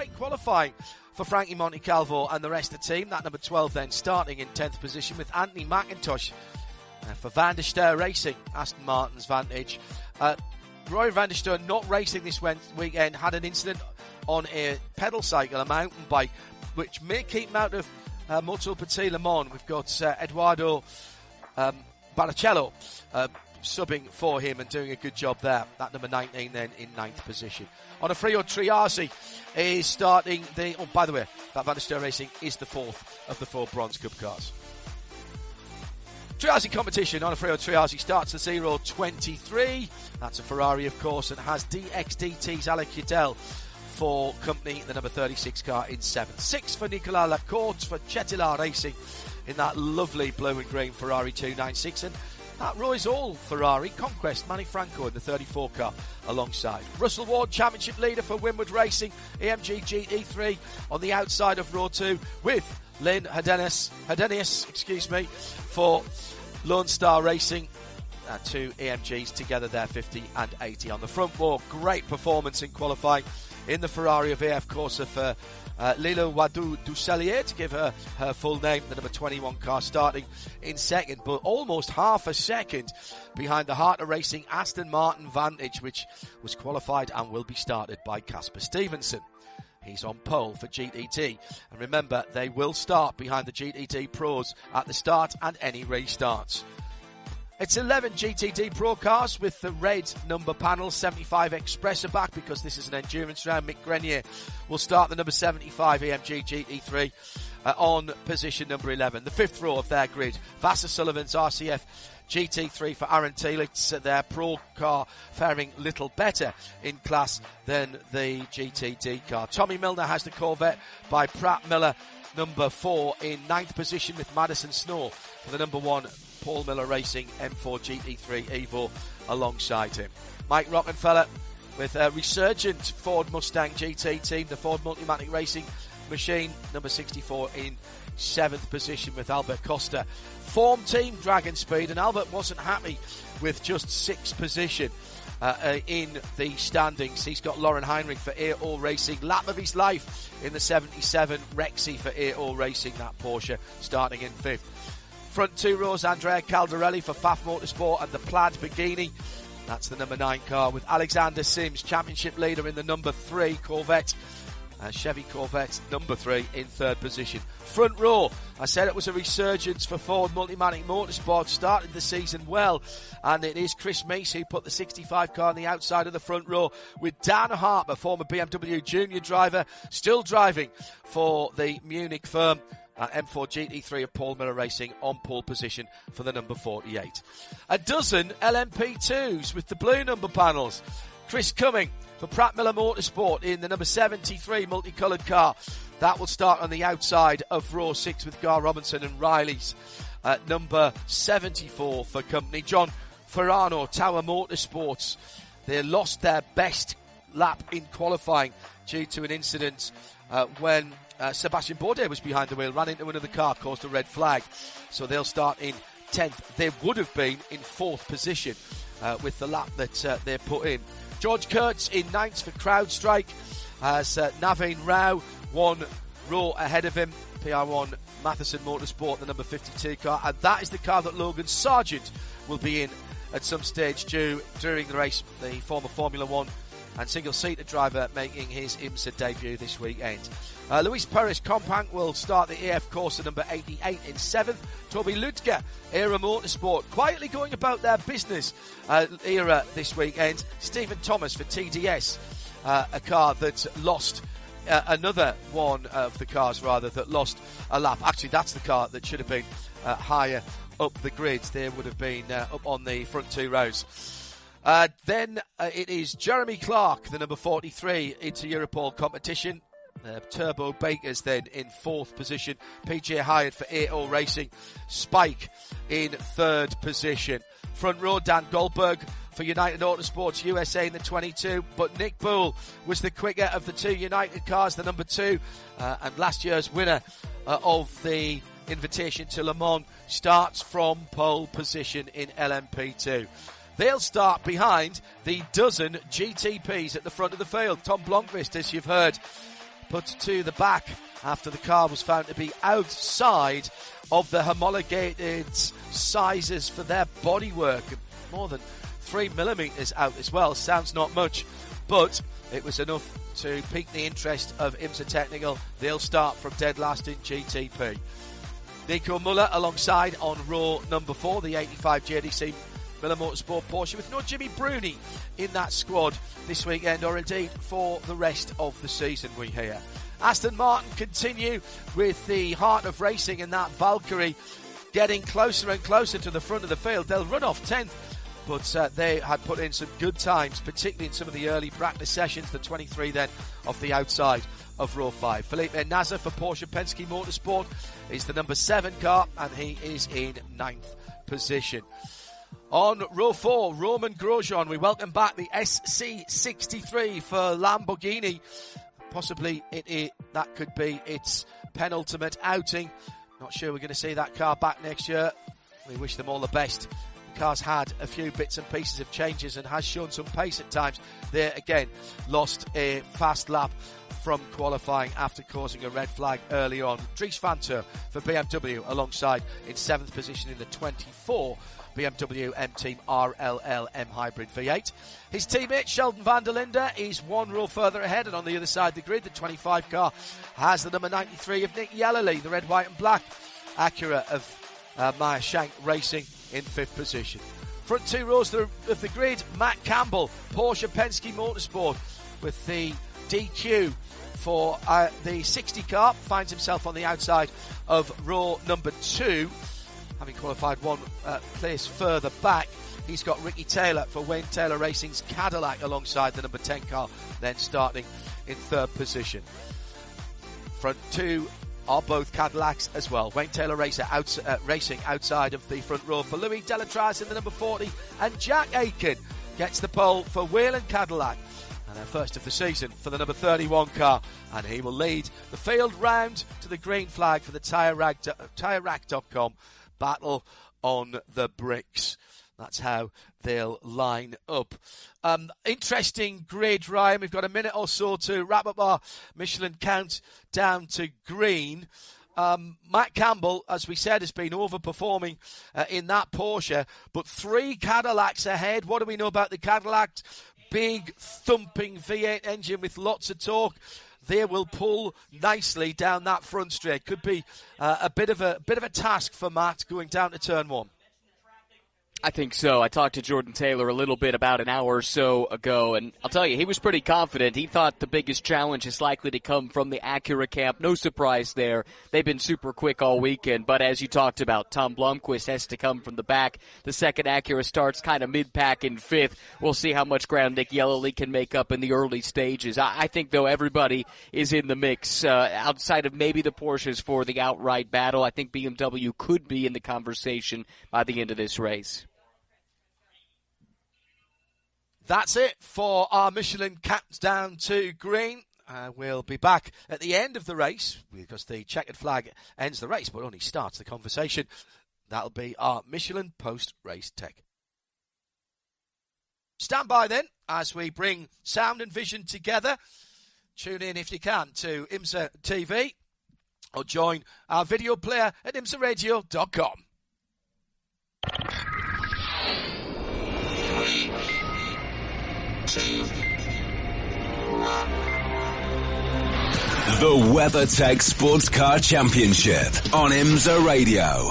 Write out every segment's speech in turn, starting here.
great qualifying for Frankie Montecalvo and the rest of the team. That number 12 then starting in 10th position with Anthony McIntosh for Van der Steur Racing, Aston Martin's Vantage. Roy Van der Steur not racing this weekend, had an incident on a pedal cycle, a mountain bike, which may keep him out of Moto Petit Le Mans. We've got Eduardo Baracello subbing for him and doing a good job there. That number 19 then in 9th position. Onofrio Triasi is starting the... Oh, by the way, that Van der Steur Racing is the 4th of the 4 Bronze Cup cars. Triasi competition. Onofrio Triasi starts the 023. That's a Ferrari, of course, and has DXDT's Alec Udell for company, the number 36 car in 7th. 6 for Nicolas Lacourte for Cetilar Racing in that lovely blue and green Ferrari 296. And that Roy's All Ferrari Conquest, Manny Franco in the 34 car alongside. Russell Ward, championship leader for Winwood Racing, AMG GT3 on the outside of row 2 with Lynn Hedenius, for Lone Star Racing. 2 AMGs together there, 50 and 80 on the front row. Great performance in qualifying in the Ferrari of AF Corsa for Lilo Wadou Dusselier, to give her full name, the number 21 car starting in 2nd, but almost half a second behind the Heart of Racing Aston Martin Vantage, which was qualified and will be started by Casper Stevenson. He's on pole for GTT. And remember, they will start behind the GTT Pros at the start and any restarts. It's 11 GTD Pro cars with the red number panel. 75 Express are back because this is an endurance round. Mick Grenier will start the number 75 AMG GT3 on position number 11. The 5th row of their grid. Vassar Sullivan's RCF GT3 for Aaron Telitz. Their Pro car faring little better in class than the GTD car. Tommy Milner has the Corvette by Pratt Miller, number 4 in 9th position with Madison Snow for the number 1 Paul Miller Racing M4 GT3 Evo alongside him. Mike Rockenfeller with a resurgent Ford Mustang GT team, the Ford Multimatic Racing machine, number 64 in 7th position with Albert Costa. Form team Dragon Speed, and Albert wasn't happy with just 6th position in the standings. He's got Lauren Heinrich for AO Racing, lap of his life in the 77 Rexy for AO Racing, that Porsche starting in 5th. Front 2 rows, Andrea Caldarelli for Pfaff Motorsport and the Plaid Begini. That's the number 9 car with Alexander Sims, championship leader in the number 3 Corvette. Chevy Corvette, number 3 in 3rd position. Front row, I said it was a resurgence for Ford Multimatic Motorsport. Started the season well, and it is Chris Meese who put the 65 car on the outside of the front row with Dan Harper, former BMW junior driver, still driving for the Munich firm. M4 GT3 of Paul Miller Racing on pole position for the number 48. A dozen LMP2s with the blue number panels. Chris Cumming for Pratt Miller Motorsport in the number 73 multicoloured car. That will start on the outside of row 6 with Gar Robinson and Riley's number 74 for company. John Ferrano, Tower Motorsports. They lost their best lap in qualifying due to an incident when Sebastian Bourdais was behind the wheel, ran into another car, caused a red flag. So they'll start in 10th. They would have been in 4th position with the lap that they put in. George Kurtz in 9th for CrowdStrike as Naveen Rao 1 row ahead of him. PR1 Matheson Motorsport, the number 52 car. And that is the car that Logan Sargent will be in at some stage during the race. The former Formula 1 and single-seater driver making his IMSA debut this weekend. Luis Perez Companc will start the AF course at number 88 in 7th. Toby Lutger, Era Motorsport, quietly going about their business era this weekend. Stephen Thomas for TDS, a car that lost another one of the cars, rather, that lost a lap. Actually, that's the car that should have been higher up the grid. They would have been up on the front 2 rows. Then it is Jeremy Clark, the number 43, into Europol competition. Turbo Bakers then in 4th position. PJ Hyatt for AO Racing. Spike in 3rd position. Front row, Dan Goldberg for United Autosports USA in the 22. But Nick Bull was the quicker of the 2 United cars, the number 2. And last year's winner of the invitation to Le Mans starts from pole position in LMP2. They'll start behind the dozen GTPs at the front of the field. Tom Blomqvist, as you've heard, put to the back after the car was found to be outside of the homologated sizes for their bodywork. More than 3 millimetres out as well. Sounds not much, but it was enough to pique the interest of IMSA Technical. They'll start from dead last in GTP. Nico Muller alongside on row number 4, the 85 JDC Miller Motorsport Porsche, with no Jimmy Bruni in that squad this weekend, or indeed for the rest of the season, we hear. Aston Martin continue with the heart of racing in that Valkyrie, getting closer and closer to the front of the field. They'll run off 10th, but they had put in some good times, particularly in some of the early practice sessions, the 23 then off the outside of row 5. Felipe Nasser for Porsche Penske Motorsport is the number 7 car, and he is in 9th position. On row 4, Roman Grosjean, we welcome back the SC63 for Lamborghini. Possibly that could be its penultimate outing. Not sure we're going to see that car back next year. We wish them all the best. The car's had a few bits and pieces of changes and has shown some pace at times. They again lost a fast lap from qualifying after causing a red flag early on. Dries Vanthoor for BMW alongside in 7th position in the 24 BMW M-Team RLL M Hybrid V8. His teammate Sheldon van der Linde is 1 row further ahead, and on the other side of the grid, the 25 car has the number 93 of Nick Yellerly, the red, white and black Acura of Meyer Shank Racing in 5th position. Front 2 rows of the grid, Matt Campbell, Porsche Penske Motorsport, with the DQ for the 60 car, finds himself on the outside of row number 2, having qualified 1 place further back. He's got Ricky Taylor for Wayne Taylor Racing's Cadillac alongside the number 10 car, then starting in 3rd position. Front 2 are both Cadillacs as well. Wayne Taylor Racing outside of the front row for Louis Delatraz in the number 40, and Jack Aiken gets the pole for Whelen Cadillac, and their first of the season for the number 31 car, and he will lead the field round to the green flag for the TireRack.com battle on the bricks. That's how they'll line up. Interesting grid, Ryan. We've got a minute or so to wrap up our Michelin count down to green. Matt Campbell, as we said, has been overperforming in that Porsche, but 3 Cadillacs ahead. What do we know about the Cadillacs? Big thumping V8 engine with lots of torque. They will pull nicely down that front straight. Could be a bit of a task for Matt going down to turn 1. I think so. I talked to Jordan Taylor a little bit about an hour or so ago, and I'll tell you, he was pretty confident. He thought the biggest challenge is likely to come from the Acura camp. No surprise there. They've been super quick all weekend, but as you talked about, Tom Blomqvist has to come from the back. The second Acura starts kind of mid-pack in 5th. We'll see how much ground Nick Yellerly can make up in the early stages. I think, though, everybody is in the mix. Outside of maybe the Porsches for the outright battle, I think BMW could be in the conversation by the end of this race. That's it for our Michelin countdown to green. We'll be back at the end of the race because the checkered flag ends the race but only starts the conversation. That'll be our Michelin post-race tech. Stand by then as we bring sound and vision together. Tune in if you can to IMSA TV or join our video player at imsaradio.com. The WeatherTech Sports Car Championship on IMSA Radio.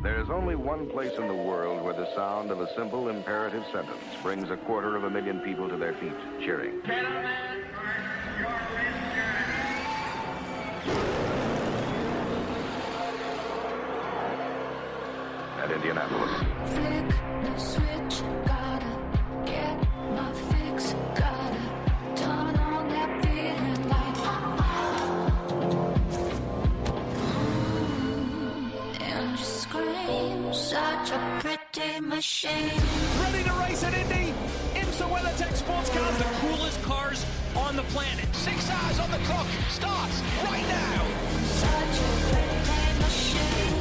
There is only one place in the world where the sound of a simple imperative sentence brings 250,000 people to their feet, cheering. At Indianapolis. Flick the switch, gotta get my fix, gotta turn on that feeling like and just scream, such a pretty machine. Ready to race at Indy? IMSA WeatherTech Sports Cars, the coolest cars on the planet. 6 hours on the clock, starts right now. Such a pretty machine.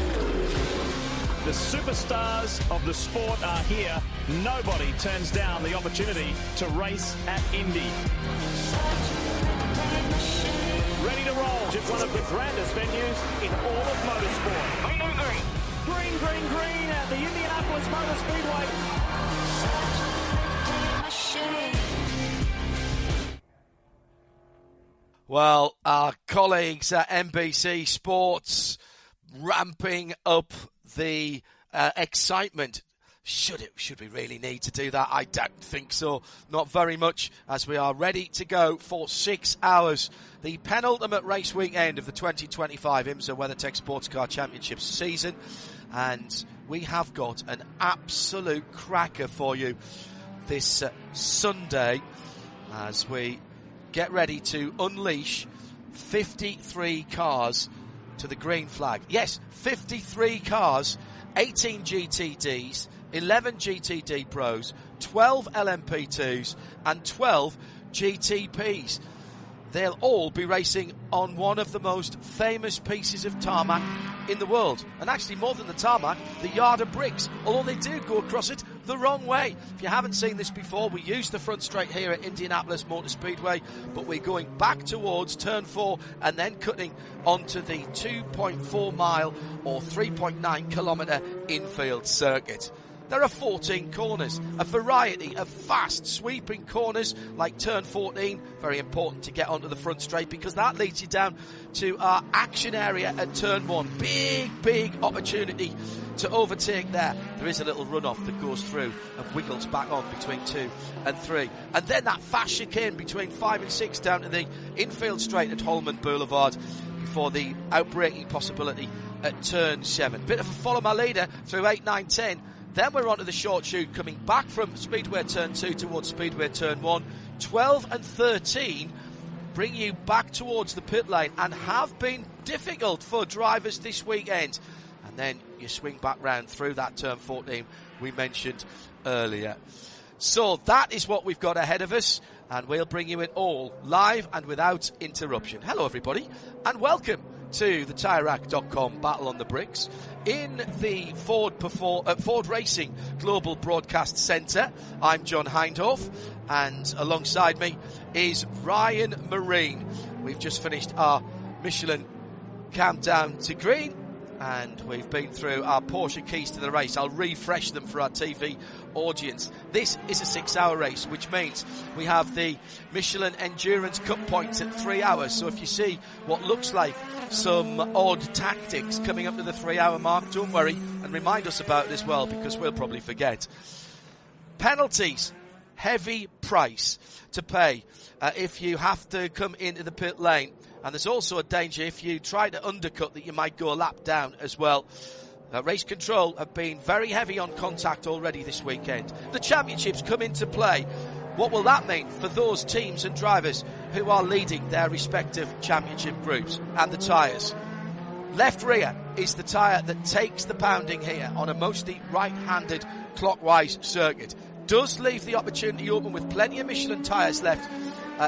The superstars of the sport are here. Nobody turns down the opportunity to race at Indy. Ready to roll. Just one of the grandest venues in all of motorsport. Green, green, green at the Indianapolis Motor Speedway. Well, our colleagues at NBC Sports ramping up the excitement. Should we really need to do that? I don't think so. Not very much, as we are ready to go for 6 hours. The penultimate race weekend of the 2025 IMSA WeatherTech Sports Car Championships season. And we have got an absolute cracker for you this Sunday as we get ready to unleash 53 cars to the green flag. Yes, 53 cars, 18 GTDs, 11 GTD Pros, 12 LMP2s and 12 GTPs. They'll all be racing on one of the most famous pieces of tarmac in the world. And actually, more than the tarmac, the yard of bricks, although they do go across it the wrong way. If you haven't seen this before, we use the front straight here at Indianapolis Motor Speedway, but we're going back towards turn 4 and then cutting onto the 2.4 mile or 3.9 kilometre infield circuit. There are 14 corners, a variety of fast sweeping corners like turn 14, very important to get onto the front straight because that leads you down to our action area at turn 1. Big opportunity to overtake there. There is a little runoff that goes through and wiggles back on between 2 and 3. And then that fast chicane between 5 and 6 down to the infield straight at Holman Boulevard before the outbraking possibility at turn 7. Bit of a follow my leader through 8, 9, 10. Then we're onto the short chute coming back from Speedway Turn 2 towards Speedway Turn 1. 12 and 13 bring you back towards the pit lane and have been difficult for drivers this weekend. And then you swing back round through that Turn 14 we mentioned earlier. So that is what we've got ahead of us, and we'll bring you it all live and without interruption. Hello everybody, and welcome to the TireRack.com Battle on the Bricks in the Ford Racing Global Broadcast Centre. I'm John Hindhoff, and alongside me is Ryan Marine. We've just finished our Michelin countdown to green, and we've been through our Porsche keys to the race. I'll refresh them for our TV audience. This is a 6-hour race, which means we have the Michelin Endurance Cup points at 3 hours. So if you see what looks like some odd tactics coming up to the 3-hour mark, don't worry, and remind us about it as well, because we'll probably forget. Penalties, heavy price to pay if you have to come into the pit lane. And there's also a danger if you try to undercut that you might go a lap down as well. Race control have been very heavy on contact already this weekend. The championships come into play. What will that mean for those teams and drivers who are leading their respective championship groups and the tyres? Left rear is the tyre that takes the pounding here on a mostly right-handed clockwise circuit. Does leave the opportunity open with plenty of Michelin tyres left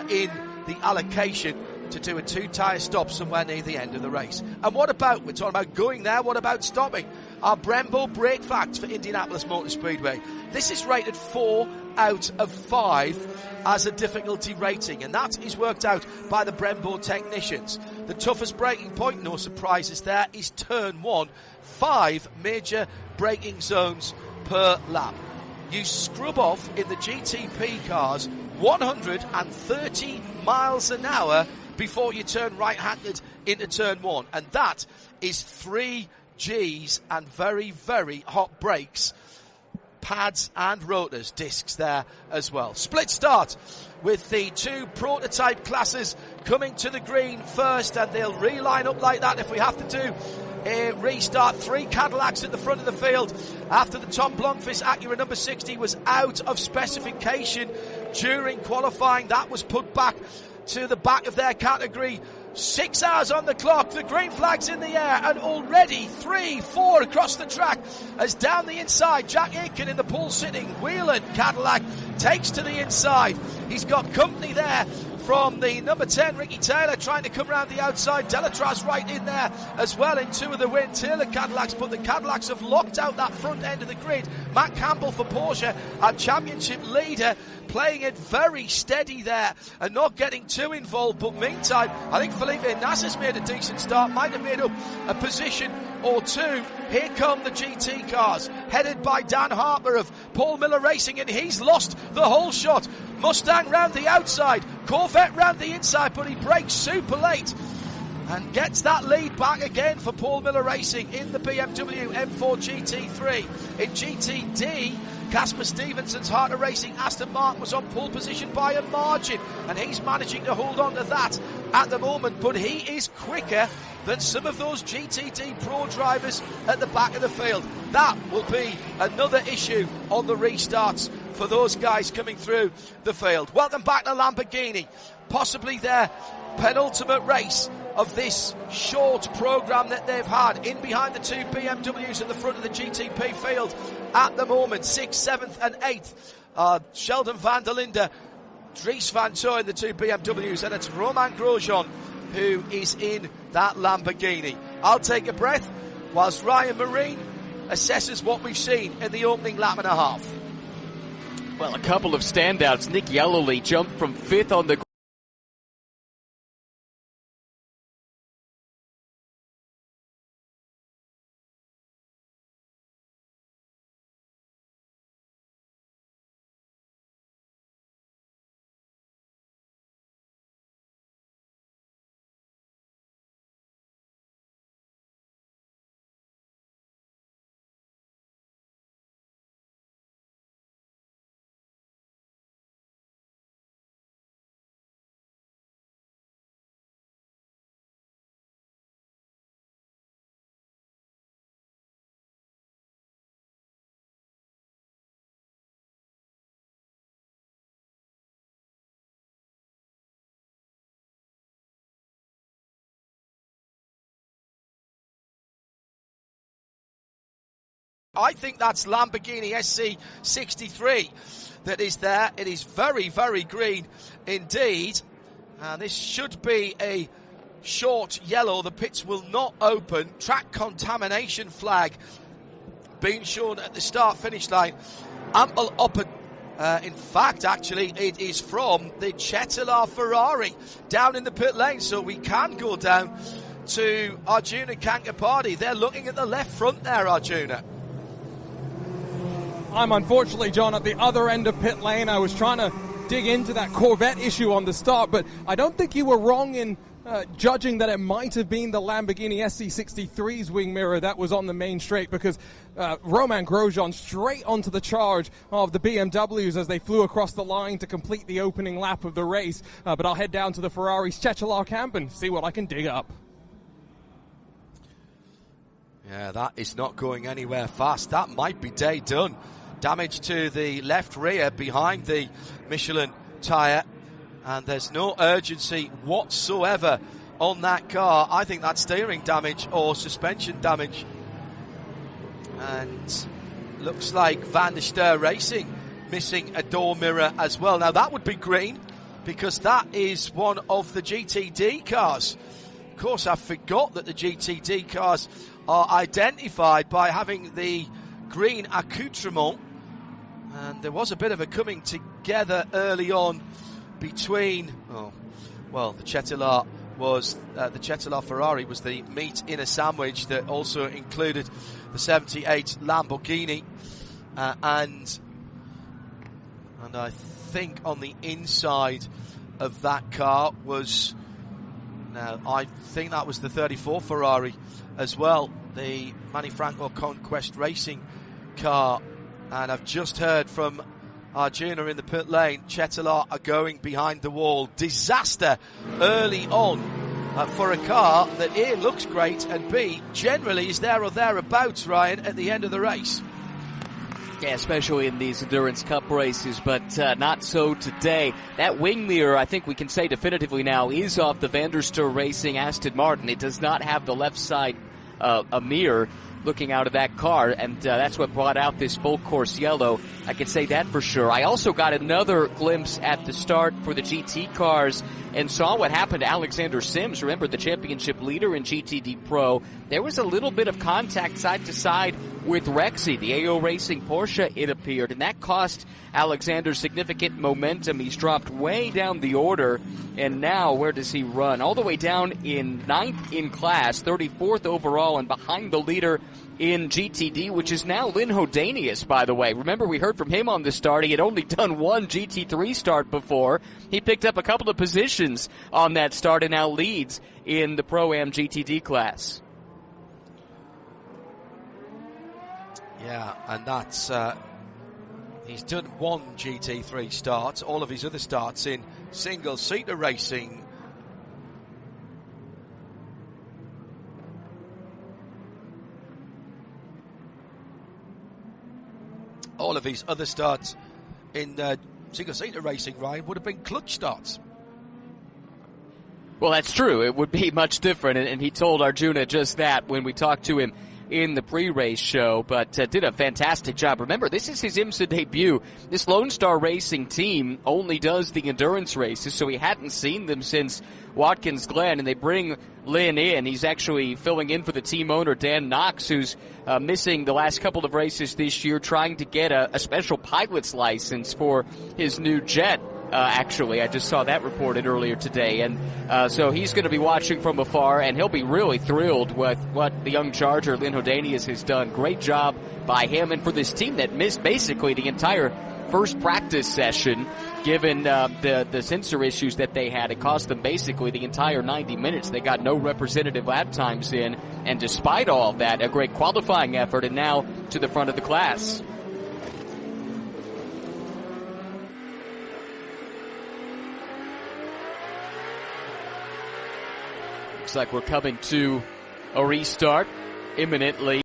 in the allocation to do a 2-tyre stop somewhere near the end of the race. And what about, we're talking about going there, what about stopping? Our Brembo brake facts for Indianapolis Motor Speedway. This is rated 4 out of 5 as a difficulty rating, and that is worked out by the Brembo technicians. The toughest braking point, no surprises there, is turn 1. 5 major braking zones per lap. You scrub off in the GTP cars 130 miles an hour before you turn right-handed into turn 1. And that is 3 Gs and very, very hot brakes, pads and rotors, discs there as well. Split start with the 2 prototype classes coming to the green first, and they'll reline up like that if we have to do a restart. 3 Cadillacs at the front of the field after the Tom Blomqvist Acura number 60 was out of specification during qualifying. That was put back to the back of their category. 6 hours on the clock, the green flag's in the air, and already 3, 4 across the track as down the inside, Jack Aitken in the pole sitting, Whelan Cadillac takes to the inside. He's got company there from the number 10, Ricky Taylor, trying to come around the outside. Delatraz right in there as well in 2 of the win. Taylor Cadillacs, but the Cadillacs have locked out that front end of the grid. Matt Campbell for Porsche, our championship leader, playing it very steady there and not getting too involved. But meantime, I think Felipe Nasser's made a decent start, might have made up a position or two. Here come the GT cars, headed by Dan Harper of Paul Miller Racing, and he's lost the whole shot. Mustang round the outside, Corvette round the inside, but he breaks super late and gets that lead back again for Paul Miller Racing in the BMW M4 GT3. In GTD, Casper Stevenson's Heart of Racing Aston Martin was on pole position by a margin, and he's managing to hold on to that at the moment, but he is quicker than some of those GTD Pro drivers at the back of the field. That will be another issue on the restarts for those guys coming through the field. Welcome back to Lamborghini, possibly their penultimate race of this short program that they've had. In behind the 2 BMWs at the front of the GTP field at the moment, 6th, 7th and 8th, Sheldon van der Linde, Dries van Tooyen, the 2 BMWs, and it's Romain Grosjean who is in that Lamborghini. I'll take a breath whilst Ryan Marine assesses what we've seen in the opening lap and a half. Well, a couple of standouts. Nick Yellowly jumped from 5th on the I think that's Lamborghini SC63 that is there. It is very, very green indeed. And this should be a short yellow. The pits will not open. Track contamination flag being shown at the start-finish line. Ample upper. In fact, actually, it is from the Cetilar Ferrari down in the pit lane. So we can go down to Arjuna Kankapati. They're looking at the left front there, Arjuna. I'm unfortunately, John, at the other end of pit lane. I was trying to dig into that Corvette issue on the start, but I don't think you were wrong in judging that it might have been the Lamborghini SC63's wing mirror that was on the main straight, because Romain Grosjean straight onto the charge of the BMWs as they flew across the line to complete the opening lap of the race. But I'll head down to the Ferrari's Cetilar camp and see what I can dig up. Yeah, that is not going anywhere fast. That might be day done. Damage to the left rear behind the Michelin tyre, and there's no urgency whatsoever on that car. I think that's steering damage or suspension damage. And looks like Van der Steur Racing missing a door mirror as well. Now that would be green, because that is one of the GTD cars. Of course, I forgot that the GTD cars are identified by having the green accoutrement. And there was a bit of a coming together early on between, the Cetilar was, the Cetilar Ferrari was the meat in a sandwich that also included the 78 Lamborghini. And I think on the inside of that car was, I think that was the 34 Ferrari as well, the Manny Franco Conquest Racing car. And I've just heard from Arjuna in the pit lane, Cetilar are going behind the wall. Disaster early on for a car that A, looks great, and B, generally is there or thereabouts, Ryan, at the end of the race. Yeah, especially in these Endurance Cup races, but not so today. That wing mirror, I think we can say definitively now, is off the Van der Steur Racing Aston Martin. It does not have the left side a mirror. looking out of that car, and that's what brought out this full course yellow. I can say that for sure. I also got another glimpse at the start for the GT cars and saw what happened to Alexander Sims. Remember, the championship leader in GTD Pro. There was a little bit of contact side to side with Rexy, the AO Racing Porsche, it appeared, and that cost Alexander significant momentum. He's dropped way down the order, and now where does he run? All the way down in 9th in class, 34th overall, and behind the leader in GTD, which is now Lynn Hodanius, by the way. Remember, we heard from him on the start. He had only done one GT3 start before. He picked up a couple of positions on that start and now leads in the Pro-Am GTD class. Yeah, and that's, he's done one GT3 start. All of his other starts in single-seater racing. All of his other starts in single-seater racing, Ryan, would have been clutch starts. Well, that's true. It would be much different, and he told Arjuna just that when we talked to him in the pre-race show, but did a fantastic job. Remember, this is his IMSA debut. This Lone Star Racing team only does the endurance races, so he hadn't seen them since Watkins Glen, and they bring Lynn in. He's actually filling in for the team owner, Dan Knox, who's missing the last couple of races this year, trying to get a special pilot's license for his new jet. Actually, I just saw that reported earlier today, and so he's going to be watching from afar, and he'll be really thrilled with what the young Charger, Lynn Hodanius, has done. Great job by him, and for this team that missed basically the entire first practice session, given the sensor issues that they had. It cost them basically the entire 90 minutes. They got no representative lap times in, and despite all of that, a great qualifying effort, and now to the front of the class. Looks like we're coming to a restart imminently.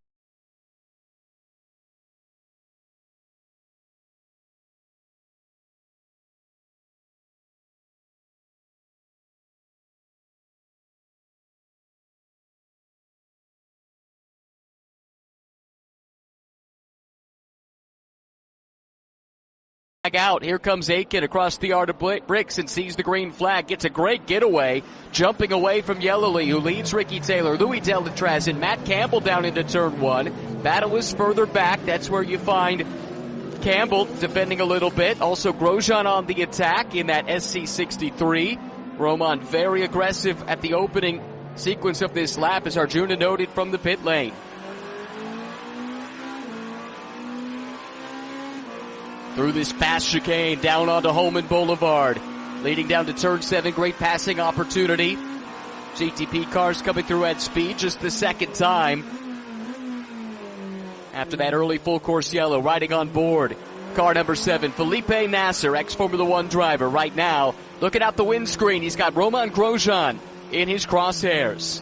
Out. Here comes Aiken across the yard of bricks and sees the green flag. Gets a great getaway, jumping away from Yellowly, who leads Ricky Taylor, Louis Delatraz, and Matt Campbell down into turn one. Battle is further back. That's where you find Campbell defending a little bit. Also Grosjean on the attack in that SC63. Roman very aggressive at the opening sequence of this lap, as Arjuna noted from the pit lane. Through this fast chicane, down onto Holman Boulevard. Leading down to turn 7, great passing opportunity. GTP cars coming through at speed just the second time. After that early full course yellow, riding on board. Car number 7, Felipe Nasser, ex-Formula 1 driver. Right now, looking out the windscreen, he's got Roman Grosjean in his crosshairs.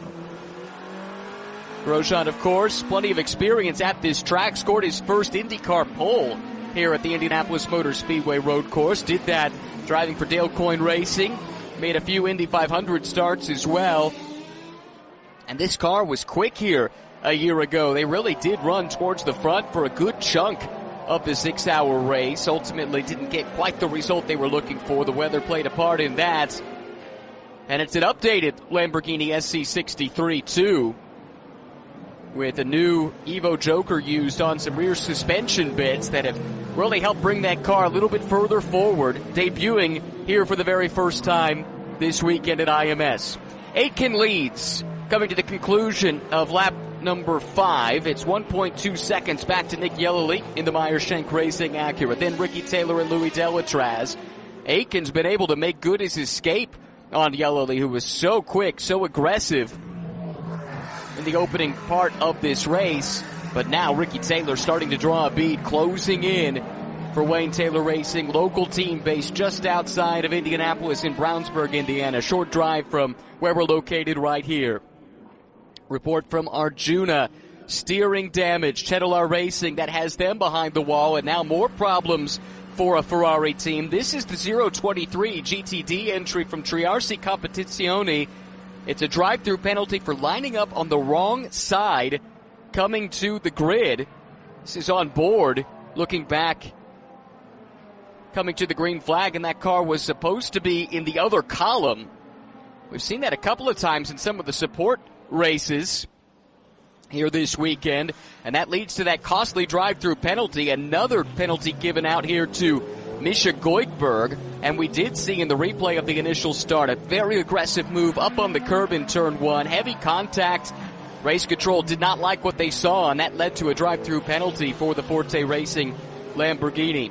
Grosjean, of course, plenty of experience at this track, scored his first IndyCar pole here at the Indianapolis Motor Speedway road course. Did that driving for Dale Coyne Racing. Made a few Indy 500 starts as well. And this car was quick here a year ago. They really did run towards the front for a good chunk of the 6-hour race. Ultimately didn't get quite the result they were looking for. The weather played a part in that. And it's an updated Lamborghini SC63 too, with a new Evo Joker used on some rear suspension bits that have really helped bring that car a little bit further forward, debuting here for the very first time this weekend at IMS. Aitken leads, coming to the conclusion of lap number 5. It's 1.2 seconds back to Nick Yellowly in the Meyer-Shank Racing Acura. Then Ricky Taylor and Louis Delatraz. Aitken's been able to make good his escape on Yellowly, who was so quick, so aggressive in the opening part of this race, but now Ricky Taylor starting to draw a bead, closing in for Wayne Taylor Racing, local team based just outside of Indianapolis in Brownsburg, Indiana, short drive from where we're located right here. Report from Arjuna, steering damage, Chedelar Racing, that has them behind the wall, and now more problems for a Ferrari team. This is the 023 GTD entry from Triarsi Competizione. It's a drive-through penalty for lining up on the wrong side coming to the grid. This is on board, looking back, coming to the green flag, and that car was supposed to be in the other column. We've seen that a couple of times in some of the support races here this weekend, and that leads to that costly drive-through penalty. Another penalty given out here to Misha Goikberg, and we did see in the replay of the initial start a very aggressive move up on the curb in turn 1, heavy contact. Race control did not like what they saw, and that led to a drive-through penalty for the Forte Racing Lamborghini.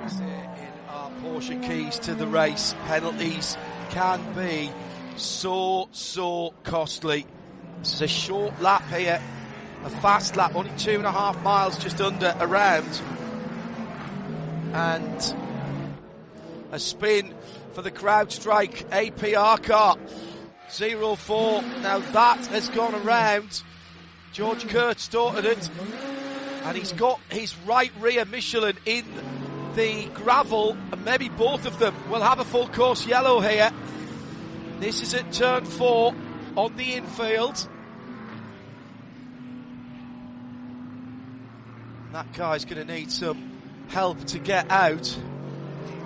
In our Porsche keys to the race, penalties can be so costly. This is a short lap here, a fast lap, only 2.5 miles, just under around. And a spin for the CrowdStrike APR car. 0-4. Now that has gone around. George Kurtz started it, and he's got his right rear Michelin in the gravel, and maybe both of them will have a full course yellow here. This is at turn 4 on the infield. That guy's going to need some help to get out.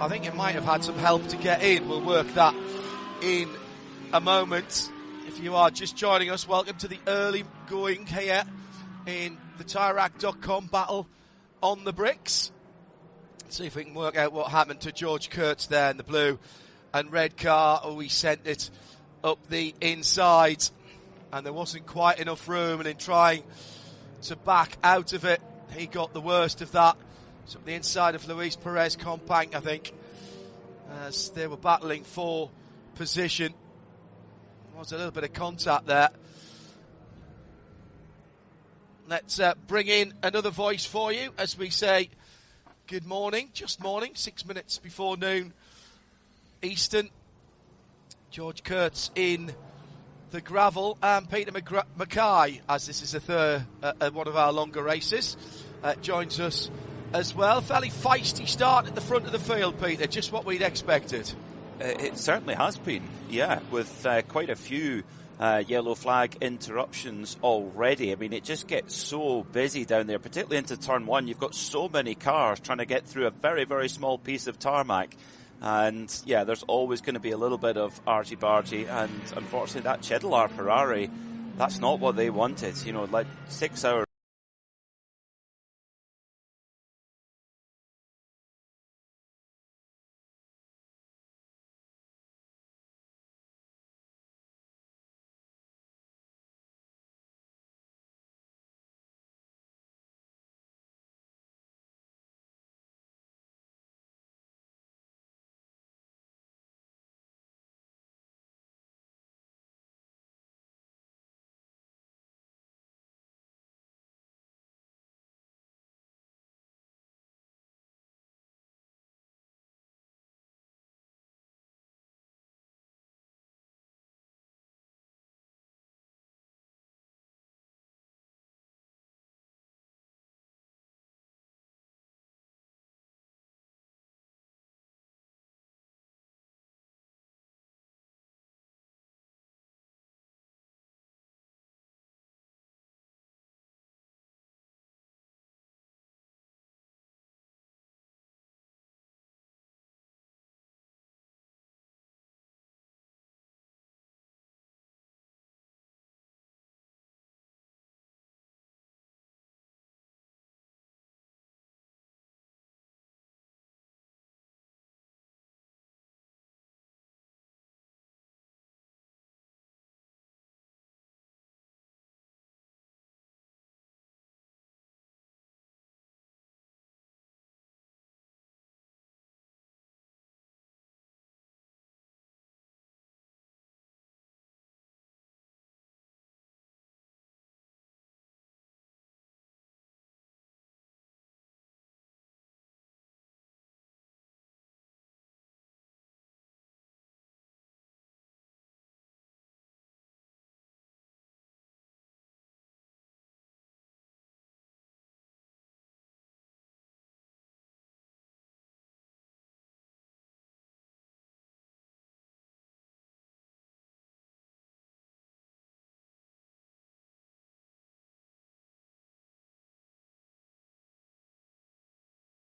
I think it might have had some help to get in. We'll work that in a moment. If you are just joining us, welcome to the early going here in the TireRack.com battle on the bricks. Let's see if we can work out what happened to George Kurtz there in the blue and red car. Oh, he sent it up the inside, and there wasn't quite enough room, and in trying to back out of it, he got the worst of that. It's up the inside of Luis Perez Companc, I think, as they were battling for position. There was a little bit of contact there. Let's bring in another voice for you as we say good morning, just morning, 6 minutes before noon Eastern. George Kurtz in the gravel, and Peter Mackay, as this is one of our longer races, joins us as well. Fairly feisty start at the front of the field, Peter, just what we'd expected. It certainly has been, yeah, with quite a few yellow flag interruptions already. I mean, it just gets so busy down there, particularly into turn 1. You've got so many cars trying to get through a very, very small piece of tarmac. And, yeah, there's always going to be a little bit of argy-bargy. And, unfortunately, that Cadillac Ferrari, that's not what they wanted. You know, like 6 hours.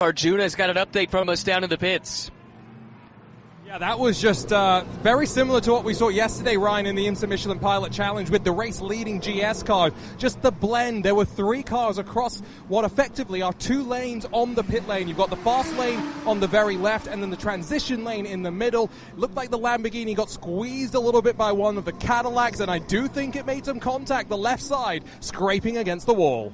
Arjuna's got an update from us down in the pits. Yeah, that was just very similar to what we saw yesterday, Ryan, in the IMSA Michelin Pilot Challenge with the race-leading GS car. Just the blend. There were 3 cars across what effectively are 2 lanes on the pit lane. You've got the fast lane on the very left and then the transition lane in the middle. It looked like the Lamborghini got squeezed a little bit by one of the Cadillacs, and I do think it made some contact, the left side scraping against the wall.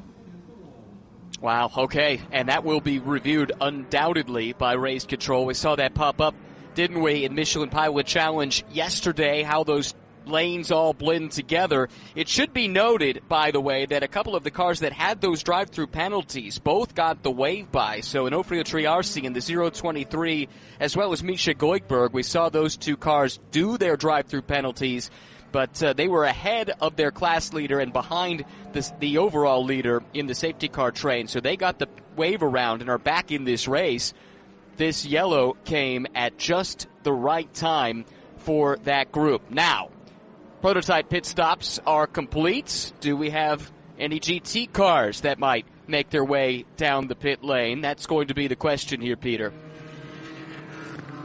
Wow, okay, and that will be reviewed undoubtedly by race control. We saw that pop up, didn't we, in Michelin Pilot Challenge yesterday, how those lanes all blend together. It should be noted, by the way, that a couple of the cars that had those drive-through penalties both got the wave by. So Onofrio Triarsi in the 023, as well as Misha Goikberg, we saw those 2 cars do their drive-through penalties, but they were ahead of their class leader and behind the overall leader in the safety car train. So they got the wave around and are back in this race. This yellow came at just the right time for that group. Now, prototype pit stops are complete. Do we have any GT cars that might make their way down the pit lane? That's going to be the question here, Peter.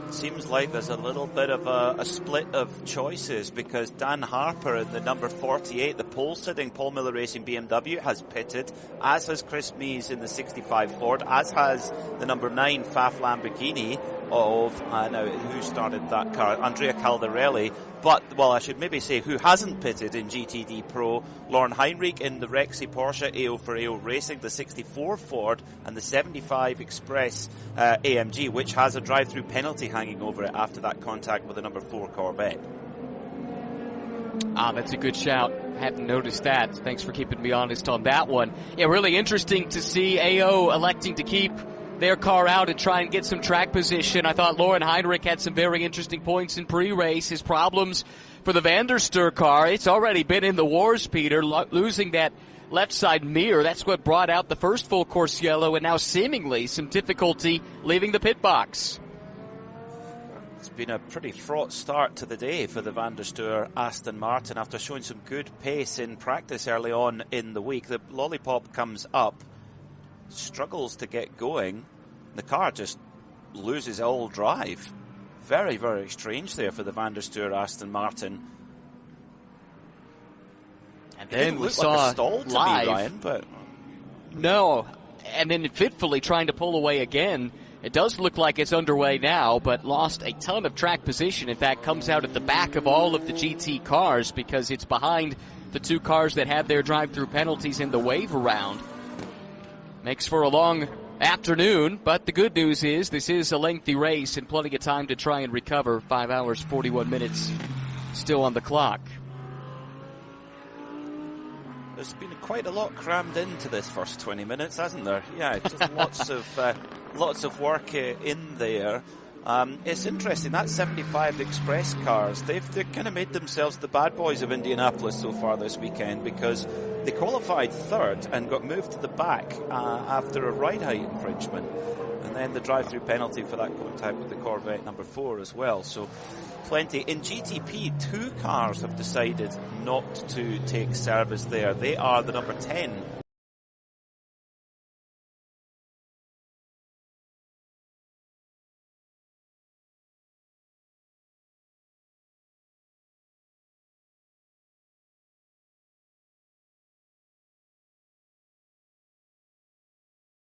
Seems like there's a little bit of a split of choices, because Dan Harper in the number 48, the pole-sitting Paul Miller Racing BMW, has pitted, as has Chris Mees in the 65 Ford, as has the number 9 Faf Lamborghini of, now who started that car? Andrea Caldarelli. But, well, I should maybe say who hasn't pitted in GTD Pro. Lauren Heinrich in the Rexy Porsche AO for AO Racing, the 64 Ford, and the 75 Express AMG, which has a drive-through penalty hanging over it after that contact with the number 4 Corvette. Ah, that's a good shout. Hadn't noticed that. Thanks for keeping me honest on that one. Yeah, really interesting to see AO electing to keep their car out and try and get some track position. I thought Lauren Heinrich had some very interesting points in pre-race. His problems for the Vanderster car, it's already been in the wars, Peter, losing that left side mirror. That's what brought out the first full course yellow, and now seemingly some difficulty leaving the pit box. It's been a pretty fraught start to the day for the Vanderster Aston Martin after showing some good pace in practice early on in the week. The lollipop comes up, struggles to get going. The car just loses all drive. Very, very strange there for the Vanderster Aston Martin. And then we saw like a stall to live. me, Ryan, but no, and then fitfully trying to pull away again. It does look like it's underway now, but lost a ton of track position. In fact, comes out at the back of all of the GT cars because it's behind the 2 cars that had their drive-through penalties in the wave around. Makes for a long afternoon, but the good news is this is a lengthy race and plenty of time to try and recover. 5 hours, 41 minutes still on the clock. There's been quite a lot crammed into this first 20 minutes, hasn't there? Yeah, just lots of work in there. It's interesting, that 75 Express cars, they've kind of made themselves the bad boys of Indianapolis so far this weekend, because they qualified 3rd and got moved to the back after a ride height infringement, and then the drive-through penalty for that contact with the Corvette number 4 as well. So plenty. In GTP, 2 cars have decided not to take service there. They are the number 10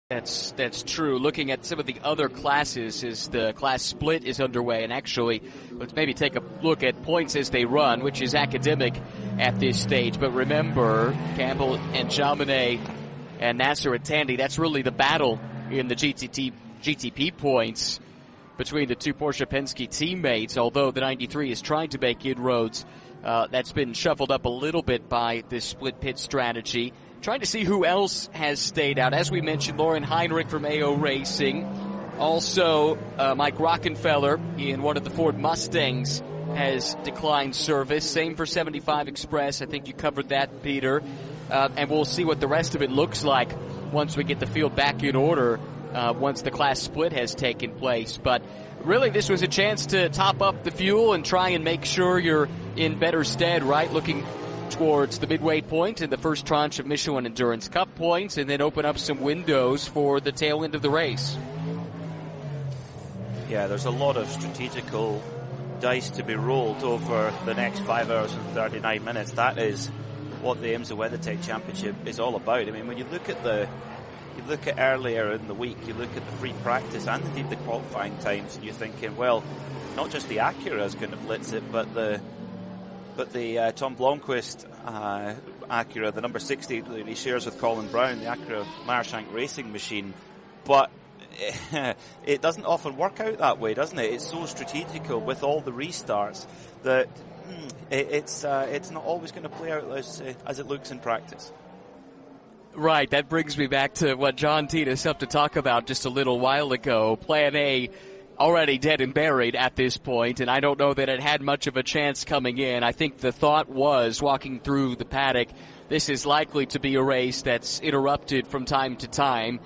That's true. Looking at some of the other classes as the class split is underway, and actually let's maybe take a look at points as they run, which is academic at this stage. But remember, Campbell and Jaminet and Nasser and Tandy, that's really the battle in the GTP points between the 2 Porsche Penske teammates, although the 93 is trying to make inroads. That's been shuffled up a little bit by this split pit strategy. Trying to see who else has stayed out. As we mentioned, Lauren Heinrich from AO Racing. Also, Mike Rockenfeller in one of the Ford Mustangs has declined service. Same for 75 Express. I think you covered that, Peter. And we'll see what the rest of it looks like once we get the field back in order, once the class split has taken place. But really, this was a chance to top up the fuel and try and make sure you're in better stead, right? Looking towards the midway point in the first tranche of Michelin Endurance Cup points, and then open up some windows for the tail end of the race. Yeah, there's a lot of strategical dice to be rolled over the next 5 hours and 39 minutes. That is what the IMSA WeatherTech Championship is all about. I mean, when you look at earlier in the week, you look at the free practice and indeed the qualifying times, and you're thinking, well, not just the Acura is going to blitz it, but the Tom Blomqvist Acura, the number 60 that he shares with Colin Brown, the Acura Meyershank racing machine. But it doesn't often work out that way, doesn't it? It's so strategical with all the restarts that it's not always going to play out as it looks in practice. Right, that brings me back to what John teed us up to talk about just a little while ago. Plan A already dead and buried at this point, and I don't know that it had much of a chance coming in. I think the thought was, walking through the paddock, this is likely to be a race that's interrupted from time to time,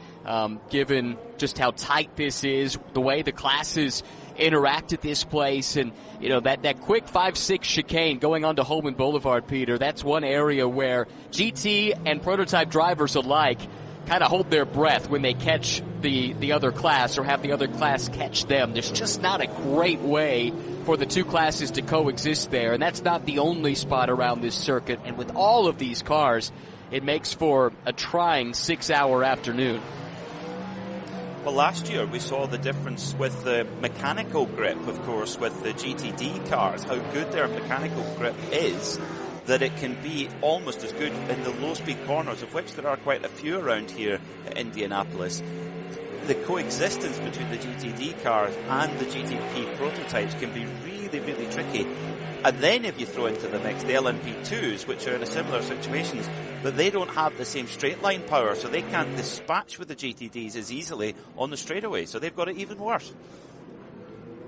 given just how tight this is, the way the classes interact at this place, and that quick 5-6 chicane going onto Holman Boulevard, Peter, that's one area where GT and prototype drivers alike kind of hold their breath when they catch the other class or have the other class catch them. There's just not a great way for the two classes to coexist there, and that's not the only spot around this circuit. And with all of these cars, it makes for a trying 6-hour afternoon. Well, last year we saw the difference with the mechanical grip, of course, with the GTD cars, how good their mechanical grip is, that it can be almost as good in the low-speed corners, of which there are quite a few around here at Indianapolis. The coexistence between the GTD cars and the GTP prototypes can be really, really tricky. And then if you throw into the mix the LMP2s, which are in a similar situations, but they don't have the same straight line power, so they can't dispatch with the GTDs as easily on the straightaway, so they've got it even worse.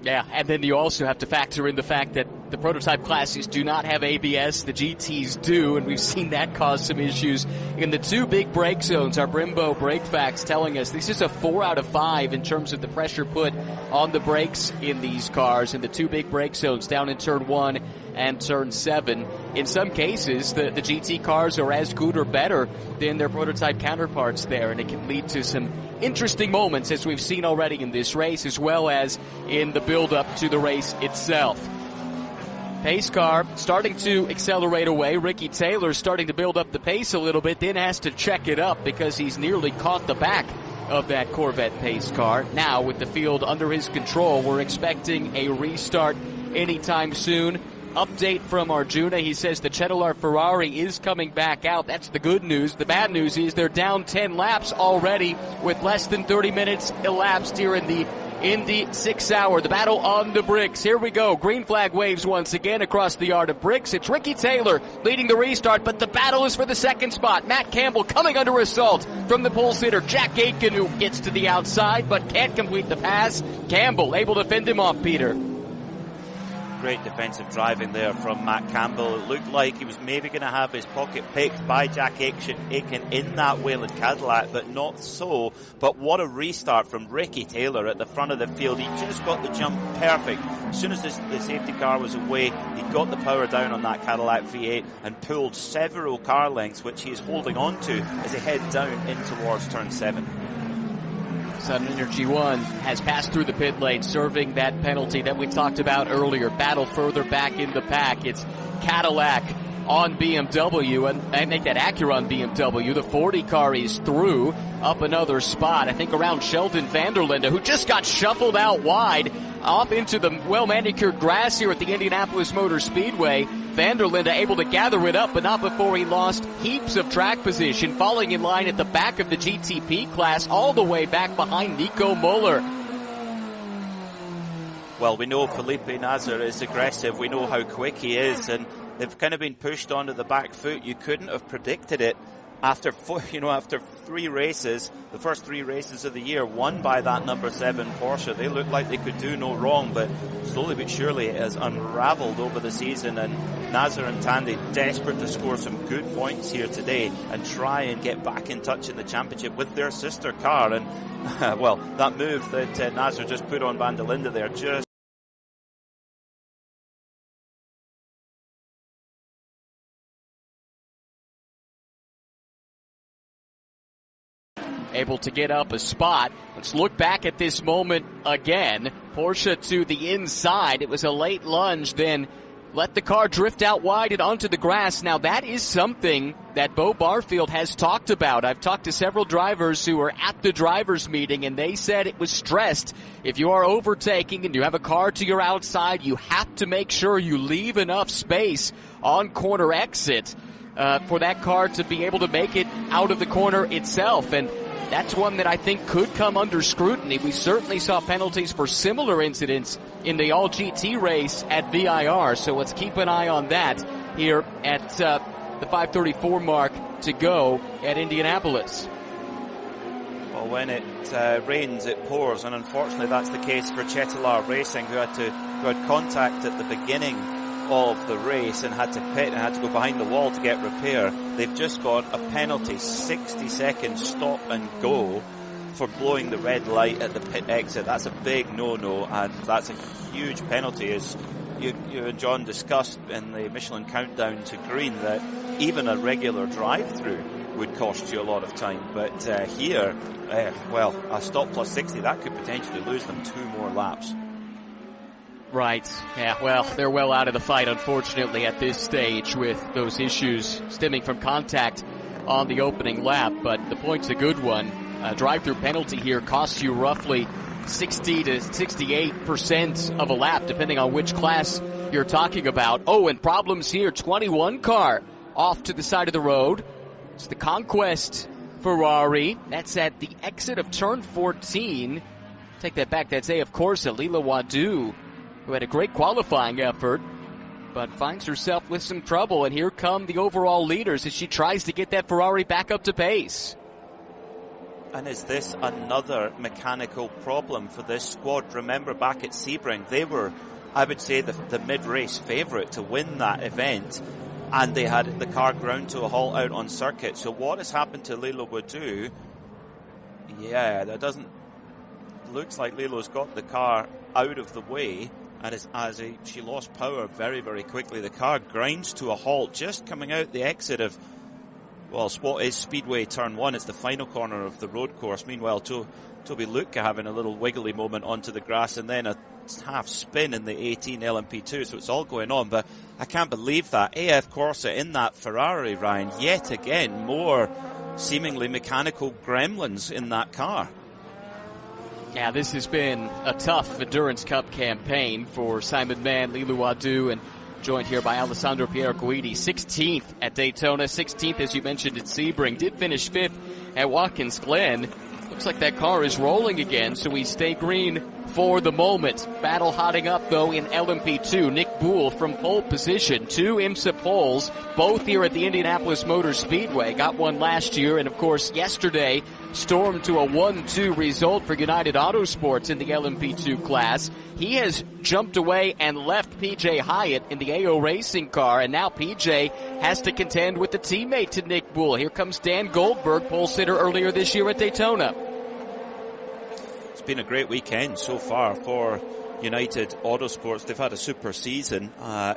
Yeah, and then you also have to factor in the fact that the prototype classes do not have ABS, the GTs do, and we've seen that cause some issues in the two big brake zones. Our Brembo brake facts telling us this is a 4 out of 5 in terms of the pressure put on the brakes in these cars, in the two big brake zones down in turn 1 and turn 7. In some cases, the GT cars are as good or better than their prototype counterparts there, and it can lead to some interesting moments, as we've seen already in this race, as well as in the build-up to the race itself. Pace car starting to accelerate away. Ricky Taylor starting to build up the pace a little bit, then has to check it up because he's nearly caught the back of that Corvette pace car. Now, with the field under his control, we're expecting a restart anytime soon. Update from Arjuna. He says the Cadillac Ferrari is coming back out. That's the good news. The bad news is they're down 10 laps already with less than 30 minutes elapsed here in the Indy 6-hour. The battle on the bricks. Here we go. Green flag waves once again across the yard of bricks. It's Ricky Taylor leading the restart, but the battle is for the second spot. Matt Campbell coming under assault from the pole sitter Jack Aitken, who gets to the outside but can't complete the pass. Campbell able to fend him off, Peter. Great defensive driving there from Matt Campbell. It looked like he was maybe going to have his pocket picked by Jack Aitken in that Wayland Cadillac, but not so. But what a restart from Ricky Taylor at the front of the field. He just got the jump perfect. As soon as the safety car was away, he got the power down on that Cadillac V8 and pulled several car lengths, which he is holding on to as he head down in towards turn 7. Sun Energy 1 has passed through the pit lane, serving that penalty that we talked about earlier. Battle further back in the pack. It's Cadillac on BMW, and I make that Acura on BMW. The 40 car is through, up another spot, I think around Sheldon Vanderlinde, who just got shuffled out wide, off into the well-manicured grass here at the Indianapolis Motor Speedway. Vanderlinde able to gather it up, but not before he lost heaps of track position, falling in line at the back of the GTP class, all the way back behind Nico Muller. Well, we know Felipe Nasr is aggressive. We know how quick he is, and they've kind of been pushed onto the back foot. You couldn't have predicted it. After 3 races, the first 3 races of the year, won by that number 7 Porsche, they looked like they could do no wrong, but slowly but surely it has unraveled over the season, and Nasr and Tandy desperate to score some good points here today and try and get back in touch in the championship with their sister car. And well, that move that Nasr just put on Vanderlinde there just able to get up a spot. Let's look back at this moment again. Porsche to the inside. It was a late lunge, then let the car drift out wide and onto the grass. Now that is something that Bo Barfield has talked about. I've talked to several drivers who were at the drivers' meeting, and they said it was stressed. If you are overtaking and you have a car to your outside, you have to make sure you leave enough space on corner exit for that car to be able to make it out of the corner itself. And that's one that I think could come under scrutiny. We certainly saw penalties for similar incidents in the All-GT race at VIR, so let's keep an eye on that here at the 5:34 mark to go at Indianapolis. Well, when it rains, it pours, and unfortunately that's the case for Cadillac Racing, who had contact at the beginning of the race and had to pit and had to go behind the wall to get repair. They've just got a penalty, 60 seconds stop and go for blowing the red light at the pit exit. That's a big no-no, and that's a huge penalty, as you and John discussed in the Michelin Countdown to Green, that even a regular drive-through would cost you a lot of time. But here, well, a stop plus 60, that could potentially lose them 2 more laps. Right. Yeah, well, they're well out of the fight, unfortunately, at this stage with those issues stemming from contact on the opening lap. But the point's a good one. A drive-through penalty here costs you roughly 60 to 68% of a lap, depending on which class you're talking about. Oh, and problems here. 21 car off to the side of the road. It's the Conquest Ferrari. That's at the exit of turn 14. Take that back. That's A, of course, Lila Wadu, who had a great qualifying effort, but finds herself with some trouble. And here come the overall leaders as she tries to get that Ferrari back up to pace. And is this another mechanical problem for this squad? Remember back at Sebring, they were, I would say, the mid-race favourite to win that event, and they had the car ground to a halt out on circuit. So what has happened to Lilo Wadu? Yeah, that doesn't... Looks like Lilo's got the car out of the way, and she lost power very, very quickly. The car grinds to a halt just coming out the exit of, well, what is Speedway Turn 1. It's the final corner of the road course. Meanwhile, Toby Luca having a little wiggly moment onto the grass, and then a half spin in the 18 LMP2, so it's all going on. But I can't believe that. AF Corsa in that Ferrari, Ryan, yet again, more seemingly mechanical gremlins in that car. Yeah, this has been a tough Endurance Cup campaign for Simon Mann, Lilu Wadu, and joined here by Alessandro Pierguidi. 16th at Daytona, 16th, as you mentioned, at Sebring. Did finish 5th at Watkins Glen. Looks like that car is rolling again, so we stay green for the moment. Battle hotting up, though, in LMP2. Nick Boole from pole position. 2 IMSA poles, both here at the Indianapolis Motor Speedway. Got one last year, and of course, yesterday, stormed to a 1-2 result for United Autosports in the LMP2 class. He has jumped away and left PJ Hyatt in the AO Racing car, and now PJ has to contend with the teammate to Nick Boole. Here comes Dan Goldberg, pole sitter earlier this year at Daytona. It's been a great weekend so far for United Autosports. They've had a super season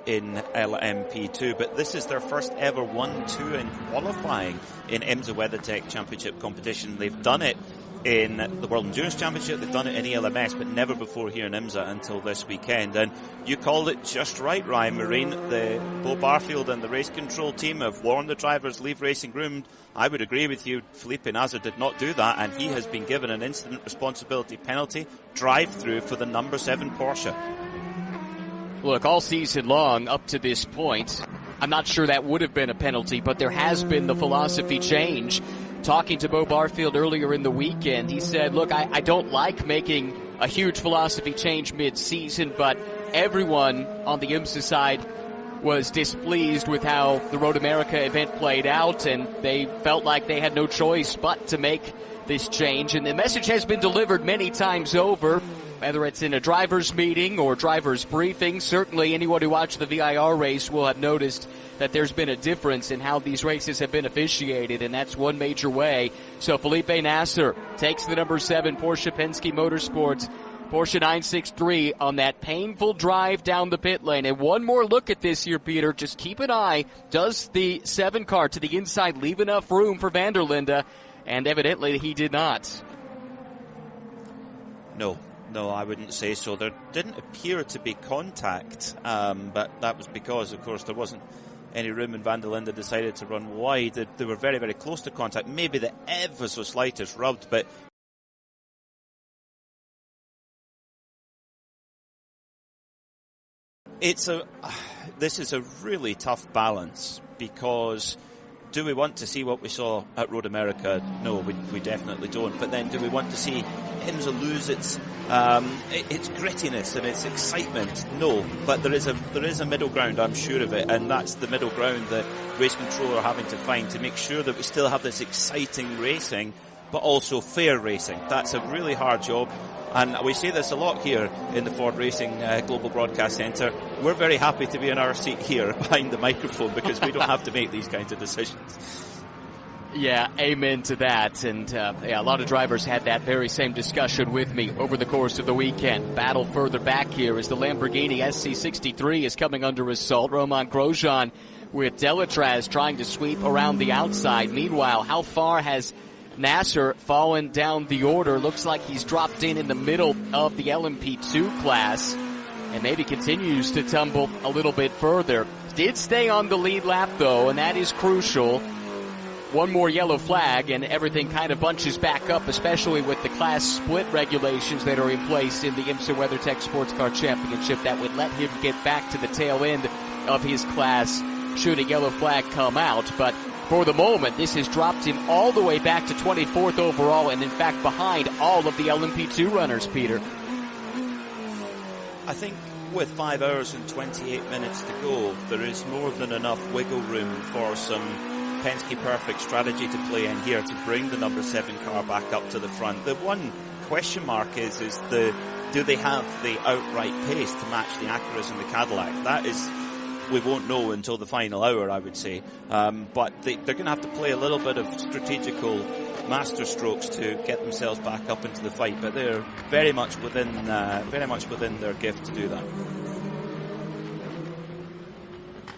in LMP2, but this is their first ever 1-2 in qualifying in IMSA WeatherTech Championship competition. They've done it in the World Endurance Championship, they've done it in ELMS, but never before here in IMSA until this weekend. And you called it just right, Ryan Marine. The Bo Barfield and the race control team have warned the drivers, leave racing room. I would agree with you, Felipe Nasr did not do that, and he has been given an incident responsibility penalty, drive-through for the number 7 Porsche. Look, all season long up to this point, I'm not sure that would have been a penalty, but there has been the philosophy change. Talking to Bo Barfield earlier in the weekend, he said, look, I don't like making a huge philosophy change mid-season, but everyone on the IMSA side was displeased with how the Road America event played out, and they felt like they had no choice but to make this change. And the message has been delivered many times over, whether it's in a driver's meeting or driver's briefing. Certainly anyone who watched the VIR race will have noticed that there's been a difference in how these races have been officiated, and that's one major way. So Felipe Nasr takes the number 7 Porsche Penske Motorsports Porsche 963 on that painful drive down the pit lane. And one more look at this here, Peter. Just keep an eye. Does the 7 car to the inside leave enough room for Van der Linde? and evidently he did not. No, I wouldn't say so. There didn't appear to be contact, but that was because, of course, there wasn't any room, and Van der Linde decided to run wide. They were very, very close to contact, maybe the ever so slightest rubbed, but this is a really tough balance, because do we want to see what we saw at Road America? No, we definitely don't. But then do we want to see IMSA lose its grittiness and its excitement? No, but there is a middle ground, I'm sure of it, and that's the middle ground that race control are having to find to make sure that we still have this exciting racing, but also fair racing. That's a really hard job. And we say this a lot here in the Ford Racing Global Broadcast Centre. We're very happy to be in our seat here behind the microphone, because we don't have to make these kinds of decisions. Yeah, amen to that. And a lot of drivers had that very same discussion with me over the course of the weekend. Battle further back here as the Lamborghini SC63 is coming under assault. Romain Grosjean with Delatraz trying to sweep around the outside. Meanwhile, how far has Nasser fallen down the order? Looks like he's dropped in the middle of the LMP2 class and maybe continues to tumble a little bit further. Did stay on the lead lap, though, and that is crucial. One more yellow flag and everything kind of bunches back up, especially with the class split regulations that are in place in the IMSA WeatherTech Sports Car Championship that would let him get back to the tail end of his class should a yellow flag come out. But for the moment, this has dropped him all the way back to 24th overall, and in fact behind all of the LMP2 runners, Peter. I think with 5 hours and 28 minutes to go, there is more than enough wiggle room for some Penske perfect strategy to play in here to bring the number 7 car back up to the front. The one question mark is do they have the outright pace to match the Acuras and the Cadillac? That is, we won't know until the final hour, I would say. But they're going to have to play a little bit of strategical master strokes to get themselves back up into the fight. But they're very much within their gift to do that.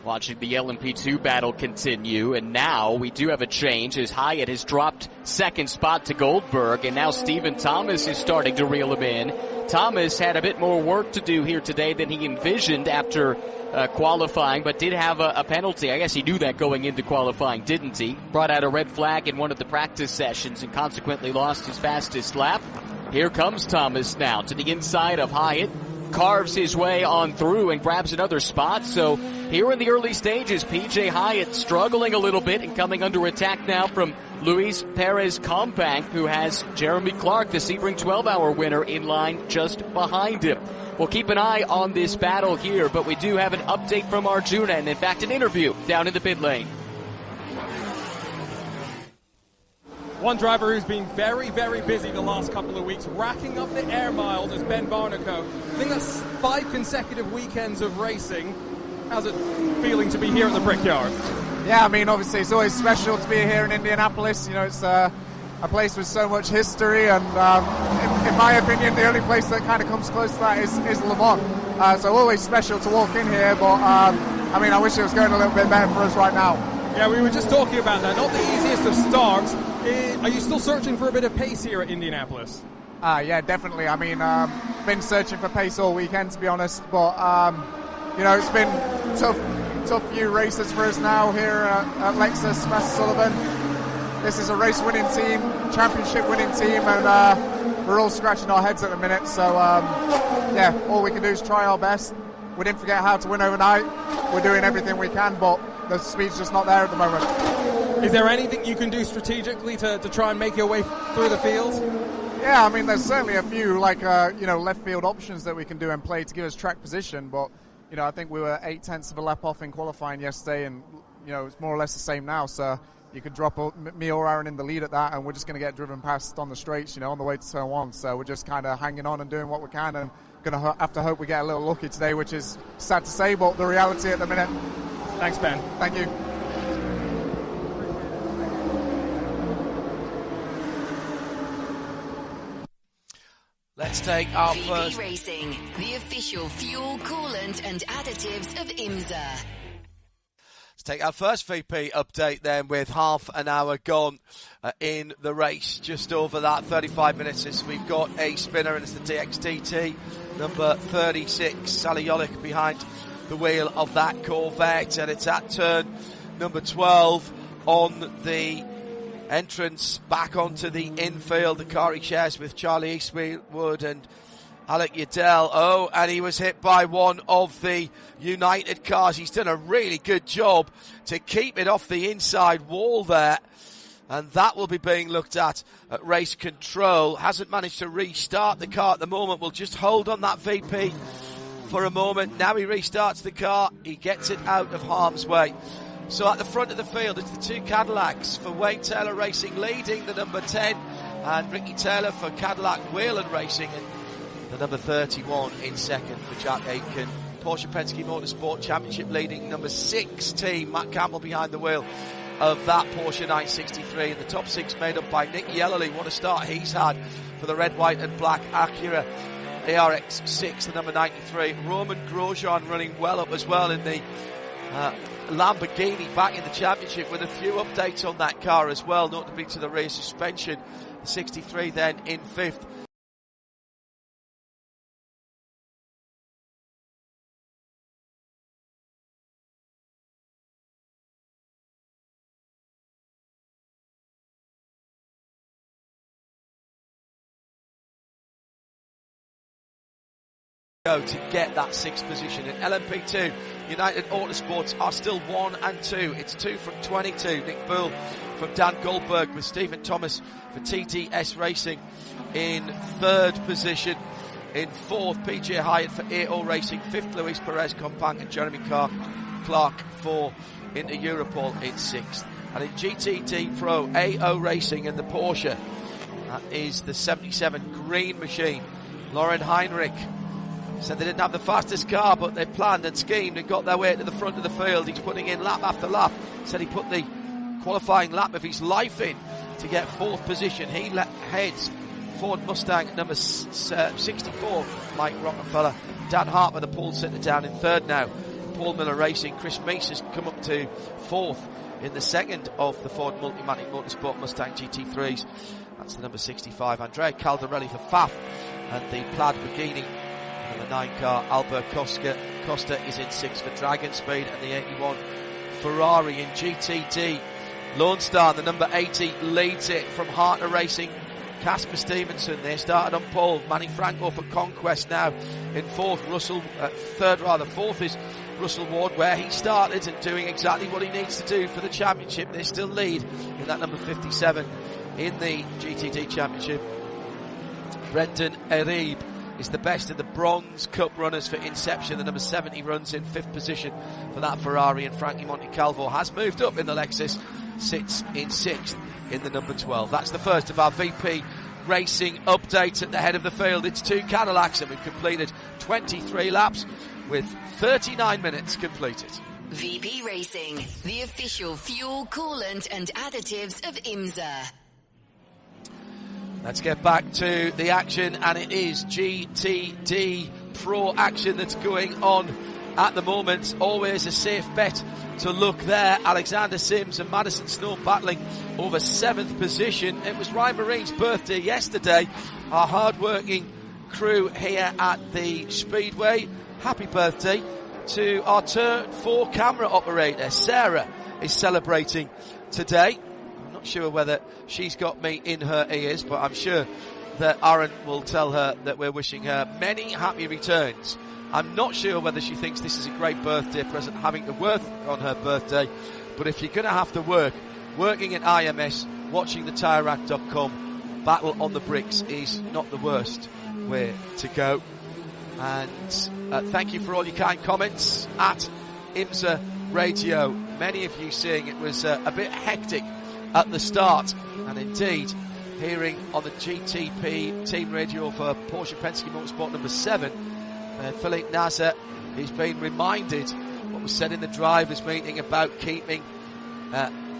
Watching the LMP2 battle continue, and now we do have a change as Hyatt has dropped second spot to Goldberg, and now Stephen Thomas is starting to reel him in. Thomas had a bit more work to do here today than he envisioned after qualifying, but did have a penalty. I guess he knew that going into qualifying, didn't he? Brought out a red flag in one of the practice sessions and consequently lost his fastest lap. Here comes Thomas now to the inside of Hyatt. Carves his way on through and grabs another spot. So here in the early stages, PJ Hyatt struggling a little bit and coming under attack now from Luis Perez Companc, who has Jeremy Clark, the Sebring 12-hour winner, in line just behind him. We'll keep an eye on this battle here, but we do have an update from Arjuna and, in fact, an interview down in the pit lane. One driver who's been very, very busy the last couple of weeks, racking up the air miles, is Ben Barnico. I think that's 5 consecutive weekends of racing. How's it feeling to be here at the Brickyard? Yeah, I mean, obviously it's always special to be here in Indianapolis. You know, it's a place with so much history, and in my opinion, the only place that kind of comes close to that is Le Mans. So always special to walk in here, but I mean, I wish it was going a little bit better for us right now. Yeah, we were just talking about that. Not the easiest of starts. Are you still searching for a bit of pace here at Indianapolis? Yeah, definitely. I mean, been searching for pace all weekend, to be honest. But, you know, it's been tough few races for us now here at Lexus, Master Sullivan. This is a race-winning team, championship-winning team, and we're all scratching our heads at the minute. So, yeah, all we can do is try our best. We didn't forget how to win overnight. We're doing everything we can, but the speed's just not there at the moment. Is there anything you can do strategically to try and make your way through the field? Yeah, I mean, there's certainly a few, like, you know, left field options that we can do and play to give us track position. But, you know, I think we were 0.8 of a lap off in qualifying yesterday, and, you know, it's more or less the same now. So you could drop me or Aaron in the lead at that, and we're just going to get driven past on the straights, you know, on the way to turn 1. So we're just kind of hanging on and doing what we can, and going to have to hope we get a little lucky today, which is sad to say, but the reality at the minute. Thanks, Ben. Thank you. Let's take our JB first... Racing, the official fuel, coolant and additives of IMSA. Let's take our first VP update then with half an hour gone in the race. Just over that, 35 minutes as we've got a spinner, and it's the DXTT, number 36, Sally Yolik behind the wheel of that Corvette, and it's at turn number 12 on the entrance back onto the infield. The car he shares with Charlie Eastwood and Alec Udell. Oh, and he was hit by one of the United cars. He's done a really good job to keep it off the inside wall there. And that will be being looked at race control. Hasn't managed to restart the car at the moment. We'll just hold on that VP for a moment. Now he restarts the car. He gets it out of harm's way. So at the front of the field, it's the two Cadillacs for Wayne Taylor Racing leading the number 10. And Ricky Taylor for Cadillac Whelan Racing. And the number 31 in second for Jack Aitken. Porsche Penske Motorsport Championship leading number 6 team, Matt Campbell behind the wheel of that Porsche 963. And the top 6 made up by Nick Yellerly. What a start he's had for the red, white and black Acura ARX6, the number 93. Roman Grosjean running well up as well in the Lamborghini back in the championship with a few updates on that car as well, notably to the rear suspension. The 63 then in 5th. To get that 6th position. In LMP2, United Autosports are still 1 and 2. It's 2 from 22. Nick Bull from Dan Goldberg with Stephen Thomas for TTS Racing in 3rd position. In 4th, PJ Hyatt for AO Racing. 5th, Luis Perez Compang and Jeremy Clark for into Europol in 6th. And in GTD Pro, AO Racing and the Porsche, that is the 77 Green Machine. Lauren Heinrich said they didn't have the fastest car, but they planned and schemed and got their way to the front of the field. He's putting in lap after lap. Said he put the qualifying lap of his life in to get 4th position. He heads Ford Mustang number 64, Mike Rockefeller. Dan Harper, the pole sitter, down in 3rd now. Paul Miller Racing. Chris Meese has come up to 4th in the 2nd of the Ford Multimatic Motorsport Mustang GT3s. That's the number 65. Andrea Caldarelli for FAF and the plaid Bugini. Number 9 car, Albert Costa is in 6th for Dragon Speed, and the 81 Ferrari in GTD. Lone Star, the number 80, leads it from Hartner Racing. Casper Stevenson, they started on pole. Manny Franco for Conquest now in 4th. 4th is Russell Ward, where he started and doing exactly what he needs to do for the championship. They still lead in that number 57 in the GTD Championship. Brendan Erib is the best of the Bronze Cup runners for Inception. The number 70 runs in 5th position for that Ferrari, and Frankie Montecalvo has moved up in the Lexus, sits in 6th in the number 12. That's the first of our VP Racing updates at the head of the field. It's 2 Cadillacs, and we've completed 23 laps with 39 minutes completed. VP Racing, the official fuel, coolant and additives of IMSA. Let's get back to the action, and it is GTD Pro action that's going on at the moment. Always a safe bet to look there. Alexander Sims and Madison Snow battling over 7th position. It was Ryan Marine's birthday yesterday. Our hard-working crew here at the Speedway. Happy birthday to our Turn 4 camera operator. Sarah is celebrating today. Not sure whether she's got me in her ears, but I'm sure that Aaron will tell her that we're wishing her many happy returns. I'm not sure whether she thinks this is a great birthday present, having to work on her birthday, but if you're going to have to work, working at IMS, watching the TireRack.com battle on the bricks is not the worst way to go. And thank you for all your kind comments at IMSA Radio. Many of you saying it was a bit hectic at the start, and indeed hearing on the GTP team radio for Porsche Penske Motorsport number 7, Philippe Nasser, he's been reminded what was said in the drivers meeting about keeping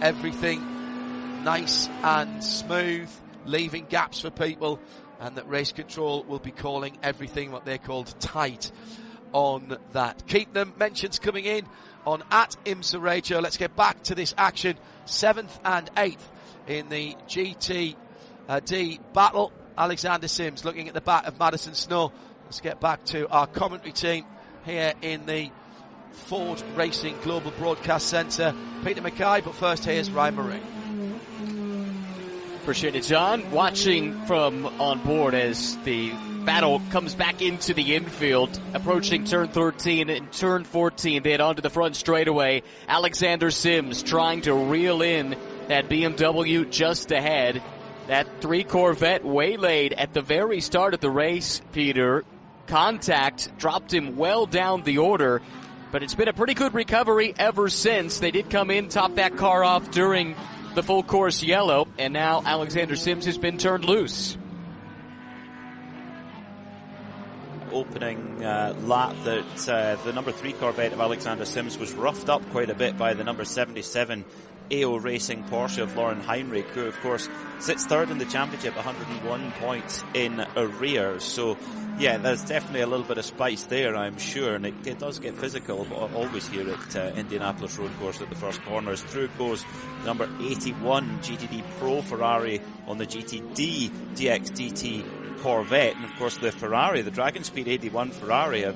everything nice and smooth, leaving gaps for people, and that race control will be calling everything what they called tight on that. Keep them mentions coming in on at IMSA Radio. Let's get back to this action. 7th and 8th in the GTD battle. Alexander Sims looking at the back of Madison Snow. Let's get back to our commentary team here in the Ford Racing Global Broadcast Centre. Peter Mackay, but first here's Ryan Murray. Appreciate it, John. Watching from on board as the battle comes back into the infield, approaching turn 13 and turn 14. They head onto the front straightaway. Alexander Sims trying to reel in that BMW just ahead. That 3 Corvette waylaid at the very start of the race, Peter. Contact dropped him well down the order, but it's been a pretty good recovery ever since. They did come in, top that car off during the full course yellow, and now Alexander Sims has been turned loose. Opening lap that the number 3 Corvette of Alexander Sims was roughed up quite a bit by the number 77 AO Racing Porsche of Lauren Heinrich, who of course sits third in the championship, 101 points in arrears. So yeah, there's definitely a little bit of spice there, I'm sure, and it does get physical always here at Indianapolis Road Course at the first corners. Through goes number 81 GTD Pro Ferrari on the GTD DXDT Corvette, and of course the Ferrari, the Dragon Speed 81 Ferrari,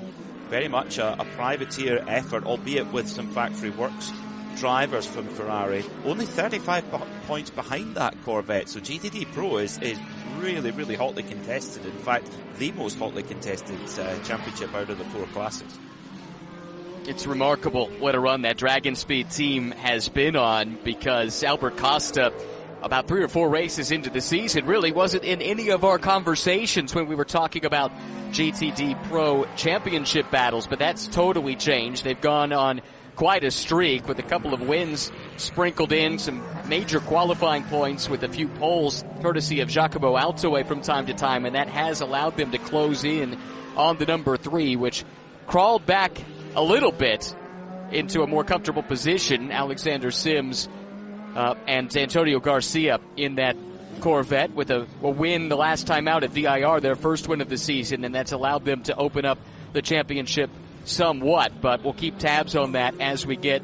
very much a privateer effort, albeit with some factory works drivers from Ferrari. Only 35 points behind that Corvette, so GTD Pro is really, really hotly contested. In fact, the most hotly contested championship out of the 4 classes. It's remarkable what a run that Dragon Speed team has been on, because Albert Costa, about 3 or 4 races into the season, really wasn't in any of our conversations when we were talking about GTD Pro championship battles, but that's totally changed. They've gone on quite a streak with a couple of wins sprinkled in, some major qualifying points with a few poles courtesy of Giacomo Altoe from time to time, and that has allowed them to close in on the number 3, which crawled back a little bit into a more comfortable position. Alexander Sims and Antonio Garcia in that Corvette with a win the last time out at VIR, their first win of the season, and that's allowed them to open up the championship somewhat, but we'll keep tabs on that as we get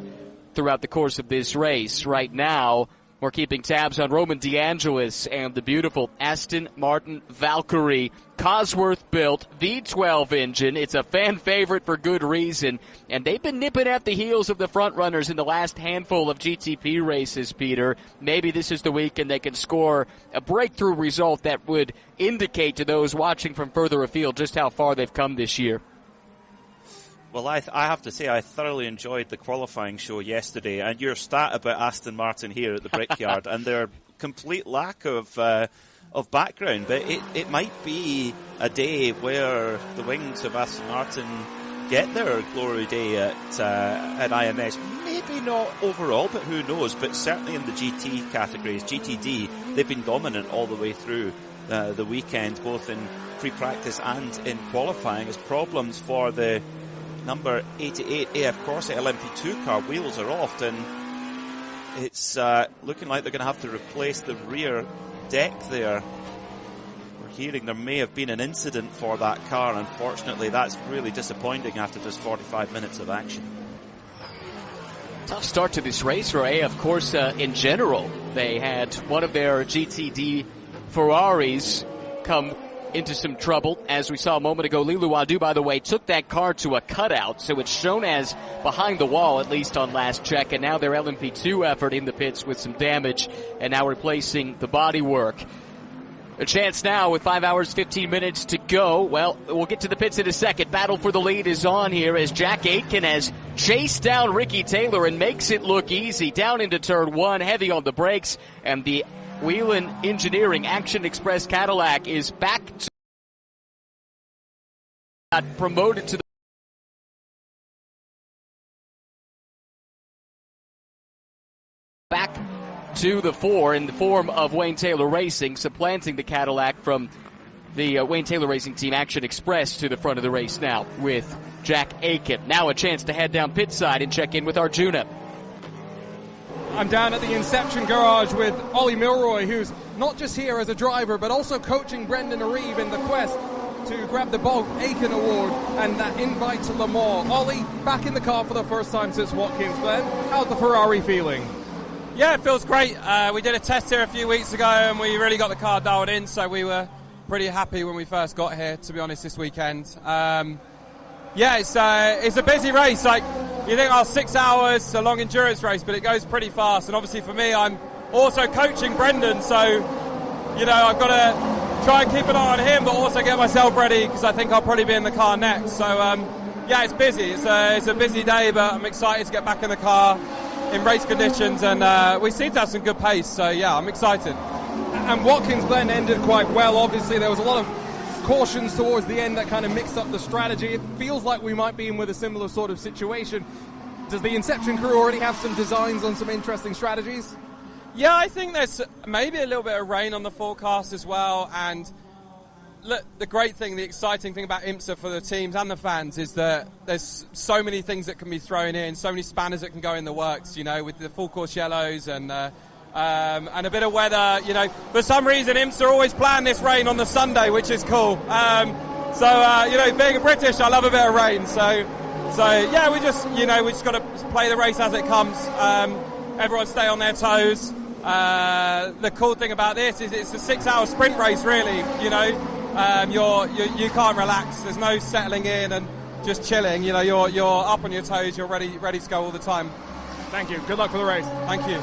throughout the course of this race. Right now, we're keeping tabs on Roman DeAngelis and the beautiful Aston Martin Valkyrie, Cosworth-built V12 engine. It's a fan favorite for good reason, and they've been nipping at the heels of the front runners in the last handful of GTP races, Peter. Maybe this is the week and they can score a breakthrough result that would indicate to those watching from further afield just how far they've come this year. Well, I have to say I thoroughly enjoyed the qualifying show yesterday, and your stat about Aston Martin here at the Brickyard and their complete lack of background, but it might be a day where the wings of Aston Martin get their glory day at IMS. Maybe not overall, but who knows? But certainly in the GT categories, GTD, they've been dominant all the way through the weekend, both in free practice and in qualifying, as problems for the number 88 AF Corsa LMP2 car wheels are off, and it's looking like they're going to have to replace the rear deck there. We're hearing there may have been an incident for that car. Unfortunately, that's really disappointing after just 45 minutes of action. Tough start to this race for AF Corsa in general. They had one of their GTD Ferraris come into some trouble. As we saw a moment ago, Lilu Wadu, by the way, took that car to a cutout, so it's shown as behind the wall, at least on last check, and now their LMP2 effort in the pits with some damage, and now replacing the bodywork. A chance now with 5 hours, 15 minutes to go. Well, we'll get to the pits in a second. Battle for the lead is on here as Jack Aitken has chased down Ricky Taylor and makes it look easy. Down into turn 1, heavy on the brakes, and the Whelen Engineering Action Express Cadillac is back to promoted to the back to the 4 in the form of Wayne Taylor Racing, supplanting the Cadillac from the Wayne Taylor Racing Team Action Express to the front of the race now with Jack Aitken. Now a chance to head down pit side and check in with Arjuna. I'm down at the Inception Garage with Ollie Milroy, who's not just here as a driver, but also coaching Brendan Areve in the quest to grab the Bob Aiken Award and that invite to Le Mans. Ollie, back in the car for the first time since Watkins Glen. How's the Ferrari feeling? Yeah, it feels great. We did a test here a few weeks ago and we really got the car dialed in, so we were pretty happy when we first got here, to be honest, this weekend. Yeah, it's a busy race. Like, you think, 6 hours, it's a long endurance race, but it goes pretty fast. And obviously for me, I'm also coaching Brendan, so, you know, I've got to try and keep an eye on him, but also get myself ready, because I think I'll probably be in the car next. So, yeah, it's busy. It's a busy day, but I'm excited to get back in the car in race conditions, and we seem to have some good pace, so yeah, I'm excited. And Watkins Glen ended quite well. Obviously, there was a lot of cautions towards the end that kind of mixed up the strategy. It feels like we might be in with a similar sort of situation. Does the Inception crew already have some designs on some interesting strategies? Yeah, I think there's maybe a little bit of rain on the forecast as well. And look, the great thing, the exciting thing about IMSA for the teams and the fans is that there's so many things that can be thrown in, so many spanners that can go in the works, you know, with the full course yellows and a bit of weather. You know, for some reason IMSA always plan this rain on the Sunday, which is cool. So you know, being a British, I love a bit of rain. So yeah, we just got to play the race as it comes. Everyone stay on their toes. The cool thing about this is it's a 6-hour sprint race, really. You know, you can't relax. There's no settling in and just chilling. You know, you're up on your toes. You're ready to go all the time. Thank you. Good luck for the race. Thank you.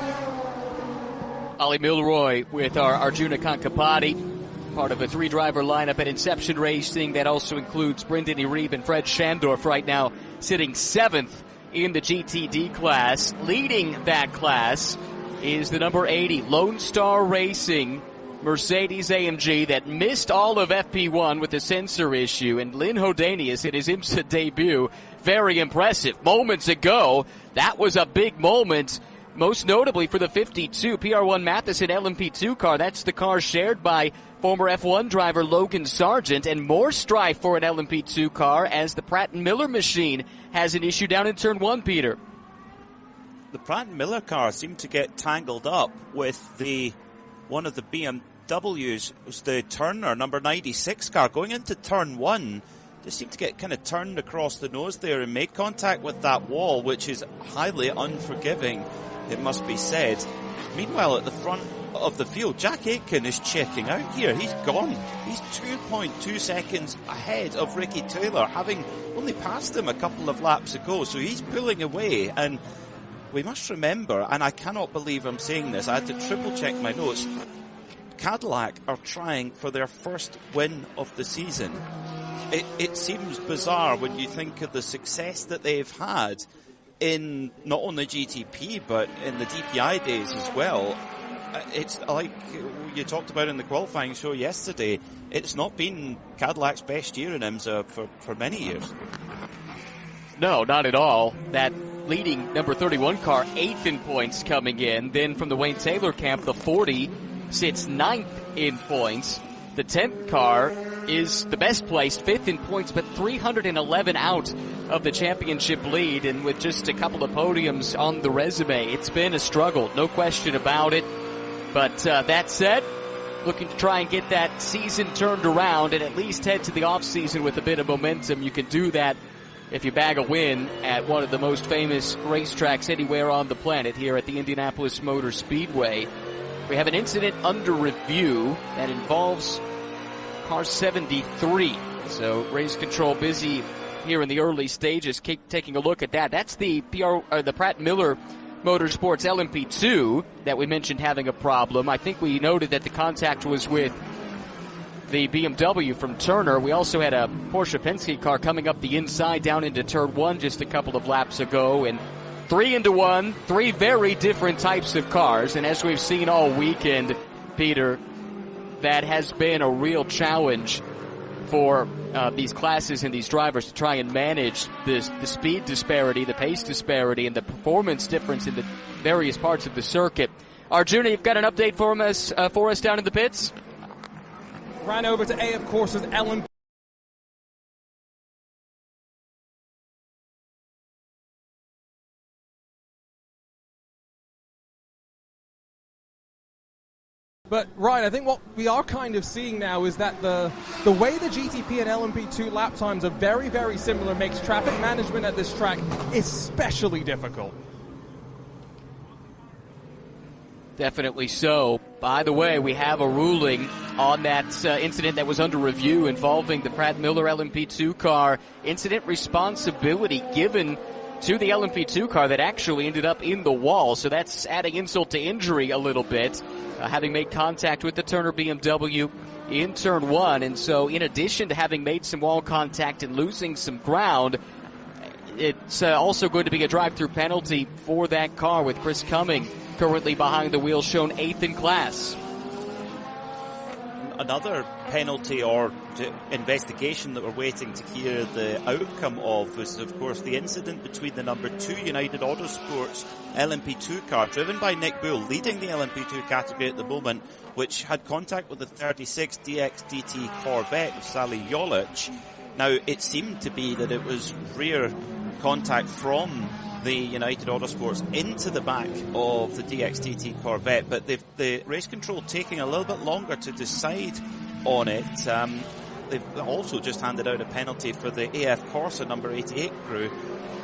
Ollie Milroy with our Arjuna Kankapati, part of a 3-driver lineup at Inception Racing that also includes Brendan Iribe and Fred Shandorf, right now sitting 7th in the GTD class. Leading that class is the number 80 Lone Star Racing Mercedes AMG that missed all of FP1 with a sensor issue, and Lynn Hodanius in his IMSA debut, very impressive. Moments ago, that was a big moment, most notably for the 52 PR1 Matheson LMP2 car. That's the car shared by former F1 driver Logan Sargent, and more strife for an LMP2 car as the Pratt & Miller machine has an issue down in turn 1, Peter. The Pratt & Miller car seemed to get tangled up with one of the BMWs, it was the Turner number 96 car going into turn 1. They seemed to get kind of turned across the nose there and make contact with that wall, which is highly unforgiving, it must be said. Meanwhile, at the front of the field, Jack Aitken is checking out here. He's gone. He's 2.2 seconds ahead of Ricky Taylor, having only passed him a couple of laps ago. So he's pulling away, and we must remember, and I cannot believe I'm saying this, I had to triple check my notes, Cadillac are trying for their first win of the season. It seems bizarre when you think of the success that they've had in not only GTP but in the DPI days as well. It's like you talked about in the qualifying show yesterday, it's not been Cadillac's best year in IMSA for many years. No, not at all. That leading number 31 car, 8th in points coming in. Then from the Wayne Taylor camp, the 40 sits 9th in points. The 10th car is the best placed, 5th in points, but 311 out of the championship lead, and with just a couple of podiums on the resume, it's been a struggle, no question about it. But that said, looking to try and get that season turned around and at least head to the off-season with a bit of momentum. You can do that if you bag a win at one of the most famous racetracks anywhere on the planet, here at the Indianapolis Motor Speedway. We have an incident under review that involves car 73. So race control busy here in the early stages. Keep taking a look at that. That's the Pratt Miller Motorsports LMP2 that we mentioned having a problem. I think we noted that the contact was with the BMW from Turner. We also had a Porsche Penske car coming up the inside down into turn 1 just a couple of laps ago, and 3 into 1, 3 very different types of cars. And as we've seen all weekend, Peter, that has been a real challenge for these classes and these drivers to try and manage the speed disparity, the pace disparity, and the performance difference in the various parts of the circuit. Arjuna, you've got an update for us down in the pits? Ran over to AF Courses LMP But, Ryan, I think what we are kind of seeing now is that the way the GTP and LMP2 lap times are very, very similar makes traffic management at this track especially difficult. Definitely so. By the way, we have a ruling on that incident that was under review involving the Pratt Miller LMP2 car. Incident responsibility given to the LMP2 car that actually ended up in the wall. So that's adding insult to injury a little bit, having made contact with the Turner BMW in turn 1. And so in addition to having made some wall contact and losing some ground, it's also going to be a drive-through penalty for that car, with Chris Cumming currently behind the wheel, shown 8th in class. Another penalty or investigation that we're waiting to hear the outcome of was, of course, the incident between the number 2 United Autosports LMP2 car, driven by Nick Bull, leading the LMP2 category at the moment, which had contact with the 36 DXDT Corvette of Sally Jolic. Now, it seemed to be that it was rear contact from the United Autosports into the back of the DXDT Corvette, but the race control taking a little bit longer to decide on it. They've also just handed out a penalty for the AF Corsa number 88 crew.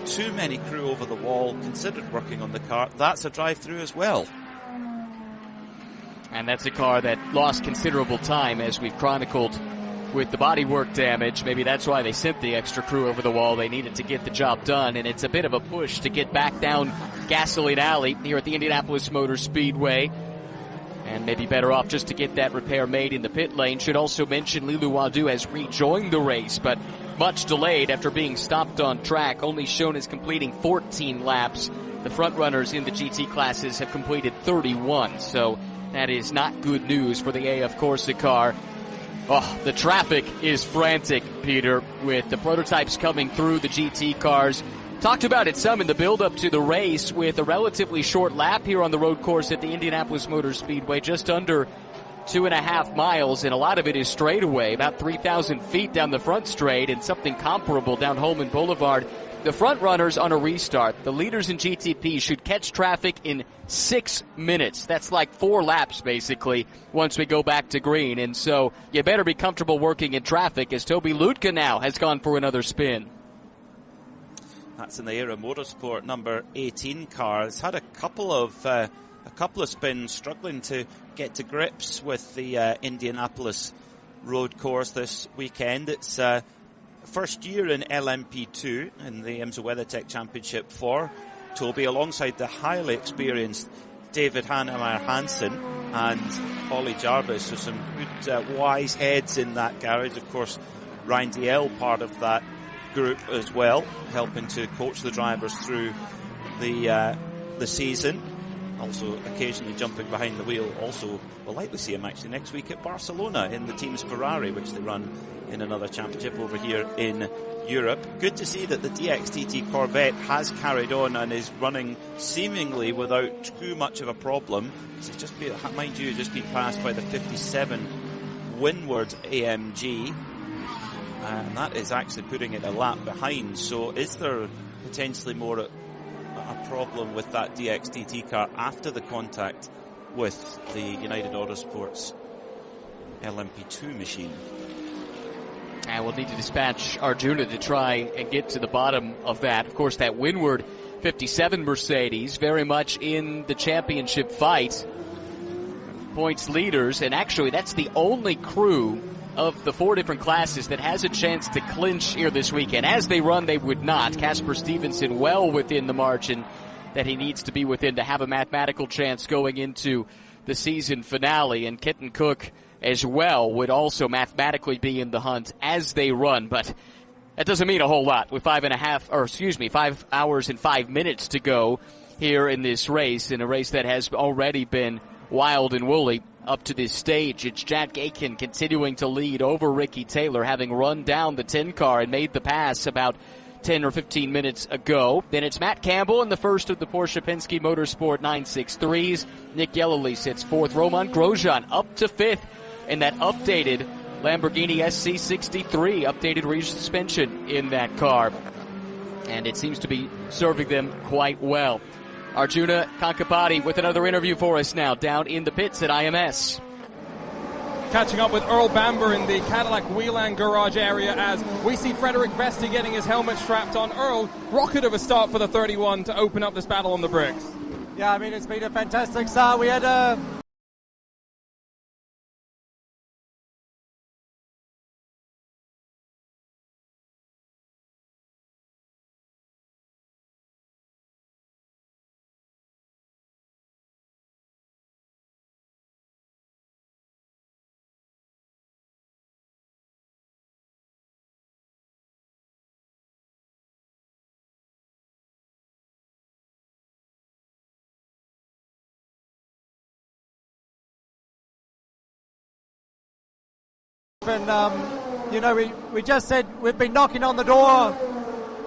Too many crew over the wall, considered working on the car. That's a drive-through as well. And that's a car that lost considerable time, as we've chronicled, with the bodywork damage. Maybe that's why they sent the extra crew over the wall. They needed to get the job done, and it's a bit of a push to get back down Gasoline Alley here at the Indianapolis Motor Speedway. And maybe better off just to get that repair made in the pit lane. Should also mention Lilu Wadu has rejoined the race, but much delayed after being stopped on track, only shown as completing 14 laps. The front runners in the GT classes have completed 31, so that is not good news for the AF Corsa car. Oh, the traffic is frantic, Peter, with the prototypes coming through the GT cars. Talked about it some in the build-up to the race, with a relatively short lap here on the road course at the Indianapolis Motor Speedway, just under 2.5 miles, and a lot of it is straightaway, about 3,000 feet down the front straight, and something comparable down Holman Boulevard. The front runners on a restart, the leaders in GTP, should catch traffic in 6 minutes. That's like 4 laps, basically, once we go back to green. And so you better be comfortable working in traffic, as Toby Lutka now has gone for another spin. That's in the Era Motorsport number 18 car. It's had a couple of spins, struggling to get to grips with the Indianapolis road course this weekend. It's first year in LMP2 in the IMSA WeatherTech Championship for Toby, alongside the highly experienced David Hannemeyer Hansen and Ollie Jarvis. So some good wise heads in that garage. Of course, Ryan DL part of that group as well, helping to coach the drivers through the season. Also occasionally jumping behind the wheel. Also, we'll likely see him actually next week at Barcelona in the team's Ferrari, which they run in another championship over here in Europe. Good to see that the DXDT Corvette has carried on and is running seemingly without too much of a problem. It's just been, mind you, just been passed by the 57 Windward AMG, and that is actually putting it a lap behind. So is there potentially more a problem with that DXDT car after the contact with the United Autosports LMP2 machine? And we'll need to dispatch Arjuna to try and get to the bottom of that. Of course, that Windward 57 Mercedes very much in the championship fight. Points leaders, and actually that's the only crew of the 4 different classes that has a chance to clinch here this weekend. As they run, they would not. Casper Stevenson well within the margin that he needs to be within to have a mathematical chance going into the season finale. And Kitten Cook as well would also mathematically be in the hunt as they run. But that doesn't mean a whole lot with 5 hours and 5 minutes to go here in this race, in a race that has already been wild and woolly up to this stage. It's Jack Aiken continuing to lead over Ricky Taylor, having run down the 10 car and made the pass about 10 or 15 minutes ago. Then it's Matt Campbell in the first of the Porsche Penske Motorsport 963s. Nick Yellowly sits 4th. Roman Grosjean up to 5th in that updated Lamborghini SC63, updated rear suspension in that car. And it seems to be serving them quite well. Arjuna Kankapati with another interview for us now down in the pits at IMS. catching up with Earl Bamber in the Cadillac Wheeland garage area as we see Frederick Vesti getting his helmet strapped on. Earl, rocket of a start for the 31 to open up this battle on the bricks. Yeah, I mean, it's been a fantastic start. We had and, you know, we just said we've been knocking on the door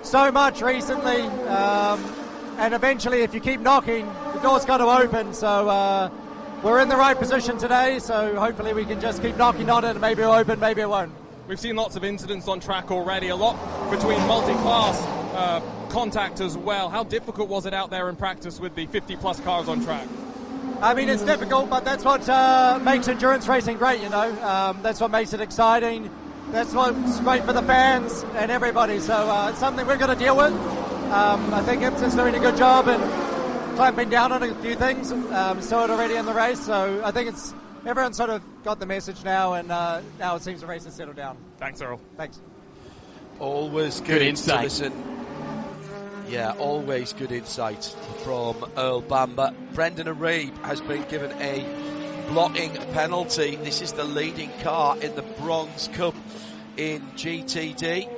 so much recently, and eventually if you keep knocking, the door's got to open, so we're in the right position today, so hopefully we can just keep knocking on it, and maybe it'll open, maybe it won't. We've seen lots of incidents on track already, a lot between multi-class contact as well. How difficult was it out there in practice with the 50-plus cars on track? I mean, it's difficult, but that's what makes endurance racing great, you know. That's what makes it exciting. That's what's great for the fans and everybody. So it's something we're going to deal with. I think IMSA's doing a good job and clamping down on a few things. Saw it already in the race. So I think everyone's sort of got the message now, and now it seems the race has settled down. Thanks, Earl. Thanks. Always good insight. To listen. Yeah, always good insight from Earl Bamber. Brendan Arabe has been given a blocking penalty. This is the leading car in the Bronze Cup in GTD.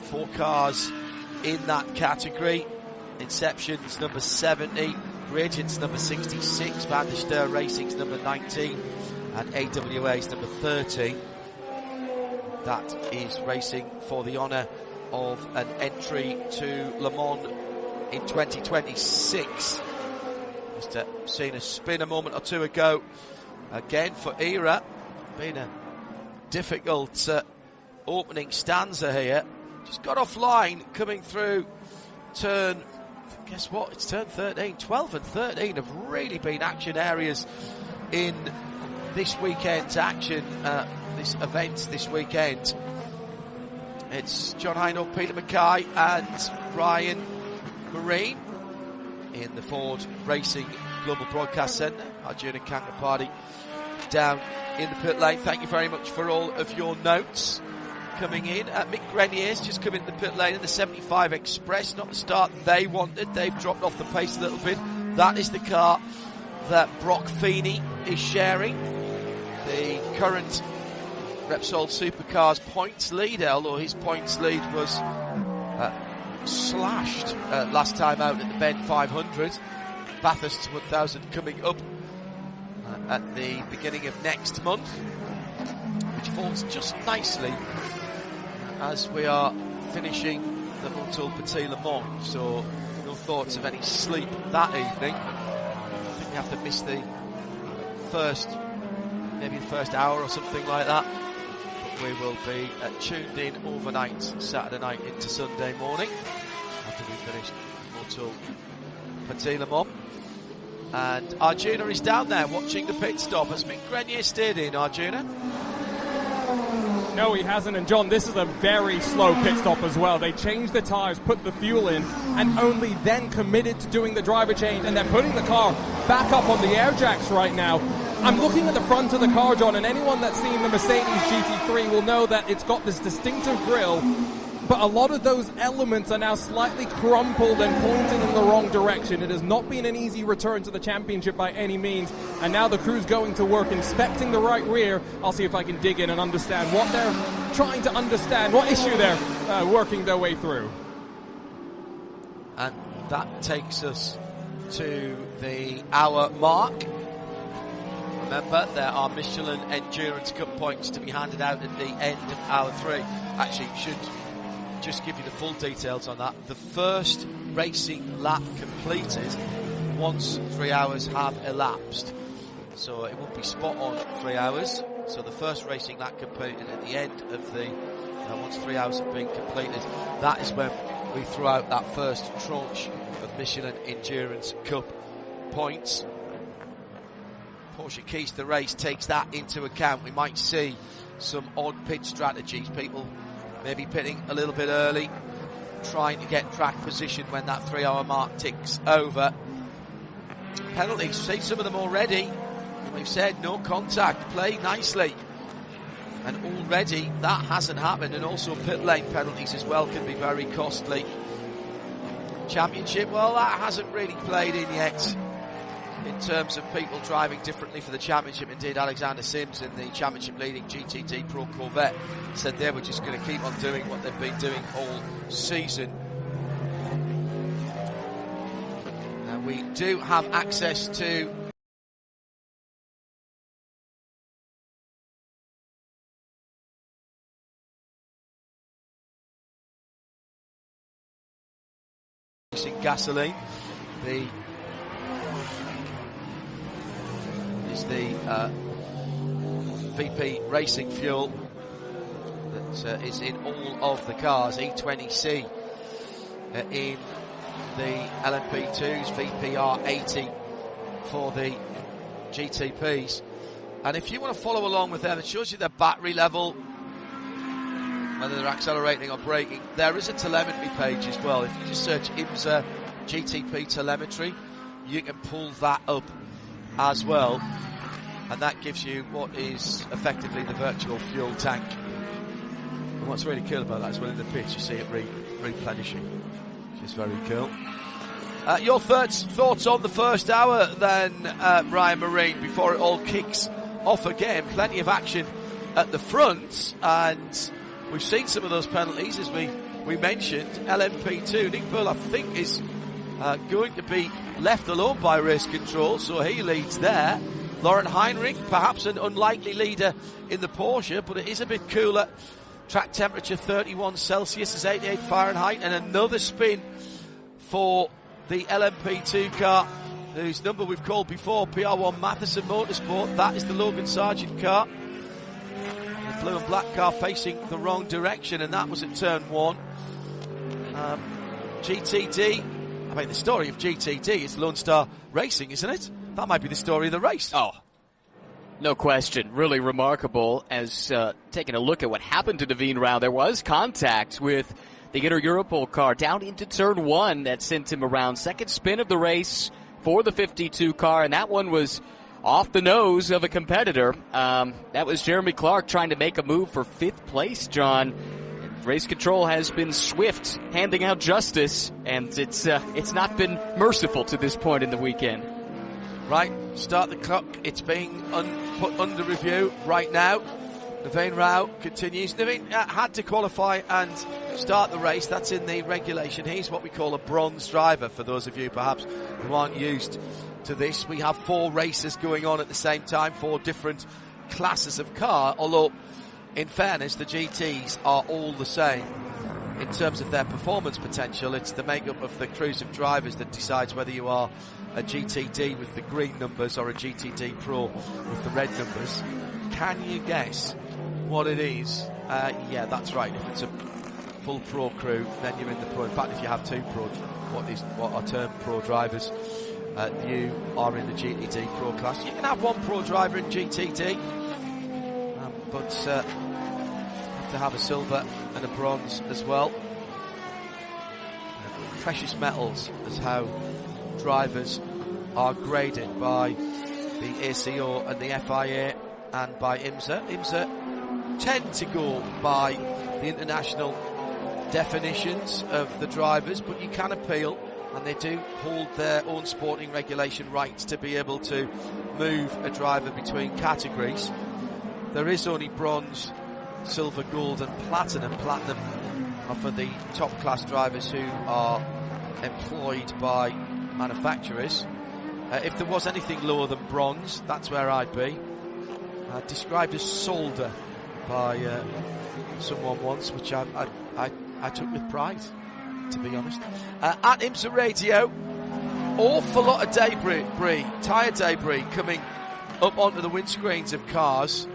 4 cars in that category. Inception's number 70, Regent's number 66, Van der Steur Racing's number 19, and AWA's number 30. That is racing for the honour of an entry to Le Mans in 2026. Just seen a spin a moment or two ago again for ERA. Been a difficult opening stanza here. Just got offline coming through turn, guess what, it's turn 13. 12 and 13 have really been action areas in this weekend's action, this event this weekend. It's John Heinel, Peter Mackay and Ryan Marine in the Ford Racing Global Broadcast Centre. Arjuna Kangarpati down in the pit lane. Thank you very much for all of your notes coming in. Mick Grenier's just come in the pit lane in the 75 Express. Not the start they wanted. They've dropped off the pace a little bit. That is the car that Brock Feeney is sharing. The current Repsol Supercars points leader, although his points lead was slashed last time out at the Bend 500. Bathurst 1000 coming up at the beginning of next month, which falls just nicely as we are finishing the Motul Petit Le Mans, so no thoughts of any sleep that evening. I think we have to miss the first hour or something like that. We will be tuned in overnight, Saturday night into Sunday morning, after we finish Motul Petit Le Mans. And Arjuna is down there watching the pit stop. Has Mick Grenier steered in, Arjuna? No, he hasn't. And John, this is a very slow pit stop as well. They changed the tyres, put the fuel in, and only then committed to doing the driver change, and they're putting the car back up on the air jacks right now. I'm looking at the front of the car, John, and anyone that's seen the Mercedes GT3 will know that it's got this distinctive grille, but a lot of those elements are now slightly crumpled and pointing in the wrong direction. It has not been an easy return to the championship by any means, and now the crew's going to work inspecting the right rear. I'll see if I can dig in and understand what they're trying to understand, what issue they're working their way through. And that takes us to the hour mark. Remember, there are Michelin Endurance Cup points to be handed out at the end of hour 3. Actually, should just give you the full details on that. The first racing lap completed once 3 hours have elapsed. So it will be spot on 3 hours. So the first racing lap completed at the end of the, once 3 hours have been completed, that is when we throw out that first tranche of Michelin Endurance Cup points. Porsche Keys to the Race takes that into account. We might see some odd pit strategies, people maybe pitting a little bit early, trying to get track position when that 3 hour mark ticks over. Penalties, see some of them already. We've said no contact, play nicely. And already that hasn't happened, and also pit lane penalties as well can be very costly. Championship, well, that hasn't really played in yet in terms of people driving differently for the championship. Indeed, Alexander Sims in the championship leading GTD Pro Corvette said they were just going to keep on doing what they've been doing all season. We do have access to gasoline. The BP racing fuel that is in all of the cars. E20C in the LMP2s, VPR80 for the GTPs. And if you want to follow along with them, it shows you their battery level, whether they're accelerating or braking. There is a telemetry page as well. If you just search IMSA GTP telemetry, you can pull that up as well, and that gives you what is effectively the virtual fuel tank. And what's really cool about that is when in the pit you see it replenishing, which is very cool. Your thoughts on the first hour then, Ryan Marine, before it all kicks off again? Plenty of action at the front, and we've seen some of those penalties, as we mentioned. LMP2, Nick Bull, I think, is going to be left alone by race control, so he leads there. Lauren Heinrich, perhaps an unlikely leader in the Porsche, but it is a bit cooler. Track temperature 31 Celsius is 88 Fahrenheit, and another spin for the LMP2 car, whose number we've called before, PR1 Matheson Motorsport. That is the Logan Sargent car. The blue and black car facing the wrong direction, and that was at turn 1. GTD, I mean, the story of GTD is Lone Star Racing, isn't it? That might be the story of the race. Oh, no question. Really remarkable. As taking a look at what happened to Devine Rao, there was contact with the Inter Europol car down into turn 1 that sent him around. Second spin of the race for the 52 car, and that one was off the nose of a competitor. That was Jeremy Clark trying to make a move for 5th place, John. Race control has been swift, handing out justice, and it's not been merciful to this point in the weekend. Right, start the clock. It's being put under review right now. Naveen Rao continues. Naveen had to qualify and start the race. That's in the regulation. He's what we call a bronze driver, for those of you perhaps who aren't used to this. We have 4 races going on at the same time, 4 different classes of car, although in fairness the GTs are all the same in terms of their performance potential. It's the makeup of the crews of drivers that decides whether you are a GTD with the green numbers or a GTD Pro with the red numbers. Can you guess what it is? Yeah, that's right. If it's a full Pro crew, then you're in the Pro. In fact, if you have 2 Pro, what are termed Pro drivers, you are in the GTD Pro class. You can have 1 Pro driver in GTD, but have to have a silver and a bronze as well. Precious metals is how drivers are graded by the ACO and the FIA and by IMSA. IMSA tend to go by the international definitions of the drivers, but you can appeal, and they do hold their own sporting regulation rights to be able to move a driver between categories. There is only bronze, silver, gold and platinum. Platinum are for the top class drivers who are employed by manufacturers. If there was anything lower than bronze, that's where I'd be. Described as solder by someone once, which I took with pride, to be honest. At IMSA Radio, awful lot of debris, tyre debris coming up onto the windscreens of cars.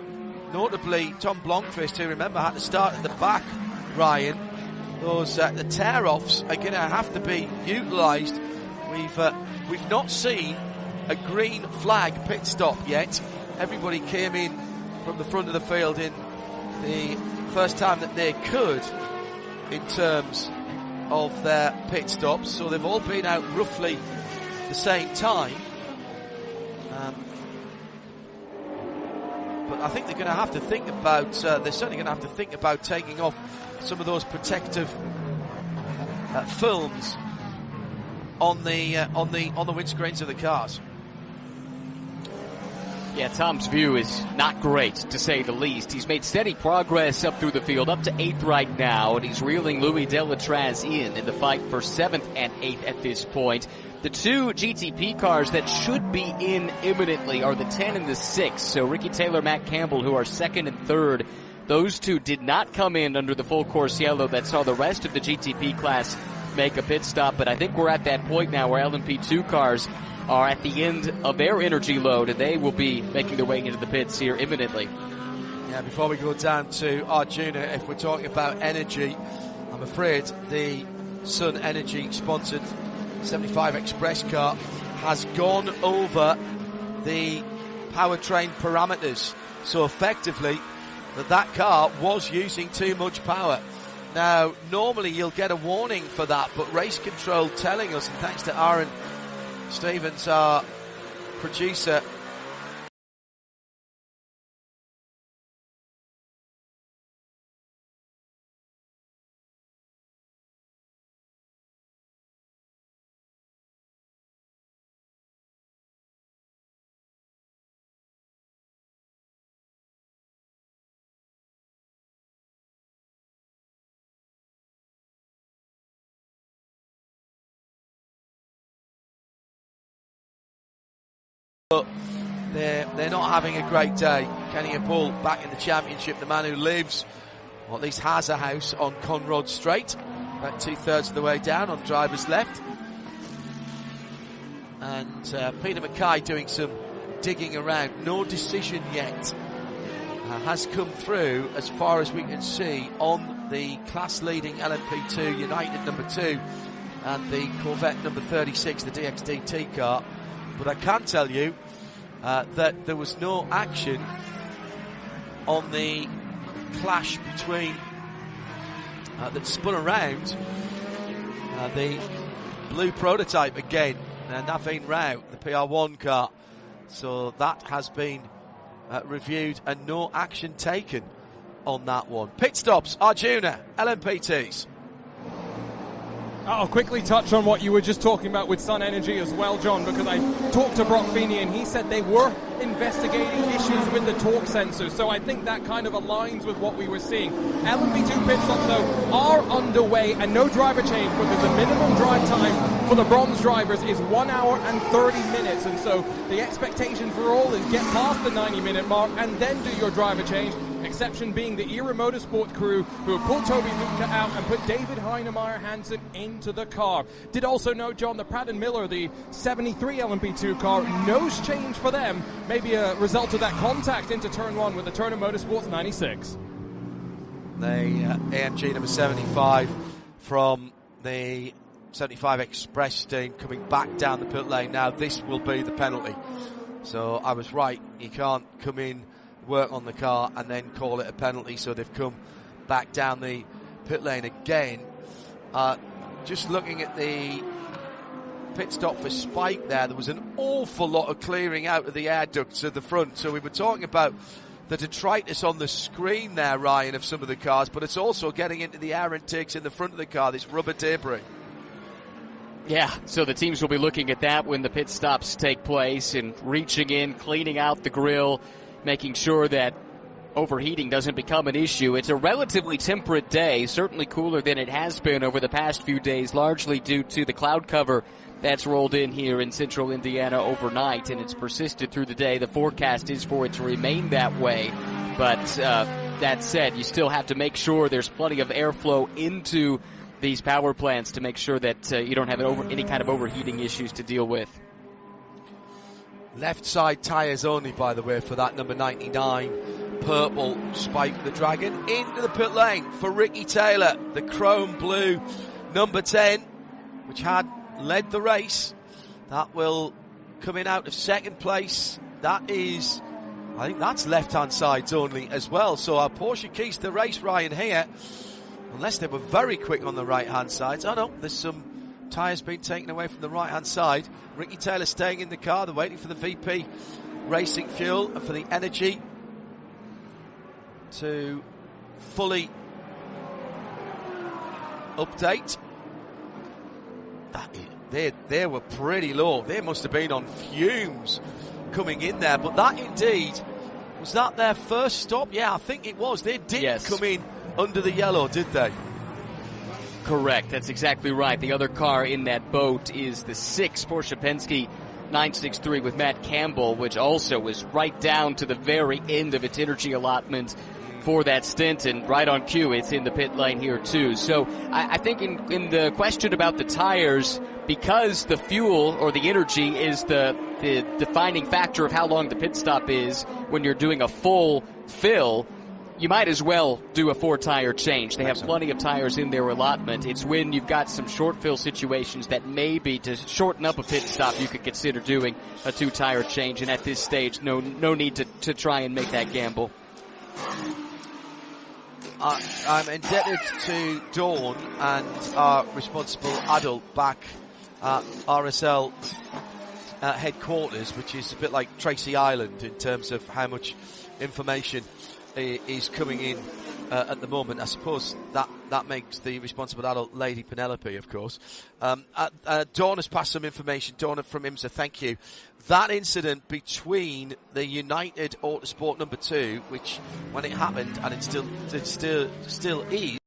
Notably, Tom Blomqvist, who, remember, had to start at the back, Ryan. Those the tear-offs are going to have to be utilised. We've not seen a green flag pit stop yet. Everybody came in from the front of the field in the first time that they could in terms of their pit stops, so they've all been out roughly the same time. But I think they're going to have to think about, they're certainly going to have to think about taking off some of those protective films on the windscreens of the cars. Yeah, Tom's view is not great, to say the least. He's made steady progress up through the field, up to 8th right now, and he's reeling Louis Delatraz in the fight for 7th and 8th at this point. The two GTP cars that should be in imminently are the 10 and the 6. So Ricky Taylor, Matt Campbell, who are 2nd and 3rd, those two did not come in under the full course yellow that saw the rest of the GTP class make a pit stop. But I think we're at that point now where LMP2 cars are at the end of their energy load, and they will be making their way into the pits here imminently. Yeah, before we go down to Arjuna, if we're talking about energy, I'm afraid the Sun Energy sponsored 75 Express car has gone over the powertrain parameters. So effectively, that car was using too much power. Now, normally you'll get a warning for that, but Race Control telling us, and thanks to Aaron Stevens, our producer, they're not having a great day. Kenny Bull back in the championship, the man who lives, or at least has a house on Conrod Straight, about 2/3 of the way down on driver's left. And Peter Mackay doing some digging around. No decision yet has come through, as far as we can see, on the class-leading LMP2 United number 2 and the Corvette number 36, the DXDT car. But I can tell you that there was no action on the clash between that spun around the blue prototype again, Naveen Rao, the PR1 car. So that has been reviewed and no action taken on that one. Pit stops, Arjuna, LMP2s. I'll quickly touch on what you were just talking about with Sun Energy as well, John, because I talked to Brock Feeney and he said they were investigating issues with the torque sensor, so I think that kind of aligns with what we were seeing. LMP2 pit stops, though, are underway and no driver change, because the minimum drive time for the bronze drivers is 1 hour and 30 minutes, and so the expectation for all is get past the 90-minute mark and then do your driver change. Exception being the ERA Motorsport crew, who have pulled Toby Luca out and put David Heinemeier Hansen into the car. Did also note, John, that Pratt and Miller, the 73 LMP2 car, nose change for them, maybe a result of that contact into turn 1 with the Turner Motorsports 96. The AMG number 75 from the 75 Express team coming back down the pit lane. Now this will be the penalty. So I was right, you can't come in, work on the car and then call it a penalty, so they've come back down the pit lane again. Just looking at the pit stop for Spike there was an awful lot of clearing out of the air ducts at the front. So we were talking about the detritus on the screen there, Ryan, of some of the cars, but it's also getting into the air intakes in the front of the car, this rubber debris. Yeah, so the teams will be looking at that when the pit stops take place and reaching in, cleaning out the grill, making sure that overheating doesn't become an issue. It's a relatively temperate day, certainly cooler than it has been over the past few days, largely due to the cloud cover that's rolled in here in central Indiana overnight, and it's persisted through the day. The forecast is for it to remain that way, but that said, you still have to make sure there's plenty of airflow into these power plants to make sure that you don't have any kind of overheating issues to deal with. Left side tyres only, by the way, for that number 99 purple Spike the Dragon. Into the pit lane for Ricky Taylor, the chrome blue number 10, which had led the race. That will coming out of second place. That is, I think that's left-hand sides only as well. So our Porsche keys to the race, Ryan, here, unless they were very quick on the right-hand sides. Oh no, there's some tyres being taken away from the right-hand side. Ricky Taylor staying in the car. They're waiting for the VP Racing fuel and for the energy to fully update. They were pretty low. They must have been on fumes coming in there. But that indeed, was that their first stop? Yeah, I think it was. They didn't come in under the yellow, did they? Correct. That's exactly right. The other car in that boat is the 6 Porsche Penske 963 with Matt Campbell, which also was right down to the very end of its energy allotment for that stint, and right on cue, it's in the pit lane here too. So I think in the question about the tires, because the fuel or the energy is the defining factor of how long the pit stop is when you're doing a full fill, you might as well do a 4-tire change. They have plenty of tires in their allotment. It's when you've got some short fill situations that maybe to shorten up a pit stop you could consider doing a 2-tire change, and at this stage no need to try and make that gamble. I'm indebted to Dawn and our responsible adult back at RSL headquarters, which is a bit like Tracy Island in terms of how much information is coming in at the moment. I suppose that makes the responsible adult Lady Penelope, of course. Dawn has passed some information. Dawn from IMSA, thank you. That incident between the United Autosport number 2, which when it happened, and it still is,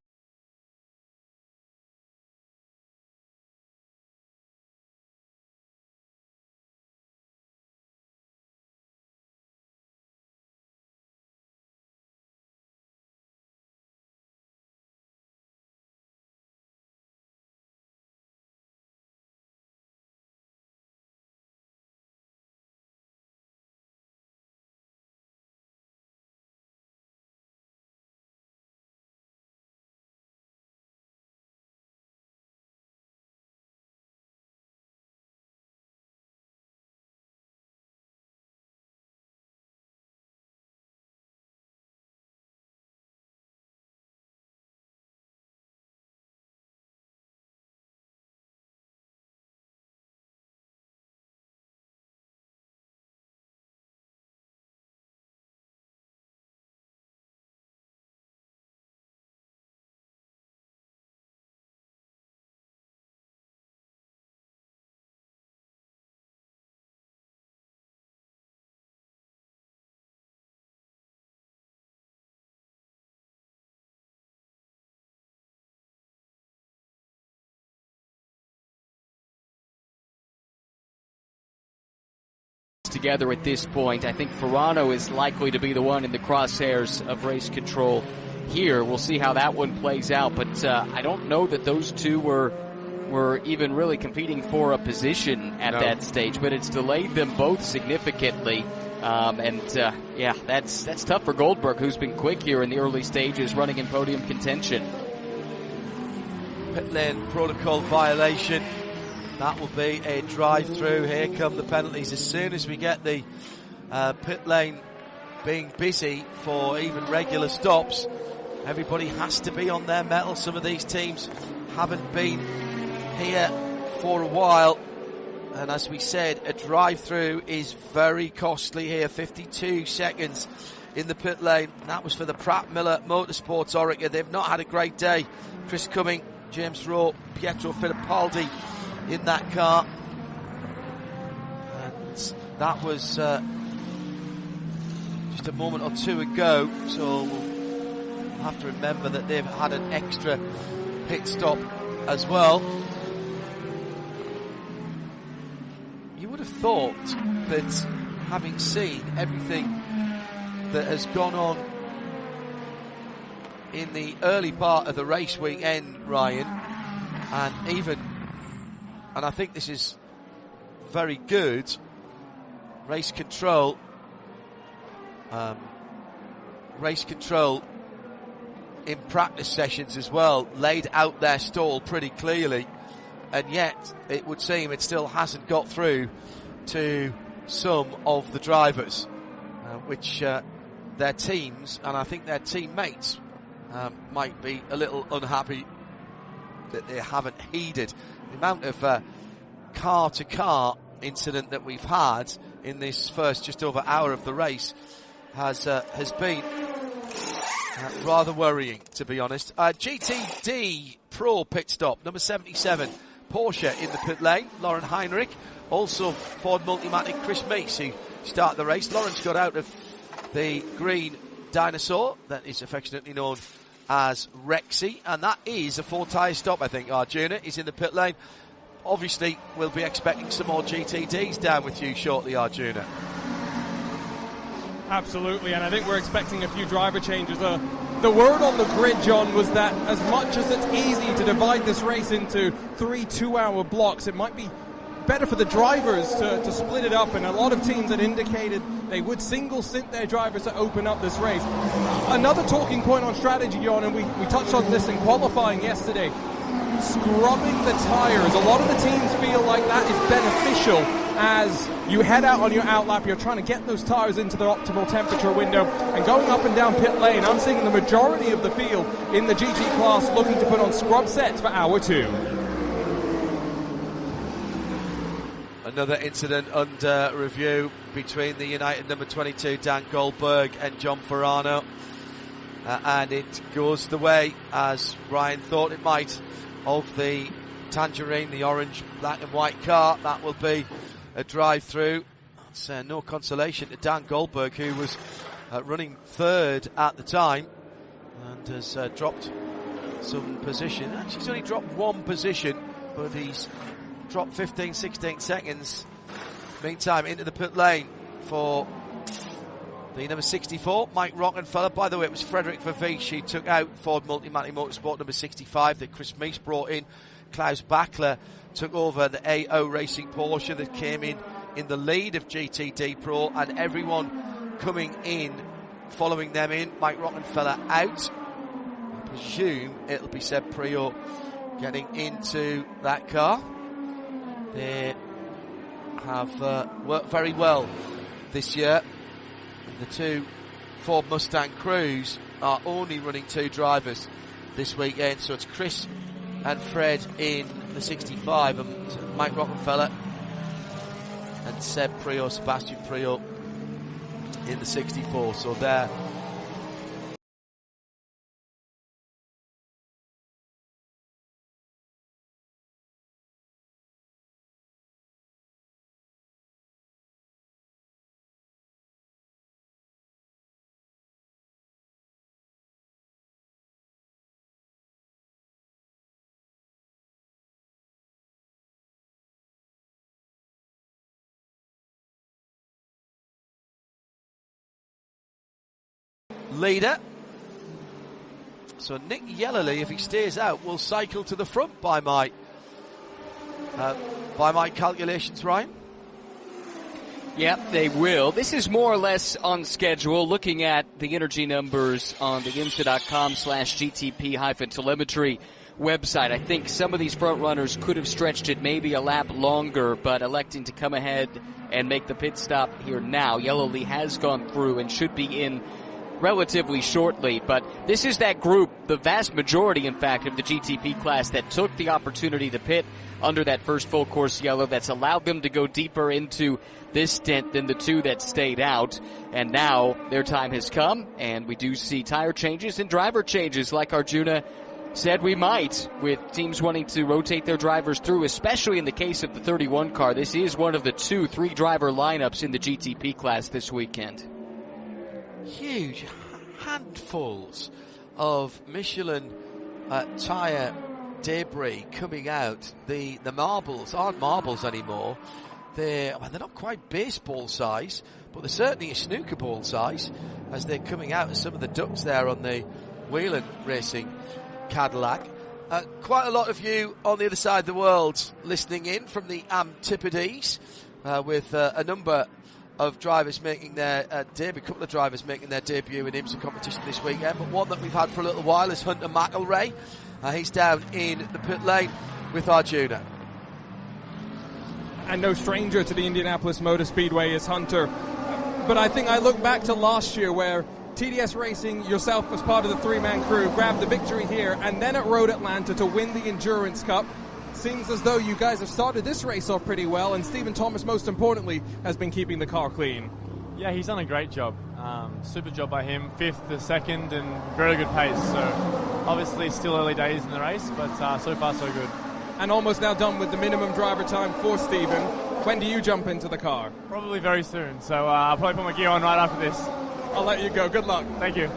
together at this point. I think Ferrano is likely to be the one in the crosshairs of race control here. We'll see how that one plays out, but I don't know that those two were even really competing for a position at that stage, but it's delayed them both significantly. Yeah, that's tough for Goldberg, who's been quick here in the early stages, running in podium contention. Pit lane protocol violation. That will be a drive-through. Here come the penalties. As soon as we get the pit lane being busy for even regular stops, everybody has to be on their mettle. Some of these teams haven't been here for a while. And as we said, a drive-through is very costly here. 52 seconds in the pit lane. And that was for the Pratt Miller Motorsports Orica. They've not had a great day. Chris Cumming, James Rowe, Pietro Fittipaldi in that car. And that was just a moment or two ago. So we'll have to remember that they've had an extra pit stop as well. You would have thought that, having seen everything that has gone on in the early part of the race weekend, Ryan, and I think this is very good, race control in practice sessions as well, laid out their stall pretty clearly. And yet, it would seem it still hasn't got through to some of the drivers, which their teams and I think their teammates might be a little unhappy that they haven't heeded. The amount of car-to-car incident that we've had in this first just over hour of the race has been rather worrying, to be honest. GTD Pro pit stop, number 77, Porsche in the pit lane, Lauren Heinrich. Also Ford Multimatic Chris Meese, who started the race. Lawrence got out of the green dinosaur that is affectionately known as Rexy, and that is a 4-tyre stop, I think. Arjuna is in the pit lane. Obviously, we'll be expecting some more GTDs down with you shortly, Arjuna. Absolutely, and I think we're expecting a few driver changes. The word on the grid, John, was that as much as it's easy to divide this race into 3 2-hour blocks, it might be better for the drivers to split it up, and a lot of teams had indicated they would single stint their drivers to open up this race. Another talking point on strategy, John, and we touched on this in qualifying yesterday, scrubbing the tires. A lot of the teams feel like that is beneficial as you head out on your outlap. You're trying to get those tires into the optimal temperature window and going up and down pit lane. I'm seeing the majority of the field in the GT class looking to put on scrub sets for hour 2. Another incident under review between the United number 22 Dan Goldberg and John Ferrano, and it goes the way, as Ryan thought it might, of the Tangerine, the orange, black and white car. That will be a drive-through. It's no consolation to Dan Goldberg, who was running third at the time and has dropped some position. Actually, he's only dropped one position, but he's dropped 15, 16 seconds. Meantime, into the pit lane for the number 64, Mike Rockenfeller. By the way, it was Frederick Vervish who took out Ford Multimatic Motorsport number 65 that Chris Meese brought in. Klaus Bachler took over the AO Racing Porsche that came in the lead of GTD Pro, and everyone coming in, following them in. Mike Rockenfeller out. I presume it'll be Seb Priaulx getting into that car. They have worked very well this year. The two Ford Mustang crews are only running 2 drivers this weekend, so it's Chris and Fred in the 65 and Mike Rockenfeller and Seb Priaulx, Sebastian Priaulx in the 64. So there. Leader. So Nick Yellerly, if he stays out, will cycle to the front by my calculations, Ryan. Yep, they will. This is more or less on schedule. Looking at the energy numbers on the IMSA.com/GTP-telemetry website, I think some of these front runners could have stretched it maybe a lap longer, but electing to come ahead and make the pit stop here now. Yellerly has gone through and should be in relatively shortly, but this is that group, the vast majority, in fact, of the GTP class that took the opportunity to pit under that first full course yellow that's allowed them to go deeper into this stint than the 2 that stayed out, and now their time has come, and we do see tire changes and driver changes like Arjuna said we might, with teams wanting to rotate their drivers through, especially in the case of the 31 car. This is one of the 2-3 driver lineups in the GTP class this weekend. Huge handfuls of Michelin tyre debris coming out. The marbles aren't marbles anymore. They're not quite baseball size, but they're certainly a snooker ball size as they're coming out of some of the ducts there on the Whelen Racing Cadillac. Quite a lot of you on the other side of the world listening in from the Antipodes with a number of drivers making their debut, a couple of drivers making their debut in IMSA competition this weekend, but one that we've had for a little while is Hunter McElrea. He's down in the pit lane with Arjuna. and no stranger to the Indianapolis Motor Speedway is Hunter. But I think I look back to last year where TDS Racing, yourself as part of the three-man crew, grabbed the victory here and then at Road Atlanta to win the Endurance Cup. Seems as though you guys have started this race off pretty well, and Stephen Thomas, most importantly, has been keeping the car clean. Yeah, he's done a great job. Super job by him. 5th to 2nd and very good pace. So obviously still early days in the race, but so far so good. And almost now done with the minimum driver time for Stephen. When do you jump into the car? Probably very soon. So I'll probably put my gear on right after this. I'll let you go. Good luck. Thank you.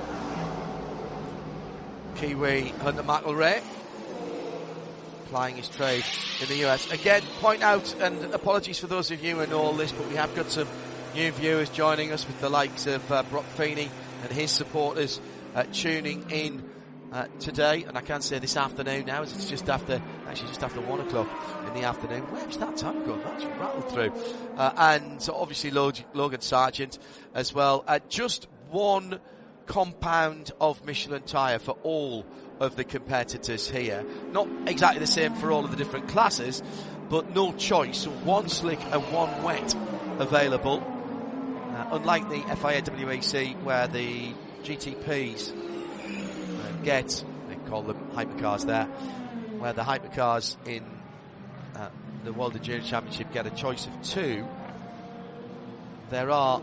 Kiwi Hunter McElrea plying his trade in the US. Again, point out, and apologies for those of you who know all this, but we have got some new viewers joining us with the likes of Brock Feeney and his supporters tuning in today, and I can say this afternoon now, as it's just after 1 o'clock in the afternoon. Where's that time gone? That's rattled through. And so obviously Logan Sargent as well. Just one compound of Michelin tyre for all of the competitors here. Not exactly the same for all of the different classes, but no choice. So one slick and one wet available. Unlike the FIA WEC, where the GTPs get, they call them hypercars there, where the hypercars in the World Endurance Championship get a choice of 2, there are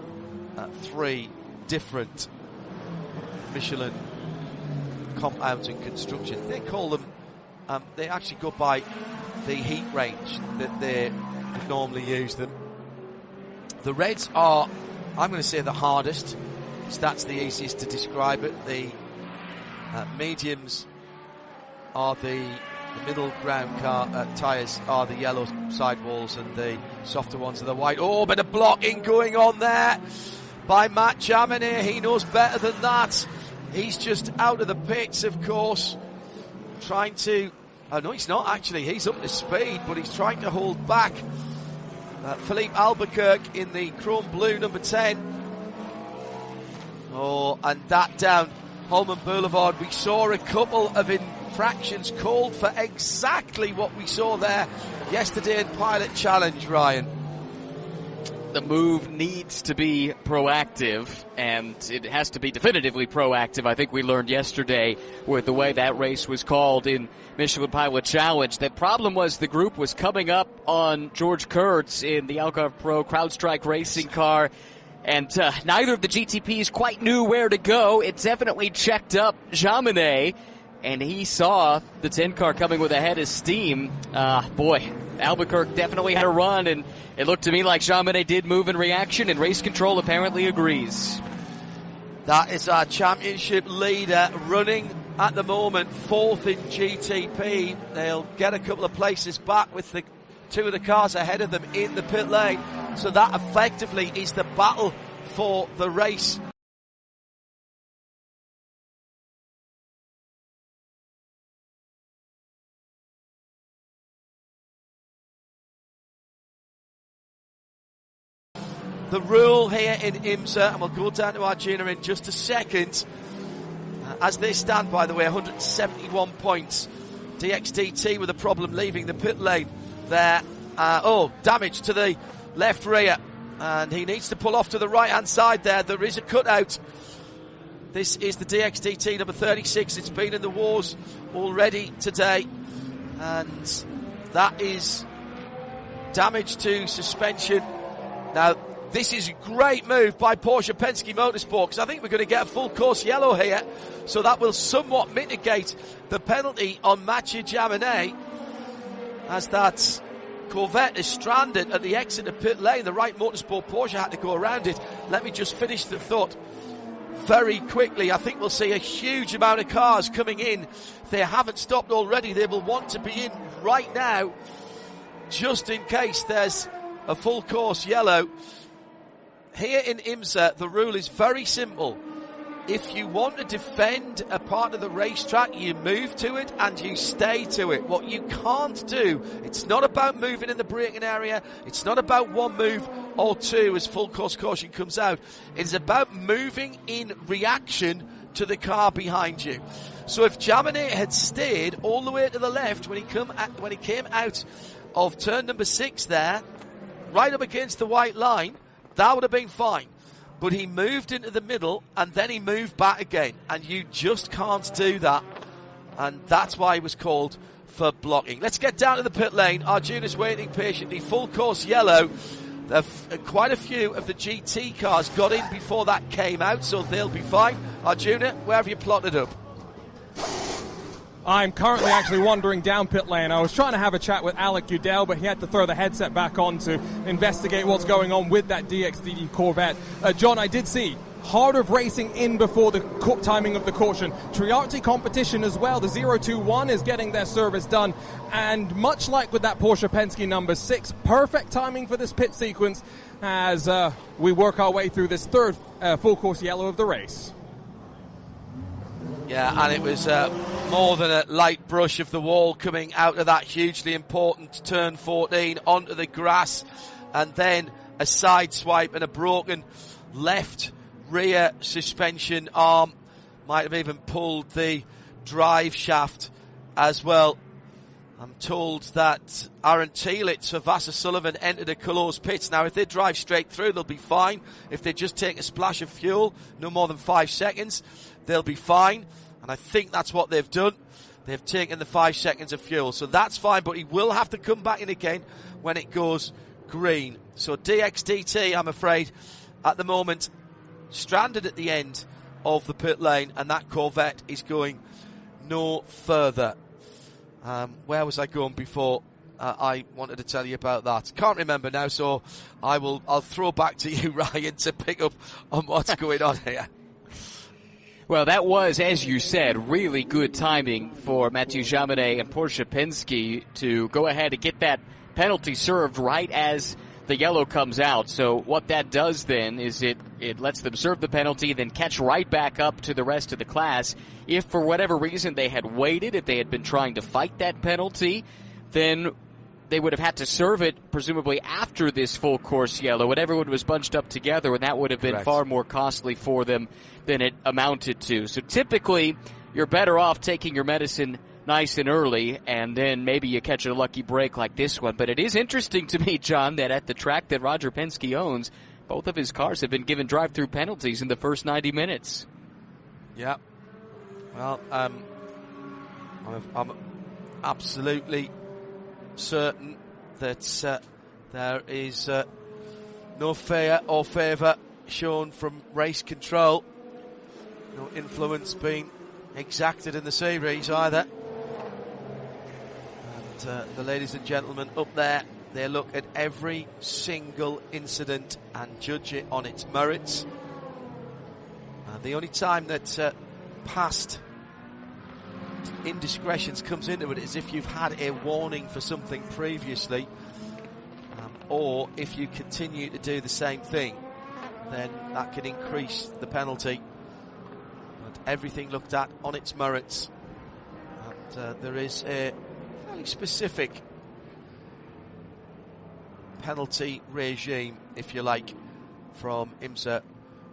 3 different Michelin compounds and constructions. They call them, they actually go by the heat range that they normally use them. The reds are, I'm going to say, the hardest. So that's the easiest to describe it. The mediums are the middle ground car tyres are the yellow sidewalls, and the softer ones are the white. Oh, bit of blocking going on there by Matt Jaminet. He knows better than that. He's just out of the pits, of course, trying to... Oh, no, he's not actually. He's up to speed, but he's trying to hold back Philippe Albuquerque in the chrome blue number 10. Oh, and that down Holman Boulevard. We saw a couple of infractions called for exactly what we saw there yesterday in Pilot Challenge, Ryan. The move needs to be proactive, and it has to be definitively proactive. I think we learned yesterday with the way that race was called in Michelin Pilot Challenge. The problem was the group was coming up on George Kurtz in the Algarve Pro CrowdStrike racing car, and neither of the GTPs quite knew where to go. It definitely checked up Jaminet, and he saw the 10 car coming with a head of steam. Boy, Albuquerque definitely had a run, and it looked to me like Jaminet did move in reaction, and race control apparently agrees. That is our championship leader running at the moment, 4th in GTP. They'll get a couple of places back with the 2 of the cars ahead of them in the pit lane. So that effectively is the battle for the race. The rule here in IMSA, and we'll go down to Arjuna in just a second. As they stand, by the way, 171 points. DXDT with a problem leaving the pit lane there. Damage to the left rear, and he needs to pull off to the right-hand side there. There is a cutout. This is the DXDT number 36. It's been in the wars already today, and that is damage to suspension. Now, this is a great move by Porsche Penske Motorsport, because I think we're going to get a full course yellow here, so that will somewhat mitigate the penalty on Mathieu Jaminet, as that Corvette is stranded at the exit of pit lane. The Wright Motorsport Porsche had to go around it. Let me just finish the thought very quickly. I think we'll see a huge amount of cars coming in. If they haven't stopped already, they will want to be in right now, just in case there's a full course yellow. Here in IMSA, the rule is very simple. If you want to defend a part of the racetrack, you move to it and you stay to it. What you can't do, it's not about moving in the braking area. It's not about one move or 2 as full course caution comes out. It's about moving in reaction to the car behind you. So if Jaminet had stayed all the way to the left when he came out of turn number 6 there, right up against the white line, that would have been fine. But he moved into the middle, and then he moved back again, and you just can't do that. And that's why he was called for blocking. Let's get down to the pit lane. Arjuna's waiting patiently. Full course yellow. Quite a few of the GT cars got in before that came out, so they'll be fine. Arjuna, where have you plotted up? I'm currently actually wandering down pit lane. I was trying to have a chat with Alec Udell, but he had to throw the headset back on to investigate what's going on with that DXDD Corvette. John, I did see Heart of Racing in before the timing of the caution. Triarte competition as well. The 021 is getting their service done. And much like with that Porsche Penske number 6, perfect timing for this pit sequence as we work our way through this third full course yellow of the race. Yeah, and it was more than a light brush of the wall coming out of that hugely important turn 14 onto the grass, and then a side swipe and a broken left rear suspension arm. Might have even pulled the drive shaft as well. I'm told that Aaron Teelitz for Vassar Sullivan entered a closed pits. Now, if they drive straight through, they'll be fine. If they just take a splash of fuel, no more than 5 seconds, they'll be fine. And I think that's what they've done. They've taken the 5 seconds of fuel. So that's fine, but he will have to come back in again when it goes green. So DXDT, I'm afraid, at the moment, stranded at the end of the pit lane, and that Corvette is going no further. Where was I going before? I wanted to tell you about that. Can't remember now, so I'll throw back to you, Ryan, to pick up on what's going on here. Well, that was, as you said, really good timing for Mathieu Jaminet and Porsche Penske to go ahead and get that penalty served right as the yellow comes out. So what that does then is it lets them serve the penalty, then catch right back up to the rest of the class. If for whatever reason they had waited, if they had been trying to fight that penalty, then they would have had to serve it presumably after this full course yellow, when everyone was bunched up together, and that would have been Correct. far more costly for them than it amounted to. So typically, you're better off taking your medicine nice and early, and then maybe you catch a lucky break like this one. But it is interesting to me, John, that at the track that Roger Penske owns, both of his cars have been given drive-through penalties in the first 90 minutes. Yeah. Well, I'm absolutely certain that there is no fear or favour shown from race control. No influence being exacted in the series either. And the ladies and gentlemen up there, they look at every single incident and judge it on its merits. The only time that past indiscretions comes into it is if you've had a warning for something previously, or if you continue to do the same thing, then that can increase the penalty. But everything looked at on its merits, and there is a fairly specific penalty regime, if you like, from IMSA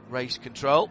Race Control.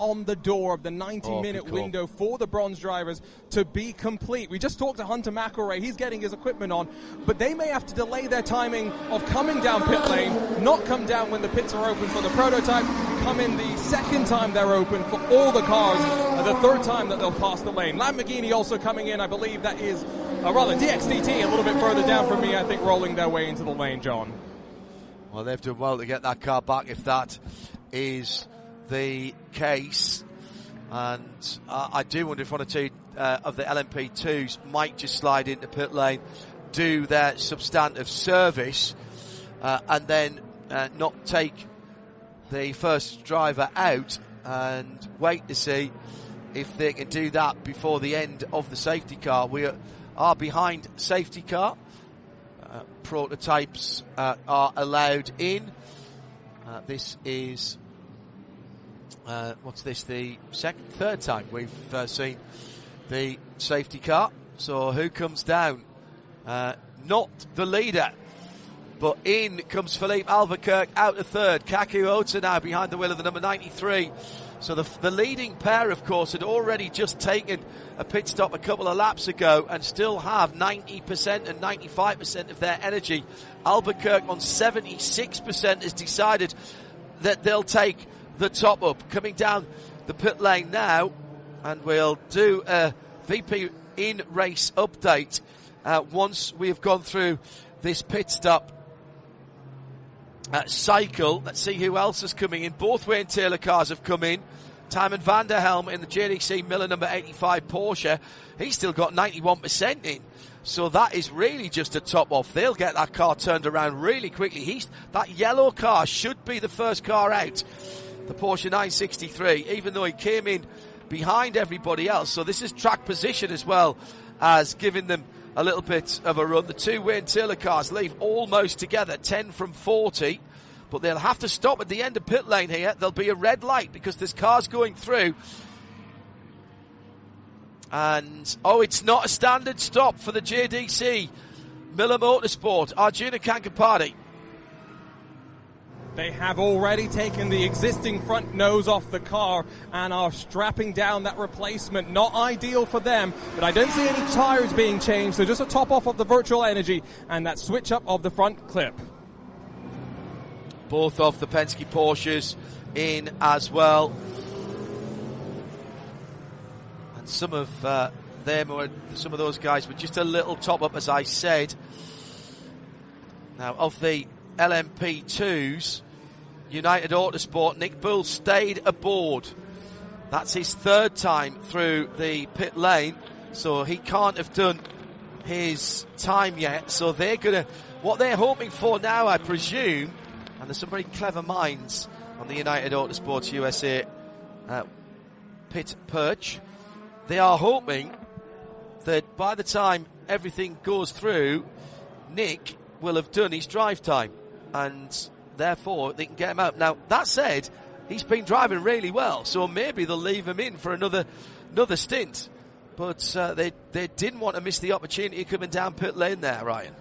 On the door of the 90-minute window for the bronze drivers to be complete. We just talked to Hunter McElroy. He's getting his equipment on, but they may have to delay their timing of coming down pit lane, not come down when the pits are open for the prototype, come in the second time they're open for all the cars, and the third time that they'll pass the lane. Lamborghini also coming in, I believe that is, rather DXDT a little bit further down from me, I think, rolling their way into the lane, John. Well, they've done well to get that car back if that is the case, and I do wonder if one or two of the LMP2s might just slide into pit lane, do their substantive service, and then not take the first driver out and wait to see if they can do that before the end of the safety car. We are behind safety car. Prototypes are allowed in. This is, what's this, the third time we've seen the safety car. So who comes down? Not the leader, but in comes Philippe Albuquerque out of third. Kaku Ota now behind the wheel of the number 93. So the leading pair, of course, had already just taken a pit stop a couple of laps ago and still have 90% and 95% of their energy. Albuquerque on 76% has decided that they'll take the top up. Coming down the pit lane now, and we'll do a VP in-race update once we have gone through this pit stop cycle. Let's see who else is coming in. Both Wayne Taylor cars have come in. Timon van der Helm in the JDC Miller number 85 Porsche. He's still got 91% in. So that is really just a top off. They'll get that car turned around really quickly. That yellow car should be the first car out. The Porsche 963, even though he came in behind everybody else. So this is track position as well as giving them a little bit of a run. The two Wayne Taylor cars leave almost together, 10 from 40, but they'll have to stop at the end of pit lane here. There'll be a red light because there's cars going through. And, it's not a standard stop for the JDC Miller Motorsport. Arjuna Kankapati. They have already taken the existing front nose off the car and are strapping down that replacement. Not ideal for them, but I don't see any tires being changed, so just a top off of the virtual energy and that switch up of the front clip. Both of the Penske Porsches in as well. And some of some of those guys were just a little top up, as I said. Now, of the LMP2s, United Autosport, Nick Bull stayed aboard. That's his third time through the pit lane, so he can't have done his time yet. So they're what they're hoping for now, I presume, and there's some very clever minds on the United Autosports USA pit perch. They are hoping that by the time everything goes through, Nick will have done his drive time, and therefore they can get him out. Now, that said, he's been driving really well, so maybe they'll leave him in for another stint. But they didn't want to miss the opportunity coming down pit lane there, Ryan.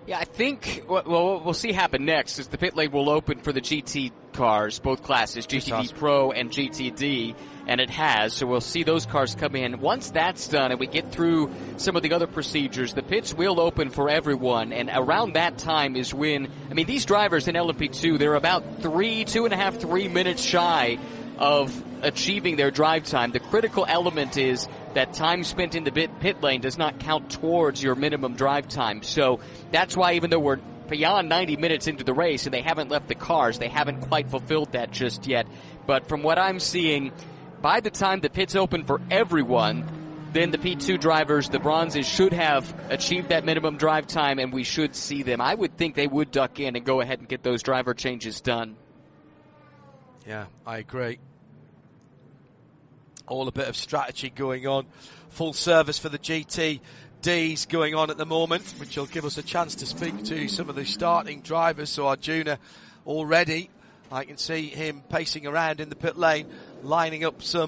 Yeah, I think what we'll see happen next is the pit lane will open for the GT cars, both classes, GTD Pro and GTD, and it has, so we'll see those cars come in. Once that's done and we get through some of the other procedures, the pits will open for everyone, and around that time is when, these drivers in LMP2, they're about 2.5, 3 minutes shy of achieving their drive time. The critical element is that time spent in the pit lane does not count towards your minimum drive time. So that's why, even though we're beyond 90 minutes into the race and they haven't left the cars, they haven't quite fulfilled that just yet. But from what I'm seeing, by the time the pits open for everyone, then the P2 drivers, the bronzes, should have achieved that minimum drive time, and we should see them. I would think they would duck in and go ahead and get those driver changes done. Yeah, I agree. All a bit of strategy going on. Full service for the GTDs going on at the moment, which will give us a chance to speak to some of the starting drivers. So Arjuna already, I can see him pacing around in the pit lane, lining up some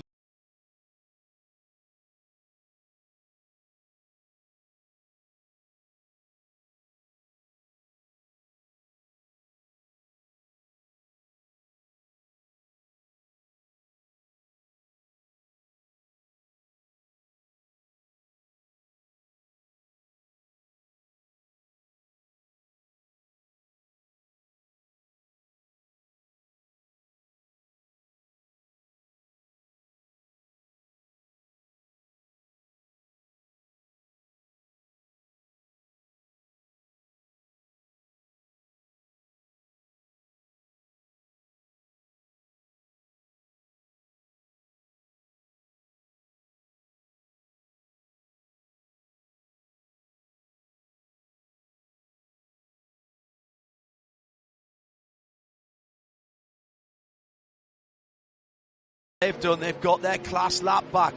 They've done, they've got their class lap back.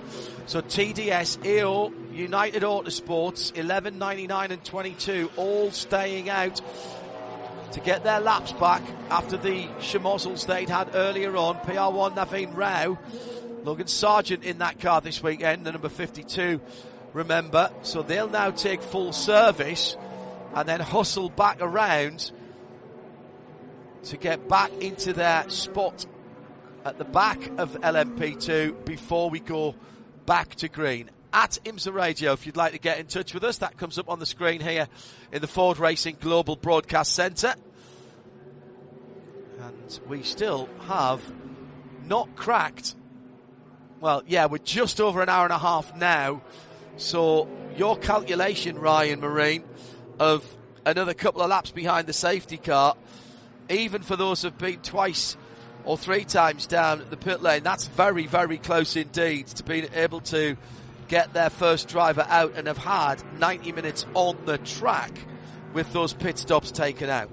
So TDS, AO, United Autosports, 11, 99 and 22, all staying out to get their laps back after the schmozzles they'd had earlier on. PR1, Naveen Rao, Logan Sargent in that car this weekend, the number 52, remember. So they'll now take full service and then hustle back around to get back into their spot at the back of LMP2 before we go back to green. At IMSA Radio, if you'd like to get in touch with us, that comes up on the screen here in the Ford Racing Global Broadcast Centre. And we still have not cracked, well, yeah, we're just over an hour and a half now. So your calculation, Ryan Marine, of another couple of laps behind the safety car, even for those who've been twice or three times down at the pit lane, that's very, very close indeed to being able to get their first driver out and have had 90 minutes on the track with those pit stops taken out.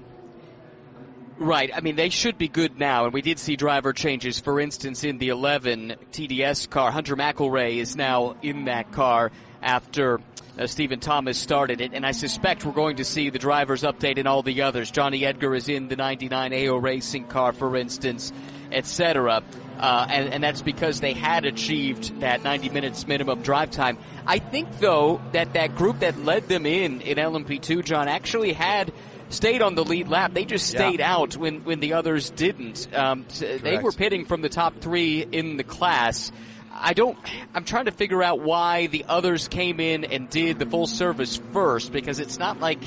Right, I mean, they should be good now, and we did see driver changes. For instance, in the 11 TDS car, Hunter McElrea is now in that car after Stephen Thomas started it, and I suspect we're going to see the drivers update in all the others. Johnny Edgar is in the 99 AO Racing car, for instance, etc. And that's because they had achieved that 90 minutes minimum drive time. I think, though, that group that led them in LMP2, John, actually had stayed on the lead lap. They just stayed out when the others didn't. They were pitting from the top three in the class. I'm trying to figure out why the others came in and did the full service first, because it's not like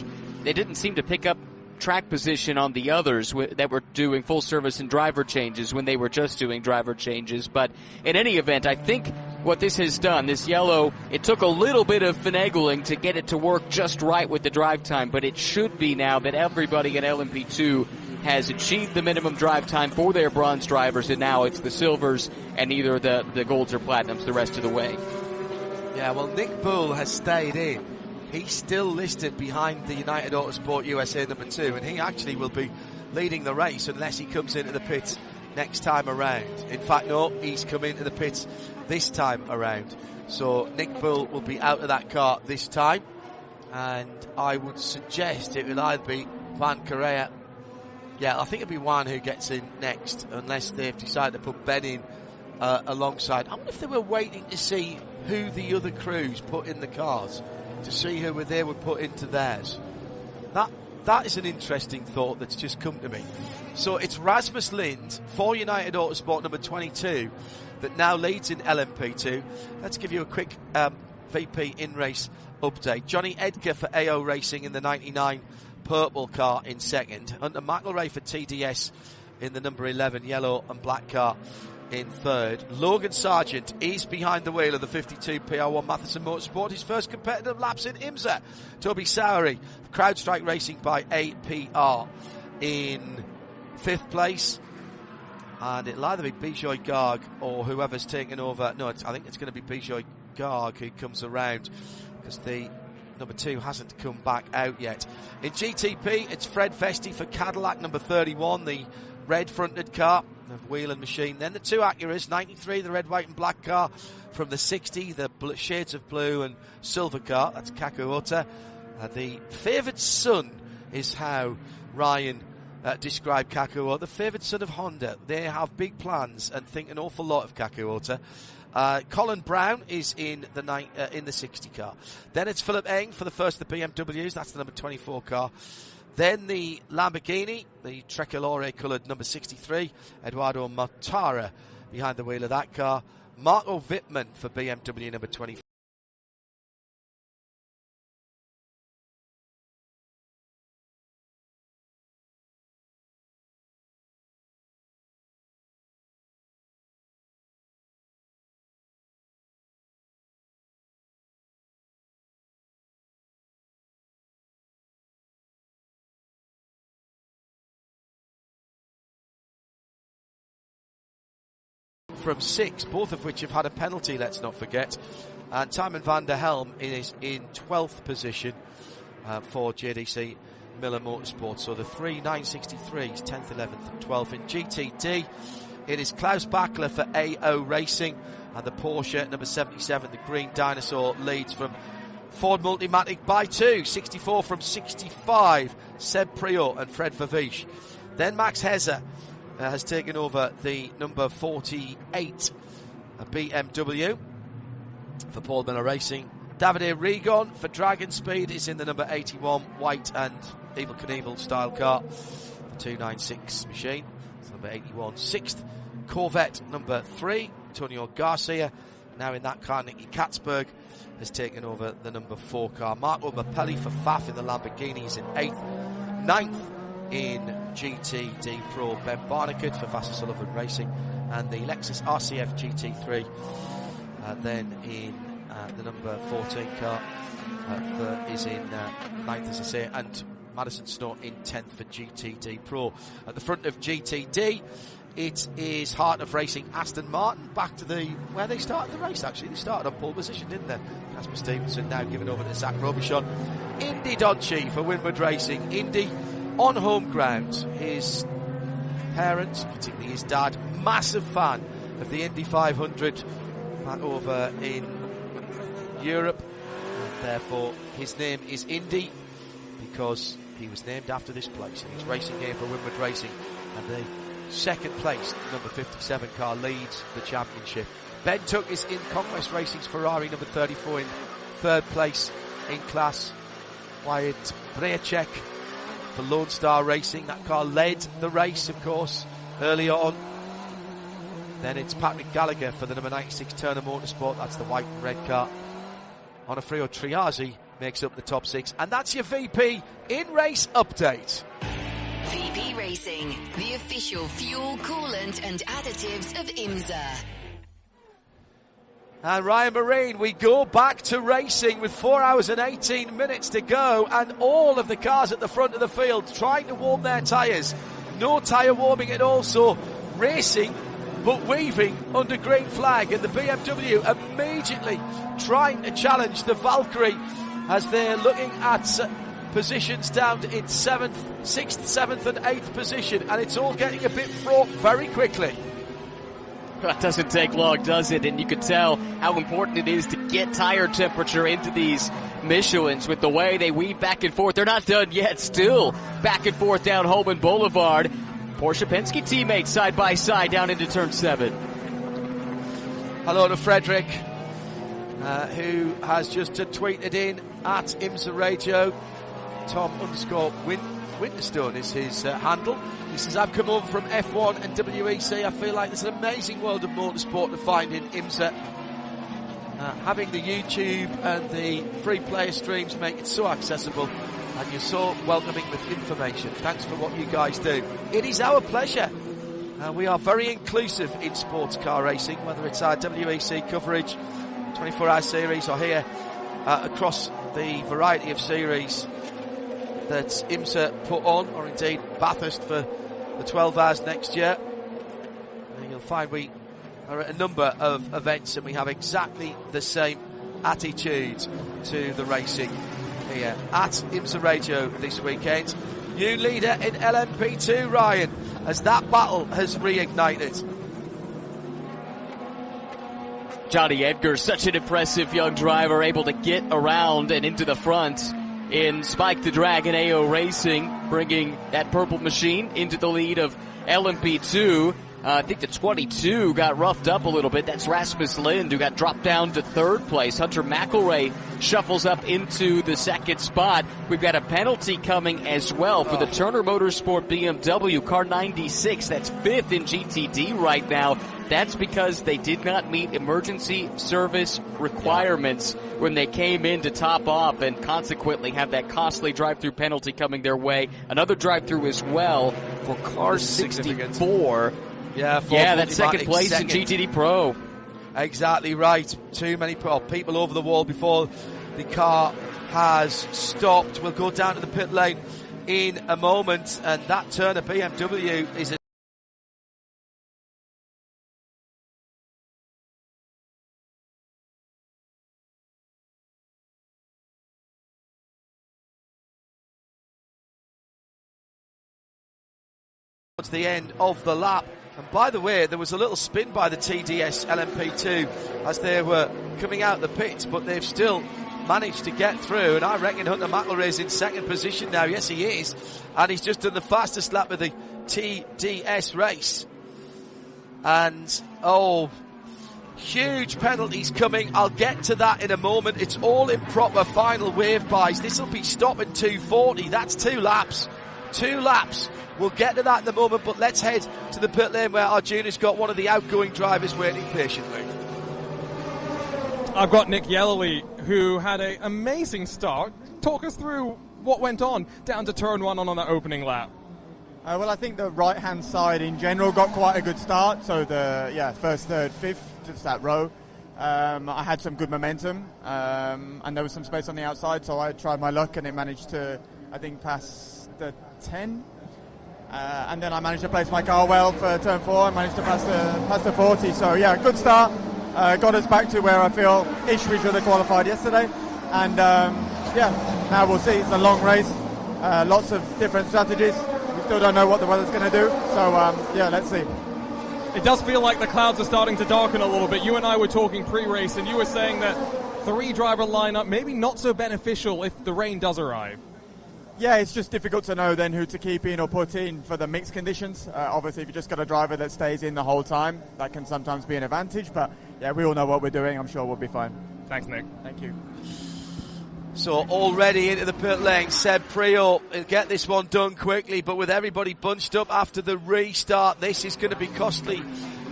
they didn't seem to pick up track position on the others that were doing full service and driver changes when they were just doing driver changes. But in any event, I think what this has done, this yellow, it took a little bit of finagling to get it to work just right with the drive time, but it should be now that everybody in LMP2 has achieved the minimum drive time for their bronze drivers, and now it's the silvers and either the golds or platinums the rest of the way. Yeah, well, Nick Bull has stayed in. He's still listed behind the United Autosport USA number 2, and he actually will be leading the race unless he comes into the pits next time around. In fact, no, he's come into the pits this time around. So Nick Bull will be out of that car this time, and I would suggest it will either be Juan Correa. Yeah, I think it'll be Juan who gets in next, unless they've decided to put Ben in alongside. I wonder if they were waiting to see who the other crews put in the cars, to see who they would put into theirs. That is an interesting thought that's just come to me. So it's Rasmus Lind for United Autosport number 22 that now leads in LMP2. Let's give you a quick VP in-race update. Johnny Edgar for AO Racing in the 99 purple car in second. Hunter McElrea for TDS in the number 11 yellow and black car in third. Logan Sargent is behind the wheel of the 52 PR1 Matheson Motorsport. His first competitive laps in IMSA. Toby Sowery, CrowdStrike Racing by APR in fifth place. And it'll either be Bijoy Garg or whoever's taken over. No, I think it's going to be Bijoy Garg who comes around, because the number 2 hasn't come back out yet. In GTP, it's Fred Vesti for Cadillac number 31, the red-fronted car, the wheel and machine. Then the 2 Acuras, 93, the red, white and black car. From the 60, the shades of blue and silver car, that's Kakuota. The favoured son is how Ryan described Kakuota, the favoured son of Honda. They have big plans and think an awful lot of Kakuota. Colin Brown is in the 60 car. Then it's Philip Eng for the first of the BMWs. That's the number 24 car. Then the Lamborghini, the tricolore coloured number 63. Eduardo Mortara behind the wheel of that car. Marco Wittmann for BMW number 24. From 6, both of which have had a penalty, let's not forget. And Timon van der Helm is in 12th position for JDC Miller Motorsport. So the 3 963s, 10th, 11th and 12th. In GTD, It is Klaus Bachler for AO Racing, and the Porsche number 77, the Green Dinosaur, leads from Ford Multimatic by 2. 64 from 65, Seb Prior and Fred Vervish. Then Max Hezzer has taken over the number 48, a BMW for Paul Miller Racing. Davide Regon for Dragon Speed is in the number 81 white and Evel Knievel style car, the 296 machine. It's number 81. Sixth, Corvette number 3, Antonio Garcia. Now in that car, Nicky Katzberg has taken over the number 4 car. Marco Mappelli for Pfaff in the Lamborghini is in 8th. 9th in GTD Pro, Ben Barnicott for Vassar Sullivan Racing, and the Lexus RCF GT3 then in the number 14 car is in 9th, as I say, and Madison Snow in 10th for GTD Pro. At the front of GTD, it is Heart of Racing Aston Martin, back to where they started the race. Actually, they started on pole position, didn't they? Casper Stevenson now given over to Zach Robichon. Indy Donchi for Winward Racing. Indy on home ground. His parents, particularly his dad, massive fan of the Indy 500 back over in Europe, and therefore his name is Indy because he was named after this place. And he's racing here for Winward Racing, and the second place number 57 car leads the championship. Ben Tuck is in Conquest Racing's Ferrari number 34 in third place in class. Wyatt Brejacek for Lone Star Racing. That car led the race, of course, early on. Then it's Patrick Gallagher for the number 96 Turner Motorsport. That's the white and red car. Onofrio Triazi makes up the top 6. And that's your VP in-race update. VP Racing, the official fuel, coolant and additives of IMSA. And Ryan Marine, we go back to racing with 4 hours and 18 minutes to go, and all of the cars at the front of the field trying to warm their tyres. No tyre warming at all, so racing but weaving under green flag, and the BMW immediately trying to challenge the Valkyrie as they're looking at positions down in 7th, 6th, 7th and 8th position, and it's all getting a bit fraught very quickly. That doesn't take long, does it? And you can tell how important it is to get tire temperature into these Michelins with the way they weave back and forth. They're not done yet, still back and forth down Holman Boulevard. Porsche Penske teammates side by side down into turn 7. Hello to Frederick, who has just tweeted in at IMSA Radio. Tom_Winterstone is his handle. He says, I've come over from F1 and WEC. I feel like there's an amazing world of motorsport to find in IMSA. Having the YouTube and the free player streams make it so accessible, and you're so welcoming with information. Thanks for what you guys do. It is our pleasure. We are very inclusive in sports car racing, whether it's our WEC coverage, 24-hour series, or here across the variety of series that IMSA put on, or indeed Bathurst for the 12 hours next year. And you'll find we are at a number of events and we have exactly the same attitude to the racing here at IMSA Radio this weekend. New leader in LMP2, Ryan, as that battle has reignited. Johnny Edgar, such an impressive young driver, able to get around and into the front in Spike the Dragon AO Racing, bringing that purple machine into the lead of LMP2. I think the 22 got roughed up a little bit. That's Rasmus Lind, who got dropped down to third place. Hunter McElroy shuffles up into the second spot. We've got a penalty coming as well for the Turner Motorsport BMW, car 96. That's fifth in GTD right now. That's because they did not meet emergency service requirements when they came in to top off, and consequently have that costly drive-through penalty coming their way. Another drive-through as well for car 64. Yeah, that's second place in GTD Pro. Exactly right. Too many people over the wall before the car has stopped. We'll go down to the pit lane in a moment, and that Turner BMW is towards the end of the lap. And by the way, there was a little spin by the TDS LMP2 as they were coming out the pits, but they've still managed to get through, and I reckon Hunter McElroy's in second position now. Yes, he is, and he's just done the fastest lap of the TDS race. And huge penalties coming. I'll get to that in a moment. It's all improper final wave bys. This will be stopping 240. That's 2 laps. 2 laps. We'll get to that in a moment, but let's head to the pit lane where Arjuna's got one of the outgoing drivers waiting patiently. I've got Nick Yellerly, who had an amazing start. Talk us through what went on down to turn 1 on that opening lap. Well, I think the right-hand side in general got quite a good start. So the first, third, fifth, just that row. I had some good momentum, and there was some space on the outside, so I tried my luck, and it managed to, I think, pass the 10. And then I managed to place my car well for turn 4 and managed to pass the 40. So, yeah, good start. Got us back to where I feel ish we should have qualified yesterday. And, now we'll see. It's a long race. Lots of different strategies. We still don't know what the weather's going to do. So, let's see. It does feel like the clouds are starting to darken a little bit. You and I were talking pre-race, and you were saying that 3-driver lineup maybe not so beneficial if the rain does arrive. Yeah, it's just difficult to know then who to keep in or put in for the mixed conditions. Obviously, if you just got a driver that stays in the whole time, that can sometimes be an advantage. But, yeah, we all know what we're doing. I'm sure we'll be fine. Thanks, Nick. Thank you. So already into the pit lane, Seb Priaulx will get this one done quickly, but with everybody bunched up after the restart, this is going to be costly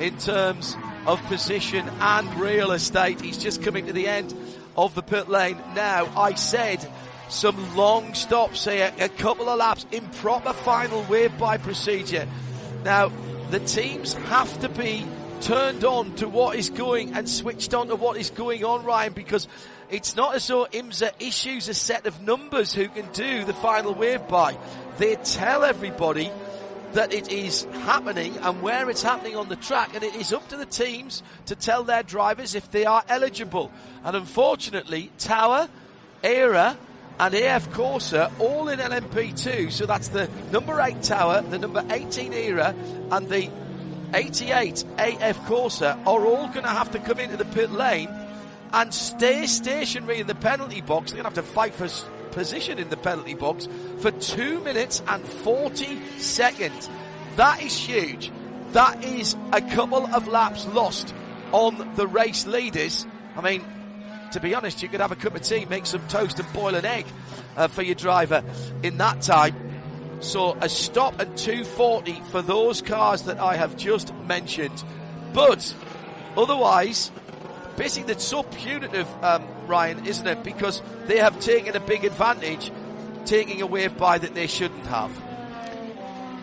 in terms of position and real estate. He's just coming to the end of the pit lane now. I said some long stops here, a couple of laps, improper final wave-by procedure. Now, the teams have to be turned on to what is going and switched on to what is going on, Ryan, because it's not as though IMSA issues a set of numbers who can do the final wave-by. They tell everybody that it is happening and where it's happening on the track, and it is up to the teams to tell their drivers if they are eligible. And unfortunately, Tower, ERA and AF Corsa all in LMP2, so that's the number 8 Tower, the number 18 ERA and the 88 AF Corsa are all going to have to come into the pit lane and stay stationary in the penalty box. They're going to have to fight for position in the penalty box for 2 minutes and 40 seconds. That is huge. That is a couple of laps lost on the race leaders. I mean, to be honest, you could have a cup of tea, make some toast and boil an egg for your driver in that time. So a stop and 240 for those cars that I have just mentioned. But otherwise, basically that's so punitive, Ryan, isn't it? Because they have taken a big advantage, taking a wave by that they shouldn't have.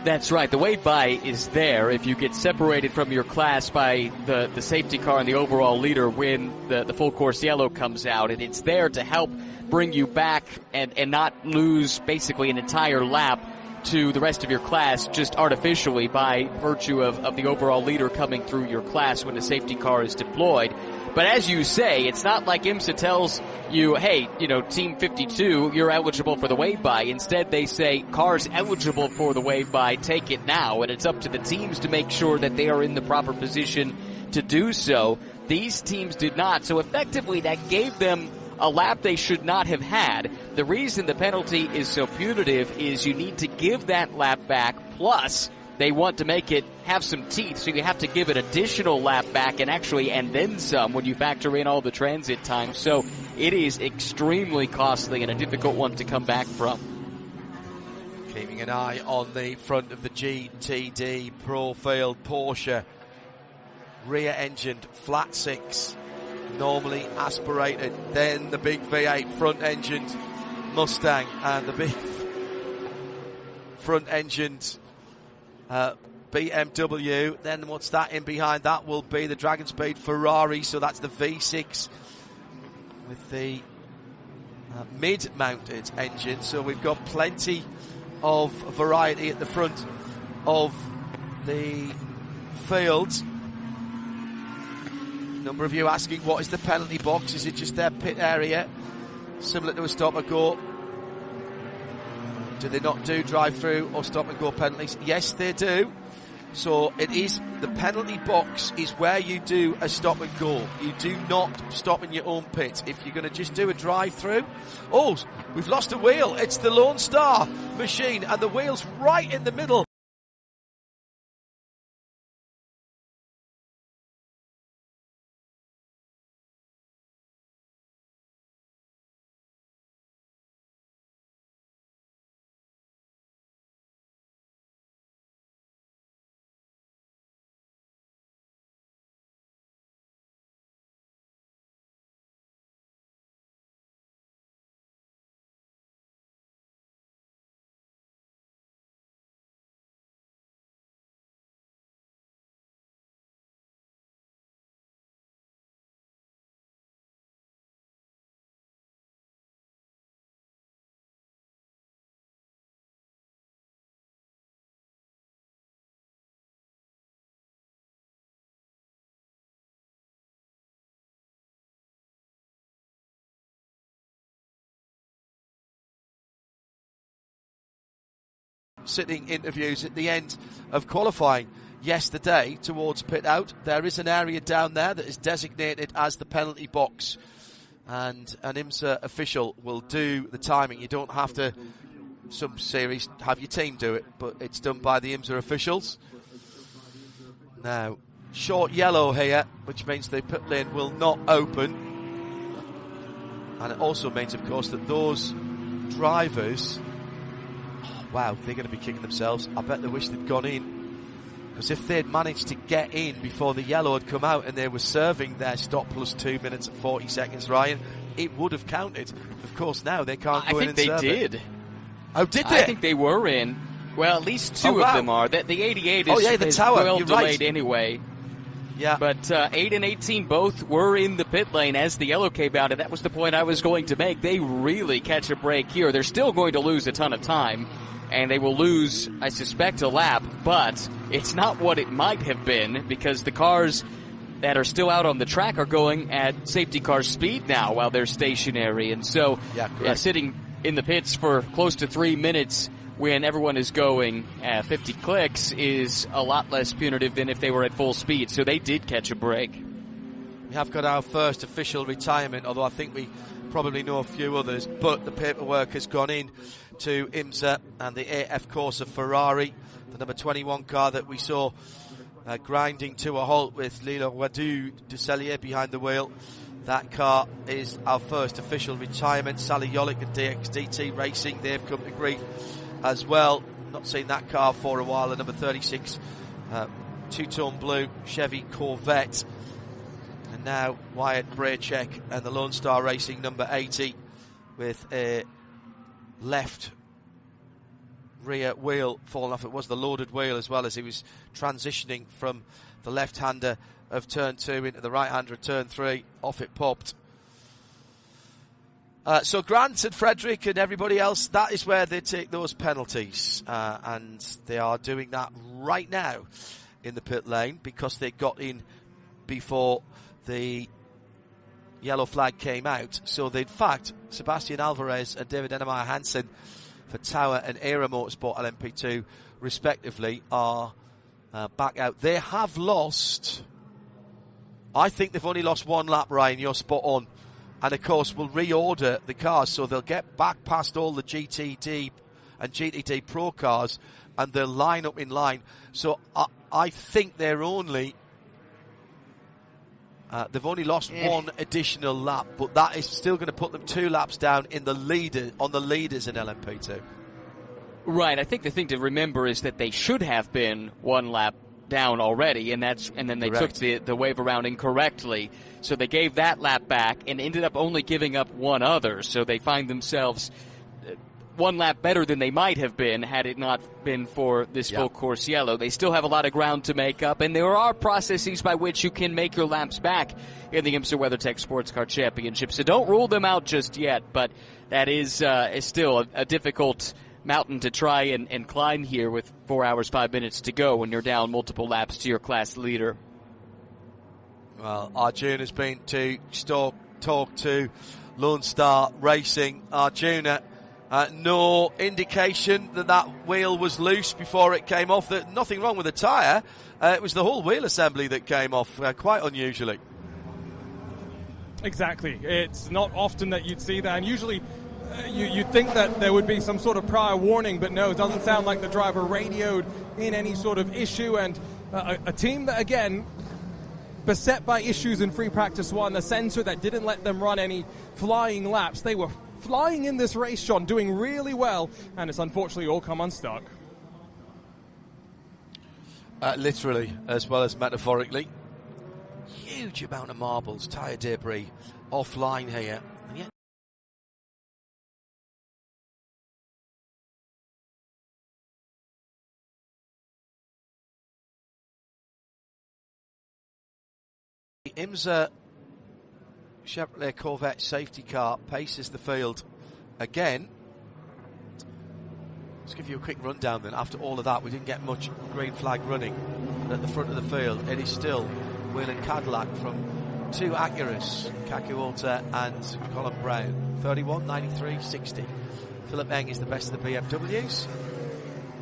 That's right. The wave by is there if you get separated from your class by the safety car and the overall leader when the full course yellow comes out. And it's there to help bring you back and not lose basically an entire lap to the rest of your class just artificially by virtue of the overall leader coming through your class when the safety car is deployed. But as you say, it's not like IMSA tells you, hey, Team 52, you're eligible for the wave-by. Instead, they say, cars eligible for the wave-by, take it now. And it's up to the teams to make sure that they are in the proper position to do so. These teams did not. So effectively, that gave them a lap they should not have had. The reason the penalty is so punitive is you need to give that lap back, plus they want to make it have some teeth, so you have to give an additional lap back and then some when you factor in all the transit time. So it is extremely costly and a difficult one to come back from. Keeping an eye on the front of the GTD profiled Porsche, rear-engined flat six, normally aspirated, then the big V8 front-engined Mustang and the big front-engined BMW. Then what's that in behind? That will be the Dragon Speed Ferrari, so that's the V6 with the mid-mounted engine. So we've got plenty of variety at the front of the field. Number of you asking, what is the penalty box? Is it just their pit area, similar to a stop and go? Do they not do drive-through or stop and go penalties? Yes, they do. So it is, the penalty box is where you do a stop and go. You do not stop in your own pit. If you're going to just do a drive-through. Oh, we've lost a wheel. It's the Lone Star machine, and the wheel's right in the middle. Sitting interviews at the end of qualifying yesterday towards pit out. There is an area down there that is designated as the penalty box, and an IMSA official will do the timing. You don't have to, some series, have your team do it, but it's done by the IMSA officials. Now, short yellow here, which means the pit lane will not open, and it also means, of course, that those drivers, wow, they're going to be kicking themselves. I bet they wish they'd gone in, because if they'd managed to get in before the yellow had come out and they were serving their stop plus 2 minutes and 40 seconds, Ryan, it would have counted. Of course, now they can't go in and serve it. I think they did. Oh, did they? I think they were in. Well, at least two of them are. The 88 is tower. well You're delayed right. anyway. Yeah. But 8 and 18 both were in the pit lane as the yellow came out, and that was the point I was going to make. They really catch a break here. They're still going to lose a ton of time, and they will lose, I suspect, a lap, but it's not what it might have been, because the cars that are still out on the track are going at safety car speed now while they're stationary. And so sitting in the pits for close to 3 minutes when everyone is going at 50 clicks is a lot less punitive than if they were at full speed. So they did catch a break. We have got our first official retirement, although I think we probably know a few others, but the paperwork has gone in to IMSA and the AF Corsa Ferrari, the number 21 car that we saw grinding to a halt with Lilo Wadu Dusselier behind the wheel. That car is our first official retirement. Sally Yolick and DXDT Racing, they've come to grief as well. Not seen that car for a while, the number 36 two-tone blue Chevy Corvette. And now Wyatt Braycheck and the Lone Star Racing number 80 with a left rear wheel falling off. It was the loaded wheel as well, as he was transitioning from the left-hander of turn 2 into the right-hander of turn 3. Off it popped. So Grant and Frederick and everybody else, that is where they take those penalties. And they are doing that right now in the pit lane because they got in before the yellow flag came out. So they, in fact, Sebastian Alvarez and David Ennemeyer Hansen for Tower and Era Motorsport LMP2 respectively are back out. They have lost, I think they've only lost one lap, Ryan, you're spot on. And of course we'll reorder the cars so they'll get back past all the GTD and GTD Pro cars and they'll line up in line. So I think they're only they've only lost one additional lap, but that is still going to put them 2 laps down in the leader on the leaders in LMP2. Right. I think the thing to remember is that they should have been 1 lap down already, and then they took the wave around incorrectly. So they gave that lap back and ended up only giving up one other. So they find themselves 1 lap better than they might have been had it not been for this full course yellow. They still have a lot of ground to make up, and there are processes by which you can make your laps back in the IMSA WeatherTech Sports Car Championship. So don't rule them out just yet, but that is still a difficult mountain to try and climb here with 4 hours, 5 minutes to go when you're down multiple laps to your class leader. Well, Arjun has been to talk to Lone Star Racing. Arjuna, No indication that that wheel was loose before it came off. Nothing wrong with the tyre. It was the whole wheel assembly that came off, quite unusually. Exactly. It's not often that you'd see that, and usually you'd think that there would be some sort of prior warning, but no, it doesn't sound like the driver radioed in any sort of issue, and a team that, again, beset by issues in free practice one, a sensor that didn't let them run any flying laps. They were flying in this race, Sean, doing really well, and it's unfortunately all come unstuck. Literally, as well as metaphorically. Huge amount of marbles, tyre debris, offline here. And yet the IMSA Chevrolet Corvette safety car paces the field again. Let's give you a quick rundown then. After all of that, we didn't get much green flag running. But at the front of the field, it is still Wheeling Cadillac from two Acuras, Kaku Alter and Colin Brown. 31, 93, 60. Philip Eng is the best of the BMWs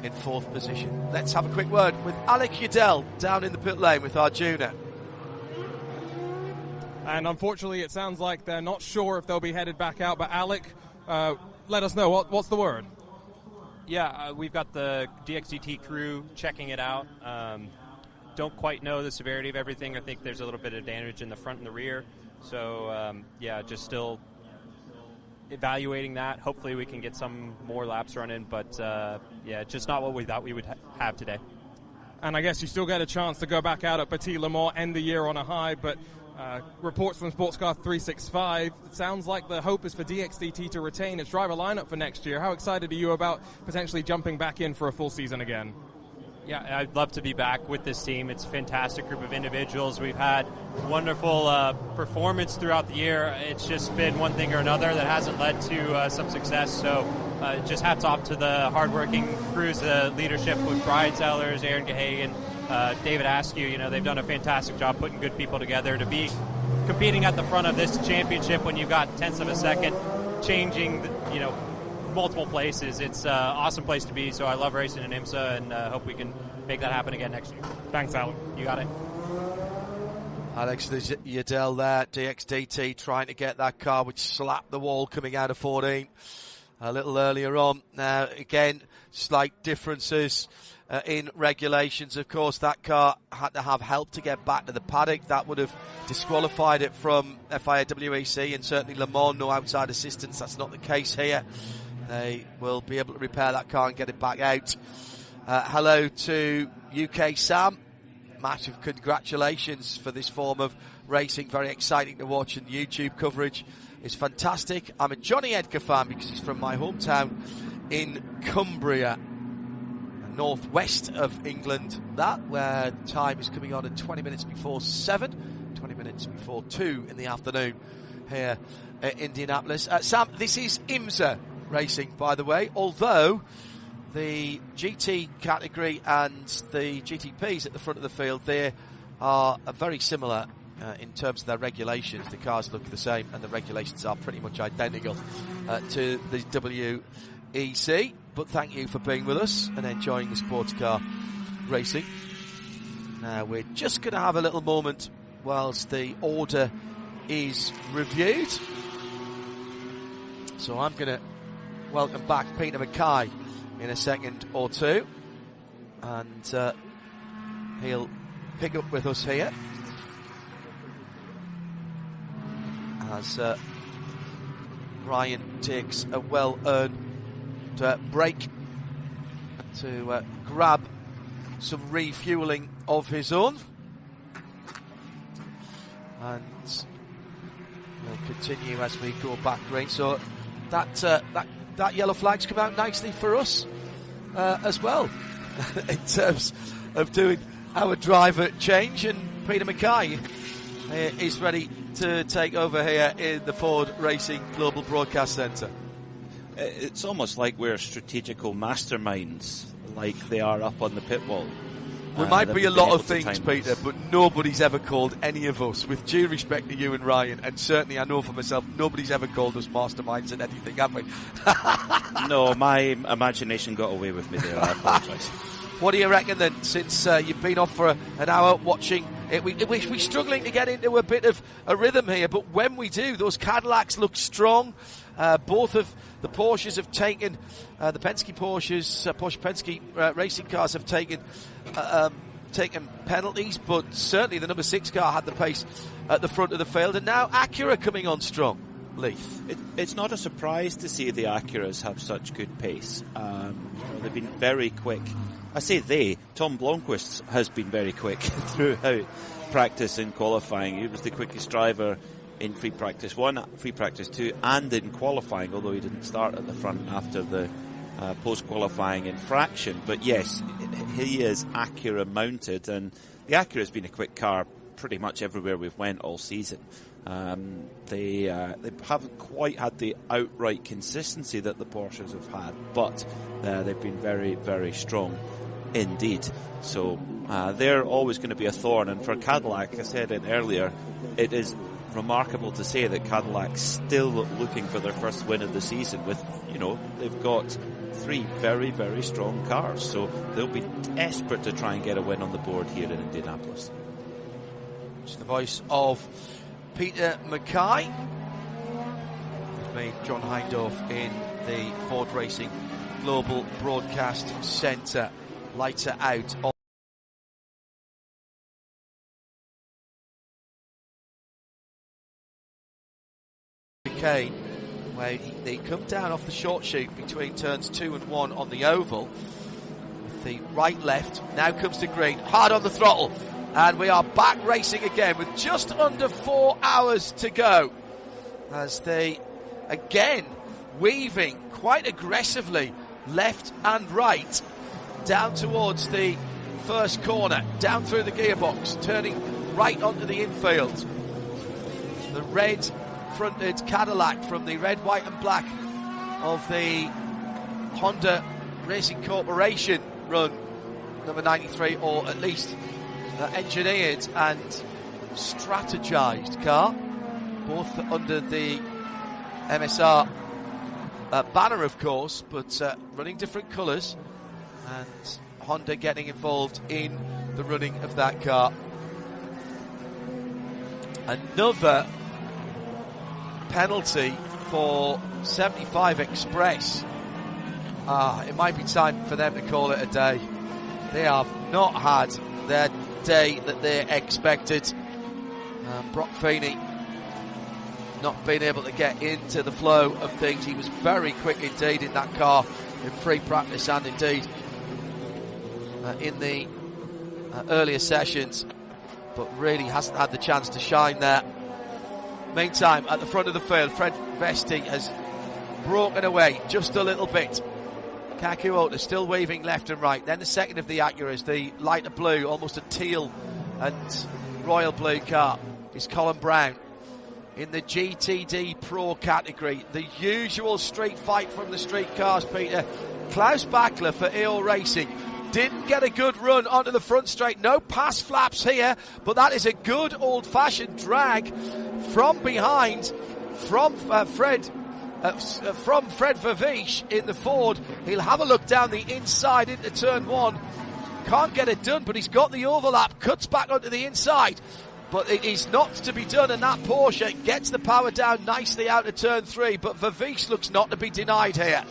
in fourth position. Let's have a quick word with Alec Udell down in the pit lane with Arjuna. And unfortunately, it sounds like they're not sure if they'll be headed back out. But Alec, let us know, what's the word? Yeah, we've got the DXDT crew checking it out. Don't quite know the severity of everything. I think there's a little bit of damage in the front and the rear. So, yeah, just still evaluating that. Hopefully we can get some more laps running. But, yeah, just not what we thought we would have today. And I guess you still get a chance to go back out at Petit Le Mans, end the year on a high. But reports from Sports Car 365, it sounds like the hope is for DXDT to retain its driver lineup for next year. How excited are you about potentially jumping back in for a full season again? Yeah, I'd love to be back with this team. It's a fantastic group of individuals. We've had wonderful performance throughout the year. It's just been one thing or another that hasn't led to some success. So just hats off to the hardworking crews, the leadership with Brian Sellers, Aaron Gahagan, David Askew. You know, they've done a fantastic job putting good people together to be competing at the front of this championship when you've got tenths of a second changing, you know, multiple places. It's an awesome place to be, so I love racing in IMSA and hope we can make that happen again next year. Thanks, Alec. You got it. Alex Udell there, DXDT trying to get that car which slapped the wall coming out of 14 a little earlier on. Now, again, slight differences in regulations. Of course, that car had to have help to get back to the paddock. That would have disqualified it from FIA WEC and certainly Le Mans, no outside assistance. That's not the case here. They will be able to repair that car and get it back out. Hello to UK Sam. Massive congratulations for this form of racing. Very exciting to watch, and YouTube coverage is fantastic. I'm a Johnny Edgar fan because he's from my hometown in Cumbria, northwest of England. That where time is coming on at 20 minutes before 7, 20 minutes before 2 in the afternoon here at Indianapolis. Sam, this is IMSA racing, by the way, although the GT category and the GTPs at the front of the field there are very similar in terms of their regulations. The cars look the same and the regulations are pretty much identical to the WEC. But thank you for being with us and enjoying the sports car racing. Now we're just going to have a little moment whilst the order is reviewed. So I'm going to welcome back Peter Mackay in a second or two, and he'll pick up with us here as Ryan takes a well-earned break to grab some refueling of his own, and we'll continue as we go back green. So that yellow flag's come out nicely for us as well in terms of doing our driver change, and Peter Mackay is ready to take over here in the Ford Racing Global Broadcast Centre. It's almost like we're strategical masterminds, like they are up on the pit wall. We might be a lot of things, Peter, but nobody's ever called any of us, with due respect to you and Ryan, and certainly I know for myself, nobody's ever called us masterminds at anything, have we? No, my imagination got away with me there. I apologise. What do you reckon then, since you've been off for an hour watching it? We're struggling to get into a bit of a rhythm here, but when we do, those Cadillacs look strong. Both of the Porsches have taken, the Penske Porsches, Porsche Penske racing cars have taken penalties, but certainly the number 6 car had the pace at the front of the field, and now Acura coming on strong. Leith. It's not a surprise to see the Acuras have such good pace. They've been very quick. I say Tom Blomqvist has been very quick throughout practice and qualifying. He was the quickest driver in free practice 1, free practice 2, and in qualifying, although he didn't start at the front after the post-qualifying infraction. But yes, he is Acura mounted, and the Acura has been a quick car pretty much everywhere we've went all season. They haven't quite had the outright consistency that the Porsches have had, but they've been very, very strong indeed. So they're always going to be a thorn, and for Cadillac, I said it earlier, it is remarkable to say that Cadillac's still looking for their first win of the season with, they've got 3 very, very strong cars, so they'll be desperate to try and get a win on the board here in Indianapolis. It's the voice of Peter Mackay. With me, John Hindorf, in the Ford Racing Global Broadcast Centre. Lights are out. Chicane, where they come down off the short chute between turns 2 and 1 on the oval. With the right-left, now comes to green, hard on the throttle. And we are back racing again with just under 4 hours to go, as they again weaving quite aggressively left and right down towards the first corner, down through the gearbox, turning right onto the infield. The red fronted Cadillac from the red, white and black of the Honda Racing Corporation run number 93, or at least engineered and strategized car, both under the MSR banner, of course, but running different colours, and Honda getting involved in the running of that car. Another penalty for 75 Express. It might be time for them to call it a day. They have not had their day that they expected. Brock Feeney not being able to get into the flow of things. He was very quick indeed in that car in free practice and indeed in the earlier sessions, but really hasn't had the chance to shine there. Meantime, at the front of the field, Fred Vesti has broken away just a little bit. Kakuota still waving left and right. Then the second of the Acuras, the lighter blue, almost a teal and royal blue car, is Colin Brown. In the GTD Pro category, the usual street fight from the street cars, Peter. Klaus Bachler for EO Racing didn't get a good run onto the front straight. No pass flaps here, but that is a good old-fashioned drag from behind from Fred Vervish in the Ford. He'll have a look down the inside into turn 1. Can't get it done, but he's got the overlap, cuts back onto the inside. But it is not to be done, and that Porsche gets the power down nicely out of turn 3, but Vervish looks not to be denied here.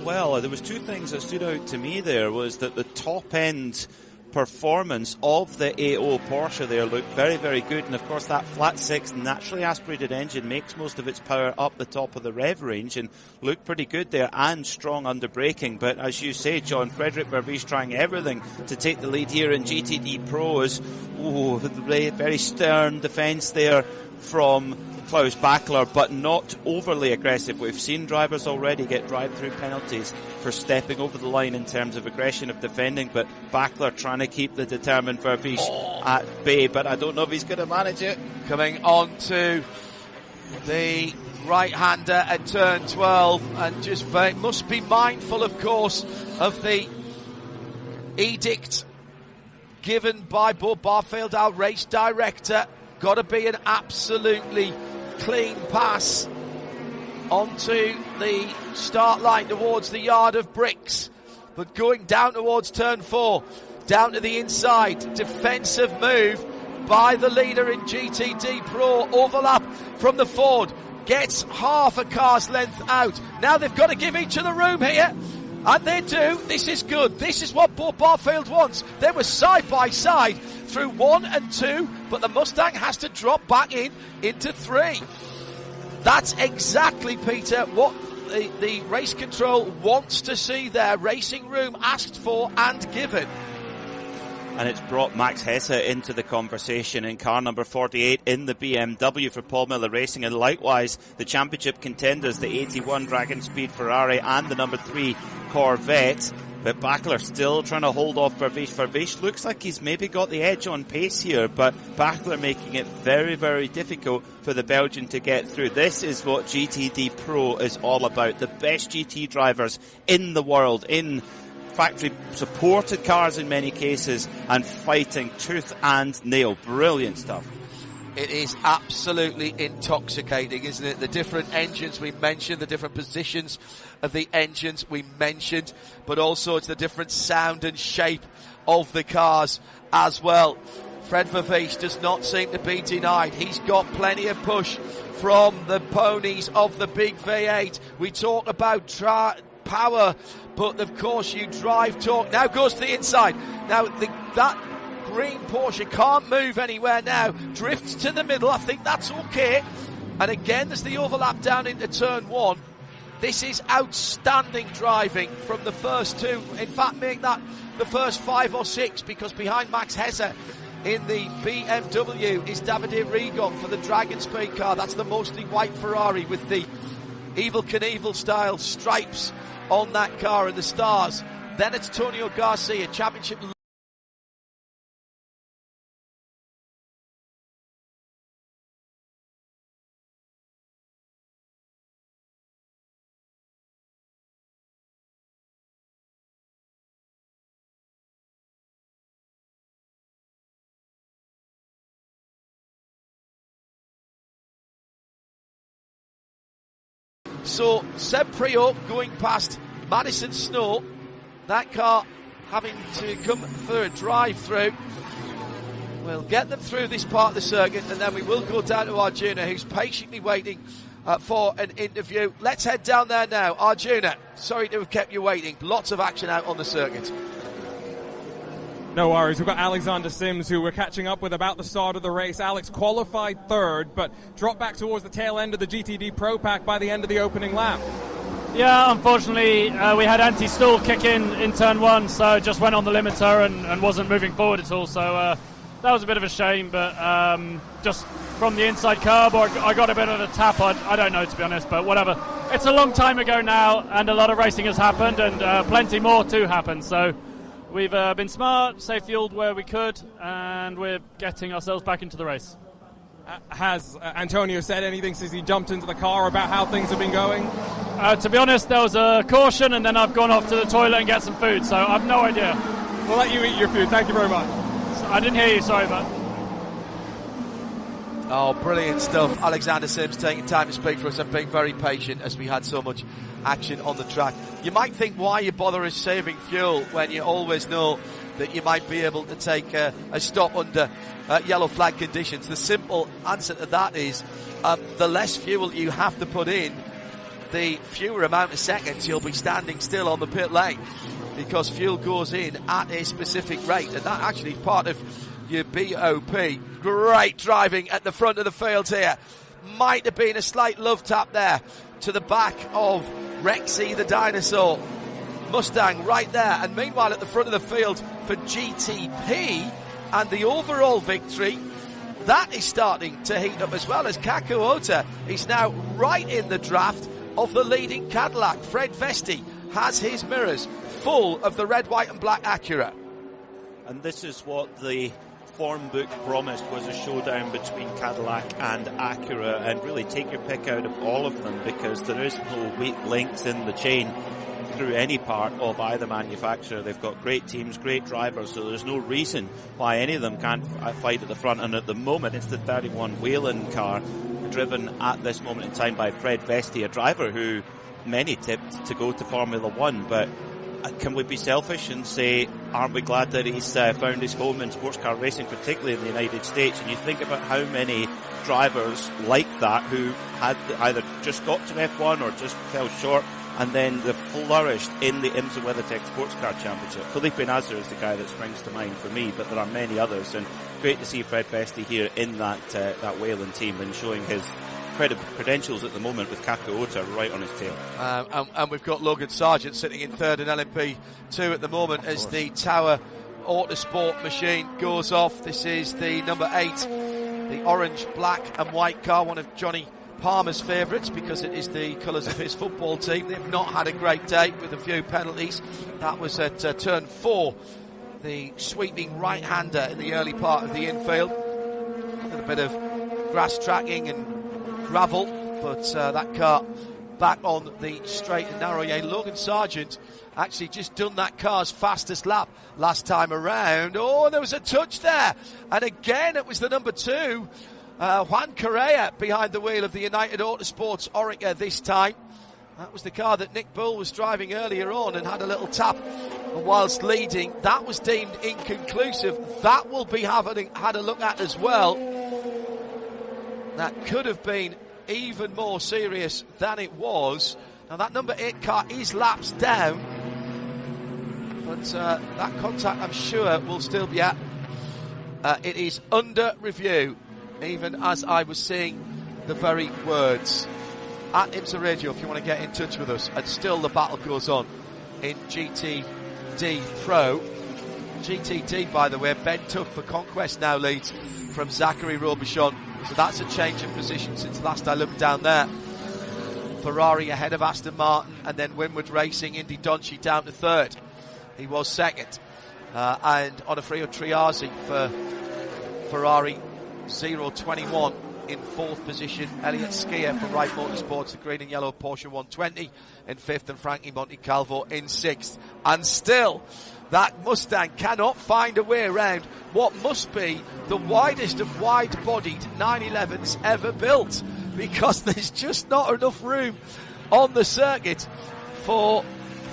Well, there was 2 things that stood out to me there. Was that the top end performance of the AO Porsche there looked very, very good, and of course that flat 6 naturally aspirated engine makes most of its power up the top of the rev range, and looked pretty good there, and strong under braking. But as you say, John, Frederick Vervish trying everything to take the lead here in GTD Pros. Very stern defence there from Klaus Bachler, but not overly aggressive. We've seen drivers already get drive-through penalties for stepping over the line in terms of aggression of defending, but Bachler trying to keep the determined Vervish at bay, but I don't know if he's going to manage it. Coming on to the right-hander at turn 12, and just must be mindful, of course, of the edict given by Bud Barfield, our race director. Got to be an absolutely clean pass onto the start line towards the yard of bricks. But going down towards turn 4, down to the inside, defensive move by the leader in GTD Pro. Overlap from the Ford, gets half a car's length out. Now they've got to give each other room here, and they do. This is good. This is what Bud Barfield wants. They were side by side through 1 and 2, but the Mustang has to drop back into 3. That's exactly, Peter, what the race control wants to see there. Racing room asked for and given. And it's brought Max Hesse into the conversation in car number 48 in the BMW for Paul Miller Racing, and likewise the championship contenders, the 81 Dragon Speed Ferrari and the number 3 Corvette. But Bachler still trying to hold off Vervish. Vervish looks like he's maybe got the edge on pace here, but Bachler making it very, very difficult for the Belgian to get through. This is what GTD Pro is all about. The best GT drivers in the world, in factory supported cars in many cases, and fighting tooth and nail. Brilliant stuff. It is absolutely intoxicating, isn't it? The different engines we mentioned, the different positions of the engines we mentioned, but also it's the different sound and shape of the cars as well. Fred Vervish does not seem to be denied. He's got plenty of push from the ponies of the big V8. We talk about power, but of course you drive torque. Now goes to the inside. Now that green Porsche can't move anywhere now. Drifts to the middle. I think that's okay. And again, there's the overlap down into turn 1. This is outstanding driving from the first 2. In fact, make that the first 5 or 6, because behind Max Hesse in the BMW is Davide Rigon for the Dragon Speed car. That's the mostly white Ferrari with the Evel Knievel style stripes on that car and the stars. Then it's Antonio Garcia, championship. So Seb Priaulx going past Madison Snow, that car having to come for a drive-through. We'll get them through this part of the circuit, and then we will go down to Arjuna, who's patiently waiting for an interview. Let's head down there now. Arjuna, sorry to have kept you waiting. Lots of action out on the circuit. No worries. We've got Alexander Sims, who we're catching up with about the start of the race. Alex qualified 3rd, but dropped back towards the tail end of the GTD Pro Pack by the end of the opening lap. Yeah, unfortunately, we had anti-stall kick in turn 1, so just went on the limiter and wasn't moving forward at all. So that was a bit of a shame, but just from the inside curb, or I got a bit of a tap. I don't know, to be honest, but whatever. It's a long time ago now, and a lot of racing has happened, and plenty more to happen. So we've been smart, saved fuel where we could, and we're getting ourselves back into the race. Has Antonio said anything since he jumped into the car about how things have been going? To be honest, there was a caution, and then I've gone off to the toilet and get some food, so I've no idea. We'll let you eat your food. Thank you very much. I didn't hear you, sorry, but... Oh, brilliant stuff. Alexander Sims taking time to speak for us and being very patient as we had so much action on the track. You might think, why you bother is saving fuel when you always know that you might be able to take a stop under yellow flag conditions. The simple answer to that is the less fuel you have to put in, the fewer amount of seconds you'll be standing still on the pit lane, because fuel goes in at a specific rate, and that actually is part of your BOP. Great driving at the front of the field here. Might have been a slight love tap there to the back of Rexy the dinosaur. Mustang right there, and meanwhile at the front of the field for GTP and the overall victory, that is starting to heat up as well, as Kaku Ota is now right in the draft of the leading Cadillac. Fred Vesti has his mirrors full of the red, white and black Acura. And this is what the form book promised was a showdown between Cadillac and Acura, and really take your pick out of all of them, because there is no weak links in the chain through any part of either manufacturer. They've got great teams, great drivers, so there's no reason why any of them can't fight at the front. And at the moment, it's the 31 Whelen car, driven at this moment in time by Fred Vesti, a driver who many tipped to go to Formula One. But can we be selfish and say, aren't we glad that he's found his home in sports car racing, particularly in the United States? And you think about how many drivers like that who had either just got to F1 or just fell short, and then they flourished in the IMSA WeatherTech Sports Car Championship. Felipe Nasr is the guy that springs to mind for me, but there are many others, and great to see Fred Vesti here in that Whelen team and showing his credentials at the moment with Kaku Ota right on his tail. And we've got Logan Sargent sitting in third in LMP2 at the moment as the Tower Autosport machine goes off. This is the number 8, the orange, black and white car, one of Johnny Palmer's favourites because it is the colours of his football team. They've not had a great day with a few penalties. That was at turn 4, the sweeping right-hander in the early part of the infield. A little bit of grass tracking and gravel, but that car back on the straight and narrow. Yeah, Logan Sargent actually just done that car's fastest lap last time around. Oh, there was a touch there, and again it was the number 2, Juan Correa, behind the wheel of the United Autosports Oreca this time. That was the car that Nick Bull was driving earlier on and had a little tap whilst leading. That was deemed inconclusive. That will be had a look at as well. That could have been even more serious than it was. Now that number 8 car is laps down, but that contact, I'm sure, will still be at. It is under review, even as I was saying the very words. At IMSA Radio, if you want to get in touch with us, and still the battle goes on in GTD Pro. GTD, by the way, Ben Tuck for Conquest now leads from Zachary Robichon. So that's a change in position since last I looked down there. Ferrari ahead of Aston Martin, and then Winward Racing, Indy Donchi down to third. He was second. And Onofrio Triazzi for Ferrari 021 in fourth position. Elliot Skier for Wright Motorsports, the green and yellow Porsche 120 in fifth, and Frankie Montecalvo in sixth. And still, that Mustang cannot find a way around what must be the widest of wide-bodied 911s ever built, because there's just not enough room on the circuit for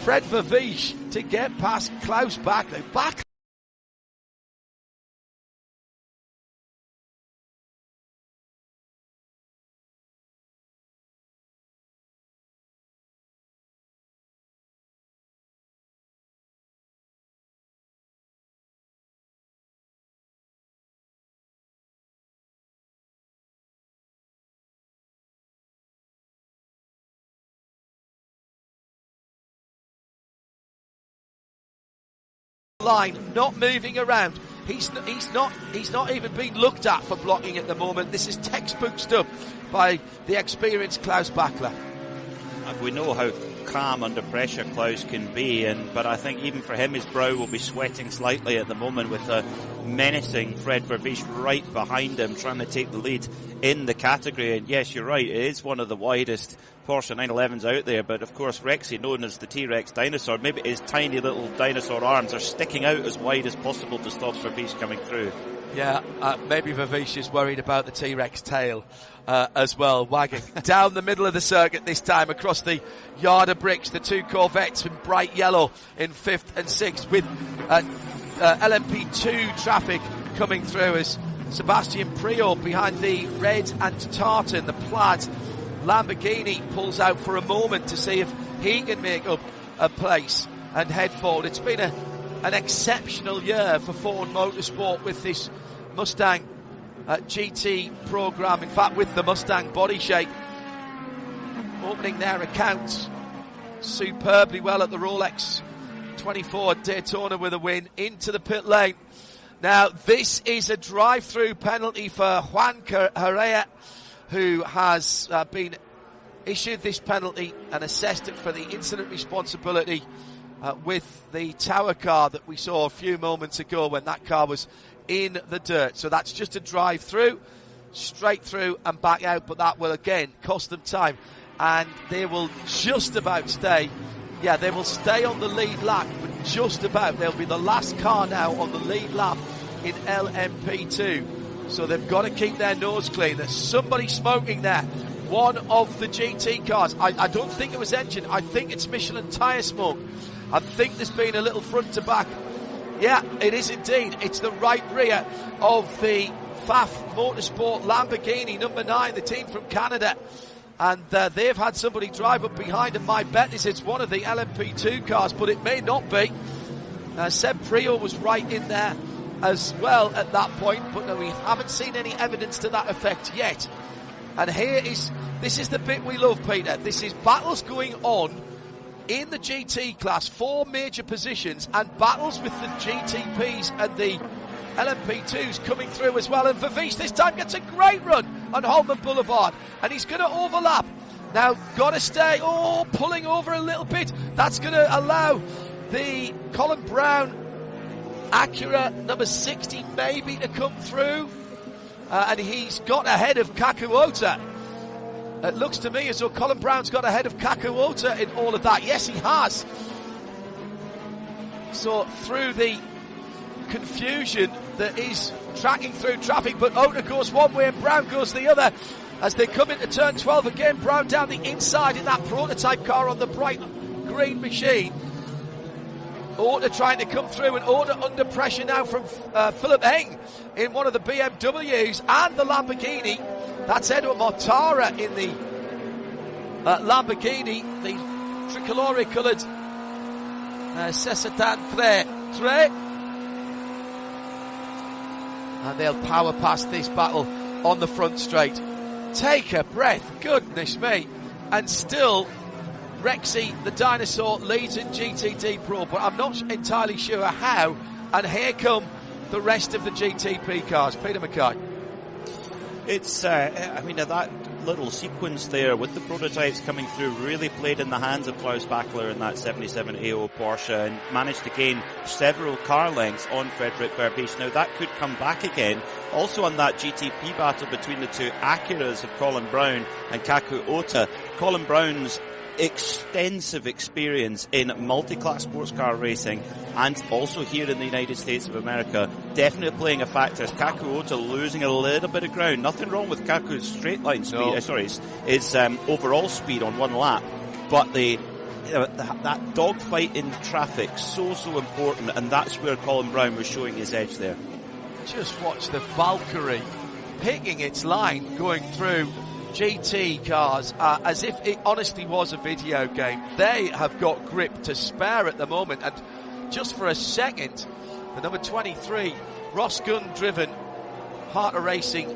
Fred Verviche to get past Klaus Bachler. Line not moving around. He's not even being looked at for blocking at the moment. This is textbook stuff by the experienced Klaus Bachler. And we know how calm under pressure Klaus can be, but I think even for him, his brow will be sweating slightly at the moment with a menacing Fred Verviche right behind him, trying to take the lead in the category. And yes, you're right, it is one of the widest Porsche 911s out there, but of course Rexy, known as the T-Rex dinosaur, maybe his tiny little dinosaur arms are sticking out as wide as possible to stop Verviche coming through. Yeah, maybe Verviche is worried about the T-Rex tail as well, wagging down the middle of the circuit this time across the yard of bricks. The two Corvettes in bright yellow in fifth and sixth, with LMP2 traffic coming through as Sebastian Priaulx behind the red and tartan, the plaid Lamborghini, pulls out for a moment to see if he can make up a place and head forward. It's been an exceptional year for Ford Motorsport with this Mustang GT program. In fact, with the Mustang body shape opening their accounts superbly well at the Rolex 24 Daytona with a win into the pit lane. Now, this is a drive-through penalty for Juan Correa, who has been issued this penalty and assessed it for the incident responsibility with the Tower car that we saw a few moments ago when that car was in the dirt. So that's just a drive through, straight through and back out, but that will again cost them time, and they will just about stay. Yeah, they will stay on the lead lap, but just about. They'll be the last car now on the lead lap in LMP2. So they've got to keep their nose clean. There's somebody smoking there. One of the GT cars. I don't think it was engine. I think it's Michelin tyre smoke. I think there's been a little front to back. Yeah, it is indeed. It's the right rear of the FAF Motorsport Lamborghini number 9, the team from Canada. And they've had somebody drive up behind them. My bet is it's one of the LMP2 cars, but it may not be. Seb Prio was right in there as well at that point, but no, we haven't seen any evidence to that effect yet. And this is the bit we love, Peter. This is battles going on in the GT class, 4 major positions, and battles with the GTPs and the LMP2s coming through as well. And Vervies this time gets a great run on Holman Boulevard, and he's going to overlap. Now, got to stay, pulling over a little bit. That's going to allow the Colin Brown Acura number 60 maybe to come through. And he's got ahead of Kakuota. It looks to me as though Colin Brown's got ahead of Kakuota in all of that. Yes, he has. So through the confusion that is tracking through traffic, but Ota goes one way and Brown goes the other. As they come into turn 12 again, Brown down the inside in that prototype car on the bright green machine. Ota trying to come through, and Ota under pressure now from Philip Heng in one of the BMWs and the Lamborghini. That's Edo Mortara in the Lamborghini, the tricolore coloured Cesatan 3. And they'll power past this battle on the front straight. Take a breath, goodness me. And still Rexy, the dinosaur, leads in GTD Pro, but I'm not entirely sure how. And here come the rest of the GTP cars. Peter Mackay. It's, that little sequence there with the prototypes coming through really played in the hands of Klaus Bachler in that 77 AO Porsche and managed to gain several car lengths on Frederick Verbies. Now that could come back again. Also on that GTP battle between the two Acuras of Colin Brown and Kaku Ota. Colin Brown's extensive experience in multi-class sports car racing and also here in the United States of America definitely playing a factor as Kaku Ota losing a little bit of ground. Nothing wrong with Kaku's straight line speed, his overall speed on one lap, but that dogfight in traffic so important, and that's where Colin Brown was showing his edge there. Just watch the Valkyrie picking its line going through GT cars as if it honestly was a video game. They have got grip to spare at the moment, and just for a second the number 23 Ross Gunn driven Heart of Racing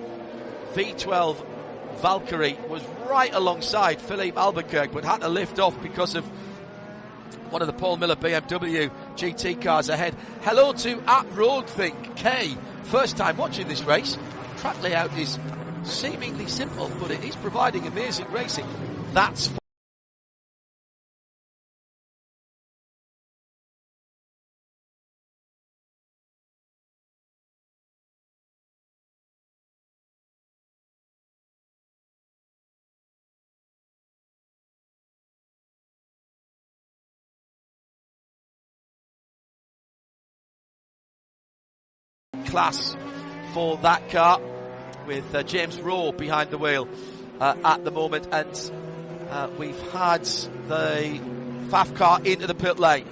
V12 Valkyrie was right alongside Philippe Albuquerque, but had to lift off because of one of the Paul Miller BMW GT cars ahead. Hello to @RoadThink K, first time watching this race. Track layout is seemingly simple, but it is providing amazing racing. That's class for that car, with James Rowe behind the wheel at the moment, and we've had the FAF car into the pit lane,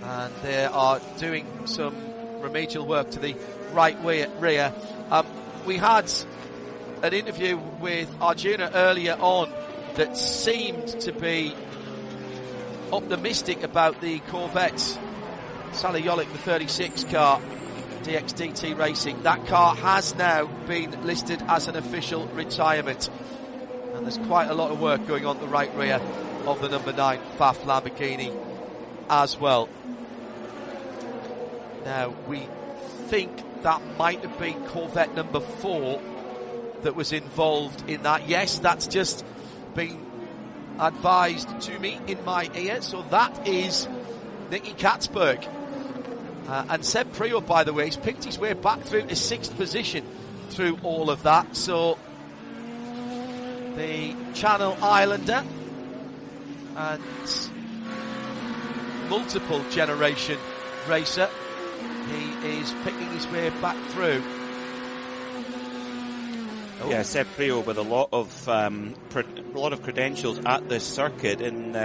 and they are doing some remedial work to the right rear. We had an interview with Arjuna earlier on that seemed to be optimistic about the Corvette Sally Yolick, the 36 car, DXDT Racing. That car has now been listed as an official retirement, and there's quite a lot of work going on the right rear of the number 9 FAF Lamborghini as well. Now we think that might have been Corvette number 4 that was involved in that. Yes, that's just been advised to me in my ear. So that is Nicky Katzberg. And Seb Prior, by the way, he's picked his way back through to 6th position through all of that. So the Channel Islander and multiple generation racer, he is picking his way back through. Yeah, Seb Prior with a lot of credentials at this circuit. In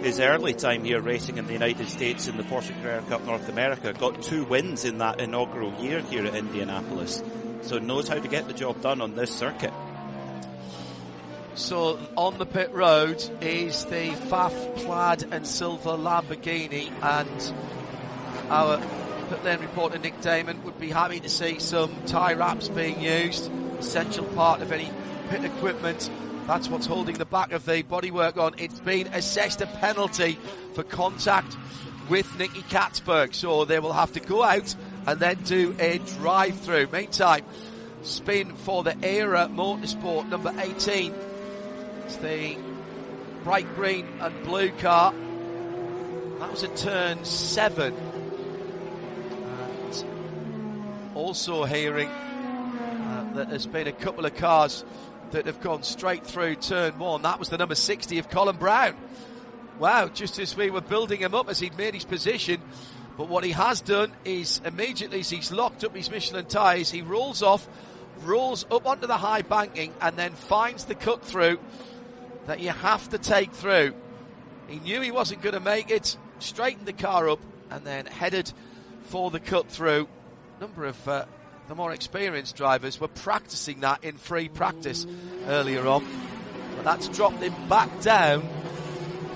his early time here racing in the United States in the Porsche Carrera Cup North America, got 2 wins in that inaugural year here at Indianapolis. So knows how to get the job done on this circuit. So on the pit road is the Pfaff plaid and silver Lamborghini, and our pit lane reporter Nick Damon would be happy to see some tie wraps being used, essential part of any pit equipment. That's what's holding the back of the bodywork on. It's been assessed a penalty for contact with Nicky Katzberg, so they will have to go out and then do a drive-through. Meantime, spin for the Era Motorsport number 18. It's the bright green and blue car. That was at turn 7. And also hearing that there's been a couple of cars that have gone straight through turn 1. That was the number 60 of Colin Brown. Wow, just as we were building him up as he'd made his position. But what he has done is immediately as he's locked up his Michelin tyres, he rolls off, rolls up onto the high banking, and then finds the cut through that you have to take through. He knew he wasn't going to make it, straightened the car up, and then headed for the cut through. A number of the more experienced drivers were practicing that in free practice earlier on, but that's dropped him back down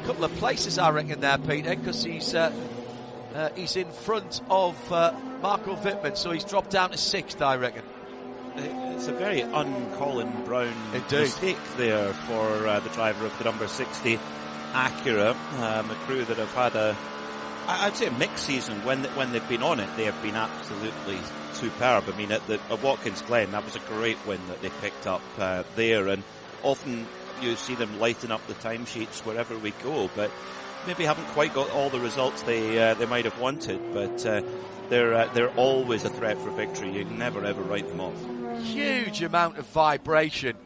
a couple of places, I reckon, there, Peter, because he's in front of Marco Wittmann, so he's dropped down to 6th, I reckon. It's a very un-Colin Brown mistake there for the driver of the number 60 Acura, a crew that have had I'd say a mixed season. When they've been on it, they have been absolutely superb. I mean, at Watkins Glen, that was a great win that they picked up there, and often you see them lighting up the timesheets wherever we go, but maybe haven't quite got all the results they might have wanted, but they're always a threat for victory. You can never ever write them off. Huge amount of vibration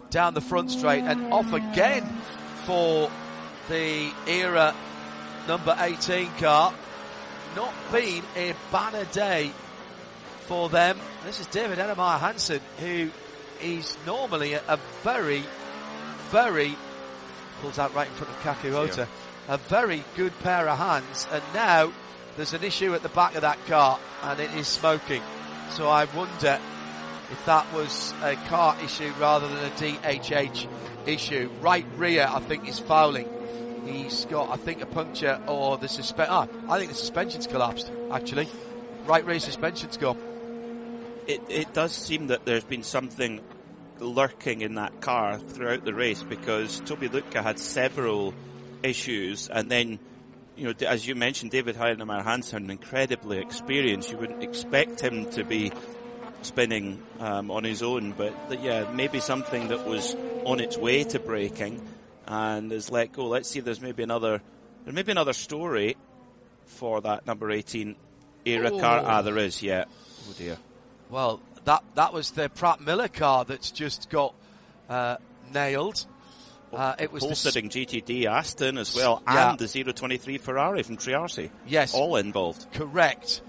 down the front straight, and off again for the Era number 18 car. Not been a banner day for them. This is David Ennemeyer Hansen, who is normally a very, very, pulls out right in front of Kakuota, a very good pair of hands, and now there's an issue at the back of that car, and it is smoking. So I wonder if that was a car issue rather than a DHH issue. Right rear, I think, is fouling. He's got, I think, a puncture, or the I think the suspension's collapsed, actually. Right rear suspension's gone. It does seem that there's been something lurking in that car throughout the race, because Toby Lutka had several issues, and then, you know, as you mentioned, David Heinemeier Hansen, incredibly experienced. You wouldn't expect him to be spinning on his own, but yeah, maybe something that was on its way to breaking and is let go. Let's see if there's maybe another story for that number 18 Era car. There is, yeah. Oh dear. Well, that was the Pratt Miller car that's just got nailed. It was pole-sitting GTD Aston as well, and the 023 Ferrari from Triarsi. Yes. All involved. Correct.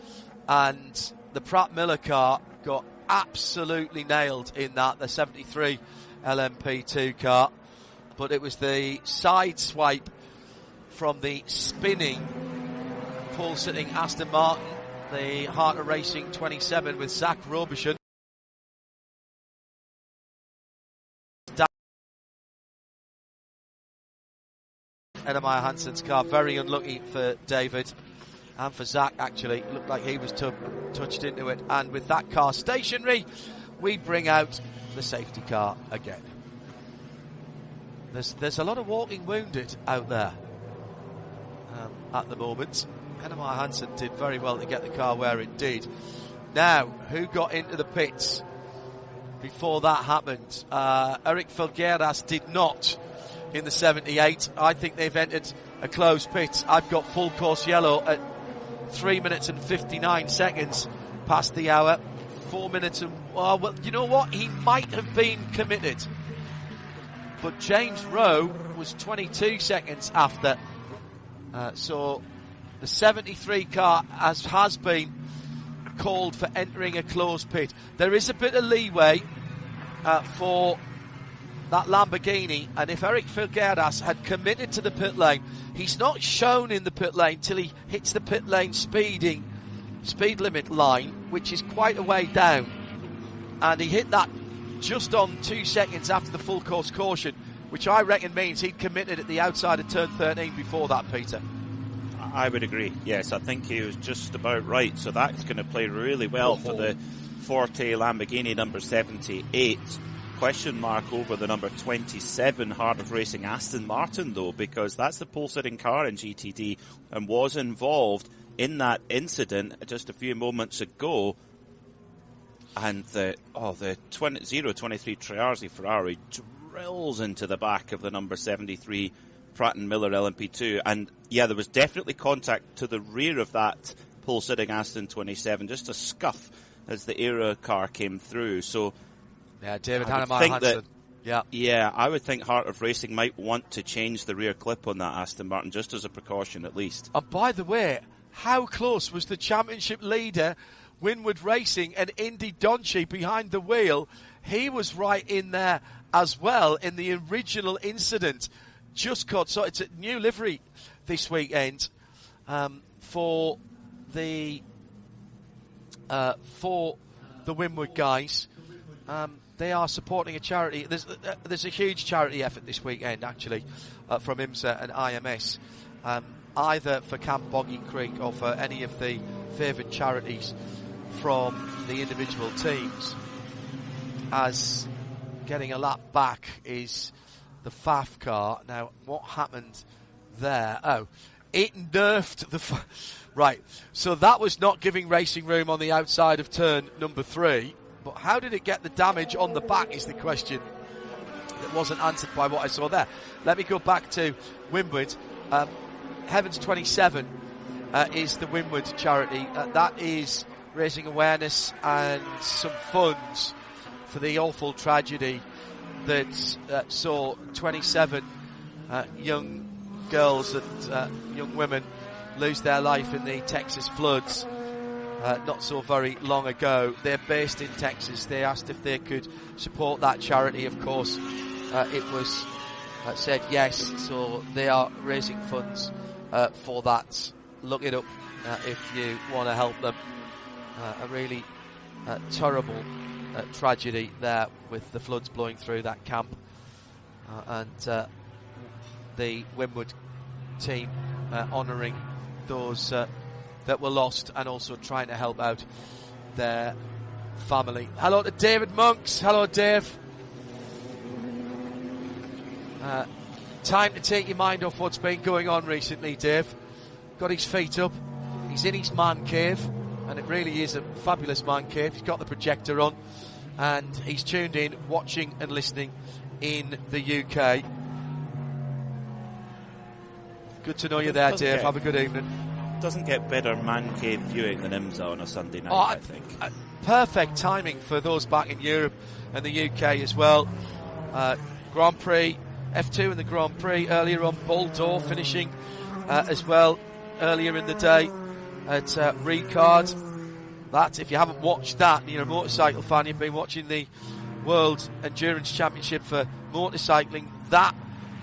And the Pratt Miller car got absolutely nailed in that, the 73 LMP2 car. But it was the side swipe from the spinning pole-sitting Aston Martin, the Heart of Racing 27 with Zach Robertson. Ennemeyer Hansen's car, very unlucky for David and for Zach, actually. It looked like he was touched into it. And with that car stationary, we bring out the safety car again. There's a lot of walking wounded out there at the moment. Ennemeyer Hansen did very well to get the car where it did. Now, who got into the pits before that happened? Eric Felgueras did not in the 78. I think they've entered a closed pit. I've got full course yellow at 3 minutes and 59 seconds past the hour. 4 minutes and... Oh, well, you know what? He might have been committed. But James Rowe was 22 seconds after. So the 73 car has been called for entering a closed pit. There is a bit of leeway for that Lamborghini, and if Eric Figueras had committed to the pit lane, he's not shown in the pit lane till he hits the pit lane speed limit line, which is quite a way down, and he hit that just on 2 seconds after the full course caution, which I reckon means he'd committed at the outside of turn 13 before that, Peter. I would agree. Yes, I think he was just about right. So that's going to play really well for the Forte Lamborghini number 78. Question mark over the number 27 Heart of Racing Aston Martin, though, because that's the pole-sitting car in GTD and was involved in that incident just a few moments ago. And the 023 Triarzi Ferrari drills into the back of the number 73 Pratt & Miller LMP2, and yeah, there was definitely contact to the rear of that pole-sitting Aston 27, just a scuff as the Era car came through. So yeah, David Hannemeyer Hansen. Yeah, I would think Heart of Racing might want to change the rear clip on that Aston Martin, just as a precaution at least. And by the way, how close was the championship leader, Winward Racing, and Indy Donchi behind the wheel? He was right in there as well in the original incident. Just caught, so it's a new livery this weekend for the Winward guys. They are supporting a charity. There's a huge charity effort this weekend, actually, from IMSA and IMS, either for Camp Boggy Creek or for any of the favoured charities from the individual teams. As getting a lap back is the FAF car. Now, what happened there? Oh, it nerfed the... Right, so that was not giving racing room on the outside of turn number 3. But how did it get the damage on the back is the question that wasn't answered by what I saw there. Let me go back to Winward. Heavens 27 is the Winward charity. That is raising awareness and some funds for the awful tragedy that saw 27 young girls and young women lose their life in the Texas floods not so very long ago. They're based in Texas. They asked if they could support that charity. Of course, it was said yes, so they are raising funds for that. Look it up if you want to help them. A really terrible tragedy there with the floods blowing through that camp, and the Winward team honouring those that were lost and also trying to help out their family. Hello to David Monks. Hello, Dave. Time to take your mind off what's been going on recently, Dave. Got his feet up. He's in his man cave, and it really is a fabulous man cave. He's got the projector on, and he's tuned in, watching and listening in the UK. Good to know you're there, Dave. Have a good evening. Doesn't get better man cave viewing than IMSA on a Sunday night, I think. Perfect timing for those back in Europe and the UK as well. Grand Prix, F2 in the Grand Prix earlier on, Boldor finishing as well earlier in the day at Ricard. That, if you haven't watched that and you're a motorcycle fan, you've been watching the World Endurance Championship for motorcycling, that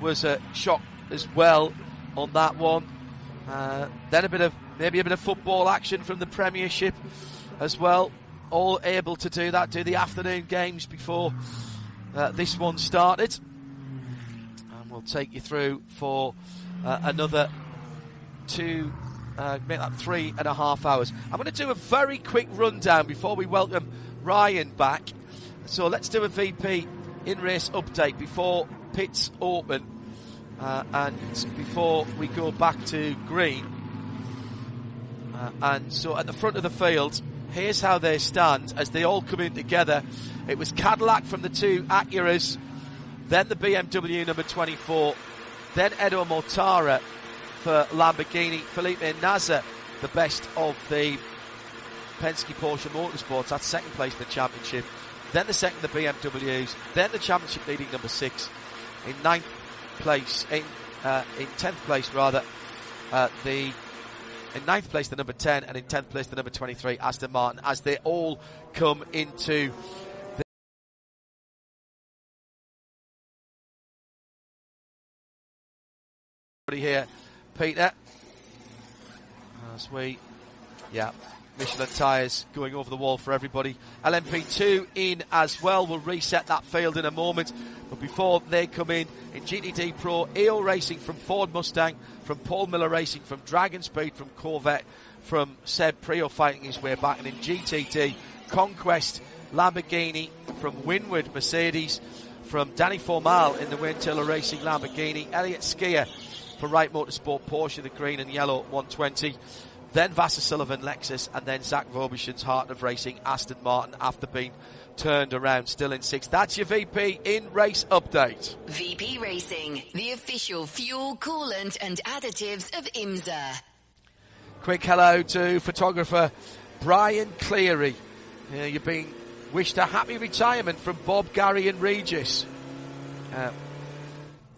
was a shock as well on that one. Then maybe a bit of football action from the Premiership as well. All able to do that, do the afternoon games before this one started. And we'll take you through for another make that 3.5 hours. I'm going to do a very quick rundown before we welcome Ryan back. So let's do a VP in-race update before pits open and before we go back to green. And so at the front of the field, here's how they stand as they all come in together. It was Cadillac from the two Acuras, then the BMW number 24, then Edo Mortara for Lamborghini, Felipe Nasr the best of the Penske Porsche Motorsports. That's second place in the championship. Then the second, the BMWs. Then the championship leading number 6. In 10th place, in 9th place, the number 10, and in 10th place, the number 23, Aston Martin, as they all come into the here, Peter, as we, Michelin tyres going over the wall for everybody. LMP2 in as well. We'll reset that field in a moment. But before they come in GTD Pro, EO Racing from Ford Mustang, from Paul Miller Racing, from Dragon Speed, from Corvette, from Seb Prio fighting his way back. And in GTD, Conquest, Lamborghini, from Winward Mercedes, from Danny Formal in the Wayne Taylor Racing Lamborghini, Elliott Skier for Wright Motorsport Porsche, the green and yellow 120. Then Vassar Sullivan Lexus, and then Zach Vobishan's Heart of Racing Aston Martin after being turned around, still in 6th. That's your VP in race update. VP Racing, the official fuel, coolant and additives of IMSA. Quick hello to photographer Brian Cleary. You're being wished a happy retirement from Bob, Gary and Regis.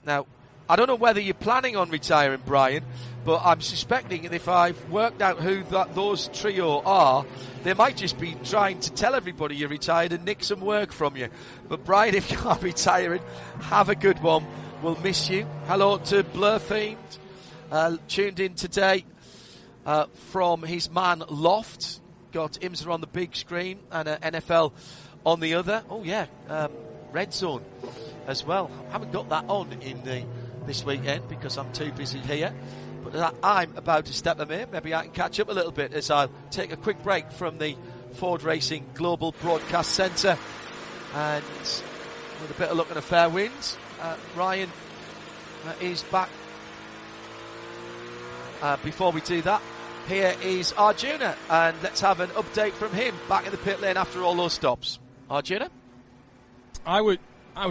Now, I don't know whether you're planning on retiring, Brian, but I'm suspecting that if I've worked out who those trio are, they might just be trying to tell everybody you're retired and nick some work from you. But Brian, if you are retiring, have a good one. We'll miss you. Hello to Blur Themed, tuned in today from his man Loft. Got IMSA on the big screen and NFL on the other. Oh yeah, Red Zone as well. Haven't got that on in this weekend because I'm too busy here. But I'm about to step them in. Maybe I can catch up a little bit as I'll take a quick break from the Ford Racing Global Broadcast Centre. And with a bit of luck and a fair wind, Ryan is back. Before we do that, here is Arjuna, and let's have an update from him back in the pit lane after all those stops. Arjuna? I was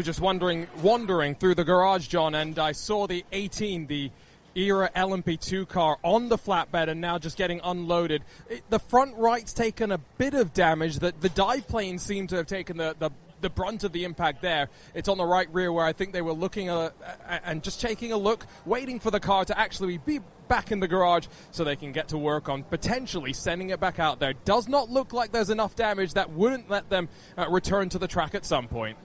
just wandering through the garage, John, and I saw the 18, the era LMP2 car on the flatbed and now just getting unloaded. The front right's taken a bit of damage. The dive plane seemed to have taken the brunt of the impact there. It's on the right rear where I think they were looking and just taking a look, waiting for the car to actually be back in the garage so they can get to work on potentially sending it back out there. Does not look like there's enough damage that wouldn't let them return to the track at some point.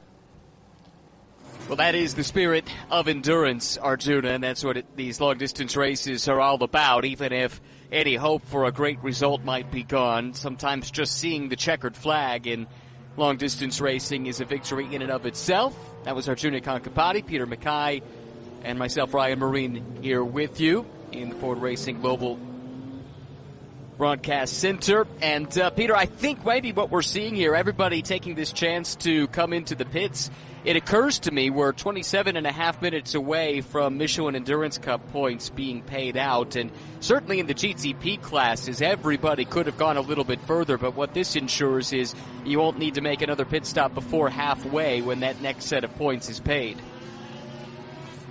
Well, that is the spirit of endurance, Arjuna, and that's what these long-distance races are all about. Even if any hope for a great result might be gone, sometimes just seeing the checkered flag in long-distance racing is a victory in and of itself. That was Arjuna Kankapati, Peter Mackay, and myself, Ryan Marine, here with you in the Ford Racing Global Broadcast Center. And, Peter, I think maybe what we're seeing here, everybody taking this chance to come into the pits. It occurs to me we're 27 and a half minutes away from Michelin Endurance Cup points being paid out, and certainly in the GTP classes, everybody could have gone a little bit further, but what this ensures is you won't need to make another pit stop before halfway when that next set of points is paid.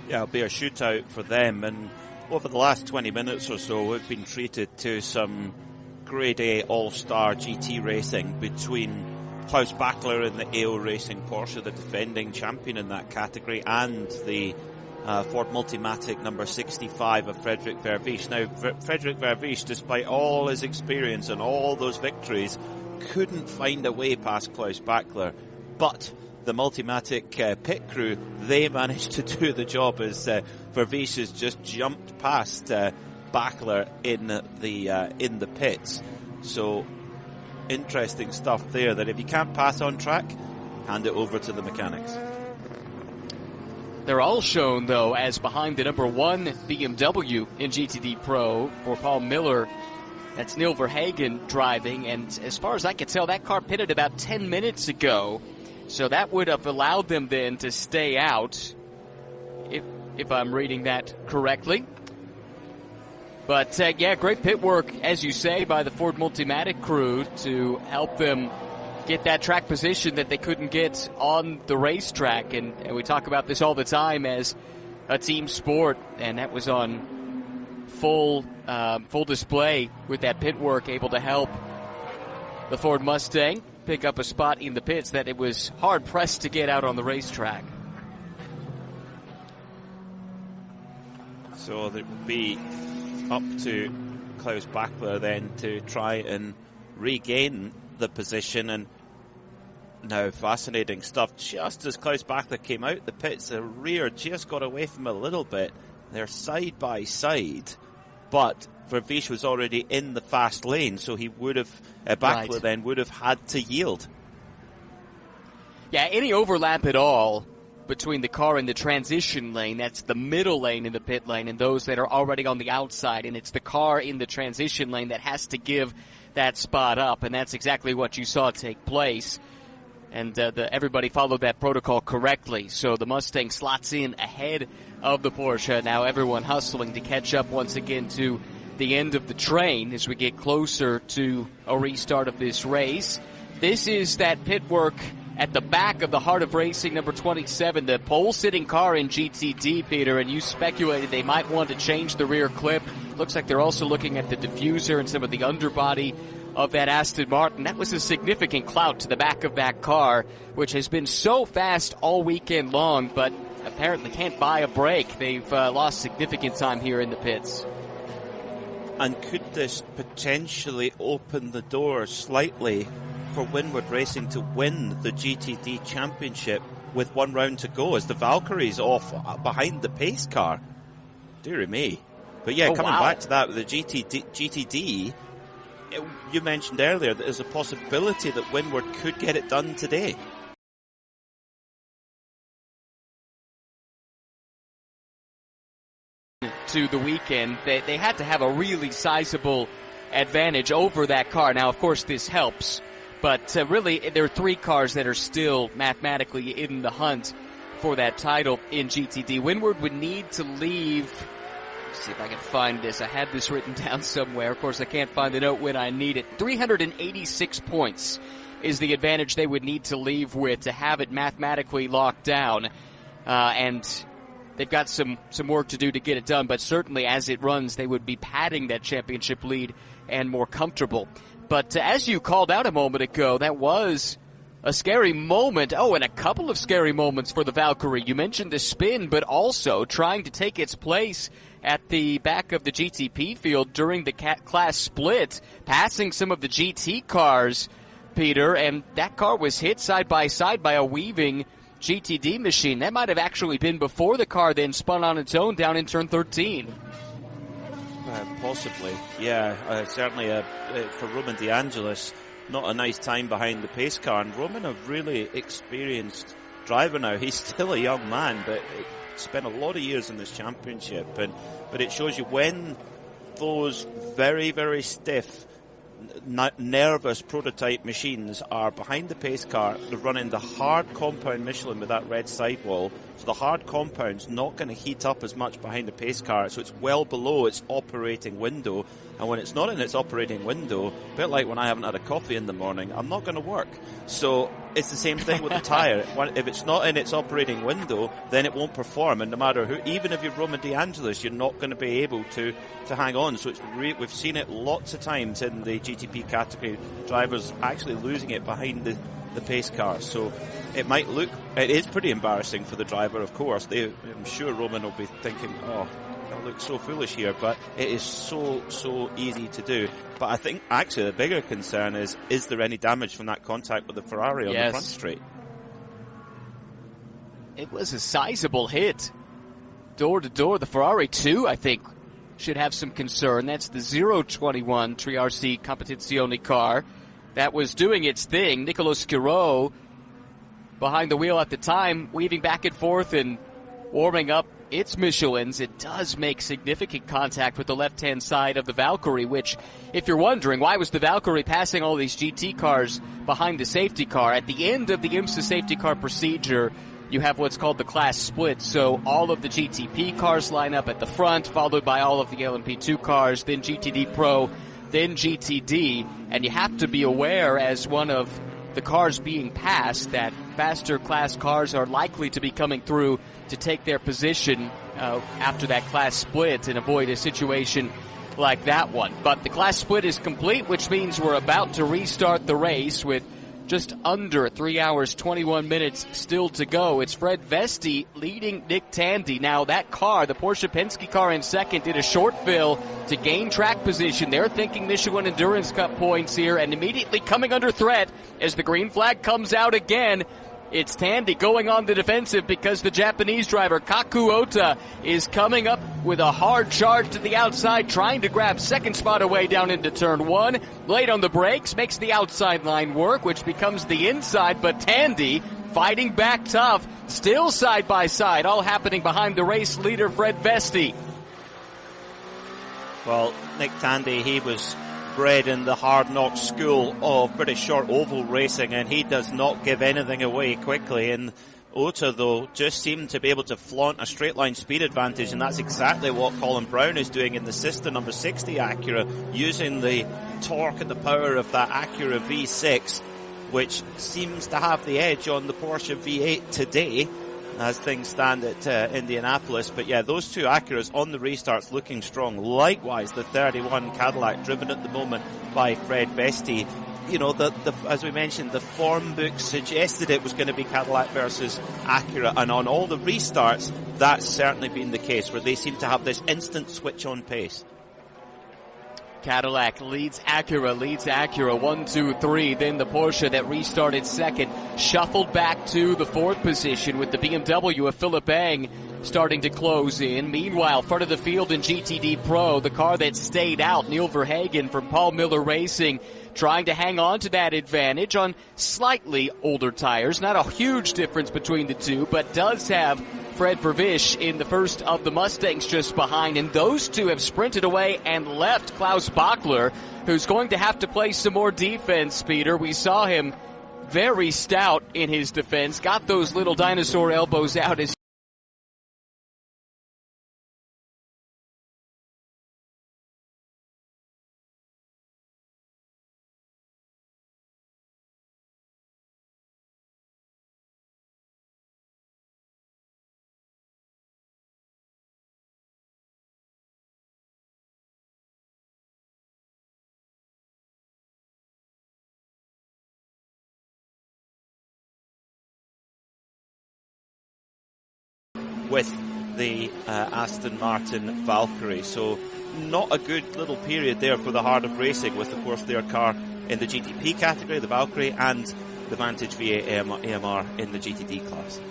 Yeah, it'll be a shootout for them, and over the last 20 minutes or so, we've been treated to some grade A all-star GT racing between Klaus Bachler in the AO Racing Porsche, the defending champion in that category, and the Ford Multimatic number 65 of Frederick Vervies. Now, Frederick Vervies, despite all his experience and all those victories, couldn't find a way past Klaus Bachler. But the Multimatic pit crew, they managed to do the job as Vervies has just jumped past Bachler in the pits. So interesting stuff there, that if you can't pass on track, hand it over to the mechanics. They're all shown, though, as behind the number 1 BMW in GTD Pro for Paul Miller. That's Neil Verhagen driving, and as far as I can tell, that car pitted about 10 minutes ago, so that would have allowed them then to stay out, if I'm reading that correctly. But, yeah, great pit work, as you say, by the Ford Multimatic crew to help them get that track position that they couldn't get on the racetrack. And we talk about this all the time as a team sport, and that was on full full display with that pit work, able to help the Ford Mustang pick up a spot in the pits that it was hard-pressed to get out on the racetrack. So it would be up to Klaus Bachler then to try and regain the position. And now fascinating stuff. Just as Klaus Bachler came out the pits, the rear just got away from him a little bit. They're side by side, but Vervish was already in the fast lane, so he would have, Bachler then would have had to yield. Yeah, any overlap at all between the car in the transition lane, that's the middle lane in the pit lane, and those that are already on the outside, and it's the car in the transition lane that has to give that spot up, and that's exactly what you saw take place. And everybody followed that protocol correctly, so the Mustang slots in ahead of the Porsche. Now everyone hustling to catch up once again to the end of the train as we get closer to a restart of this race. This is that pit work at the back of the Heart of Racing, number 27, the pole-sitting car in GTD, Peter, and you speculated they might want to change the rear clip. Looks like they're also looking at the diffuser and some of the underbody of that Aston Martin. That was a significant clout to the back of that car, which has been so fast all weekend long, but apparently can't buy a break. They've lost significant time here in the pits. And could this potentially open the door slightly for Winward Racing to win the GTD Championship with 1 round to go as the Valkyrie's off behind the pace car? Dear me. But yeah, coming back to that with the GTD, you mentioned earlier that there's a possibility that Winward could get it done today. To the weekend, they had to have a really sizable advantage over that car. Now, of course, this helps, but really there are 3 cars that are still mathematically in the hunt for that title in GTD. Winward would need to leave. Let's see if I can find this. I had this written down somewhere. Of course, I can't find the note when I need it. 386 points is the advantage they would need to leave with to have it mathematically locked down. And they've got some work to do to get it done, but certainly as it runs, they would be padding that championship lead and more comfortable. But as you called out a moment ago, that was a scary moment. Oh, and a couple of scary moments for the Valkyrie. You mentioned the spin, but also trying to take its place at the back of the GTP field during the class split, passing some of the GT cars, Peter, and that car was hit side by side by a weaving GTD machine. That might have actually been before the car then spun on its own down in turn 13. Possibly, yeah. Certainly for Roman DeAngelis, not a nice time behind the pace car. And Roman, a really experienced driver now. He's still a young man, but spent a lot of years in this championship. But it shows you when those very, very stiff, nervous prototype machines are behind the pace car, they're running the hard compound Michelin with that red sidewall, so the hard compound's not going to heat up as much behind the pace car, so it's well below its operating window, and when it's not in its operating window, a bit like when I haven't had a coffee in the morning, I'm not going to work. So it's the same thing with the tyre. If it's not in its operating window, then it won't perform, and no matter who, even if you're Roman DeAngelis, you're not going to be able to hang on. So it's we've seen it lots of times in the GTP category, drivers actually losing it behind the pace car. So it is pretty embarrassing for the driver, of course. I'm sure Roman will be thinking, oh, I look so foolish here, but it is so easy to do. But I think actually the bigger concern is there any damage from that contact with the Ferrari on the front straight? It was a sizable hit. Door to door, the Ferrari 2, I think, should have some concern. That's the 021 Triarci Competizione car that was doing its thing. Nicolo Schiro behind the wheel at the time, weaving back and forth and warming up its Michelins. It does make significant contact with the left-hand side of the Valkyrie, which, if you're wondering, why was the Valkyrie passing all these GT cars behind the safety car? At the end of the IMSA safety car procedure, you have what's called the class split, so all of the GTP cars line up at the front, followed by all of the LMP2 cars, then GTD Pro, then GTD, and you have to be aware as one of the cars being passed that faster class cars are likely to be coming through to take their position after that class split and avoid a situation like that one. But the class split is complete, which means we're about to restart the race with just under 3 hours, 21 minutes still to go. It's Fred Vesti leading Nick Tandy. Now that car, the Porsche Penske car in second, did a short fill to gain track position. They're thinking Michelin Endurance Cup points here, and immediately coming under threat as the green flag comes out again. It's Tandy going on the defensive because the Japanese driver Kaku Ota is coming up with a hard charge to the outside, trying to grab second spot away down into turn one. Late on the brakes, makes the outside line work, which becomes the inside, but Tandy fighting back tough, still side by side, all happening behind the race leader Fred Vesti. Well, Nick Tandy, he was bred in the hard-knock school of British short oval racing, and he does not give anything away quickly. And Ota, though, just seemed to be able to flaunt a straight-line speed advantage, and that's exactly what Colin Brown is doing in the sister number 60 Acura, using the torque and the power of that Acura V6, which seems to have the edge on the Porsche V8 today, as things stand at Indianapolis. But yeah, those two Acuras on the restarts looking strong. Likewise, the 31 Cadillac, driven at the moment by Fred Vesti. You know, as we mentioned, the form book suggested it was going to be Cadillac versus Acura, and on all the restarts, that's certainly been the case, where they seem to have this instant switch on pace. Cadillac leads Acura 1, 2, 3. Then the Porsche that restarted second shuffled back to the fourth position with the BMW of Philip Eng starting to close in. Meanwhile, front of the field in GTD Pro, the car that stayed out, Neil Verhagen from Paul Miller Racing, trying to hang on to that advantage on slightly older tires. Not a huge difference between the two, but does have Fred Vervish in the first of the Mustangs just behind, and those two have sprinted away and left Klaus Bachler, who's going to have to play some more defense, Peter. We saw him very stout in his defense, got those little dinosaur elbows out as with the Aston Martin Valkyrie. So not a good little period there for the Heart of Racing, with, of course, their car in the GTP category, the Valkyrie, and the Vantage V8 AMR in the GTD class.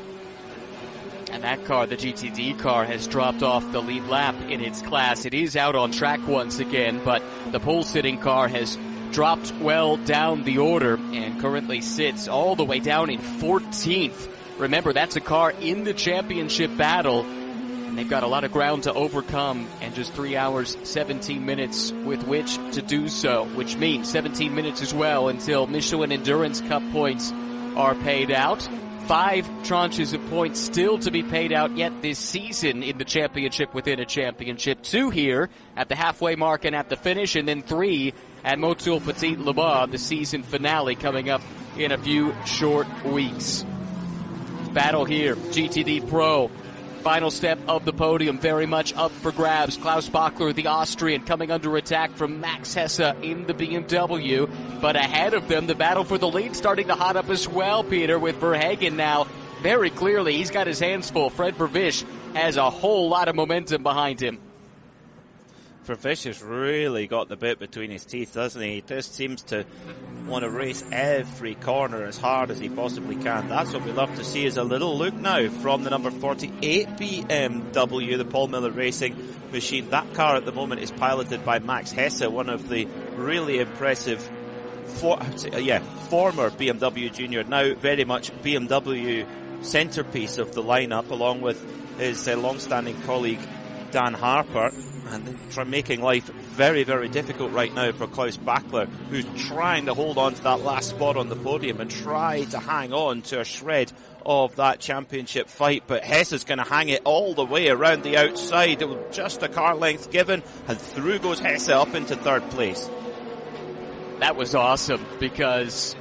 And that car, the GTD car, has dropped off the lead lap in its class. It is out on track once again, but the pole-sitting car has dropped well down the order and currently sits all the way down in 14th. Remember, that's a car in the championship battle, and they've got a lot of ground to overcome, and just 3 hours, 17 minutes with which to do so, which means 17 minutes as well until Michelin Endurance Cup points are paid out. 5 tranches of points still to be paid out yet this season in the championship within a championship. 2 here at the halfway mark and at the finish, and then 3 at Motul Petit Le Mans, the season finale coming up in a few short weeks. Battle here, GTD Pro, final step of the podium, very much up for grabs. Klaus Bachler, the Austrian, coming under attack from Max Hesse in the BMW, but ahead of them, the battle for the lead starting to hot up as well, Peter, with Verhagen now very clearly. He's got his hands full. Fred Vervish has a whole lot of momentum behind him. Vervish has really got the bit between his teeth, doesn't he? He just seems to want to race every corner as hard as he possibly can. That's what we love to see, is a little look now from the number 48 BMW, the Paul Miller Racing machine. That car at the moment is piloted by Max Hesse, one of the really impressive former BMW junior, now very much BMW centerpiece of the lineup, along with his long-standing colleague Dan Harper. And they're making life very, very difficult right now for Klaus Bachler, who's trying to hold on to that last spot on the podium and try to hang on to a shred of that championship fight. But Hess is going to hang it all the way around the outside. Just a car length given, and through goes Hesse up into third place. That was awesome, because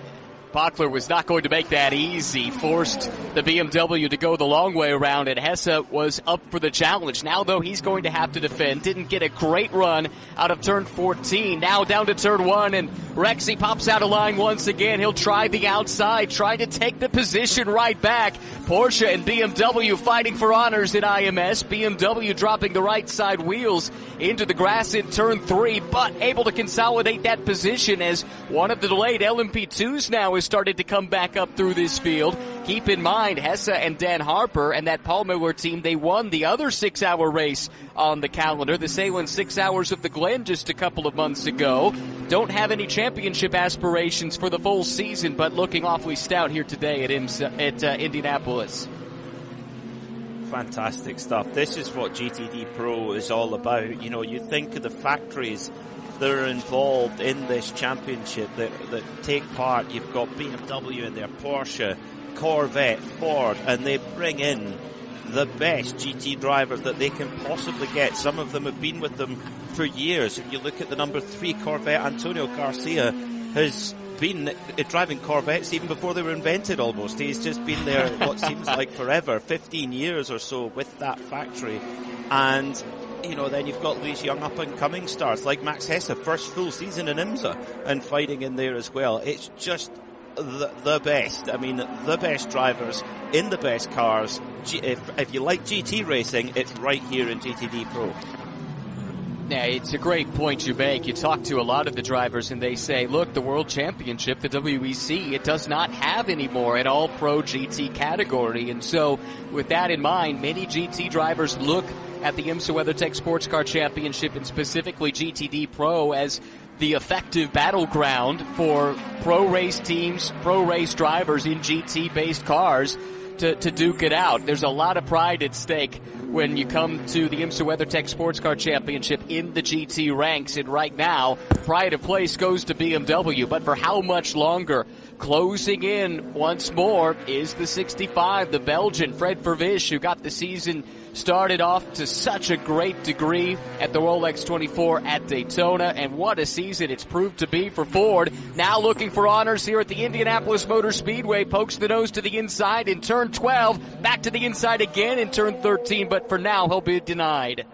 Bockler was not going to make that easy, forced the BMW to go the long way around, and Hesse was up for the challenge. Now, though, he's going to have to defend. Didn't get a great run out of turn 14. Now down to turn 1, and Rexy pops out of line once again. He'll try the outside, try to take the position right back. Porsche and BMW fighting for honors in IMS. BMW dropping the right side wheels into the grass in turn 3, but able to consolidate that position as one of the delayed LMP2s now has started to come back up through this field. Keep in mind, Hesse and Dan Harper and that Paul Miller team, they won the other 6-hour race on the calendar, the Salem 6 Hours of the Glen, just a couple of months ago. Don't have any championship aspirations for the full season, but looking awfully stout here today at Indianapolis. Fantastic stuff. This is what GTD Pro is all about. You know, you think of the factories that are involved in this championship that take part. You've got BMW in there, Porsche, Corvette, Ford, and they bring in the best GT drivers that they can possibly get. Some of them have been with them for years. If you look at the number 3 Corvette, Antonio Garcia has been driving Corvettes even before they were invented almost. He's just been there what seems like forever, 15 years or so with that factory. And, you know, then you've got these young up-and-coming stars like Max Hesse, first full season in IMSA and fighting in there as well. It's just the best. I mean, the best drivers in the best cars. If you like GT racing, it's right here in GTD Pro. Yeah, it's a great point you make. You talk to a lot of the drivers and they say, look, the World Championship, the WEC, it does not have anymore an all-pro GT category. And so with that in mind, many GT drivers look at the IMSA WeatherTech Sports Car Championship and specifically GTD Pro as the effective battleground for pro race teams, pro race drivers in GT-based cars to duke it out. There's a lot of pride at stake when you come to the IMSA WeatherTech Sports Car Championship in the GT ranks. And right now, pride of place goes to BMW. But for how much longer? Closing in once more is the 65, the Belgian Fred Vervisch, who got the season started off to such a great degree at the Rolex 24 at Daytona, and what a season it's proved to be for Ford. Now looking for honors here at the Indianapolis Motor Speedway, pokes the nose to the inside in turn 12, back to the inside again in turn 13, but for now he'll be denied.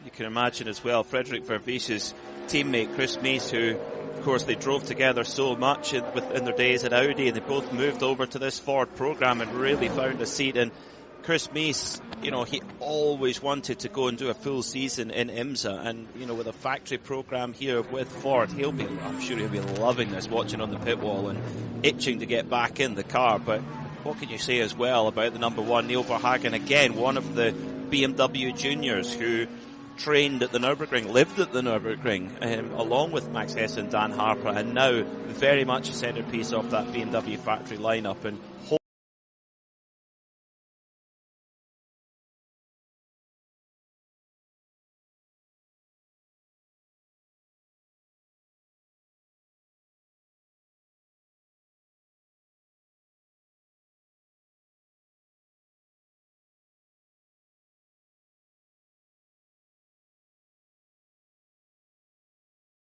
You can imagine as well, Frederick Vervisch's teammate Chris Meese, who of course they drove together so much in their days at Audi, and they both moved over to this Ford program and really found a seat. And Chris Meese, you know, he always wanted to go and do a full season in IMSA, and, you know, with a factory program here with Ford, I'm sure he'll be loving this, watching on the pit wall and itching to get back in the car. But what can you say as well about the number 1, Neil Verhagen, again, one of the BMW juniors who trained at the Nürburgring, lived at the Nürburgring, along with Max Hesse and Dan Harper, and now very much a centerpiece of that BMW factory lineup. And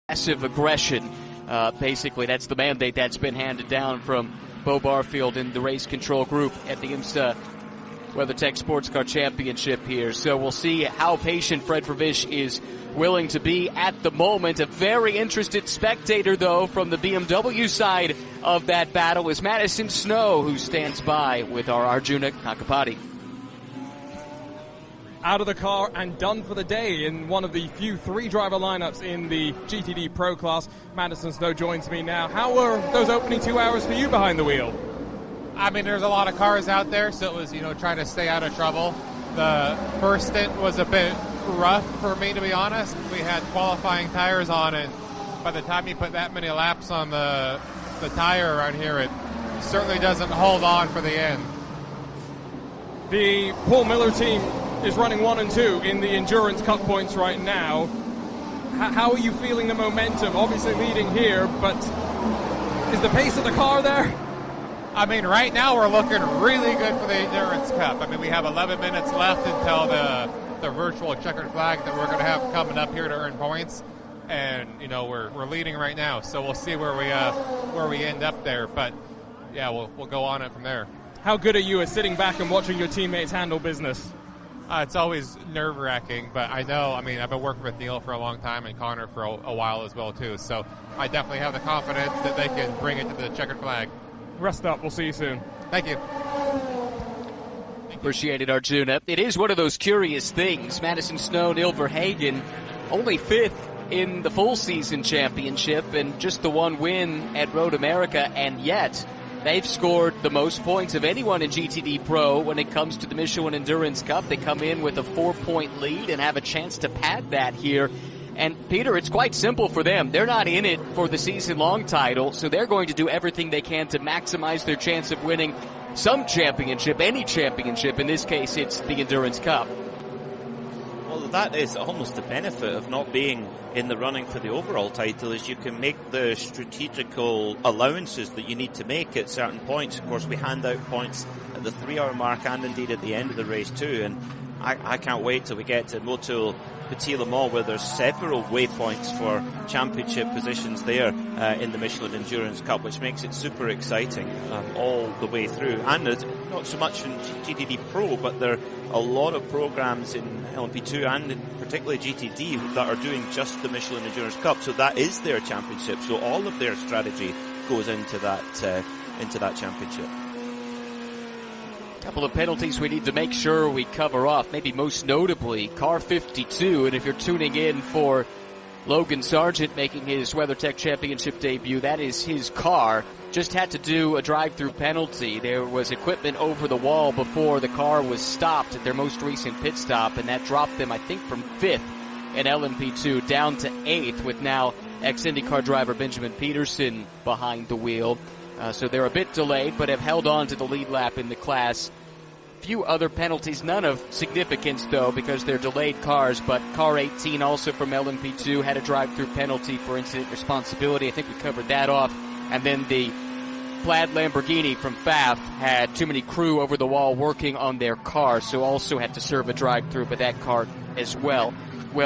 Passive aggression, basically, that's the mandate that's been handed down from Bo Barfield and the race control group at the IMSA WeatherTech Sports Car Championship here. So we'll see how patient Fred Vervisch is willing to be at the moment. A very interested spectator, though, from the BMW side of that battle is Madison Snow, who stands by with our Arjuna Kakapati. Out of the car and done for the day in one of the few 3-driver lineups in the GTD Pro class. Madison Snow joins me now. How were those opening 2 hours for you behind the wheel? I mean, there's a lot of cars out there, so it was, you know, trying to stay out of trouble. The first stint was a bit rough for me, to be honest. We had qualifying tires on, and by the time you put that many laps on the tire around here, it certainly doesn't hold on for the end. The Paul Miller team is running 1 and 2 in the Endurance Cup points right now. How are you feeling the momentum? Obviously leading here, but is the pace of the car there? I mean, right now we're looking really good for the Endurance Cup. I mean, we have 11 minutes left until the virtual checkered flag that we're going to have coming up here to earn points. and you know we're leading right now. So we'll see where we end up there. But yeah, we'll go on it from there. How good are you at sitting back and watching your teammates handle business? It's always nerve-wracking, but I know, I mean, I've been working with Neil for a long time and Connor for a while as well, too. So I definitely have the confidence that they can bring it to the checkered flag. Rest up. We'll see you soon. Thank you. Appreciate it, Arjuna. It is one of those curious things. Madison Snow, Neil Verhagen, only 5th in the full season championship and just the one win at Road America, and yet they've scored the most points of anyone in GTD Pro when it comes to the Michelin Endurance Cup. They come in with a 4-point lead and have a chance to pad that here. And Peter, it's quite simple for them. They're not in it for the season-long title, so they're going to do everything they can to maximize their chance of winning some championship, any championship. In this case, it's the Endurance Cup. Well, that is almost the benefit of not being in the running for the overall title, is you can make the strategical allowances that you need to make at certain points. Of course, we hand out points at the 3-hour mark and indeed at the end of the race too, and I can't wait till we get to Motul Petit Le Mans, where there's several waypoints for championship positions there in the Michelin Endurance Cup, which makes it super exciting all the way through. And not so much in GTD Pro, but there are a lot of programs in LMP2 and particularly GTD that are doing just the Michelin Endurance Cup, so that is their championship. So all of their strategy goes into that championship. Couple of penalties we need to make sure we cover off, maybe most notably car 52. And if you're tuning in for Logan Sargent making his WeatherTech Championship debut, that is his car. Just had to do a drive-through penalty. There was equipment over the wall before the car was stopped at their most recent pit stop, and that dropped them, I think, from 5th in LMP2 down to 8th, with now ex-IndyCar driver Benjamin Peterson behind the wheel. So they're a bit delayed, but have held on to the lead lap in the class. Few other penalties, none of significance, though, because they're delayed cars. But car 18, also from LMP2, had a drive-through penalty for incident responsibility. I think we covered that off. And then the plaid Lamborghini from FAF had too many crew over the wall working on their car, so also had to serve a drive-through, but that car as well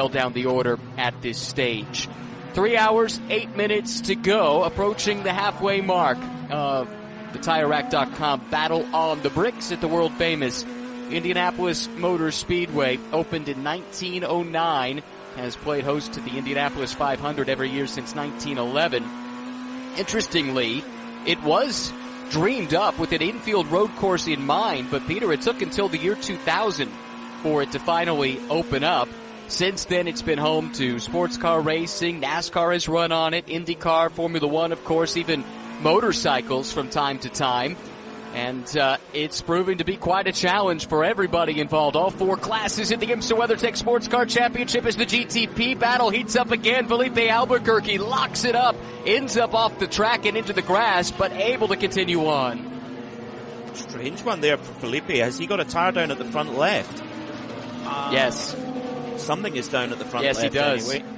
down the order at this stage. 3 hours, 8 minutes to go, approaching the halfway mark of the TireRack.com Battle on the Bricks at the world-famous Indianapolis Motor Speedway. Opened in 1909, has played host to the Indianapolis 500 every year since 1911. Interestingly, it was dreamed up with an infield road course in mind, but Peter, it took until the year 2000 for it to finally open up. Since then, it's been home to sports car racing. NASCAR has run on it, IndyCar, Formula One, of course, even motorcycles from time to time. And it's proving to be quite a challenge for everybody involved. All 4 classes in the IMSA WeatherTech Sports Car Championship as the GTP battle heats up again. Felipe Albuquerque locks it up, ends up off the track and into the grass, but able to continue on. Strange one there for Felipe. Has he got a tire down at the front left? Yes. Something is down at the front left. Yes, he does. Anyway.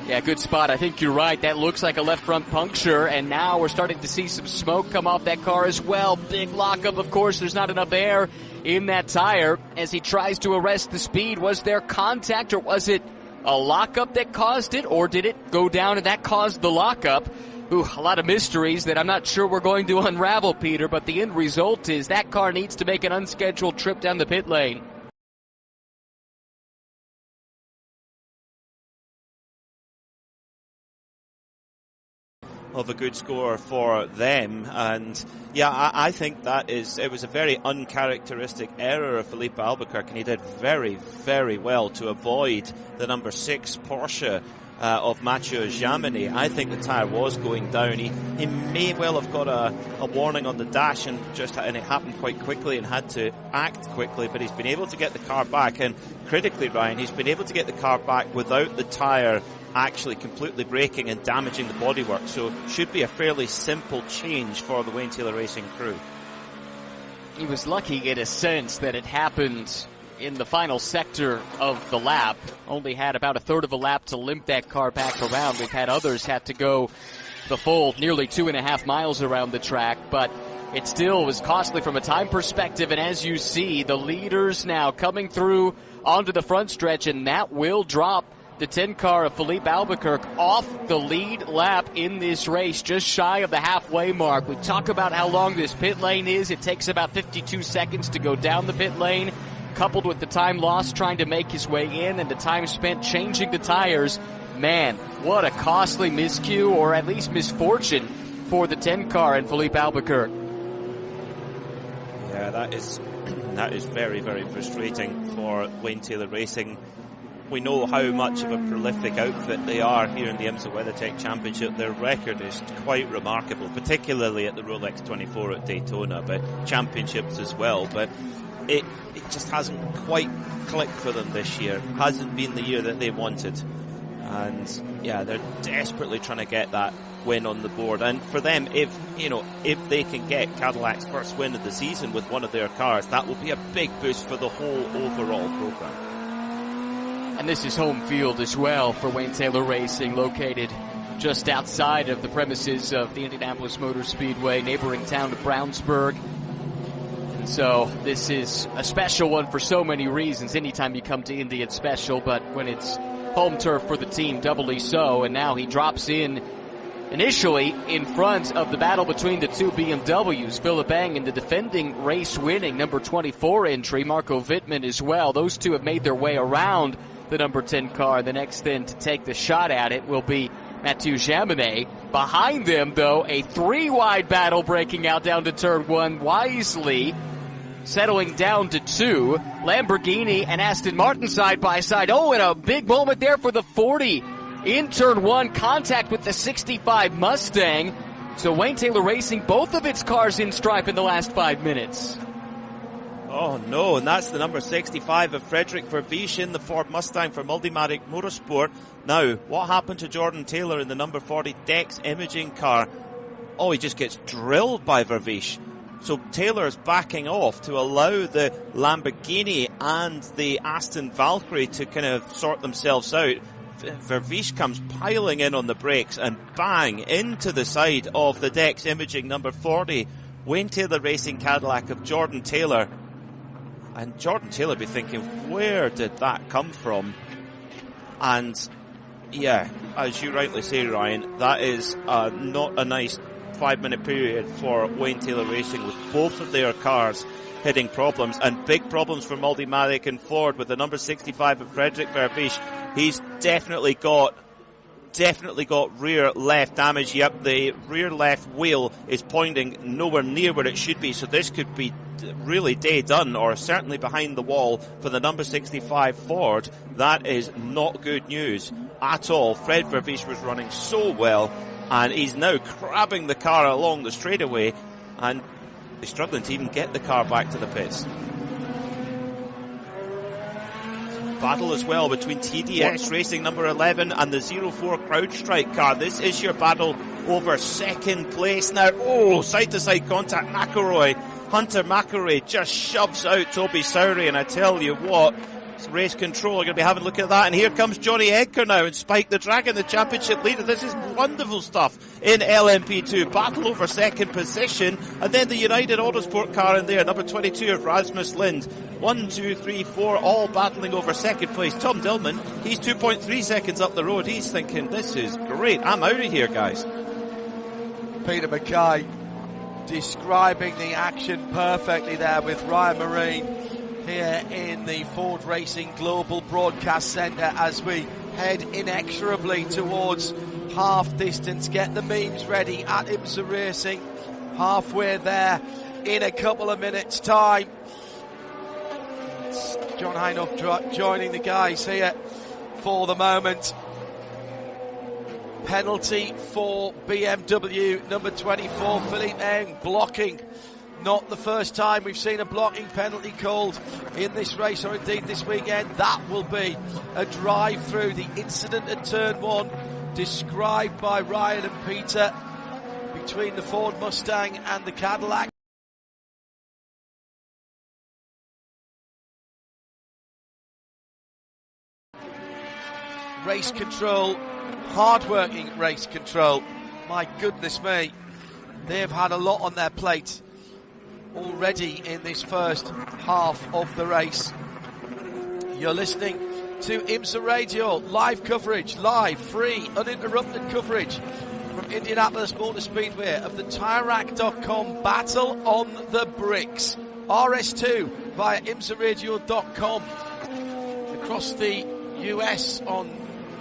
Yeah, good spot. I think you're right. That looks like a left front puncture, and now we're starting to see some smoke come off that car as well. Big lockup, of course. There's not enough air in that tire as he tries to arrest the speed. Was there contact, or was it a lockup that caused it, or did it go down and that caused the lockup? Ooh, a lot of mysteries that I'm not sure we're going to unravel, Peter, but the end result is that car needs to make an unscheduled trip down the pit lane. Of a good score for them, and yeah, I think it was a very uncharacteristic error of Felipe Albuquerque, and he did very, very well to avoid the number 6 Porsche of Mathieu Jamini. I think the tyre was going down. He may well have got a warning on the dash, and it happened quite quickly and had to act quickly, but he's been able to get the car back, and critically, Ryan, he's been able to get the car back without the tyre actually completely breaking and damaging the bodywork, so should be a fairly simple change for the Wayne Taylor Racing crew. He was lucky in a sense that it happened in the final sector of the lap. Only had about a third of a lap to limp that car back around. We've had others have to go the full nearly 2.5 miles around the track, but it still was costly from a time perspective. And as you see, the leaders now coming through onto the front stretch, and that will drop the 10 car of Philippe Albuquerque off the lead lap in this race, just shy of the halfway mark. We talk about how long this pit lane is. It takes about 52 seconds to go down the pit lane, coupled with the time lost trying to make his way in and the time spent changing the tires. Man, what a costly miscue, or at least misfortune, for the 10 car and Philippe Albuquerque. Yeah, that is very, very frustrating for Wayne Taylor Racing. We know how much of a prolific outfit they are here in the IMSA WeatherTech Championship. Their record is quite remarkable, particularly at the Rolex 24 at Daytona, but championships as well. But it just hasn't quite clicked for them this year. Hasn't been the year that they wanted. And yeah, they're desperately trying to get that win on the board. And for them, if they can get Cadillac's first win of the season with one of their cars, that will be a big boost for the whole overall program. And this is home field as well for Wayne Taylor Racing, located just outside of the premises of the Indianapolis Motor Speedway, neighboring town of Brownsburg. And so this is a special one for so many reasons. Anytime you come to Indy, it's special, but when it's home turf for the team, doubly so. And now he drops in initially in front of the battle between the two BMWs, Philip Eng and the defending race-winning number 24 entry, Marco Wittmann as well. Those two have made their way around the number 10 car. The next then to take the shot at it will be Mathieu Jaminet. Behind them, though, a three-wide battle breaking out down to turn one. Wisely settling down to two. Lamborghini and Aston Martin side by side. Oh, and a big moment there for the 40 in turn one. Contact with the 65 Mustang. So Wayne Taylor Racing, both of its cars in strife in the last 5 minutes. Oh no, and that's the number 65 of Frederick Vervisch in the Ford Mustang for Multimatic Motorsport. Now, what happened to Jordan Taylor in the number 40 Dex Imaging car? Oh, he just gets drilled by Vervisch. So Taylor's backing off to allow the Lamborghini and the Aston Valkyrie to kind of sort themselves out. Vervisch comes piling in on the brakes and bang into the side of the Dex Imaging number 40 Wayne Taylor Racing Cadillac of Jordan Taylor. And Jordan Taylor be thinking, where did that come from? And yeah, as you rightly say, Ryan, that is not a nice 5-minute period for Wayne Taylor Racing, with both of their cars hitting problems, and big problems for Multimatic and Ford with the number 65 of Frederick Vervisch. He's definitely got rear left damage. Yep, the rear left wheel is pointing nowhere near where it should be, so this could be really day done, or certainly behind the wall for the number 65 Ford. That is not good news at all. Fred Vervisch was running so well, and he's now crabbing the car along the straightaway, and he's struggling to even get the car back to the pits. Battle as well between TDX Racing number 11 and the 04 CrowdStrike car. This is your battle over second place now. Oh, side-to-side contact. Hunter McElroy just shoves out Toby Sowry, and I tell you what, race control are going to be having a look at that. And here comes Johnny Edgar now, and Spike the Dragon, the championship leader. This is wonderful stuff in LMP2. Battle over second position, and then the United Autosport car in there, number 22 of Rasmus Lind. 1, 2, 3, 4, all battling over second place. Tom Dillman, he's 2.3 seconds up the road. He's thinking, this is great, I'm out of here, guys. Peter Mackay describing the action perfectly there with Ryan Marine here in the Ford Racing Global Broadcast Centre as we head inexorably towards half distance. Get the memes ready at IMSA Racing. Halfway there in a couple of minutes' time. It's John Heinhoff joining the guys here for the moment. Penalty for BMW number 24, Philippe Eng, blocking. Not the first time we've seen a blocking penalty called in this race, or indeed this weekend. That will be a drive through. The incident at turn one, described by Ryan and Peter, between the Ford Mustang and the Cadillac. Race control, hard-working race control. My goodness me, they've had a lot on their plate already in this first half of the race. You're listening to IMSA Radio. Live coverage, live, free, uninterrupted coverage from Indianapolis Motor Speedway of the TireRack.com Battle on the Bricks. RS2 via IMSARadio.com. Across the US on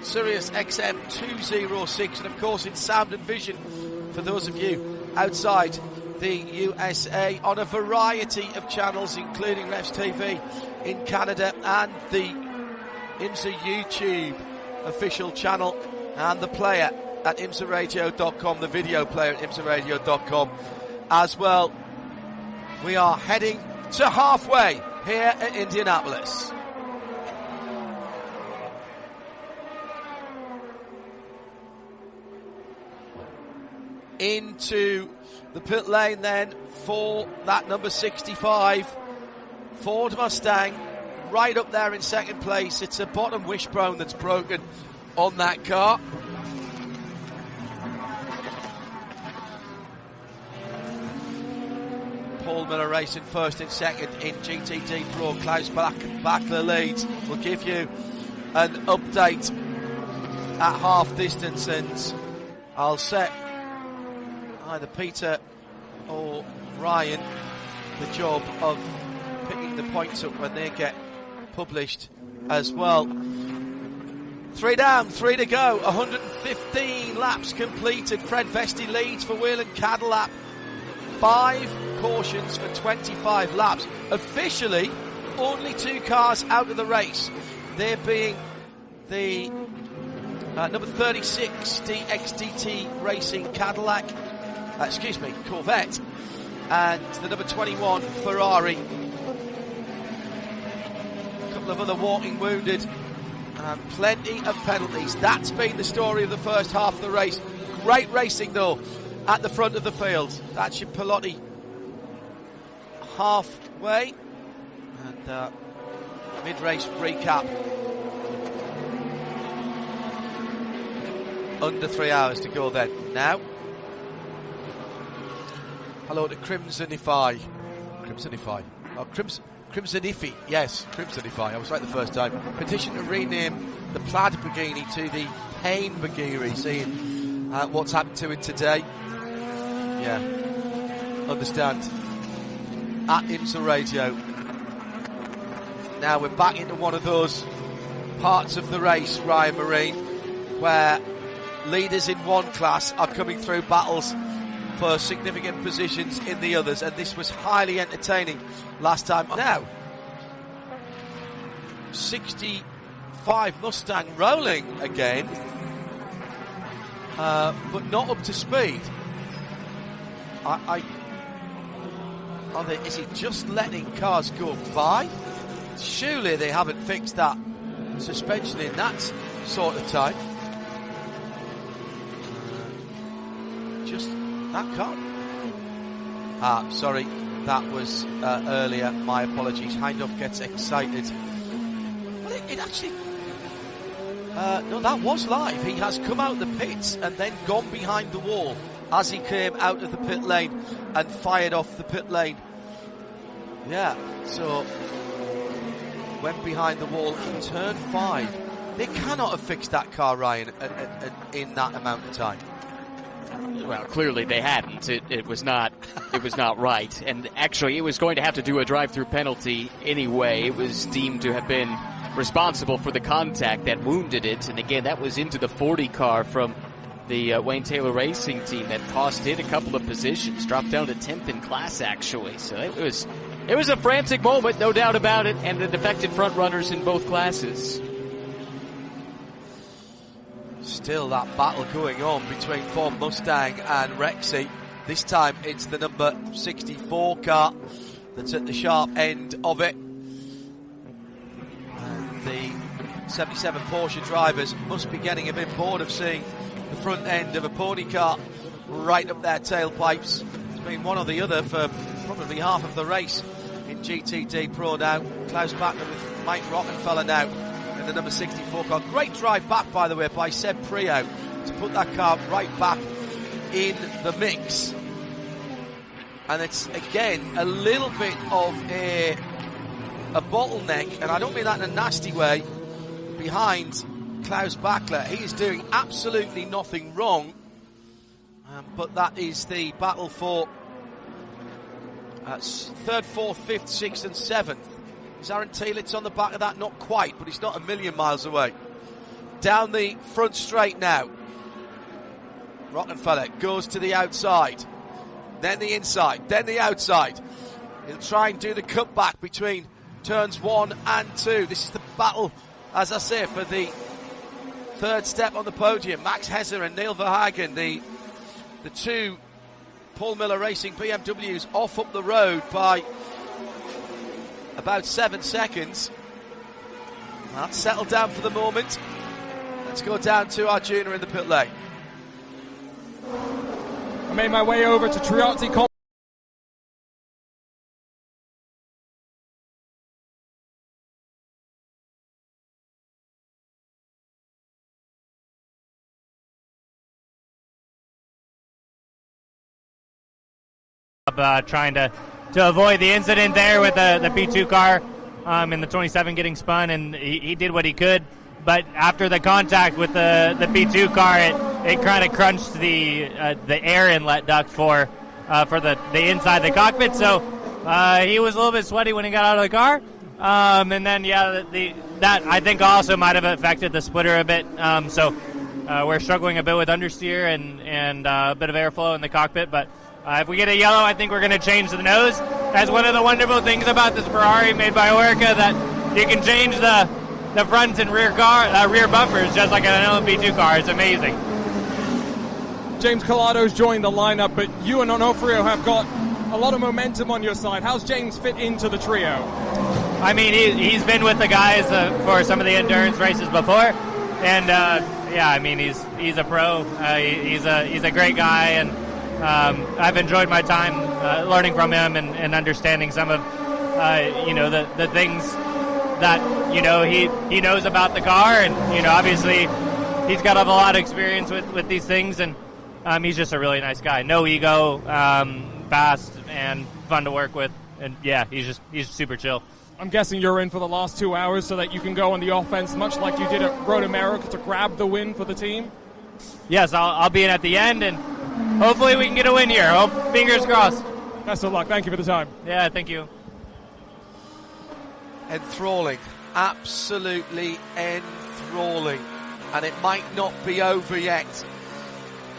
Sirius XM 206, and of course in sound and vision for those of you outside the USA on a variety of channels, including Refs TV in Canada and the IMSA YouTube official channel and the player at IMSARadio.com, the video player at IMSARadio.com as well. We are heading to halfway here at Indianapolis. Into the pit lane then for that number 65 Ford Mustang, right up there in second place. It's a bottom wishbone that's broken on that car. Paul Miller racing first and second in GTD Pro. Klaus Bachler leads. We'll give you an update at half distance, and I'll set either Peter or Ryan the job of picking the points up when they get published as well. 3 down, 3 to go, 115 laps completed. Fred Vesti leads for Whelen Cadillac. 5 cautions for 25 laps. Officially, only 2 cars out of the race. There being the number 36 DXDT Racing Cadillac, Corvette, and the number 21 Ferrari. A couple of other walking wounded, and plenty of penalties. That's been the story of the first half of the race. Great racing though at the front of the field. That's your Pelotti halfway, and mid-race recap. Under 3 hours to go then. Now, hello to Crimsonify. Oh, Crimsonify. Yes, Crimsonify. I was right the first time. Petition to rename the plaid Bagini to the Pain Bagiri, seeing what's happened to it today. Yeah, understand. At IMSA Radio. Now we're back into one of those parts of the race, Ryan Marine, where leaders in one class are coming through battles for significant positions in the others, and this was highly entertaining last time. Now, 65 Mustang rolling again, but not up to speed. Is he just letting cars go by? Surely they haven't fixed that suspension in that sort of time. Just that car. Sorry, that was earlier. My apologies. Hindhoff gets excited. Well, it actually... no, that was live. He has come out the pits and then gone behind the wall as he came out of the pit lane and fired off the pit lane. Yeah, so went behind the wall in turn 5. They cannot have fixed that car, Ryan, in that amount of time. Well, clearly they hadn't. It was not right. And actually, it was going to have to do a drive-through penalty anyway. It was deemed to have been responsible for the contact that wounded it. And again, that was into the 40 car from the Wayne Taylor Racing team that cost it a couple of positions, dropped down to 10th in class actually. So it was a frantic moment, no doubt about it, and the defected front runners in both classes. Still that battle going on between Ford Mustang and Rexy. This time it's the number 64 car that's at the sharp end of it. And the 77 Porsche drivers must be getting a bit bored of seeing the front end of a pony car right up their tailpipes. It's been one or the other for probably half of the race in GTD Pro now. Klaus Bachler with Mike Rockenfeller now in the number 64 car. Great drive back, by the way, by Seb Priaulx to put that car right back in the mix. And it's, again, a little bit of a bottleneck, and I don't mean that in a nasty way, behind Klaus Bachler. He is doing absolutely nothing wrong, but that is the battle for third, fourth, fifth, sixth and seventh. Is Aaron Thielitz on the back of that? Not quite, but he's not a million miles away. Down the front straight now. Rockenfeller goes to the outside, then the inside, then the outside. He'll try and do the cutback between turns 1 and 2. This is the battle, as I say, for the third step on the podium. Max Hesser and Neil Verhagen, the two Paul Miller Racing BMWs, off up the road by about 7 seconds. That's settled down for the moment. Let's go down to Arjuna in the pit lane. I made my way over to Triati. Trying to avoid the incident there with the P2 car in the 27 getting spun, and he did what he could. But after the contact with the P2 car, it kind of crunched the air inlet duct for the inside the cockpit. So he was a little bit sweaty when he got out of the car. And then that I think also might have affected the splitter a bit. So we're struggling a bit with understeer and a bit of airflow in the cockpit, but. If we get a yellow, I think we're going to change the nose. That's one of the wonderful things about this Ferrari made by Orica, that you can change the front and rear bumpers just like an LMP2 car. It's amazing. James Colado's joined the lineup, but you and Onofrio have got a lot of momentum on your side. How's James fit into the trio? I mean, he's been with the guys for some of the endurance races before, and yeah, I mean, he's a pro. He's a great guy, and I've enjoyed my time learning from him and understanding some of the things that he knows about the car, and obviously he's got a lot of experience with these things, and he's just a really nice guy. No ego, fast and fun to work with, and yeah, he's super chill. I'm guessing you're in for the last 2 hours so that you can go on the offense, much like you did at Road America, to grab the win for the team. Yes, I'll be in at the end, and hopefully we can get a win here. Fingers crossed. Best of luck. Thank you for the time. Yeah, thank you. Enthralling. Absolutely enthralling. And it might not be over yet,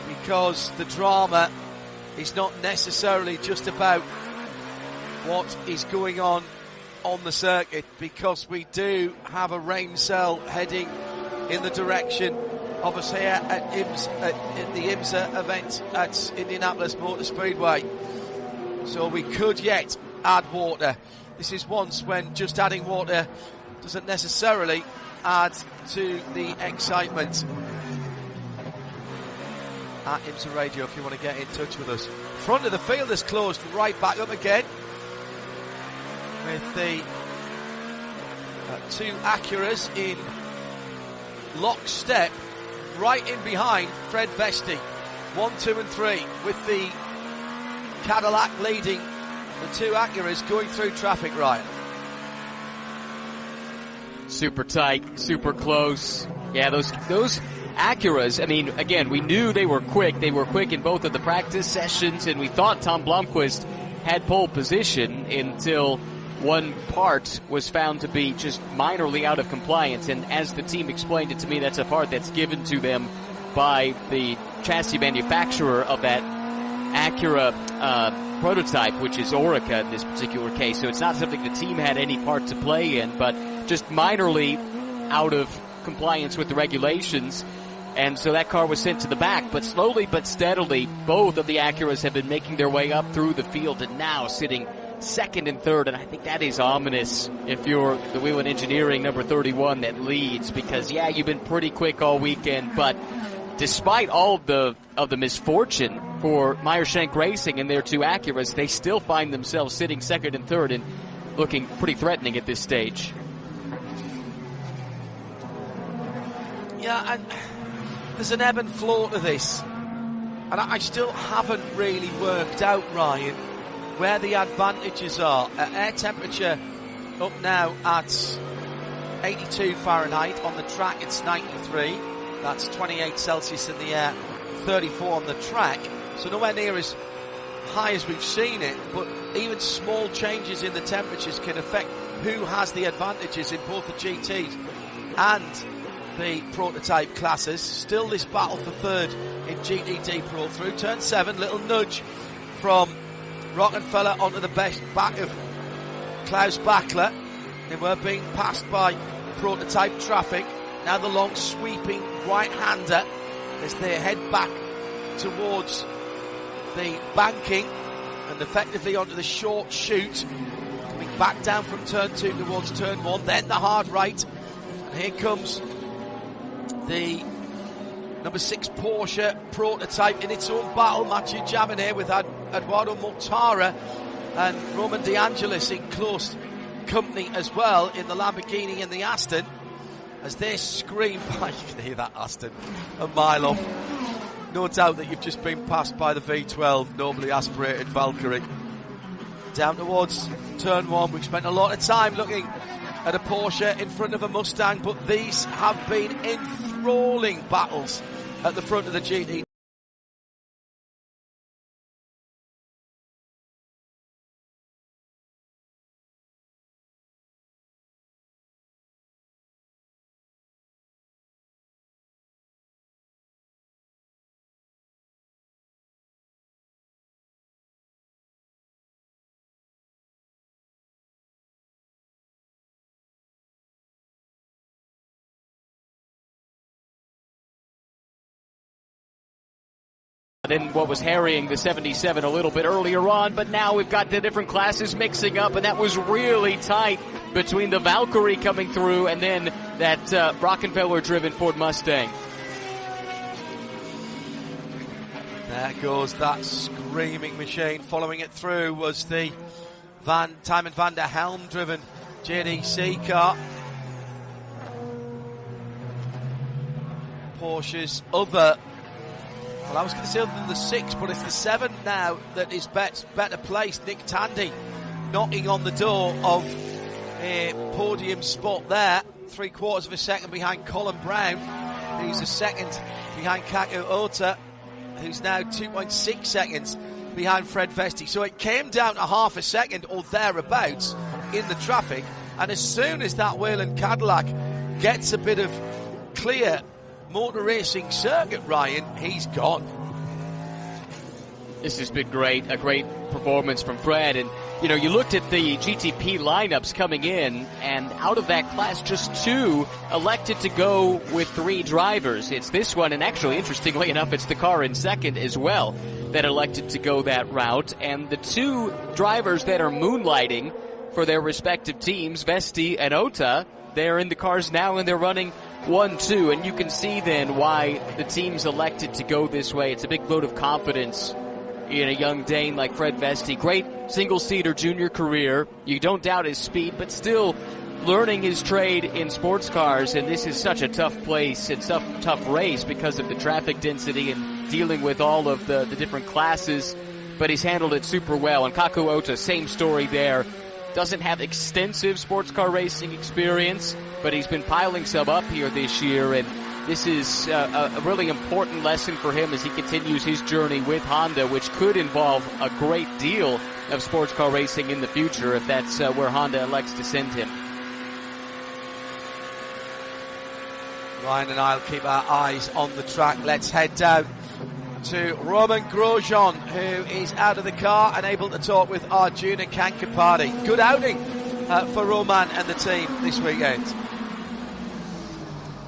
because the drama is not necessarily just about what is going on the circuit, because we do have a rain cell heading in the direction of us here at the IMSA event at Indianapolis Motor Speedway. So we could yet add water. This is once when just adding water doesn't necessarily add to the excitement. At IMSA Radio, if you want to get in touch with us. Front of the field is closed right back up again, with the two Acuras in lockstep, right in behind Fred Vesti. 1, 2 and 3, with the Cadillac leading the two Acuras going through traffic, Ryan. Super tight, super close. Yeah, those Acuras, I mean, again, we knew they were quick. They were quick in both of the practice sessions, and we thought Tom Blomqvist had pole position until one part was found to be just minorly out of compliance. And as the team explained it to me, that's a part that's given to them by the chassis manufacturer of that Acura prototype, which is Orica in this particular case. So it's not something the team had any part to play in, but just minorly out of compliance with the regulations. And so that car was sent to the back, but slowly but steadily, both of the Acuras have been making their way up through the field and now sitting second and third. And I think that is ominous if you're the Whelen Engineering number 31 that leads, because yeah, you've been pretty quick all weekend, but despite all of the misfortune for Meyer-Shank Racing and their two Acuras, they still find themselves sitting second and third and looking pretty threatening at this stage. Yeah, and there's an ebb and flow to this, and I still haven't really worked out, Ryan, where the advantages are. Air temperature up now at 82 Fahrenheit. On the track, it's 93. That's 28 Celsius in the air, 34 on the track. So nowhere near as high as we've seen it, but even small changes in the temperatures can affect who has the advantages in both the GTs and the prototype classes. Still this battle for third in GTD Pro through turn 7. Little nudge from Rockenfeller onto the back of Klaus Bachler. They were being passed by prototype traffic. Now the long sweeping right-hander as they head back towards the banking and effectively onto the short chute. Coming back down from turn 2 towards turn 1. Then the hard right. And here comes the number 6 Porsche prototype in its own battle. Mathieu Jaminet with Eduardo Mortara and Roman De Angelis in close company as well in the Lamborghini and the Aston as they scream by. You can hear that Aston a mile off. No doubt that you've just been passed by the V12 nobly aspirated Valkyrie. Down towards turn 1. We've spent a lot of time looking at a Porsche in front of a Mustang, but these have been enthralling battles at the front of the GT. In what was harrying the 77 a little bit earlier on, but now we've got the different classes mixing up, and that was really tight between the Valkyrie coming through and then that Rockenfeller-driven Ford Mustang. There goes that screaming machine. Following it through was the Timon van der Helm-driven JDC car. Porsche's other... Well, I was going to say other than the 6, but it's the 7 now that is better placed. Nick Tandy knocking on the door of a podium spot there. 3/4 of a second behind Colin Brown, who's a second behind Kaku Ota, who's now 2.6 seconds behind Fred Vesti. So it came down to half a second or thereabouts in the traffic. And as soon as that Wayland Cadillac gets a bit of clear motor racing circuit, Ryan, he's gone. This has been great, a great performance from Fred. And, you know, you looked at the GTP lineups coming in, and out of that class, just 2 elected to go with 3 drivers. It's this one, and actually, interestingly enough, it's the car in second as well that elected to go that route. And the 2 drivers that are moonlighting for their respective teams, Vesti and Ota, they're in the cars now and they're running 1-2, and you can see then why the team's elected to go this way. It's a big vote of confidence in a young Dane like Fred Vesti. Great single-seater junior career. You don't doubt his speed, but still learning his trade in sports cars, and this is such a tough place and tough race because of the traffic density and dealing with all of the different classes, but he's handled it super well. And Kaku Ota, same story there. Doesn't have extensive sports car racing experience, but he's been piling some up here this year, and this is a really important lesson for him as he continues his journey with Honda, which could involve a great deal of sports car racing in the future if that's where Honda elects to send him. Ryan and I'll keep our eyes on the track. Let's head down to Roman Grosjean, who is out of the car and able to talk with Arjuna Kankapati. Good outing for Roman and the team this weekend.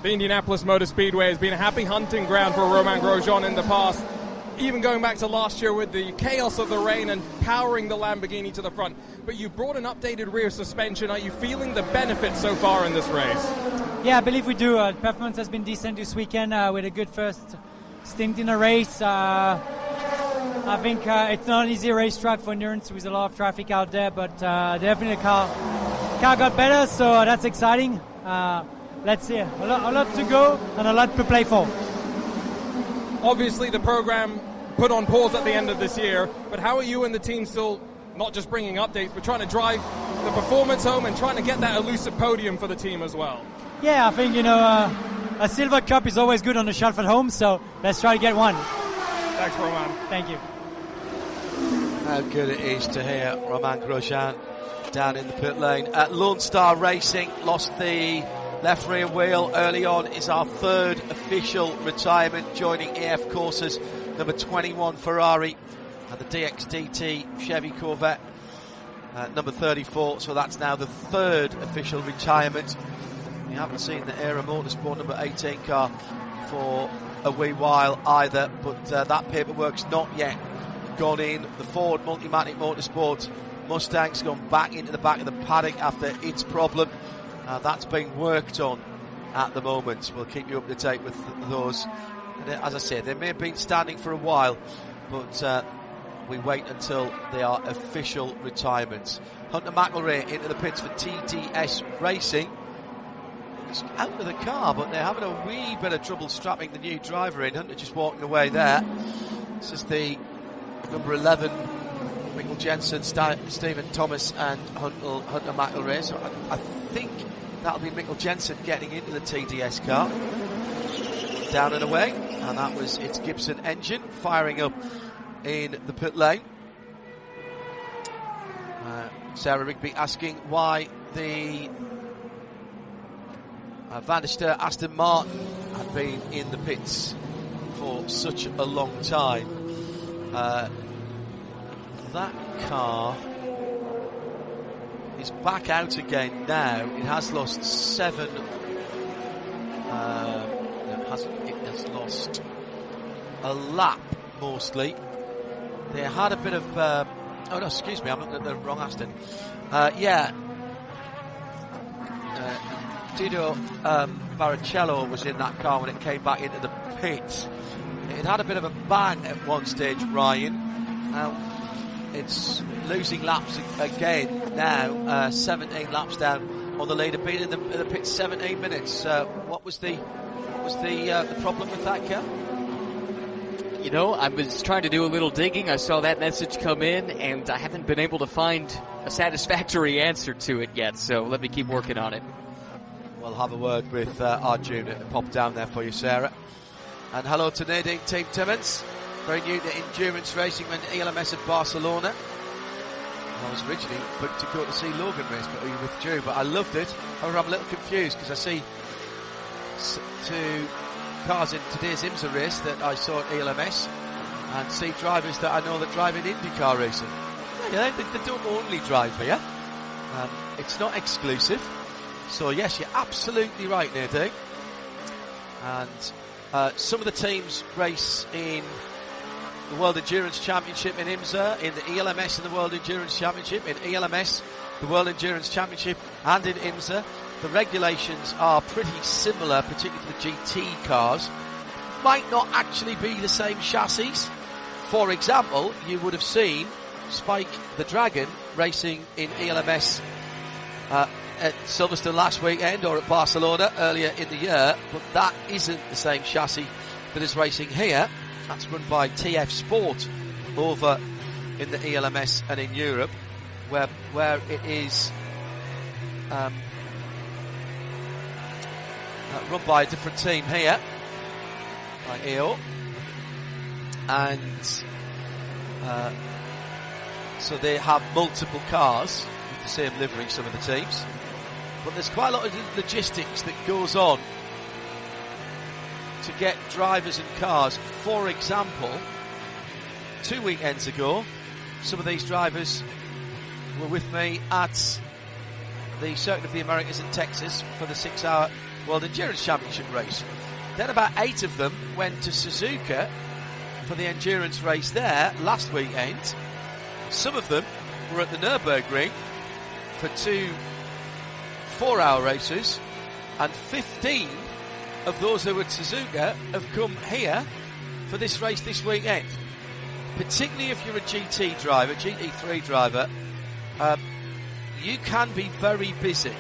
The Indianapolis Motor Speedway has been a happy hunting ground for Roman Grosjean in the past, even going back to last year with the chaos of the rain and powering the Lamborghini to the front. But you brought an updated rear suspension. Are you feeling the benefits so far in this race? Yeah, I believe we do. Performance has been decent this weekend with a good first stint in the race. I think it's not an easy racetrack for endurance with a lot of traffic out there, but definitely the car got better, so that's exciting. Let's see, a lot to go and a lot to play for. Obviously the program put on pause at the end of this year, but how are you and the team still not just bringing updates, but trying to drive the performance home and trying to get that elusive podium for the team as well. Yeah, I think, a silver cup is always good on the shelf at home, so let's try to get one. Thanks, Roman. Thank you. How good it is to hear Romain Grosjean down in the pit lane. Lone Star Racing lost the left rear wheel early on. Is our third official retirement, joining EF Corsa's number 21 Ferrari and the DXDT Chevy Corvette number 34. So that's now the third official retirement. We haven't seen the Era Motorsport number 18 car for a wee while either, but that paperwork's not yet gone in. The Ford Multimatic Motorsport Mustang's gone back into the back of the paddock after its problem. That's being worked on at the moment. We'll keep you up to date with those. And as I said, they may have been standing for a while, but we wait until they are official retirements. Hunter McElrea into the pits for TTS Racing. He's out of the car, but they're having a wee bit of trouble strapping the new driver in. Hunter just walking away there. This is the number 11, Mikkel Jensen, Stephen Thomas and Hunter McElrea. So I think that'll be Mikkel Jensen getting into the TDS car. Down and away, and that was its Gibson engine firing up in the pit lane. Sarah Rigby asking why the Van der Steur Aston Martin had been in the pits for such a long time. That car is back out again now. It has lost 7. It has lost a lap mostly. They had a bit of. Oh no, excuse me, I'm looking at the wrong Aston. Dido Barrichello was in that car when it came back into the pits. It had a bit of a bang at one stage, Ryan. Now it's losing laps again now. 17 laps down on the leader, been in the pits 17 minutes. What was the problem with that car? I was trying to do a little digging. I saw that message come in, and I haven't been able to find a satisfactory answer to it yet. So let me keep working on it. We'll have a word with Arjun and pop down there for you, Sarah. And hello to Nadine Team Timmins, very new to endurance racing when ELMS at Barcelona. I was originally booked to go to see Logan race, but we withdrew. But I loved it. However, I'm a little confused because I see 2 cars in today's IMSA race that I saw at ELMS and see drivers that I know that drive in IndyCar racing. Yeah, they don't only drive here. It's not exclusive. So yes, you're absolutely right, Nadine. And some of the teams race in the World Endurance Championship in IMSA, in the ELMS in the World Endurance Championship, in ELMS, the World Endurance Championship, and in IMSA. The regulations are pretty similar, particularly for the GT cars. Might not actually be the same chassis. For example, you would have seen Spike the Dragon racing in ELMS at Silverstone last weekend, or at Barcelona earlier in the year, but that isn't the same chassis that is racing here. That's run by TF Sport over in the ELMS and in Europe, where it is run by a different team here, by EO, and so they have multiple cars with the same livery, some of the teams. But there's quite a lot of logistics that goes on to get drivers and cars. For example, 2 weekends ago, some of these drivers were with me at the Circuit of the Americas in Texas for the 6-hour World Endurance Championship race. Then about 8 of them went to Suzuka for the endurance race there last weekend. Some of them were at the Nürburgring for 2 4-hour races, and 15 of those who were at Suzuka have come here for this race this weekend. Particularly if you're a GT driver, GT3 driver, you can be very busy.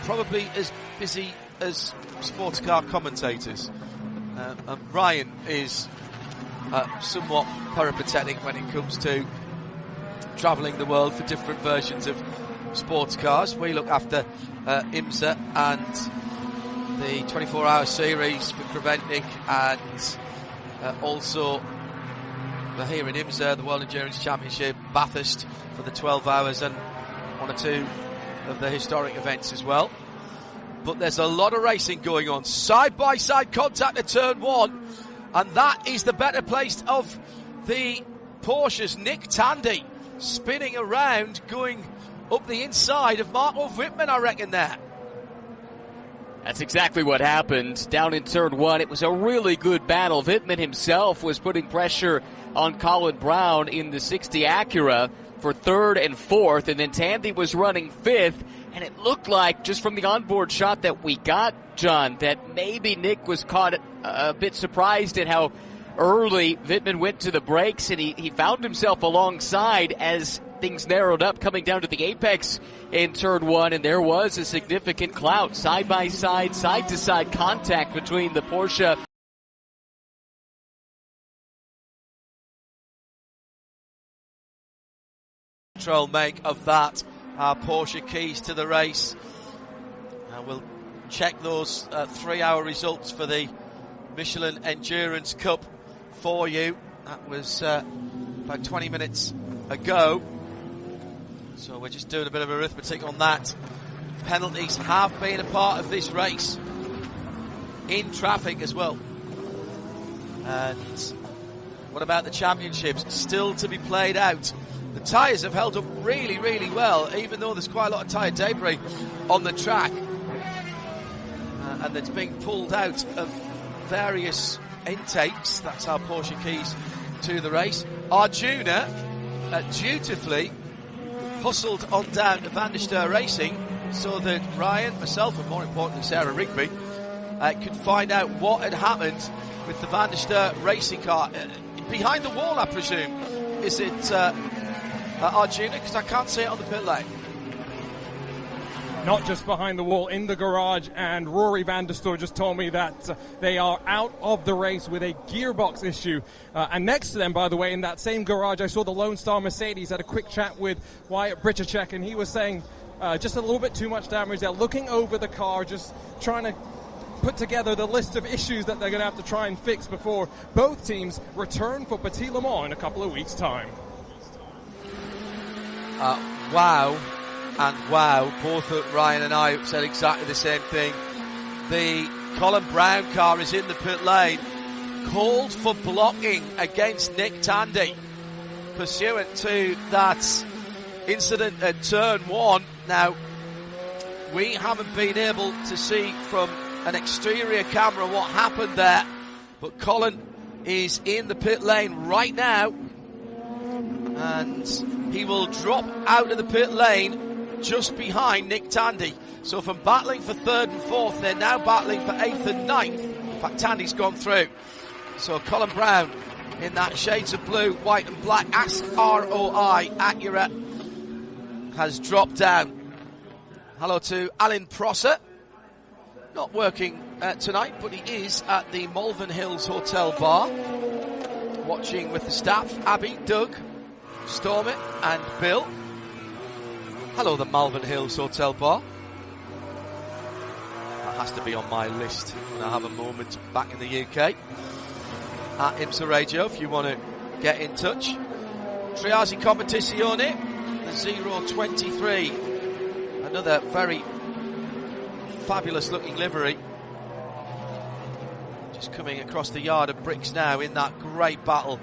Probably as busy as sports car commentators. Ryan is somewhat peripatetic when it comes to travelling the world for different versions of sports cars. We look after IMSA and the 24-hour series for Preventic, and also here in IMSA, the World Endurance Championship, Bathurst for the 12 hours, and one or two of the historic events as well. But there's a lot of racing going on. Side-by-side contact at turn 1, and that is the better place of the Porsches. Nick Tandy spinning around, going up the inside of Marco Wittmann, I reckon, there. That's exactly what happened down in turn 1. It was a really good battle. Wittmann himself was putting pressure on Colin Brown in the 60 Acura for 3rd and 4th, and then Tandy was running 5th, and it looked like, just from the onboard shot that we got, John, that maybe Nick was caught a bit surprised at how early Wittmann went to the brakes, and he found himself alongside as things narrowed up coming down to the apex in turn 1, and there was a significant clout, side-by-side, side-to-side contact between the Porsche make of that. Porsche keys to the race. We'll check those 3-hour results for the Michelin Endurance Cup for you. That was about 20 minutes ago. So we're just doing a bit of arithmetic on that. Penalties have been a part of this race in traffic as well. And what about the championships? Still to be played out. The tyres have held up really, really well, even though there's quite a lot of tyre debris on the track. And it's being pulled out of various intakes. That's how Porsche keys to the race. Arjuna dutifully hustled on down to Van der Steur Racing so that Ryan, myself, and more importantly Sarah Rigby could find out what had happened with the Van der Steur Racing car. Behind the wall, I presume. Is it Arjuna? Because I can't see it on the pit lane. Not just behind the wall, in the garage, and Rory van der Steur just told me that they are out of the race with a gearbox issue. And next to them, by the way, in that same garage, I saw the Lone Star Mercedes. Had a quick chat with Wyatt Britchacek, and he was saying just a little bit too much damage. They're looking over the car, just trying to put together the list of issues that they're going to have to try and fix before both teams return for Petit Le Mans in a couple of weeks' time. Wow. And wow, both Ryan and I said exactly the same thing. The Colin Brown car is in the pit lane, called for blocking against Nick Tandy, pursuant to that incident at turn 1. Now, we haven't been able to see from an exterior camera what happened there, but Colin is in the pit lane right now, and he will drop out of the pit lane just behind Nick Tandy. So from battling for 3rd and 4th, they're now battling for 8th and 9th. In fact, Tandy's gone through. So Colin Brown in that shades of blue, white and black Ask ROI Acura has dropped down. Hello to Alan Prosser. Not working tonight, but he is at the Malvern Hills Hotel Bar, watching with the staff, Abby, Doug, Stormy and Bill. Hello, the Malvern Hills Hotel Bar. That has to be on my list when I have a moment back in the UK. At IMSA Radio, if you want to get in touch. Triasi Competizione, the 023. Another very fabulous looking livery. Just coming across the yard of bricks now in that great battle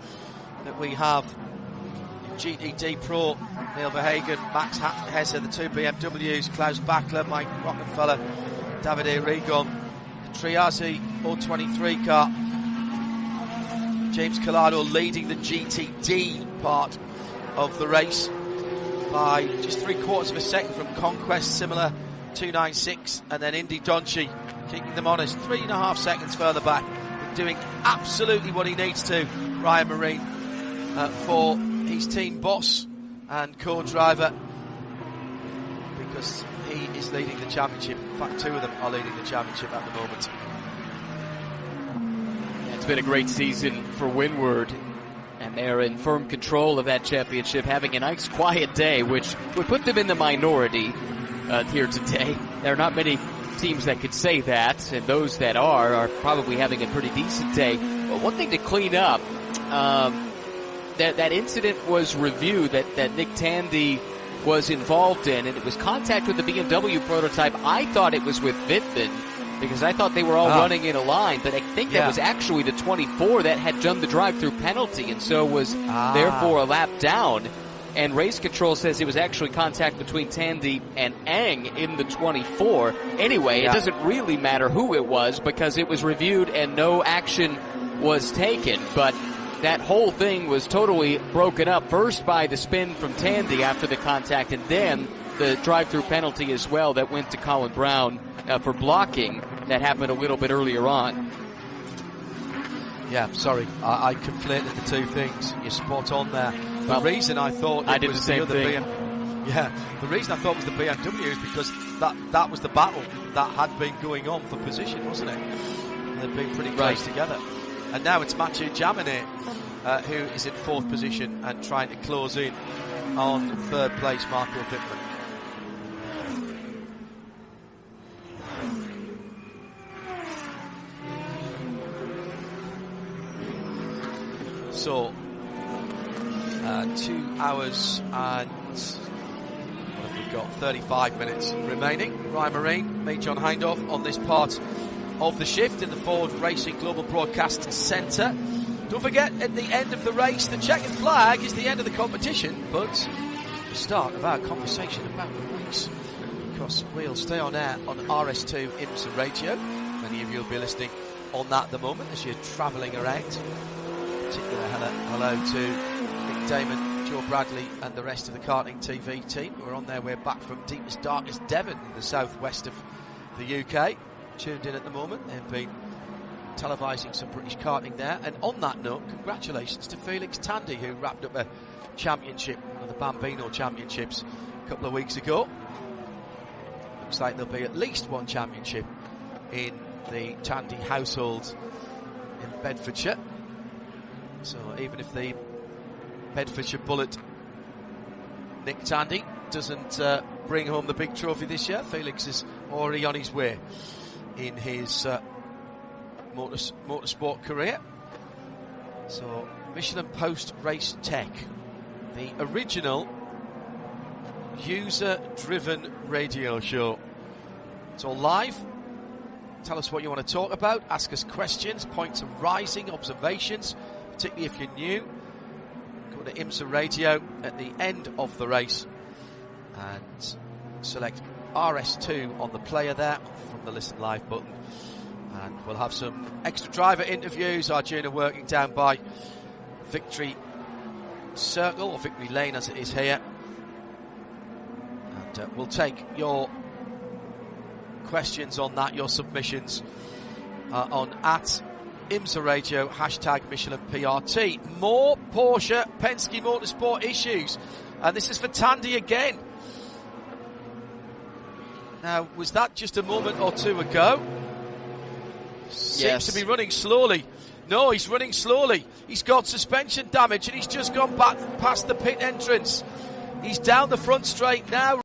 that we have. GTD Pro, Neil Verhagen, Max Hesse, the two BMWs, Klaus Bachler, Mike Rockefeller, Davide Rigon, the Triasi 023 car, James Collado leading the GTD part of the race by just 3/4 of a second from Conquest, similar 296, and then Indy Donchi keeping them honest 3.5 seconds further back, doing absolutely what he needs to, Ryan Marine, for his team boss and co-driver, because he is leading the championship. In fact, two of them are leading the championship at the moment. It's been a great season for Windward, and They're in firm control of that championship, having a nice quiet day, which would put them in the minority here today. There are not many teams that could say that, and those that are probably having a pretty decent day. But one thing to clean up, that incident was reviewed that Nick Tandy was involved in, and it was contact with the BMW prototype. I thought it was with Wittmann, because I thought they were all running in a line, but I think that was actually the 24 that had done the drive-through penalty, and so was therefore a lap down. And race control says it was actually contact between Tandy and Eng in the 24. Anyway, it doesn't really matter who it was, because it was reviewed and no action was taken. But that whole thing was totally broken up, first by the spin from Tandy after the contact, and then the drive-through penalty as well that went to Colin Brown for blocking. That happened a little bit earlier on. Yeah, sorry, I conflated the two things. You're spot on there. The reason I thought it was the other the reason I thought it was the BMW is because that was the battle that had been going on for position, wasn't it? They'd been pretty close together. And now it's Mathieu Jaminet who is in 4th position and trying to close in on 3rd place Marco Wittmann. So, 2 hours and what have we got? 35 minutes remaining. Ryan Marine, me, John Hindhaugh, on this part of the shift in the Ford Racing Global Broadcast Centre. Don't forget, at the end of the race, the checkered flag is the end of the competition, but the start of our conversation about the race, because we'll stay on air on RS2 IMSA Radio. Many of you will be listening on that at the moment as you're travelling around. Particular hello to Nick Damon, Joe Bradley and the rest of the karting TV team who are on their way back from deepest, darkest Devon in the southwest of the UK. Tuned in at the moment. They've been televising some British karting there. And on that note, congratulations to Felix Tandy, who wrapped up a championship, one of the Bambino championships, a couple of weeks ago. Looks like there'll be at least one championship in the Tandy household in Bedfordshire. So even if the Bedfordshire Bullet Nick Tandy doesn't bring home the big trophy this year, Felix is already on his way in his motorsport career. So Michelin Post Race Tech, the original user-driven radio show. It's all live. Tell us what you want to talk about. Ask us questions, points of rising, observations, particularly if you're new. Go to IMSA Radio at the end of the race and select RS2 on the player there from the Listen Live button. And we'll have some extra driver interviews. Arjuna working down by Victory Circle, or Victory Lane as it is here. And we'll take your questions on that, your submissions on at IMSA Radio, hashtag Michelin PRT. More Porsche Penske Motorsport issues. And this is for Tandy again. Now, was that just a moment or two ago? Seems to be running slowly. No, he's running slowly. He's got suspension damage and he's just gone back past the pit entrance. He's down the front straight now.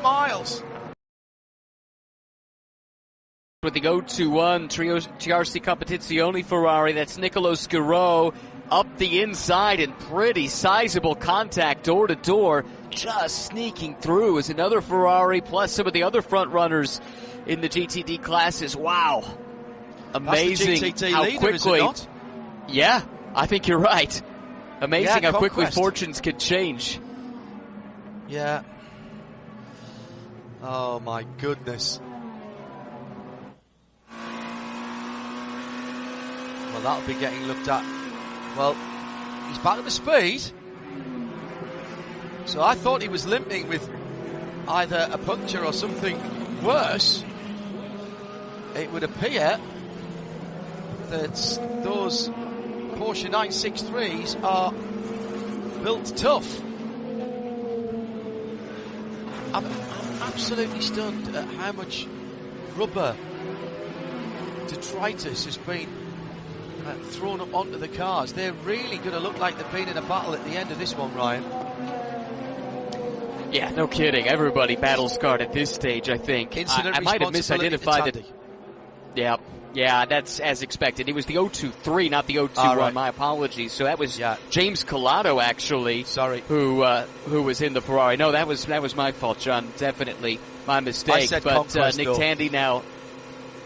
Miles. With the 0-2-1 TRC Competizione Ferrari, that's Nicolo Schirò up the inside, and pretty sizable contact door to door, just sneaking through as another Ferrari plus some of the other front runners in the GTD classes. Wow. Amazing how leader, quickly. is it not? Yeah, I think you're right. Amazing how quickly fortunes could change. Yeah. Oh my goodness. Well, that'll be getting looked at. Well, he's back at the speed. So I thought he was limping with either a puncture or something worse. It would appear that those Porsche 963s are built tough. I'm absolutely stunned at how much rubber detritus has been thrown up onto the cars. They're really going to look like they've been in a battle at the end of this one, Ryan. Yeah, no kidding. Everybody battle scarred at this stage, I think. I might have misidentified it. Yeah, that's as expected. It was the 023, not the 021. Right. My apologies. So that was James Collado, actually. Sorry. Who was in the Ferrari. No, that was my fault, John. Definitely my mistake. I said but Nick Tandy now.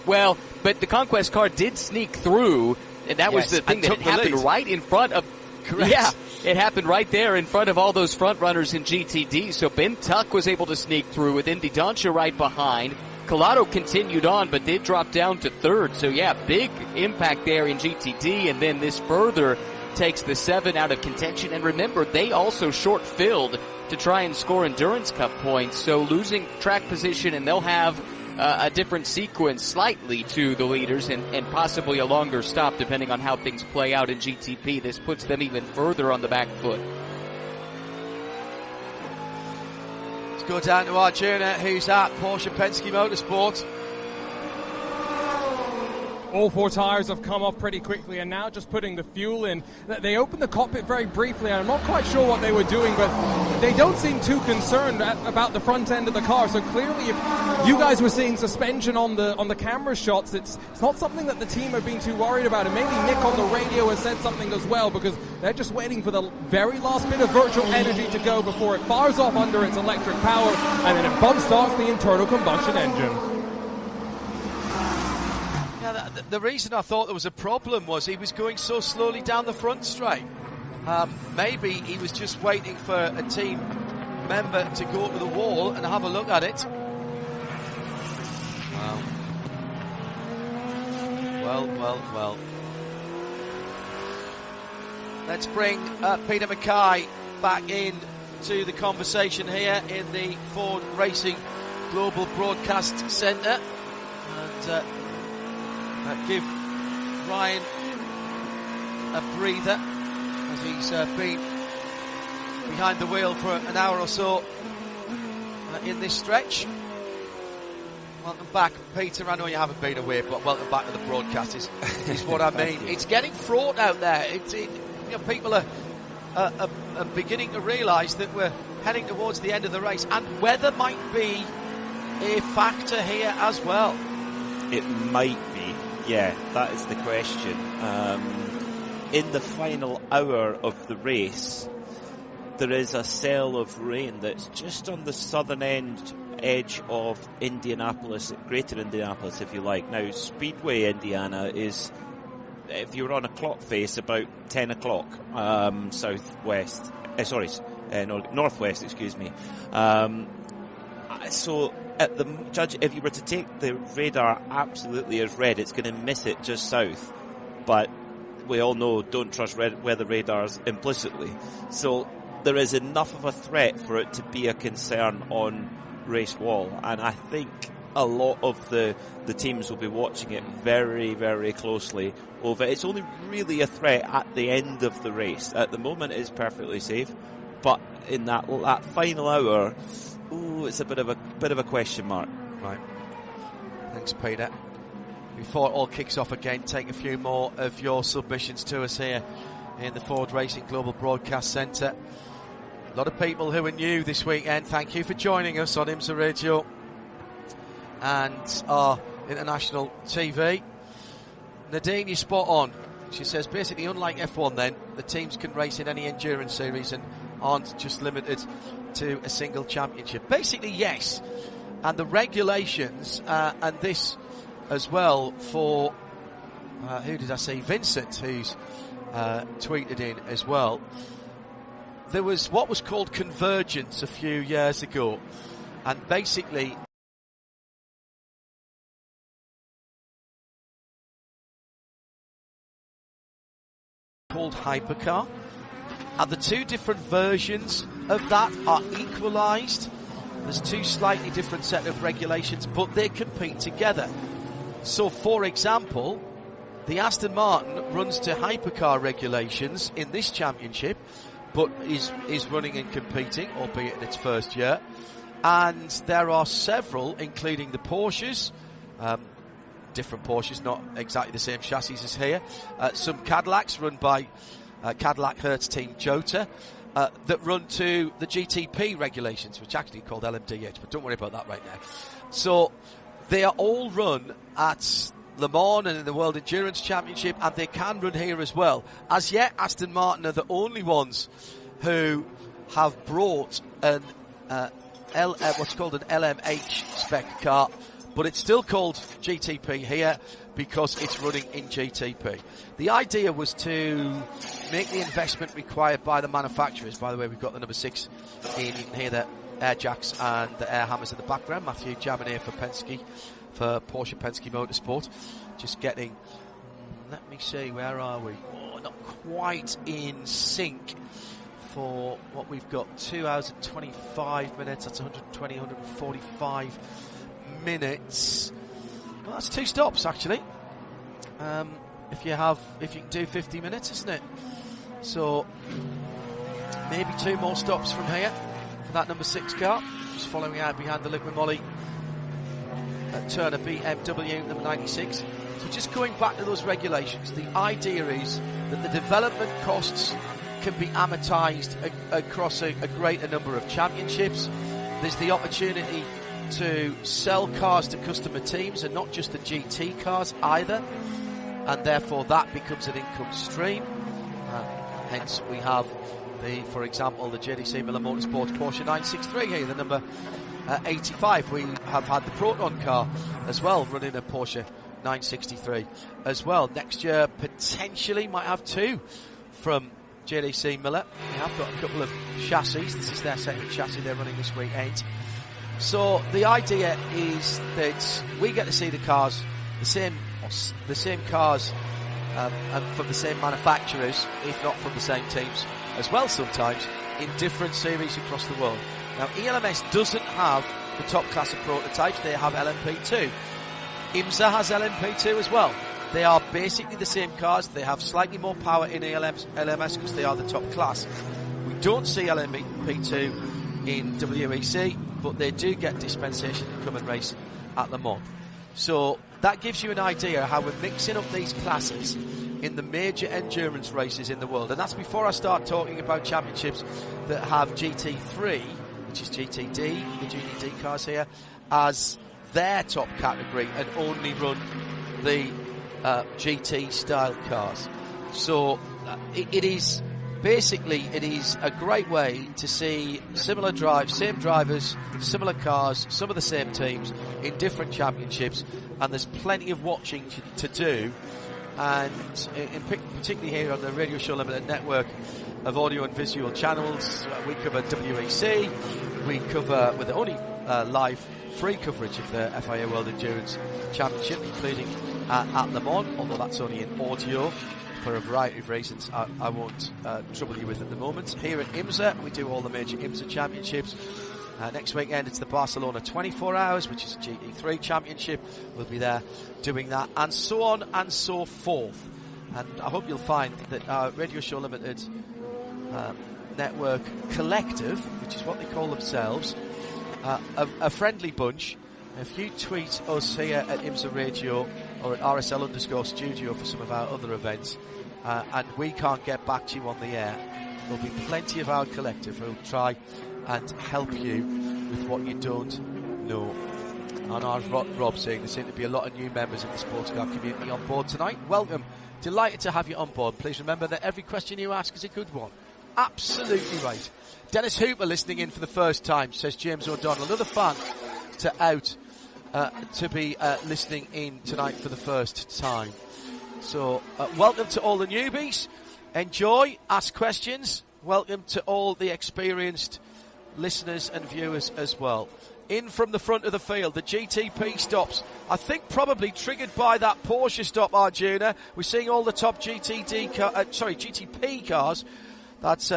Well, but the Conquest car did sneak through, and that was the thing that happened right in front of. Correct. Yeah, it happened right there in front of all those front runners in GTD. So Ben Tuck was able to sneak through with Indy Dancia right behind. Collado continued on, but did drop down to third. So yeah, big impact there in GTD, and then this further takes the 7 out of contention. And remember, they also short-filled to try and score Endurance Cup points, so losing track position, and they'll have a different sequence slightly to the leaders and possibly a longer stop depending on how things play out in GTP. This puts them even further on the back foot. Let's go down to Arjuna, who's at Porsche Penske Motorsports. All 4 tires have come off pretty quickly, and now just putting the fuel in. They opened the cockpit very briefly, and I'm not quite sure what they were doing, but they don't seem too concerned about the front end of the car. So clearly, if you guys were seeing suspension on the camera shots, it's not something that the team have been too worried about. And maybe Nick on the radio has said something as well, because they're just waiting for the very last bit of virtual energy to go before it fires off under its electric power, and then it bump starts the internal combustion engine. The reason I thought there was a problem was he was going so slowly down the front straight. Maybe he was just waiting for a team member to go to the wall and have a look at it. Well. Let's bring Peter Mackay back in to the conversation here in the Ford Racing Global Broadcast Centre. And give Ryan a breather as he's been behind the wheel for an hour or so in this stretch. Welcome back, Peter. I know you haven't been away, but welcome back to the broadcast is what I mean. It's getting fraught out there. People are beginning to realise that we're heading towards the end of the race, and weather might be a factor here as well. It might be. Yeah, that is the question. In the final hour of the race, there is a cell of rain that's just on the southern edge of Indianapolis, Greater Indianapolis, if you like. Now, Speedway, Indiana, is, if you were on a clock face, about 10 o'clock, northwest, excuse me. So, at the judge, if you were to take the radar absolutely as red, it's going to miss it just south. But we all know, don't trust weather radars implicitly. So there is enough of a threat for it to be a concern on race wall. And I think a lot of the teams will be watching it very, very closely over. It's only really a threat at the end of the race. At the moment, it's perfectly safe. But in that final hour, it's a bit of a question mark. Right. Thanks, Peter. Before it all kicks off again, take a few more of your submissions to us here in the Ford Racing Global Broadcast Centre. A lot of people who are new this weekend, thank you for joining us on IMSA Radio and our international TV. Nadine, you're spot on. She says, basically, unlike F1 then, the teams can race in any endurance series and aren't just limited to a single championship. Basically, yes. And the regulations, and this as well for, who did I say? Vincent, who's tweeted in as well. There was what was called convergence a few years ago. And basically, called hypercar. And the two different versions of that are equalised. There's two slightly different set of regulations, but they compete together. So, for example, the Aston Martin runs to hypercar regulations in this championship, but is running and competing, albeit in its first year. And there are several, including the Porsches, different Porsches, not exactly the same chassis as here. Some Cadillacs run by Cadillac Hertz Team Jota that run to the GTP regulations, which actually are called LMDH, but don't worry about that right now. So they are all run at Le Mans and in the World Endurance Championship, and they can run here as well. As yet, Aston Martin are the only ones who have brought an what's called an LMH spec car, but it's still called GTP here because it's running in GTP. The idea was to make the investment required by the manufacturers. By the way, we've got the number 6 in. You can hear the air jacks and the air hammers in the background. Matthew Jaminet for Penske, for Porsche Penske Motorsport. Just getting, let me see, where are we? Oh, not quite in sync for what we've got. 2 hours and 25 minutes. That's 120, 145 minutes. Well, that's 2 stops actually. If you can do 50 minutes, isn't it? So maybe 2 more stops from here for that number 6 car. Just following out behind the Liquid Moly Turner BMW number 96. So just going back to those regulations, the idea is that the development costs can be amortized across a greater number of championships. There's the opportunity to sell cars to customer teams and not just the GT cars either, and therefore that becomes an income stream. Hence we have for example, the JDC Miller Motorsports Porsche 963 here, the number 85. We have had the Proton car as well running a Porsche 963 as well. Next year potentially might have 2 from JDC Miller. We have got a couple of chassis. This is their second chassis they're running this weekend. So the idea is that we get to see the cars, the same cars, and from the same manufacturers, if not from the same teams as well sometimes, in different series across the world. Now ELMS doesn't have the top class of prototypes, they have LMP2. IMSA has LMP2 as well. They are basically the same cars, they have slightly more power in LMS because they are the top class. We don't see LMP2 in WEC, but they do get dispensation to come and race at Le Mans. So that gives you an idea how we're mixing up these classes in the major endurance races in the world. And that's before I start talking about championships that have GT3, which is GTD, the GTD cars here, as their top category and only run the GT style cars. So it is a great way to see similar drives, same drivers, similar cars, some of the same teams in different championships, and there's plenty of watching to do. And particularly here on the Radio Show Limited network of audio and visual channels, we cover WEC, we cover with the only live free coverage of the FIA World Endurance Championship, including at Le Mans, although that's only in audio for a variety of reasons I won't trouble you with at the moment. Here at IMSA, we do all the major IMSA championships. Next weekend it's the Barcelona 24 Hours, which is a GT3 championship. We'll be there doing that, and so on and so forth. And I hope you'll find that our Radio Show Limited network collective, which is what they call themselves, a friendly bunch. If you tweet us here at IMSA Radio or at RSL_studio for some of our other events, and we can't get back to you on the air, there'll be plenty of our collective who'll try and help you with what you don't know. And our Rob saying there seem to be a lot of new members in the sports car community on board tonight. Welcome. Delighted to have you on board. Please remember that every question you ask is a good one. Absolutely right. Dennis Hooper listening in for the first time, says James O'Donnell. Another fan to be listening in tonight for the first time. So welcome to all the newbies. Enjoy, ask questions. Welcome to all the experienced listeners and viewers as well. In from the front of the field, the GTP stops. I think probably triggered by that Porsche stop, Arjuna. We're seeing all the top GTP cars. That's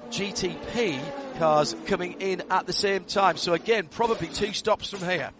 GTP cars coming in at the same time. So again, probably 2 stops from here.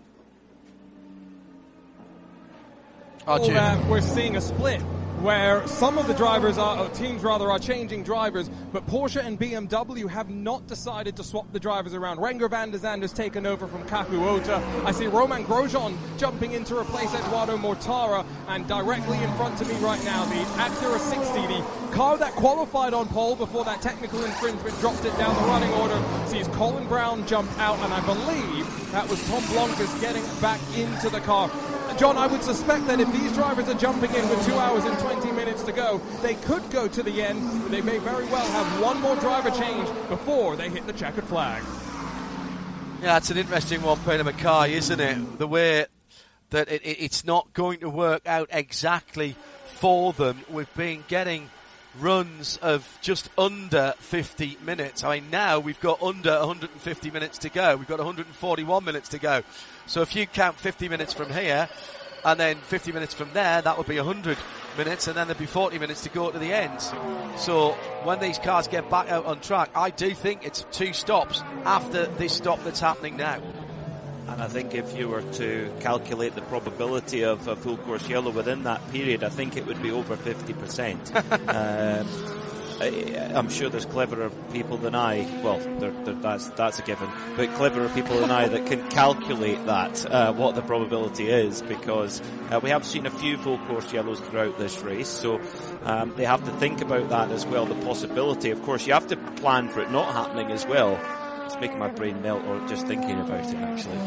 Arjuna. We're seeing a split where some of the drivers or teams rather, are changing drivers, but Porsche and BMW have not decided to swap the drivers around. Renger van der Zander's taken over from Kaku Ota. I see Romain Grosjean jumping in to replace Eduardo Mortara, and directly in front of me right now, the Acura 60, the car that qualified on pole before that technical infringement dropped it down the running order, sees Colin Brown jump out, and I believe that was Tom Blancas getting back into the car. John, I would suspect that if these drivers are jumping in with 2 hours and 20 minutes to go, they could go to the end, but they may very well have one more driver change before they hit the checkered flag. Yeah, it's an interesting one, Peter Mackay, isn't it? The way that it's not going to work out exactly for them. We've been getting runs of just under 50 minutes. I mean, now we've got under 150 minutes to go. We've got 141 minutes to go. So if you count 50 minutes from here and then 50 minutes from there, that would be 100 minutes, and then there'd be 40 minutes to go to the end. So when these cars get back out on track, I do think it's 2 stops after this stop that's happening now. And I think if you were to calculate the probability of a full course yellow within that period, I think it would be over 50%. I'm sure there's cleverer people than I. Well, that's a given. But cleverer people than I that can calculate that, what the probability is, because we have seen a few full course yellows throughout this race. So they have to think about that as well, the possibility. Of course, you have to plan for it not happening as well. It's making my brain melt or just thinking about it, actually.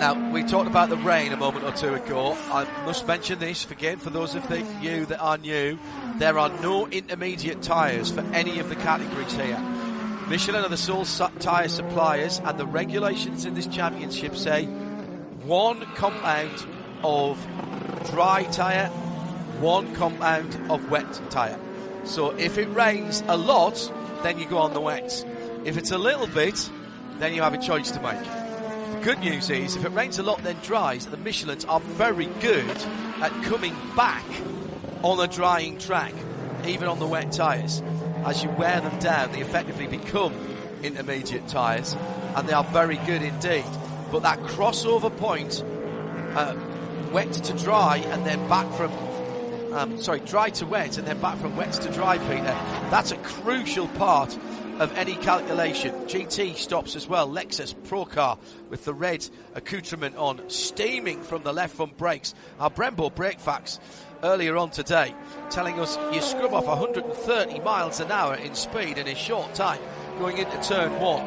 Now, we talked about the rain a moment or two ago. I must mention this again for those of you that are new. There are no intermediate tyres for any of the categories here. Michelin are the sole tyre suppliers, and the regulations in this championship say 1 compound of dry tyre, 1 compound of wet tyre. So if it rains a lot, then you go on the wet. If it's a little bit, then you have a choice to make. The good news is, if it rains a lot then dries, the Michelins are very good at coming back on a drying track, even on the wet tyres. As you wear them down, they effectively become intermediate tyres, and they are very good indeed. But that crossover point, wet to dry, and then back from dry to wet, and then back from wet to dry, Peter, that's a crucial part of any calculation. GT stops as well. Lexus Pro Car with the red accoutrement on, steaming from the left front brakes. Our Brembo brake facts earlier on today telling us you scrub off 130 miles an hour in speed in a short time going into turn 1.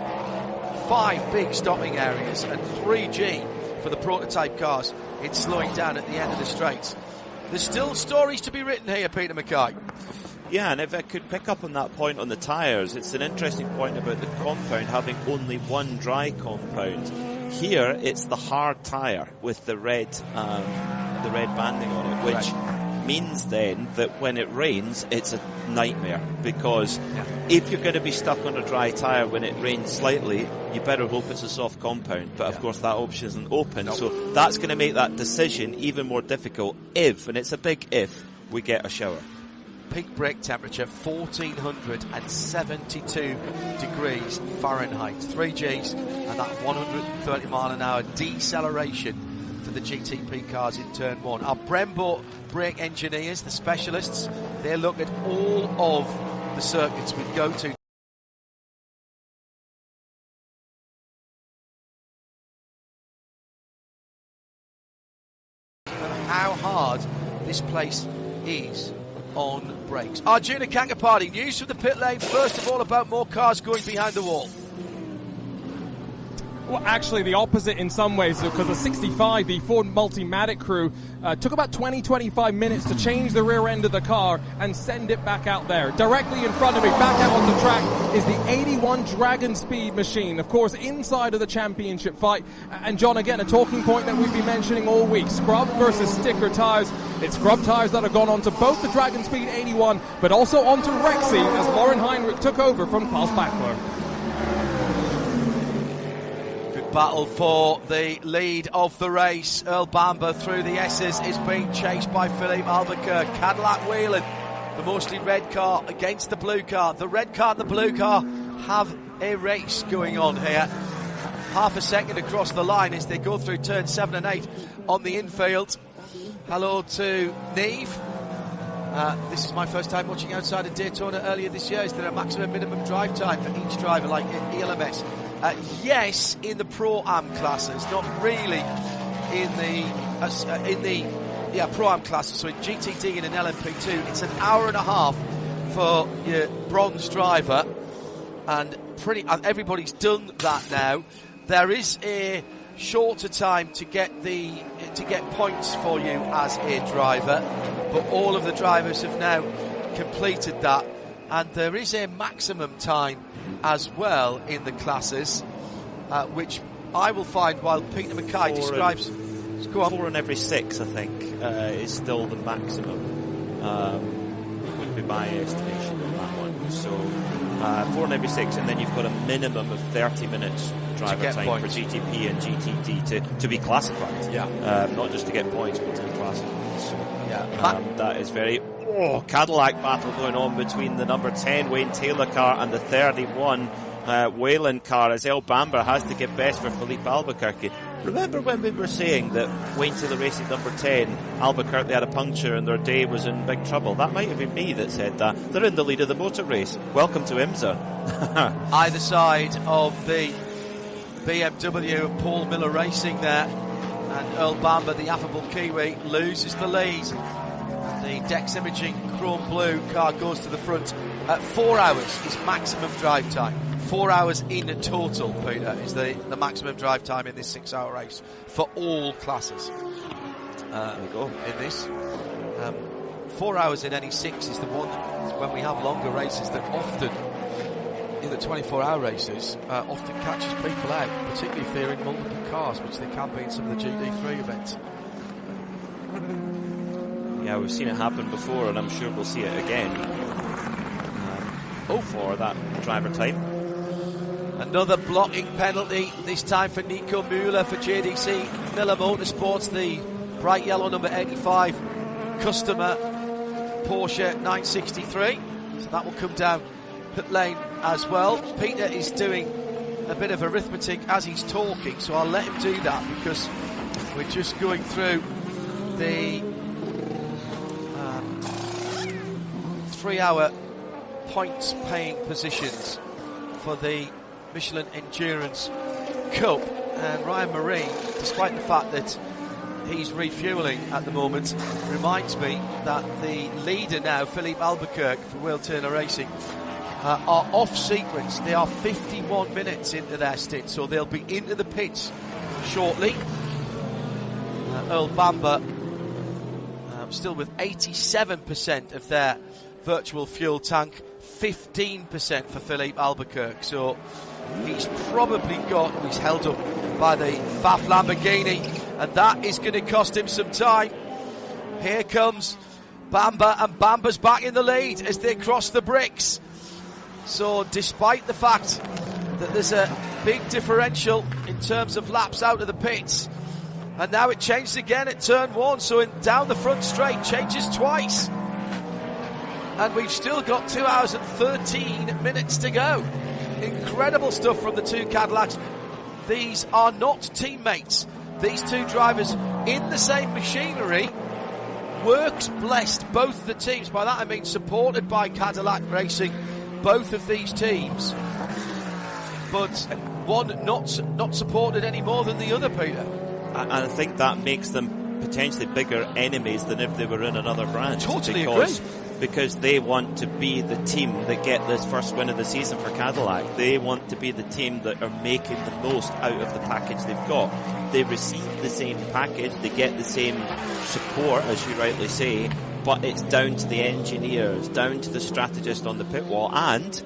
5 big stopping areas and 3G for the prototype cars in slowing down at the end of the straights. There's still stories to be written here, Peter Mackay. Yeah, and if I could pick up on that point on the tyres, it's an interesting point about the compound having only 1 dry compound. Here, it's the hard tyre with the red banding on it, which means then that when it rains, it's a nightmare, because if you're going to be stuck on a dry tyre when it rains slightly, you better hope it's a soft compound. But of course, that option isn't open, so that's going to make that decision even more difficult if, and it's a big if, we get a shower. Peak brake temperature 1472 degrees Fahrenheit, 3Gs, and that 130 mile an hour deceleration for the GTP cars in turn 1. Our Brembo brake engineers, the specialists, they look at all of the circuits we go to. How hard this place is on brakes. Arjuna Kankapati, news from the pit lane. First of all, about more cars going behind the wall. Well, actually, the opposite in some ways, because the 65, the Ford Multimatic crew, took about 20-25 minutes to change the rear end of the car and send it back out there. Directly in front of me, back out on the track, is the 81 Dragon Speed machine, of course, inside of the championship fight. And John, again, a talking point that we've been mentioning all week, scrub versus sticker tires. It's scrub tires that have gone onto both the Dragon Speed 81, but also onto Rexy, as Lauren Heinrich took over from Klaus Bachler. Battle for the lead of the race. Earl Bamber through the S's is being chased by Philippe Albuquerque. Cadillac Whelan, the mostly red car against the blue car. The red car and the blue car have a race going on here. Half a second across the line as they go through turn 7 and 8 on the infield. Hello to Neve. This is my first time watching outside of Daytona earlier this year. Is there a maximum minimum drive time for each driver like ELMS? Yes, in the Pro-Am classes, not really in the Pro-Am classes. So in GTD and in LMP2, it's an hour and a half for your bronze driver, and everybody's done that now. There is a shorter time to get points for you as a driver, but all of the drivers have now completed that, and there is a maximum time as well in the classes, which I will find while Peter Mackay describes. Go on. 4 in every 6, I think, is still the maximum. Would be my estimation on that one. So 4 in every 6, and then you've got a minimum of 30 minutes driver time points for GTP and GTD to be classified. Yeah. Not just to get points, but to be classified. So that is very Cadillac battle going on between the number 10 Wayne Taylor car and the 31 Wayland car, as El Bamber has to get best for Felipe Albuquerque. Remember when we were saying that Wayne Taylor Racing number 10, Albuquerque had a puncture and their day was in big trouble? That might have been me that said that. They're in the lead of the motor race. Welcome to IMSA. Either side of the BMW of Paul Miller Racing there, and Earl Bamber, the affable Kiwi, loses the lead. The Dex Imaging Chrome Blue car goes to the front. 4 hours is maximum drive time. 4 hours in total, Peter, is the maximum drive time in this 6-hour race for all classes. There we go. In this. 4 hours in any 6 is the one when we have longer races that often, in the 24-hour races, often catches people out, particularly if they're in multiple cars, which they can be in some of the GD3 events. Yeah, we've seen it happen before, and I'm sure we'll see it again. For that driver time. Another blocking penalty, this time for Nico Müller for JDC Miller Motorsports, the bright yellow number 85 customer Porsche 963. So that will come down pit lane as well. Peter is doing a bit of arithmetic as he's talking, so I'll let him do that because we're just going through the 3-hour points paying positions for the Michelin Endurance Cup, and Ryan Marine, despite the fact that he's refueling at the moment, reminds me that the leader now, Philippe Albuquerque for Will Turner Racing, are off sequence. They are 51 minutes into their stint, so they'll be into the pits shortly. Earl Bamber still with 87% of their virtual fuel tank, 15% for Philippe Albuquerque, so he's probably he's held up by the FAF Lamborghini, and that is going to cost him some time. Here comes Bamber, and Bamber's back in the lead as they cross the bricks. So despite the fact that there's a big differential in terms of laps out of the pits, and now it changed again at turn 1, so down the front straight, changes twice. And we've still got 2 hours and 13 minutes to go. Incredible stuff from the two Cadillacs. These are not teammates. These two drivers in the same machinery. Works blessed both the teams. By that I mean supported by Cadillac Racing, both of these teams. But one not supported any more than the other, Peter. And I think that makes them potentially bigger enemies than if they were in another brand. Totally agree. Because they want to be the team that get this first win of the season for Cadillac. They want to be the team that are making the most out of the package they've got. They receive the same package, they get the same support, as you rightly say, but it's down to the engineers, down to the strategist on the pit wall, and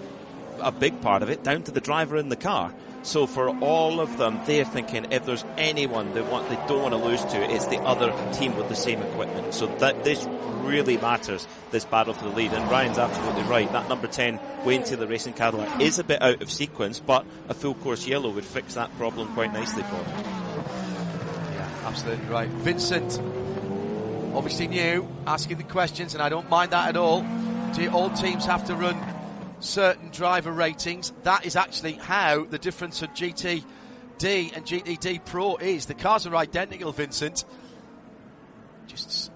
a big part of it, down to the driver in the car. So for all of them, they're thinking if there's anyone they don't want to lose to, it's the other team with the same equipment. So that this really matters, this battle for the lead. And Ryan's absolutely right. That number 10 Wayne Taylor Racing Cadillac is a bit out of sequence, but a full course yellow would fix that problem quite nicely for them. Yeah, absolutely right. Vincent, obviously new, asking the questions, and I don't mind that at all. Do all teams have to run certain driver ratings? That is actually how the difference of GTD and GTD Pro is. The cars are identical, Vincent. Just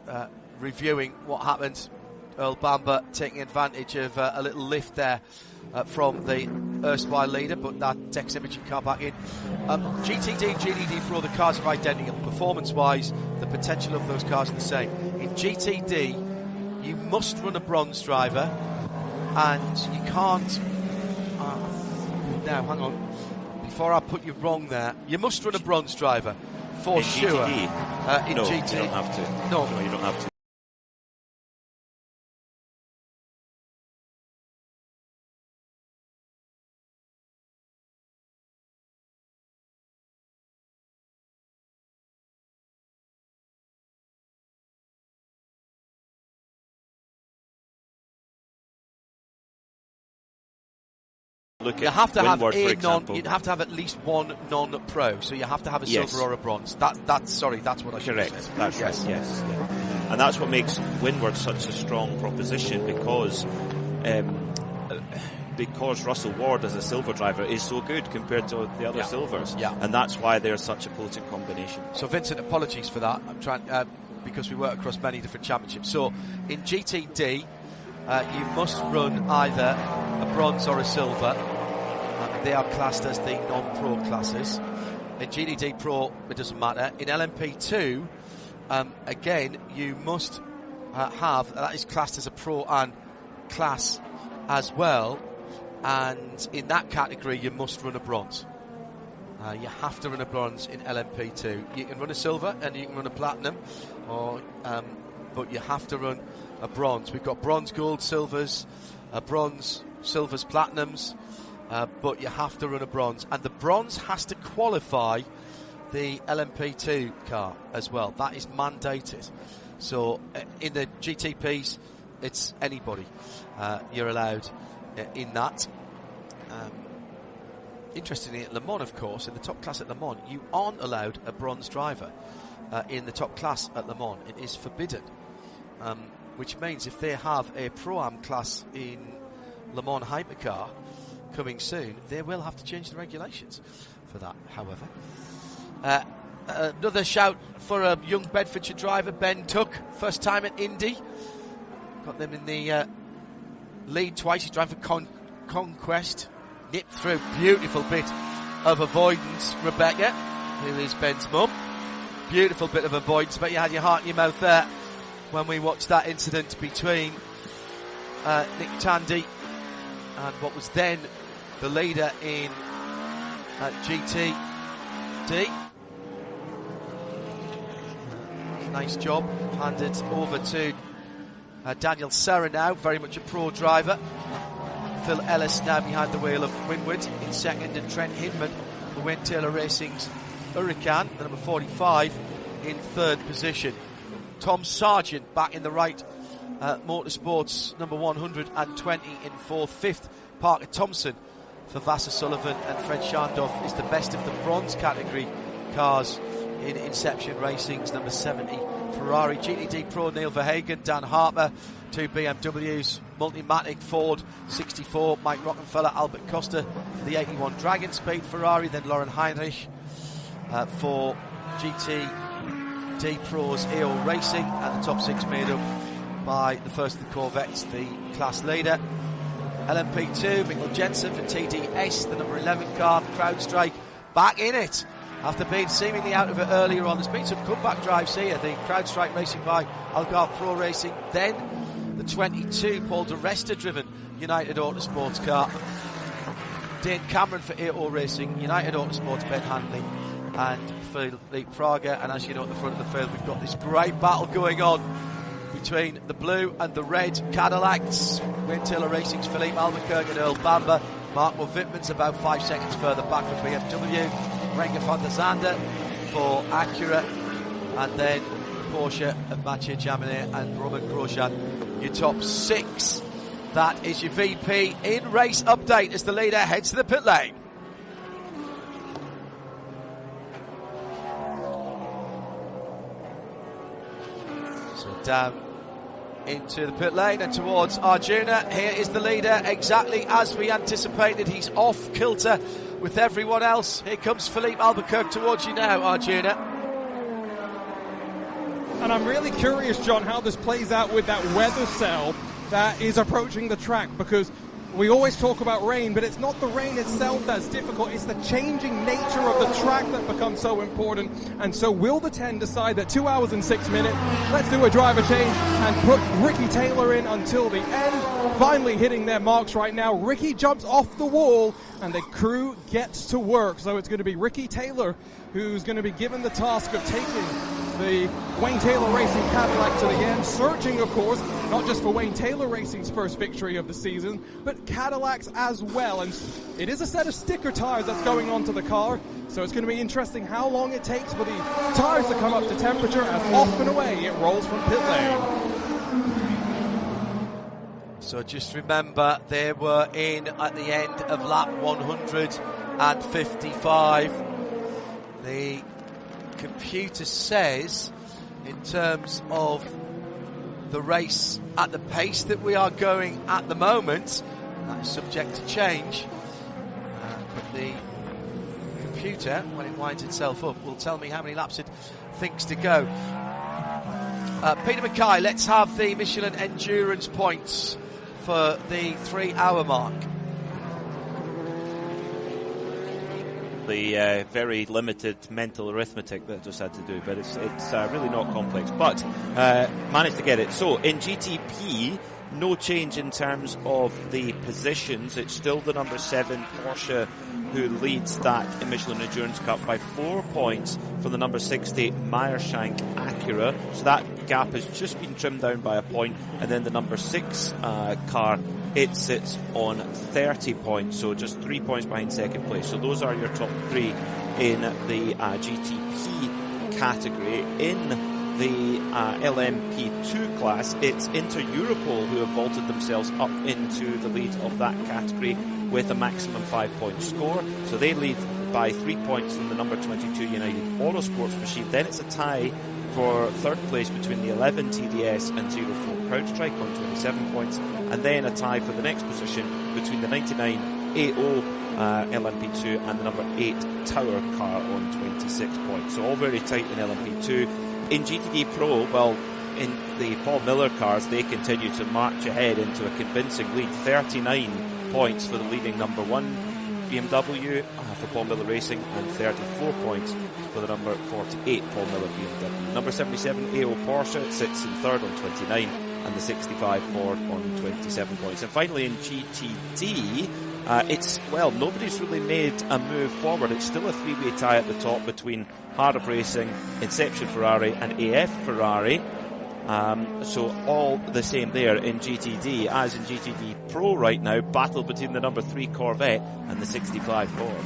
reviewing what happened Earl Bamber taking advantage of a little lift there from the erstwhile leader, but that takes imaging car back in. GTD and GTD Pro, the cars are identical. Performance-wise, the potential of those cars are the same. In GTD, you must run a bronze driver, and you can't... now, hang on. Before I put you wrong there, you must run a bronze driver, for in sure. GTD? In No, GT. you don't have to. No, you don't have to. Look, you have to have Windward, for example. you'd have to have at least one non-pro, so you have to have a Yes. silver or a bronze. That's what I should Correct. have said. That's yes. right. Yes. Yeah. And that's what makes Windward such a strong proposition, because Russell Ward as a silver driver is so good compared to the other silvers. Yeah. And that's why they're such a potent combination. So Vincent, apologies for that. I'm trying because we work across many different championships. So in GTD, you must run either a bronze or a silver. They are classed as the non-pro classes. In GTD Pro, it doesn't matter. In LMP2, again, you must have, that is classed as a pro and class as well. And in that category, you must run a bronze. You have to run a bronze in LMP2. You can run a silver and you can run a platinum, but you have to run a bronze. We've got bronze, gold, silvers, bronze, silvers, platinums, but you have to run a bronze. And the bronze has to qualify the LMP2 car as well. That is mandated. So in the GTPs, it's anybody. You're allowed in that. Interestingly, at Le Mans, of course, in the top class at Le Mans, you aren't allowed a bronze driver in the top class at Le Mans. It is forbidden, which means if they have a Pro-Am class in Le Mans hypercar coming soon, they will have to change the regulations for that, however. Another shout for a young Bedfordshire driver, Ben Tuck, first time at Indy. Got them in the lead twice. He's driving for Conquest. Nipped through, beautiful bit of avoidance, Rebecca, who is Ben's mum. Beautiful bit of avoidance, but you had your heart in your mouth there when we watched that incident between Nick Tandy and what was then the leader in GTD. Nice job, handed over to Daniel Serra now, very much a pro driver. Phil Ellis now behind the wheel of Windward in second, and Trent Hinman for Wayne Taylor Racing's Hurricane, the number 45, in third position. Tom Sargent back in the right Motorsports number 120 in fourth. Fifth, Parker Thompson for Vassar Sullivan, and Fred Schandorf is the best of the bronze category cars in Inception Racing's number 70 Ferrari. GTD Pro, Neil Verhagen, Dan Harper, two BMWs, Multimatic, Ford 64, Mike Rockefeller, Albert Costa, the 81 Dragon Speed Ferrari, then Lauren Heinrich for GTD Pro's AO Racing, and the top six made up by the first of the Corvettes, the class leader. LMP2, Mikkel Jensen for TDS, the number 11 car, CrowdStrike back in it after being seemingly out of it earlier on. There's been some comeback drives here. The CrowdStrike Racing by Algarve Pro Racing, then the 22 Paul de Resta driven United Autosports car, Dane Cameron for AO Racing, United Autosports Ben Handley and Philippe Fraga. And as you know, at the front of the field, we've got this great battle going on between the blue and the red Cadillacs. Wayne Taylor Racing's Philippe Albuquerque and Earl Bamber. Marco Wittmann's about 5 seconds further back for BMW. Renger van der Zande for Acura, and then Porsche of Mathieu Jaminet and Roman Grosjean, your top six. That is your VP in race update as the leader heads to the pit lane. So down into the pit lane and towards Arjuna. Here is the leader, exactly as we anticipated. He's off kilter with everyone else. Here comes Philippe Albuquerque towards you now, Arjuna. And I'm really curious, John, how this plays out with that weather cell that is approaching the track, because we always talk about rain, but it's not the rain itself that's difficult, it's the changing nature of the track that becomes so important. And so will the 10 decide that 2 hours and 6 minutes, let's do a driver change and put Ricky Taylor in until the end, finally hitting their marks right now. Ricky jumps off the wall and the crew gets to work. So it's going to be Ricky Taylor who's going to be given the task of taking the Wayne Taylor Racing Cadillac to the end, searching, of course, not just for Wayne Taylor Racing's first victory of the season, but Cadillac's as well. And it is a set of sticker tires that's going onto the car, so it's going to be interesting how long it takes for the tires to come up to temperature, as off and away it rolls from pit lane. So just remember, they were in at the end of lap 155. The computer says, in terms of the race at the pace that we are going at the moment, that is subject to change, but the computer, when it winds itself up, will tell me how many laps it thinks to go. Peter Mackay, let's have the Michelin endurance points for the 3 hour mark. The very limited mental arithmetic that I just had to do, but it's really not complex, but managed to get it. So in GTP, no change in terms of the positions. It's still the number 7 Porsche who leads that Michelin Endurance Cup by 4 points from the number 60 Meyershank Acura. So that gap has just been trimmed down by a point, and then the number 6 car, it sits on 30 points, so just 3 points behind second place. So those are your top 3 in the GTP category. In the LMP2 class, it's Inter Europol who have vaulted themselves up into the lead of that category with a maximum 5-point score. So they lead by 3 points from the number 22 United Autosports machine. Then it's a tie for third place between the 11 TDS and 04 CrowdStrike on 27 points, and then a tie for the next position between the 99 AO LMP2 and the number 8 Tower car on 26 points. So all very tight in LMP2. In GTD Pro, well, in the Paul Miller cars, they continue to march ahead into a convincing lead. 39 points for the leading number 1 BMW for Paul Miller Racing, and 34 points for the number 48 Paul Miller BMW. Number 77 AO Porsche sits in third on 29, and the 65 Ford on 27 points. And finally in GTD, nobody's really made a move forward. It's still a 3-way tie at the top between Heart of Racing, Inception Ferrari and AF Ferrari. So all the same there in GTD, as in GTD Pro right now, battle between the number 3 Corvette and the 65 Ford.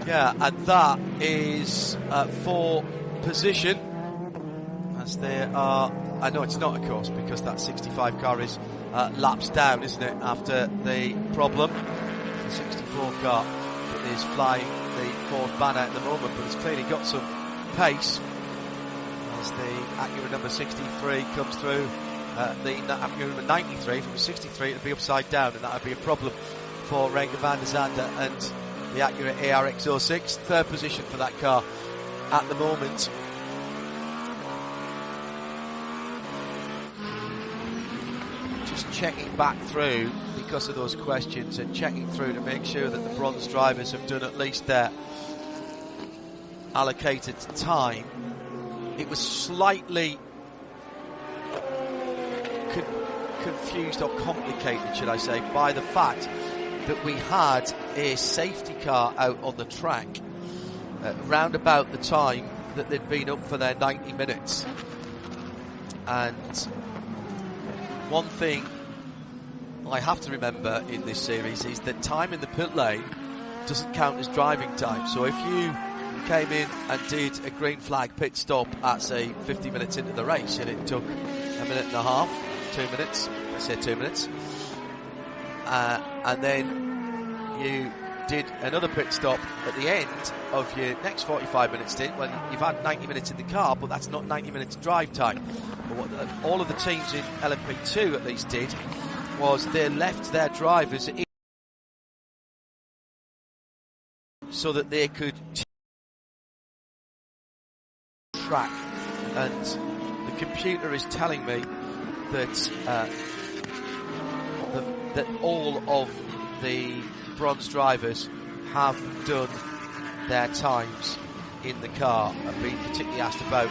Yeah, and that is for position, as there are, I know it's not, of course, because that 65 car is laps down, isn't it, after the problem. The 64 car is flying the Ford banner at the moment, but it's clearly got some pace. As the Acura number 63 comes through, the Acura number 93, if it was 63 it would be upside down, and that would be a problem for Renger van der Zande and the Acura ARX06. Third position for that car at the moment. Just checking back through because of those questions, and checking through to make sure that the bronze drivers have done at least their allocated time. It was slightly confused or complicated, should I say, by the fact that we had a safety car out on the track round about the time that they'd been up for their 90 minutes. And one thing I have to remember in this series is that time in the pit lane doesn't count as driving time. So if you came in and did a green flag pit stop at, say, 50 minutes into the race, and it took a minute and a half, 2 minutes, let's say 2 minutes, and then you did another pit stop at the end of your next 45-minute stint, well, you've had 90 minutes in the car, but that's not 90 minutes drive time. But what all of the teams in LMP2 at least did was they left their drivers in so that they could track, and the computer is telling me that that all of the bronze drivers have done their times in the car. I've been particularly asked about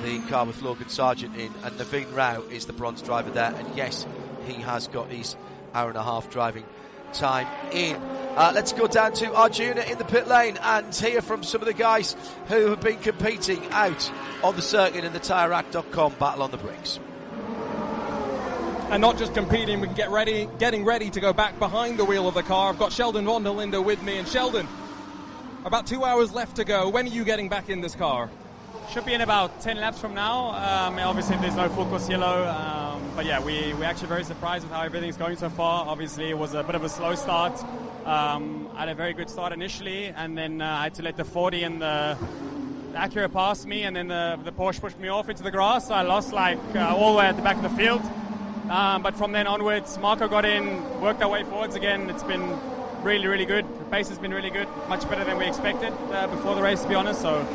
the car with Logan Sargent in, and Naveen Rao is the bronze driver there, and yes, he has got his hour and a half driving time in. Let's go down to Arjuna in the pit lane and hear from some of the guys who have been competing out on the circuit in the TireRack.com Battle on the Bricks. And not just competing, but getting ready to go back behind the wheel of the car. I've got Sheldon von der Linde with me. And Sheldon, about 2 hours left to go. When are you getting back in this car? Should be in about 10 laps from now. Obviously, there's no full course yellow. But yeah, we're actually very surprised with how everything's going so far. Obviously, it was a bit of a slow start. I had a very good start initially, and then I had to let the 40 and the Acura pass me, and then the Porsche pushed me off into the grass. So I lost all the way at the back of the field. But from then onwards, Marco got in, worked our way forwards again. It's been really, really good. The pace has been really good, much better than we expected before the race, to be honest. So,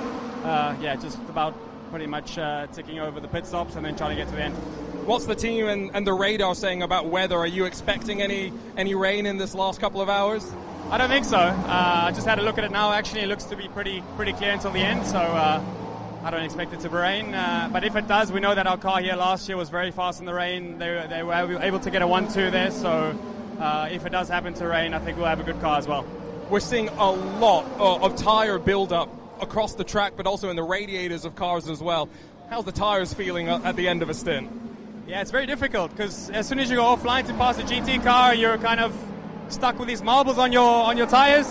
just about pretty much ticking over the pit stops and then trying to get to the end. What's the team and the radar saying about weather? Are you expecting any rain in this last couple of hours? I don't think so. I just had a look at it now. Actually, it looks to be pretty clear until the end. So I don't expect it to rain. But if it does, we know that our car here last year was very fast in the rain. They were able to get a 1-2 there. So if it does happen to rain, I think we'll have a good car as well. We're seeing a lot of tire build-up across the track, but also in the radiators of cars as well. How's the tires feeling at the end of a stint? Yeah, it's very difficult because as soon as you go offline to pass a GT car, you're kind of stuck with these marbles on your tires.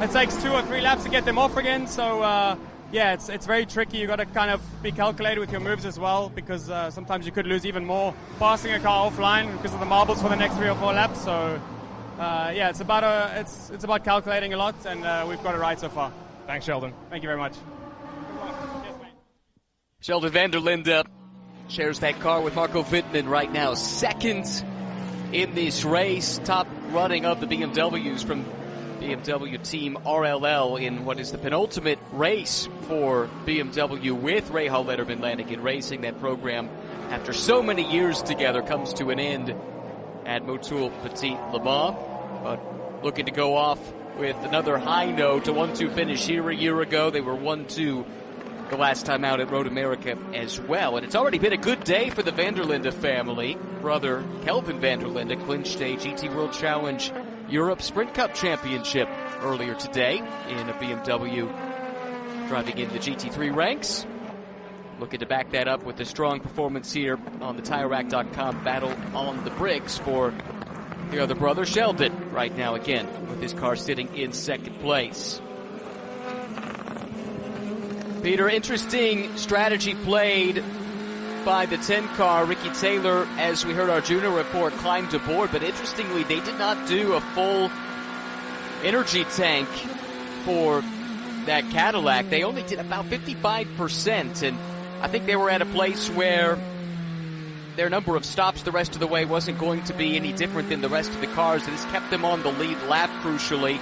It takes 2 or 3 laps to get them off again. So it's very tricky. You've got to kind of be calculated with your moves as well, because sometimes you could lose even more passing a car offline because of the marbles for the next 3 or 4 laps. So it's about calculating a lot, and we've got it right so far. Thanks, Sheldon. Thank you very much. Sheldon van der Linde shares that car with Marco Wittmann right now, second in this race, top running of the BMWs from BMW Team RLL in what is the penultimate race for BMW with Rahal Letterman Lanigan Racing. That program, after so many years together, comes to an end at Motul Petit Le Mans, but looking to go off with another high note, a 1-2 finish here a year ago. They were 1-2 the last time out at Road America as well. And it's already been a good day for the van der Linde family. Brother Kelvin van der Linde clinched a GT World Challenge Europe Sprint Cup Championship earlier today in a BMW driving in the GT3 ranks. Looking to back that up with a strong performance here on the TireRack.com Battle on the Bricks for the other brother, Sheldon, right now again with his car sitting in second place. Peter, interesting strategy played by the 10 car. Ricky Taylor, as we heard Arjuna report, climbed aboard, but interestingly, they did not do a full energy tank for that Cadillac. They only did about 55%, and I think they were at a place where their number of stops the rest of the way wasn't going to be any different than the rest of the cars. This kept them on the lead lap, crucially.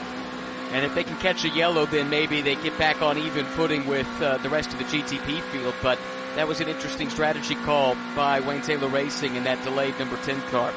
And if they can catch a yellow, then maybe they get back on even footing with the rest of the GTP field. But that was an interesting strategy call by Wayne Taylor Racing in that delayed number 10 car.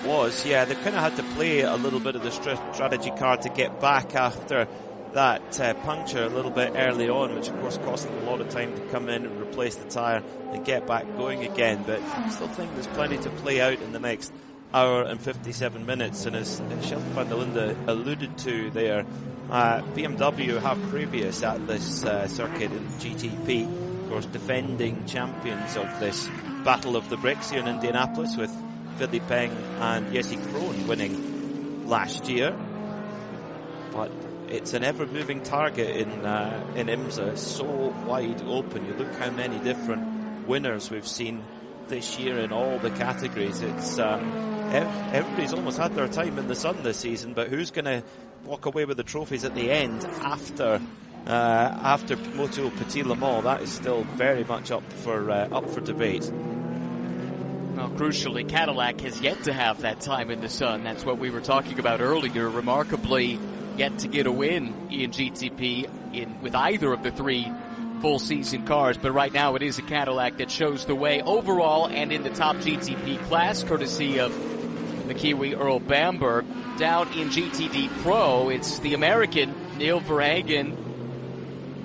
They kind of had to play a little bit of the strategy car to get back after that puncture a little bit early on, which of course cost them a lot of time to come in and replace the tyre and get back going again. But I still think there's plenty to play out in the next hour and 57 minutes, and as Sheldon van der Linde alluded to there, BMW have previous at this circuit in GTP, of course defending champions of this Battle of the Bricks here in Indianapolis, with Willy Peng and Jesse Krohn winning last year. But it's an ever-moving target in IMSA. It's so wide open. You look how many different winners we've seen this year in all the categories. It's everybody's almost had their time in the sun this season, but who's going to walk away with the trophies at the end after Motul Petit Le Mans? That is still very much up for debate. Well, crucially, Cadillac has yet to have that time in the sun. That's what we were talking about earlier. Remarkably, yet to get a win in GTP with either of the 3 full season cars, but right now it is a Cadillac that shows the way overall and in the top GTP class, courtesy of the Kiwi Earl Bamberg. Down in GTD Pro, it's the American Neil Verhagen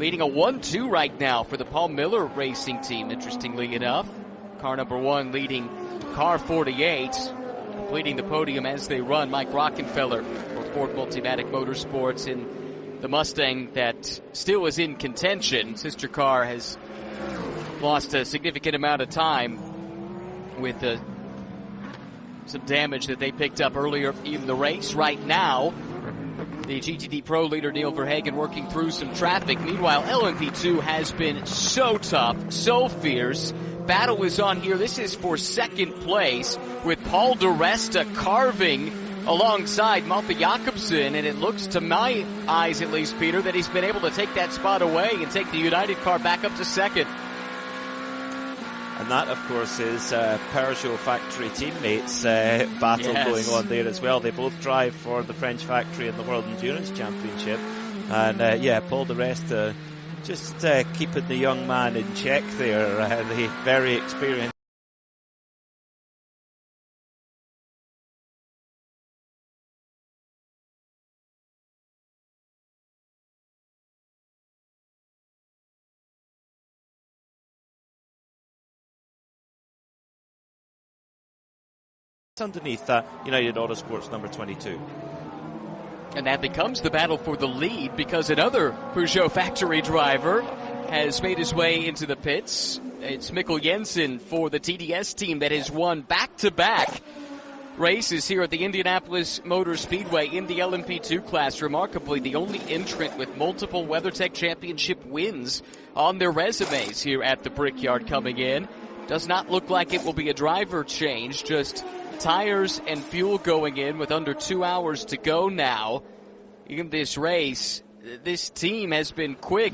leading a 1-2 right now for the Paul Miller Racing Team, interestingly enough. Car number 1 leading car 48, completing the podium as they run. Mike Rockenfeller for Ford Multimatic Motorsports in the Mustang that still is in contention. Sister car has lost a significant amount of time with some damage that they picked up earlier in the race. Right now, the GTD Pro leader Neil Verhagen working through some traffic. Meanwhile, LMP2 has been so tough, so fierce. Battle is on here. This is for second place with Paul di Resta carving alongside Malte Jakobsen, and it looks to my eyes at least, Peter, that he's been able to take that spot away and take the United car back up to second. And that, of course, is Peugeot factory teammates battle going on there as well. They both drive for the French factory in the World Endurance Championship. And, Paul di Resta just keeping the young man in check there. The very experienced. Underneath that United Autosports number 22. And that becomes the battle for the lead because another Peugeot factory driver has made his way into the pits. It's Mikkel Jensen for the TDS team that has won back-to-back races here at the Indianapolis Motor Speedway in the LMP2 class. Remarkably, the only entrant with multiple WeatherTech Championship wins on their resumes here at the Brickyard coming in. Does not look like it will be a driver change, just tires and fuel going in with under 2 hours to go now in this race. This team has been quick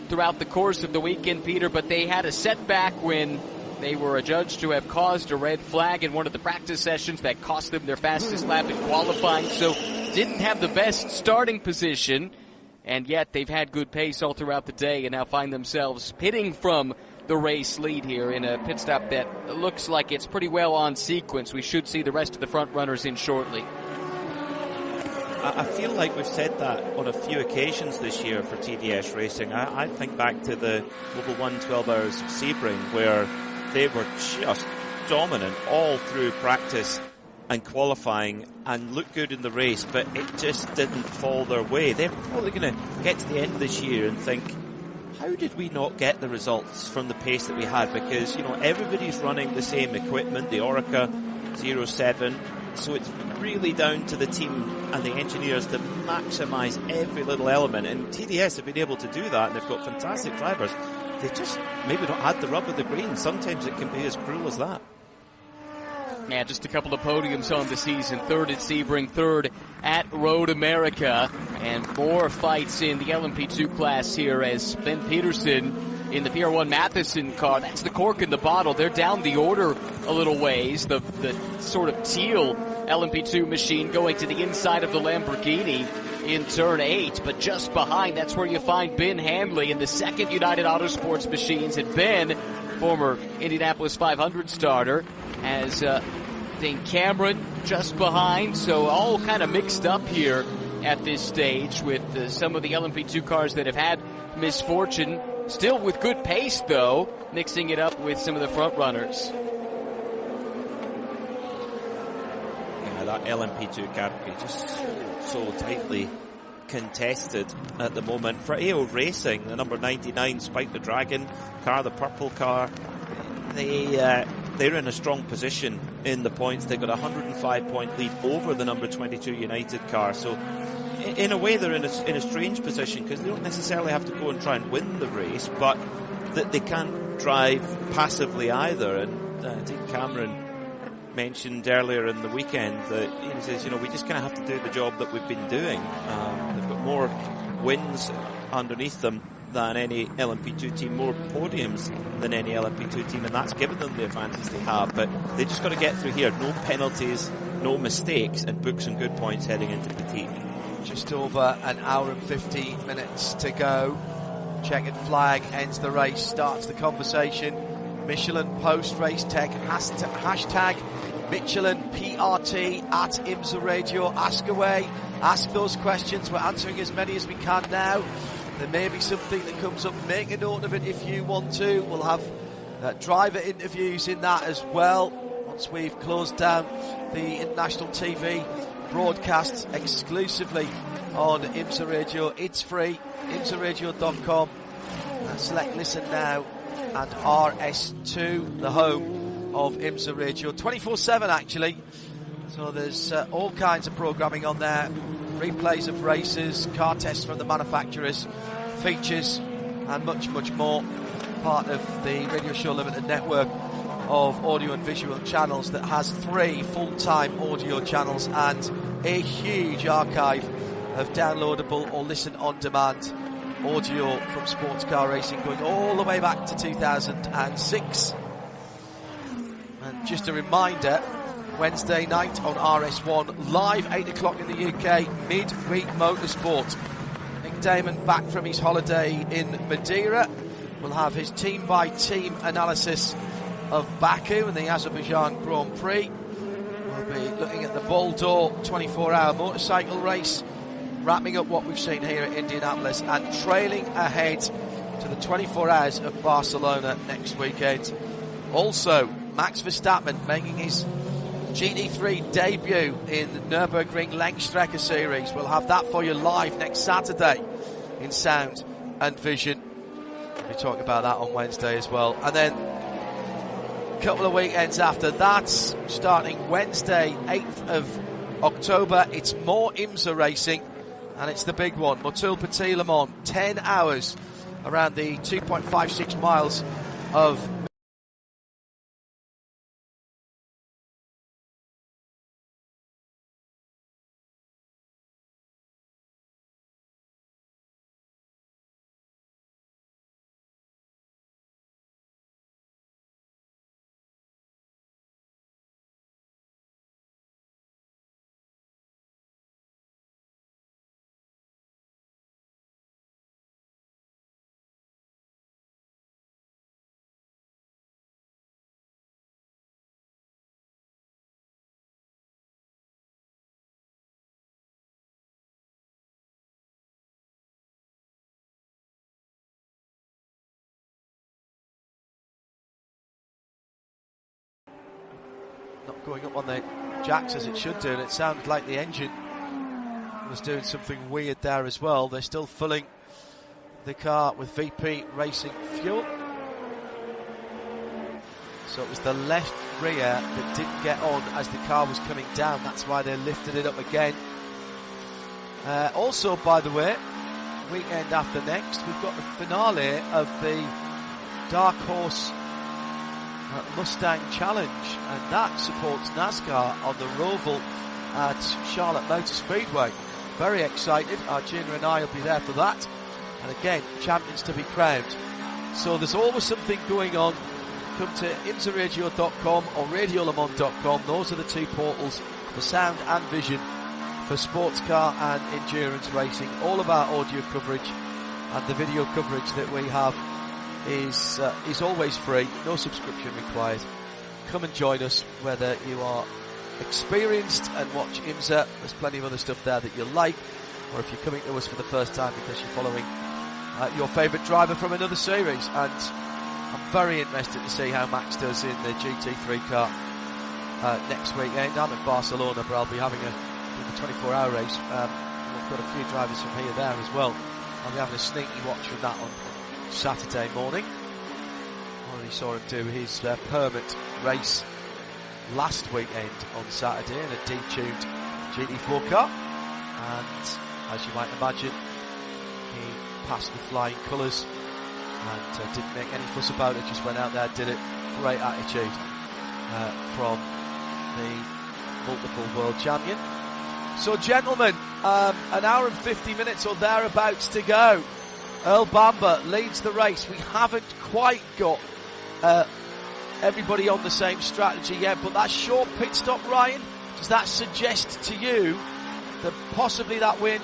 throughout the course of the weekend, Peter, but they had a setback when they were adjudged to have caused a red flag in one of the practice sessions that cost them their fastest lap in qualifying, so didn't have the best starting position, and yet they've had good pace all throughout the day and now find themselves pitting from the race lead here in a pit stop that looks like it's pretty well on sequence. We should see the rest of the front runners in shortly. I feel like we've said that on a few occasions this year for TDS racing. I think back to the Global 1 12 Hours of Sebring, where they were just dominant all through practice and qualifying and looked good in the race, but it just didn't fall their way. They're probably going to get to the end of this year and think, how did we not get the results from the pace that we had? Because, everybody's running the same equipment, the Orica 07, so it's really down to the team and the engineers to maximise every little element. And TDS have been able to do that, and they've got fantastic drivers. They just maybe not had the rub of the green. Sometimes it can be as cruel as that. Yeah, just a couple of podiums on the season. Third at Sebring, third at Road America. And more fights in the LMP2 class here as Ben Peterson in the PR1 Matheson car. That's the cork in the bottle. They're down the order a little ways. The sort of teal LMP2 machine going to the inside of the Lamborghini in turn 8. But just behind, that's where you find Ben Handley in the second United Autosports machines. And Ben, former Indianapolis 500 starter, has Dane Cameron just behind. So all kind of mixed up here at this stage with some of the LMP2 cars that have had misfortune. Still with good pace, though, mixing it up with some of the front runners. Yeah, that LMP2 category just so tightly contested at the moment. For AO Racing, the number 99 Spike the Dragon car, the purple car, they're in a strong position in the points. They've got a 105-point lead over the number 22 United car. So in a way, they're in a strange position because they don't necessarily have to go and try and win the race, but that they can't drive passively either. And Dane Cameron mentioned earlier in the weekend that he says, we just kind of have to do the job that we've been doing. They've got more wins underneath them than any LMP2 team, more podiums than any LMP2 team, and that's given them the advantage they have. But they just got to get through here. No penalties, no mistakes, and book some good points heading into fatigue. Just over an hour and 15 minutes to go Checkered flag ends the race, starts the conversation. Michelin post-race tech, hashtag Michelin PRT at IMSA Radio. Ask away, ask those questions. We're answering as many as we can now. There may be something that comes up, make a note of it if you want to. We'll have driver interviews in that as well once we've closed down the international TV broadcasts exclusively on IMSA Radio. It's free, imsaradio.com. Select Listen Now and RS2, the home of IMSA Radio. 24/7 actually. So there's all kinds of programming on there. Replays of races, car tests from the manufacturers, features and much, much more. Part of the Radio Show Limited network of audio and visual channels that has 3 full-time audio channels and a huge archive of downloadable or listen on demand audio from sports car racing going all the way back to 2006. And just a reminder, Wednesday night on RS1, live 8 o'clock in the UK, midweek motorsport. Nick Damon back from his holiday in Madeira. We'll have his team-by-team analysis of Baku and the Azerbaijan Grand Prix. We'll be looking at the Boldor 24-hour motorcycle race, wrapping up what we've seen here at Indianapolis and trailing ahead to the 24 hours of Barcelona next weekend. Also, Max Verstappen making his GT3 debut in the Nürburgring Langstrecke Series. We'll have that for you live next Saturday in sound and vision. We'll be talking about that on Wednesday as well. And then a couple of weekends after that, starting Wednesday, 8th of October, it's more IMSA racing, and it's the big one, Motul Petit Le Mans, 10 hours around the 2.56 miles of not going up on the jacks as it should do, and it sounded like the engine was doing something weird there as well. They're still filling the car with VP Racing fuel. So it was the left rear that didn't get on as the car was coming down. That's why they lifted it up again. Also, by the way, weekend after next, we've got the finale of the Dark Horse Mustang Challenge, and that supports NASCAR on the Roval at Charlotte Motor Speedway. Very excited. Arjuna and I will be there for that. And again, champions to be crowned. So there's always something going on. Come to imsaradio.com or radiolemans.com. Those are the 2 portals for sound and vision for sports car and endurance racing. All of our audio coverage and the video coverage that we have is always free, no subscription required. Come and join us, whether you are experienced and watch IMSA, there's plenty of other stuff there that you like, or if you're coming to us for the first time because you're following your favourite driver from another series. And I'm very interested to see how Max does in the GT3 car next weekend. I'm in Barcelona, but I'll be having a 24-hour race. We've got a few drivers from here there as well. I'll be having a sneaky watch from that on Saturday morning. Already saw him do his permit race last weekend on Saturday in a detuned GT4 car, and as you might imagine, he passed with flying colours and didn't make any fuss about it, just went out there, did it. Great attitude from the multiple world champion. So gentlemen, an hour and 50 minutes or thereabouts to go. Earl Bamber leads the race. We haven't quite got everybody on the same strategy yet, but that short pit stop, Ryan, does that suggest to you that possibly that Wayne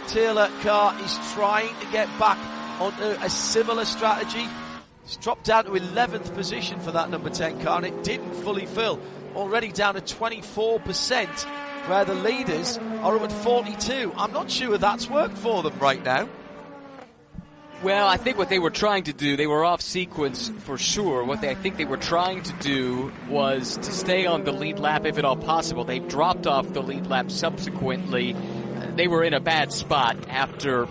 Taylor car is trying to get back under a similar strategy. It's dropped down to 11th position for that number 10 car, and it didn't fully fill. Already down to 24%, where the leaders are up at 42. I'm not sure that's worked for them right now. Well, I think what they were trying to do, they were off sequence for sure. I think they were trying to do was to stay on the lead lap if at all possible. They dropped off the lead lap subsequently. They were in a bad spot after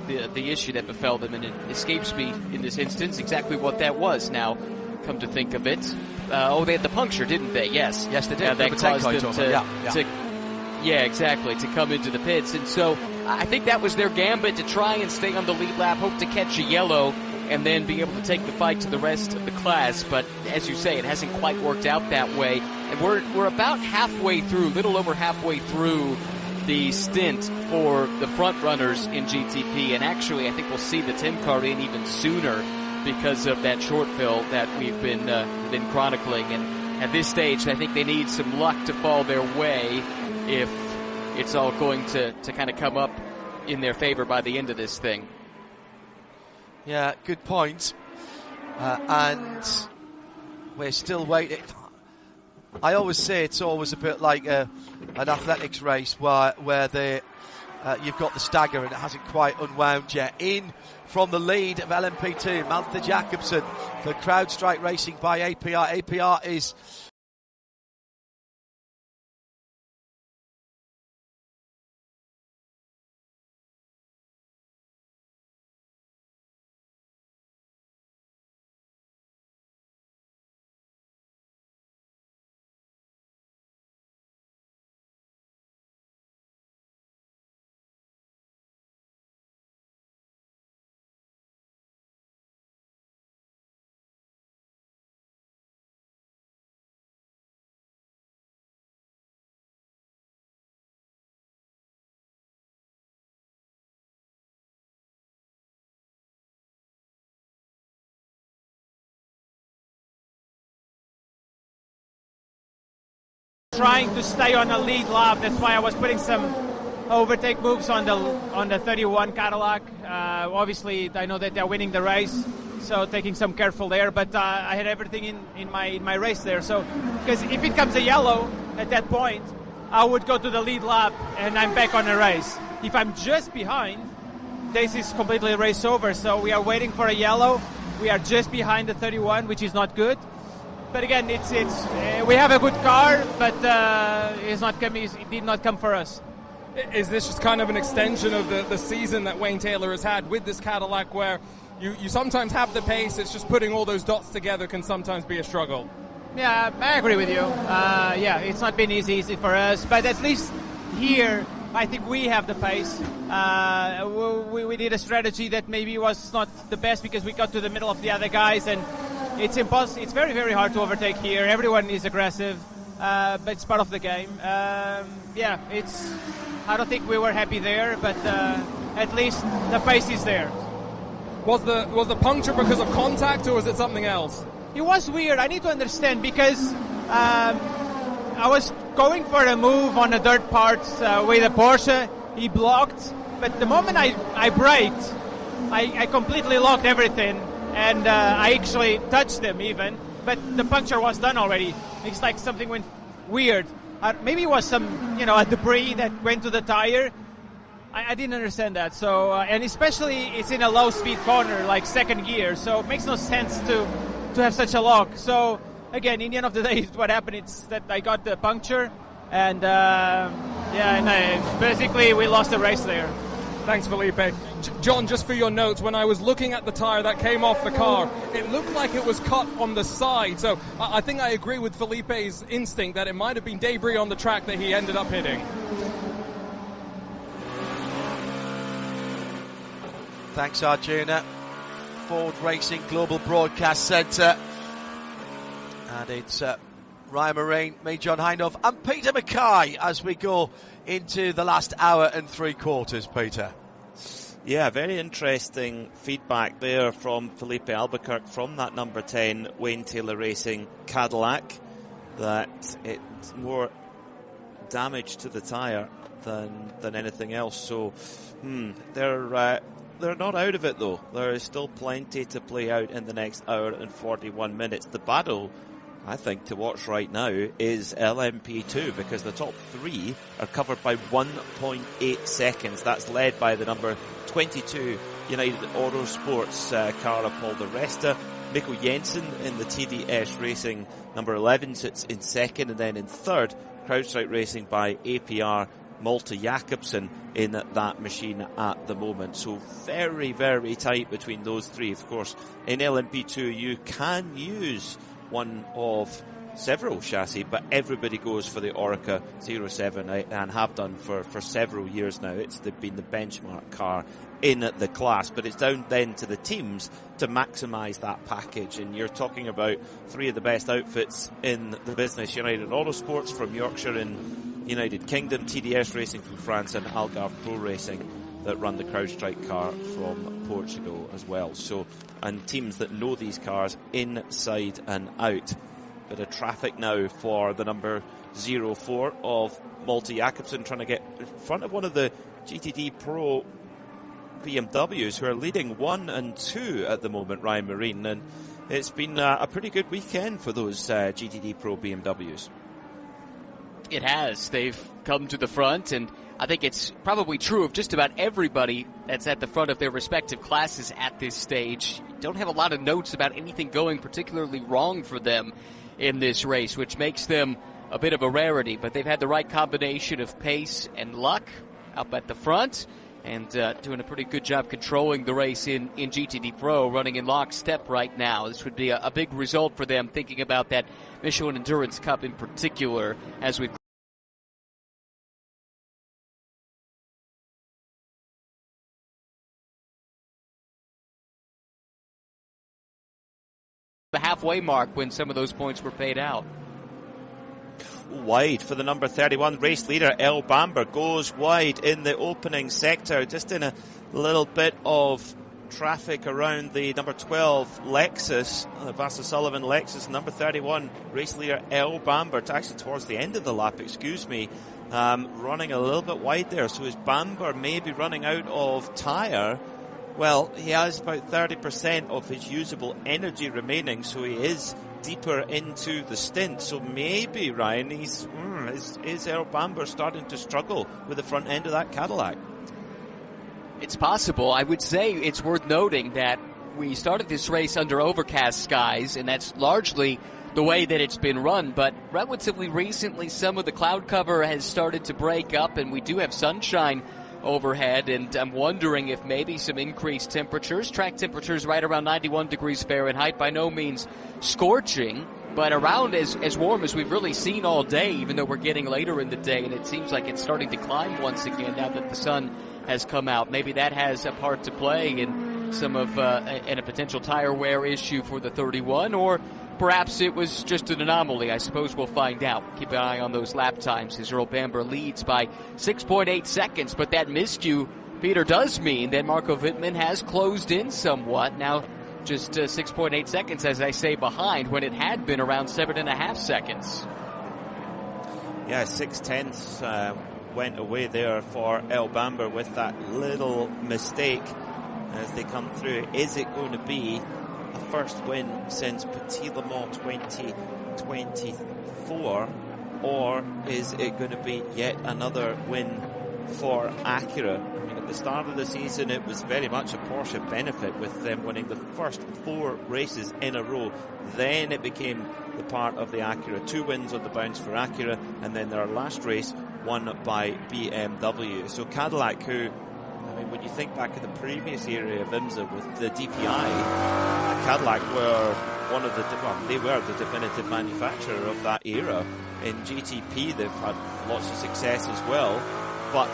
the issue that befell them, and it escapes me in this instance exactly what that was. Now, come to think of it, they had the puncture, didn't they? Yes, they did. That caused them to come into the pits, and so I think that was their gambit, to try and stay on the lead lap, hope to catch a yellow, and then be able to take the fight to the rest of the class. But as you say, it hasn't quite worked out that way, and we're about halfway through, little over halfway through the stint for the front runners in GTP, and actually I think we'll see the Tim car in even sooner because of that short fill that we've been chronicling. And at this stage, I think they need some luck to fall their way if it's all going to kind of come up in their favor by the end of this thing. Yeah, good point. And we're still waiting. I always say it's always a bit like an athletics race where you've got the stagger and it hasn't quite unwound yet. In from the lead of LMP2, Malte Jakobsen for CrowdStrike Racing by APR. APR is trying to stay on a lead lap. That's why I was putting some overtake moves on the 31 Cadillac. Obviously, I know that they're winning the race, so taking some careful there. But I had everything in my race there. So, because if it comes a yellow at that point, I would go to the lead lap and I'm back on the race. If I'm just behind, this is completely race over. So we are waiting for a yellow. We are just behind the 31, which is not good. But again, we have a good car, but it did not come for us. Is this just kind of an extension of the season that Wayne Taylor has had with this Cadillac, where you sometimes have the pace, it's just putting all those dots together can sometimes be a struggle? Yeah, I agree with you. It's not been easy for us, but at least here, I think we have the pace. We did a strategy that maybe was not the best because we got to the middle of the other guys, and it's impossible. It's very, very hard to overtake here. Everyone is aggressive, but it's part of the game. I don't think we were happy there, but at least the pace is there. Was the puncture because of contact, or was it something else? It was weird. I need to understand because I was going for a move on the dirt parts with a Porsche. He blocked, but the moment I braked, I completely locked everything. And I actually touched them even, but the puncture was done already. It's like something went weird. Maybe it was some, a debris that went to the tire. I didn't understand that. So, and especially it's in a low-speed corner, like second gear, so it makes no sense to have such a lock. So, again, in the end of the day, what happened is that I got the puncture, and basically we lost the race there. Thanks, Felipe. John, just for your notes, when I was looking at the tyre that came off the car, it looked like it was cut on the side. So I think I agree with Felipe's instinct that it might have been debris on the track that he ended up hitting. Thanks, Arjuna. Ford Racing Global Broadcast Centre. And it's Ryan Marine, me, John Hindhaugh, and Peter Mackay as we go into the last hour and 3/4, Peter. Yeah, very interesting feedback there from Felipe Albuquerque from that number 10 Wayne Taylor Racing Cadillac, that it's more damage to the tyre than anything else. So they're they're not out of it, though. There is still plenty to play out in the next hour and 41 minutes. The battle, I think, to watch right now is LMP2, because the top 3 are covered by 1.8 seconds. That's led by the number 22 United Autosports car of Paul de Resta. Mikko Jensen in the TDS Racing number 11 sits in second, and then in third, CrowdStrike Racing by APR Malte Jakobsen in that machine at the moment. So very, very tight between those three. Of course, in LMP2 you can use one of several chassis, but everybody goes for the Orica 07 and have done for several years now. It's been the benchmark car in the class, but it's down then to the teams to maximise that package. And you're talking about 3 of the best outfits in the business: United Autosports from Yorkshire in United Kingdom, TDS Racing from France, and Algarve Pro Racing that run the CrowdStrike car from Portugal as well. So, and teams that know these cars inside and out. Bit of traffic now for the number 04 of Malte Jakobsen, trying to get in front of one of the GTD Pro BMWs who are leading 1 and 2 at the moment, Ryan Marine, and it's been a pretty good weekend for those GTD Pro BMWs. It has. They've come to the front, and I think it's probably true of just about everybody that's at the front of their respective classes at this stage. Don't have a lot of notes about anything going particularly wrong for them in this race, which makes them a bit of a rarity, but they've had the right combination of pace and luck up at the front, and doing a pretty good job controlling the race in GTD Pro, running in lockstep right now. This would be a big result for them, thinking about that Michelin Endurance Cup in particular, as we the halfway mark when some of those points were paid out. Wide for the number 31 race leader. El Bamber goes wide in the opening sector, just in a little bit of traffic around the number 12 Lexus, the Vasa Sullivan Lexus. Number 31 race leader El Bamber, actually towards the end of the lap, running a little bit wide there. So is Bamber maybe running out of tyre? Well, he has about 30% of his usable energy remaining, so he is deeper into the stint. So maybe, Ryan, is El Bamber starting to struggle with the front end of that Cadillac? It's possible. I would say it's worth noting that we started this race under overcast skies, and that's largely the way that it's been run. But relatively recently, some of the cloud cover has started to break up, and we do have sunshine overhead, and I'm wondering if maybe some increased temperatures, track temperatures right around 91 degrees Fahrenheit, by no means scorching, but around as warm as we've really seen all day, even though we're getting later in the day, and it seems like it's starting to climb once again now that the sun has come out. Maybe that has a part to play in some of in a potential tire wear issue for the 31, or perhaps it was just an anomaly. I suppose we'll find out. Keep an eye on those lap times as Earl Bamber leads by 6.8 seconds. But that miscue, Peter, does mean that Marco Wittmann has closed in somewhat. Now just 6.8 seconds, as I say, behind when it had been around 7.5 seconds. Yeah, 6/10 went away there for El Bamber with that little mistake as they come through. Is it going to be a first win since Petit Le Mans 2024, or is it going to be yet another win for Acura? I mean, at the start of the season it was very much a Porsche benefit with them winning the first 4 races in a row. Then it became the part of the Acura. 2 wins on the bounce for Acura, and then their last race won by BMW. So Cadillac, who, I mean, when you think back at the previous era of IMSA with the DPI, Cadillac were they were the definitive manufacturer of that era. In GTP, they've had lots of success as well, but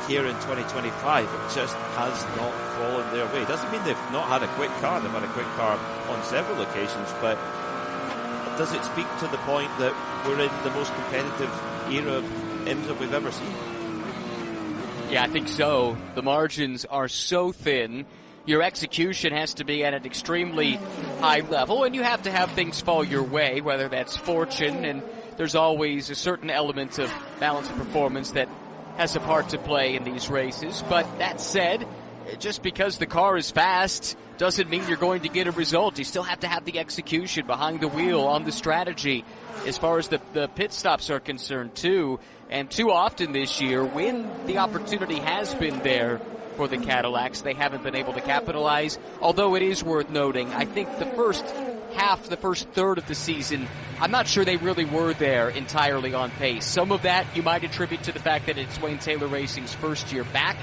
here in 2025, it just has not fallen their way. Doesn't mean they've not had a quick car. They've had a quick car on several occasions, but does it speak to the point that we're in the most competitive era of IMSA we've ever seen? Yeah, I think so. The margins are so thin. Your execution has to be at an extremely high level, and you have to have things fall your way, whether that's fortune, and there's always a certain element of balance of performance that has a part to play in these races. But that said, just because the car is fast doesn't mean you're going to get a result. You still have to have the execution behind the wheel on the strategy as far as the pit stops are concerned too. And too often this year, when the opportunity has been there for the Cadillacs, they haven't been able to capitalize. Although it is worth noting, I think the first third of the season, I'm not sure they really were there entirely on pace. Some of that you might attribute to the fact that it's Wayne Taylor Racing's first year back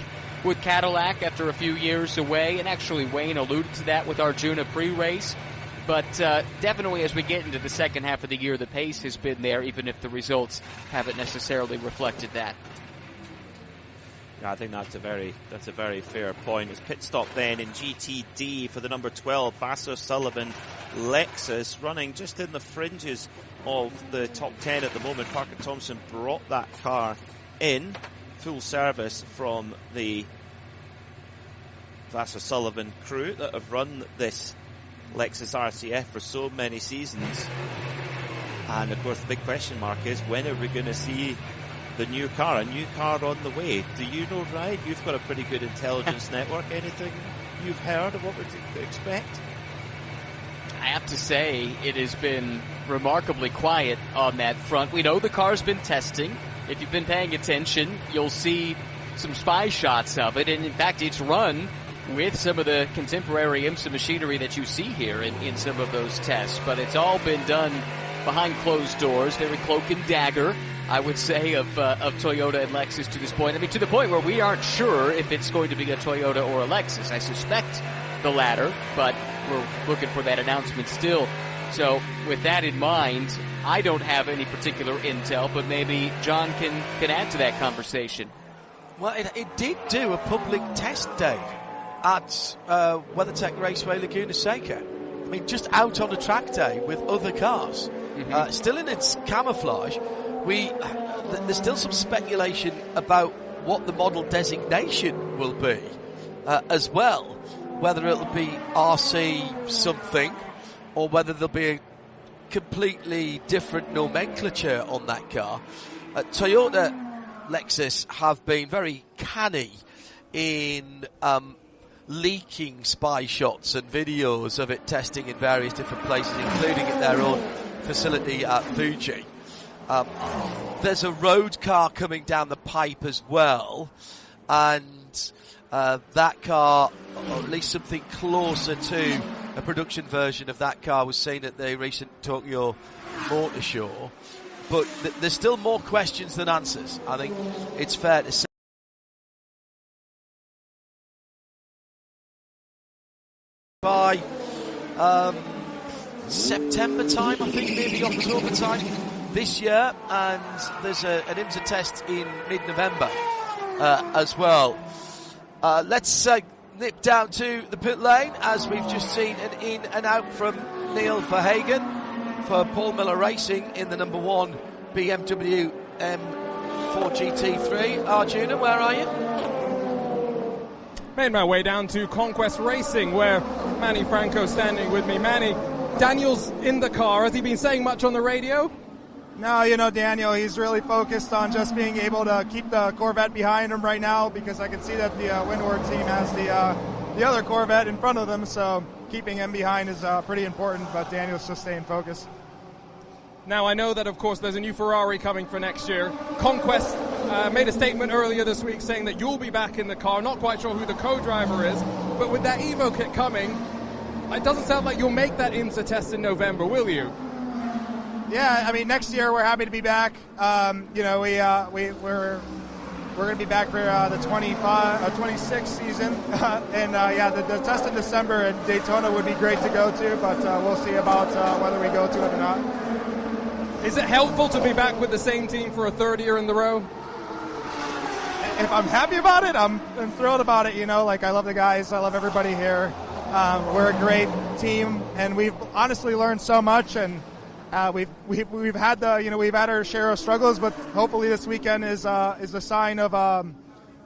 with Cadillac after a few years away, and actually Wayne alluded to that with Arjuna pre-race. But definitely as we get into the second half of the year, the pace has been there, even if the results haven't necessarily reflected that. Yeah, I think that's a very fair point. It's pit stop then in GTD for the number 12, Vassar Sullivan Lexus, running just in the fringes of the top 10 at the moment. Parker Thompson brought that car in, full service from the Vassar Sullivan crew that have run this Lexus RCF for so many seasons. And of course the big question mark is, when are we going to see the new car, a new car on the way? Do you know, Ryan? You've got a pretty good intelligence network. Anything you've heard of what we expect? I have to say it has been remarkably quiet on that front. We know the car's been testing. If you've been paying attention, you'll see some spy shots of it, and in fact it's run with some of the contemporary IMSA machinery that you see here in some of those tests. But it's all been done behind closed doors, very cloak and dagger, I would say, of Toyota and Lexus to this point. I mean, to the point where we aren't sure if it's going to be a Toyota or a Lexus. I suspect the latter, but we're looking for that announcement still. So with that in mind, I don't have any particular intel, but maybe John can add to that conversation. Well, it did do a public test day at WeatherTech Raceway Laguna Seca. I mean, just out on a track day with other cars. Mm-hmm. Still in its camouflage. There's still some speculation about what the model designation will be as well. Whether it'll be RC something or whether there'll be a completely different nomenclature on that car. Toyota Lexus have been very canny in leaking spy shots and videos of it testing in various different places, including at their own facility at Fuji. There's a road car coming down the pipe as well, and that car, or at least something closer to a production version of that car, was seen at the recent Tokyo Motor Show. But there's still more questions than answers, I think it's fair to say. By September time, I think, maybe October time this year, and there's an IMSA test in mid-November as well. Let's nip down to the pit lane, as we've just seen an in and out from Neil Verhagen for Paul Miller Racing in the number 1 BMW M4 GT3. Arjuna, where are you? Made my way down to Conquest Racing, where Manny Franco's standing with me. Manny, Daniel's in the car. Has he been saying much on the radio? No, you know, Daniel, he's really focused on just being able to keep the Corvette behind him right now, because I can see that the Windward team has the other Corvette in front of them, so keeping him behind is pretty important, but Daniel's just staying focused. Now, I know that, of course, there's a new Ferrari coming for next year. Conquest made a statement earlier this week saying that you'll be back in the car. Not quite sure who the co-driver is, but with that Evo kit coming, it doesn't sound like you'll make that IMSA test in November, will you? Yeah, I mean, next year we're happy to be back. You know, we're going to be back for the 26 season, and yeah, the test in December in Daytona would be great to go to, but we'll see about whether we go to it or not. Is it helpful to be back with the same team for a third year in the row? If I'm happy about it, I'm thrilled about it. You know, like, I love the guys, I love everybody here. We're a great team, and we've honestly learned so much, and we've had our share of struggles, but hopefully this weekend is a sign of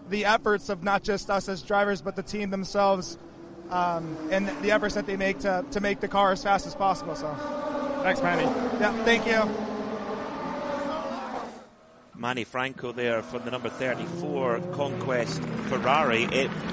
the efforts of not just us as drivers, but the team themselves, and the efforts that they make to make the car as fast as possible. So, thanks, Manny. Yeah, thank you. Manny Franco there from the number 34 Conquest Ferrari,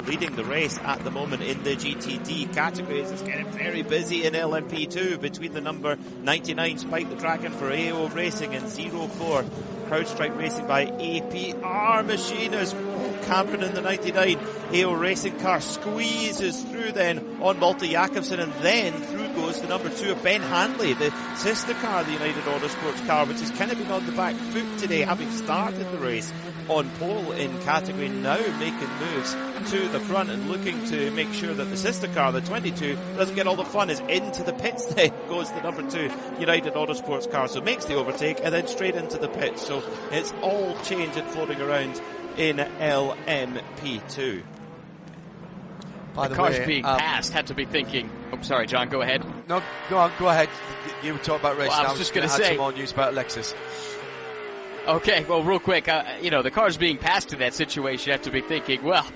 leading the race at the moment in the GTD categories. It's getting very busy in LMP2 between the number 99 Spike the Dragon for AO Racing and 04 CrowdStrike Racing by APR Machinist. Cameron in the 99 AO Racing car squeezes through then on Malte Jakobsen, and then through goes the number 2 of Ben Hanley, the sister car of the United Autosports car, which has kind of been on the back foot today, having started the race on pole in category, now making moves to the front and looking to make sure that the sister car, the 22, doesn't get all the fun. Is into the pits then goes the number 2 United Autosports car, so makes the overtake and then straight into the pits. So it's all change and floating around in LMP2. By the cars way, being passed had to be thinking. Oh, sorry, John, go ahead. No, go on, go ahead. You were talking about racing. Well, I was just going to say some more news about Lexus. Okay, well, real quick, the cars being passed in that situation, you have to be thinking, well,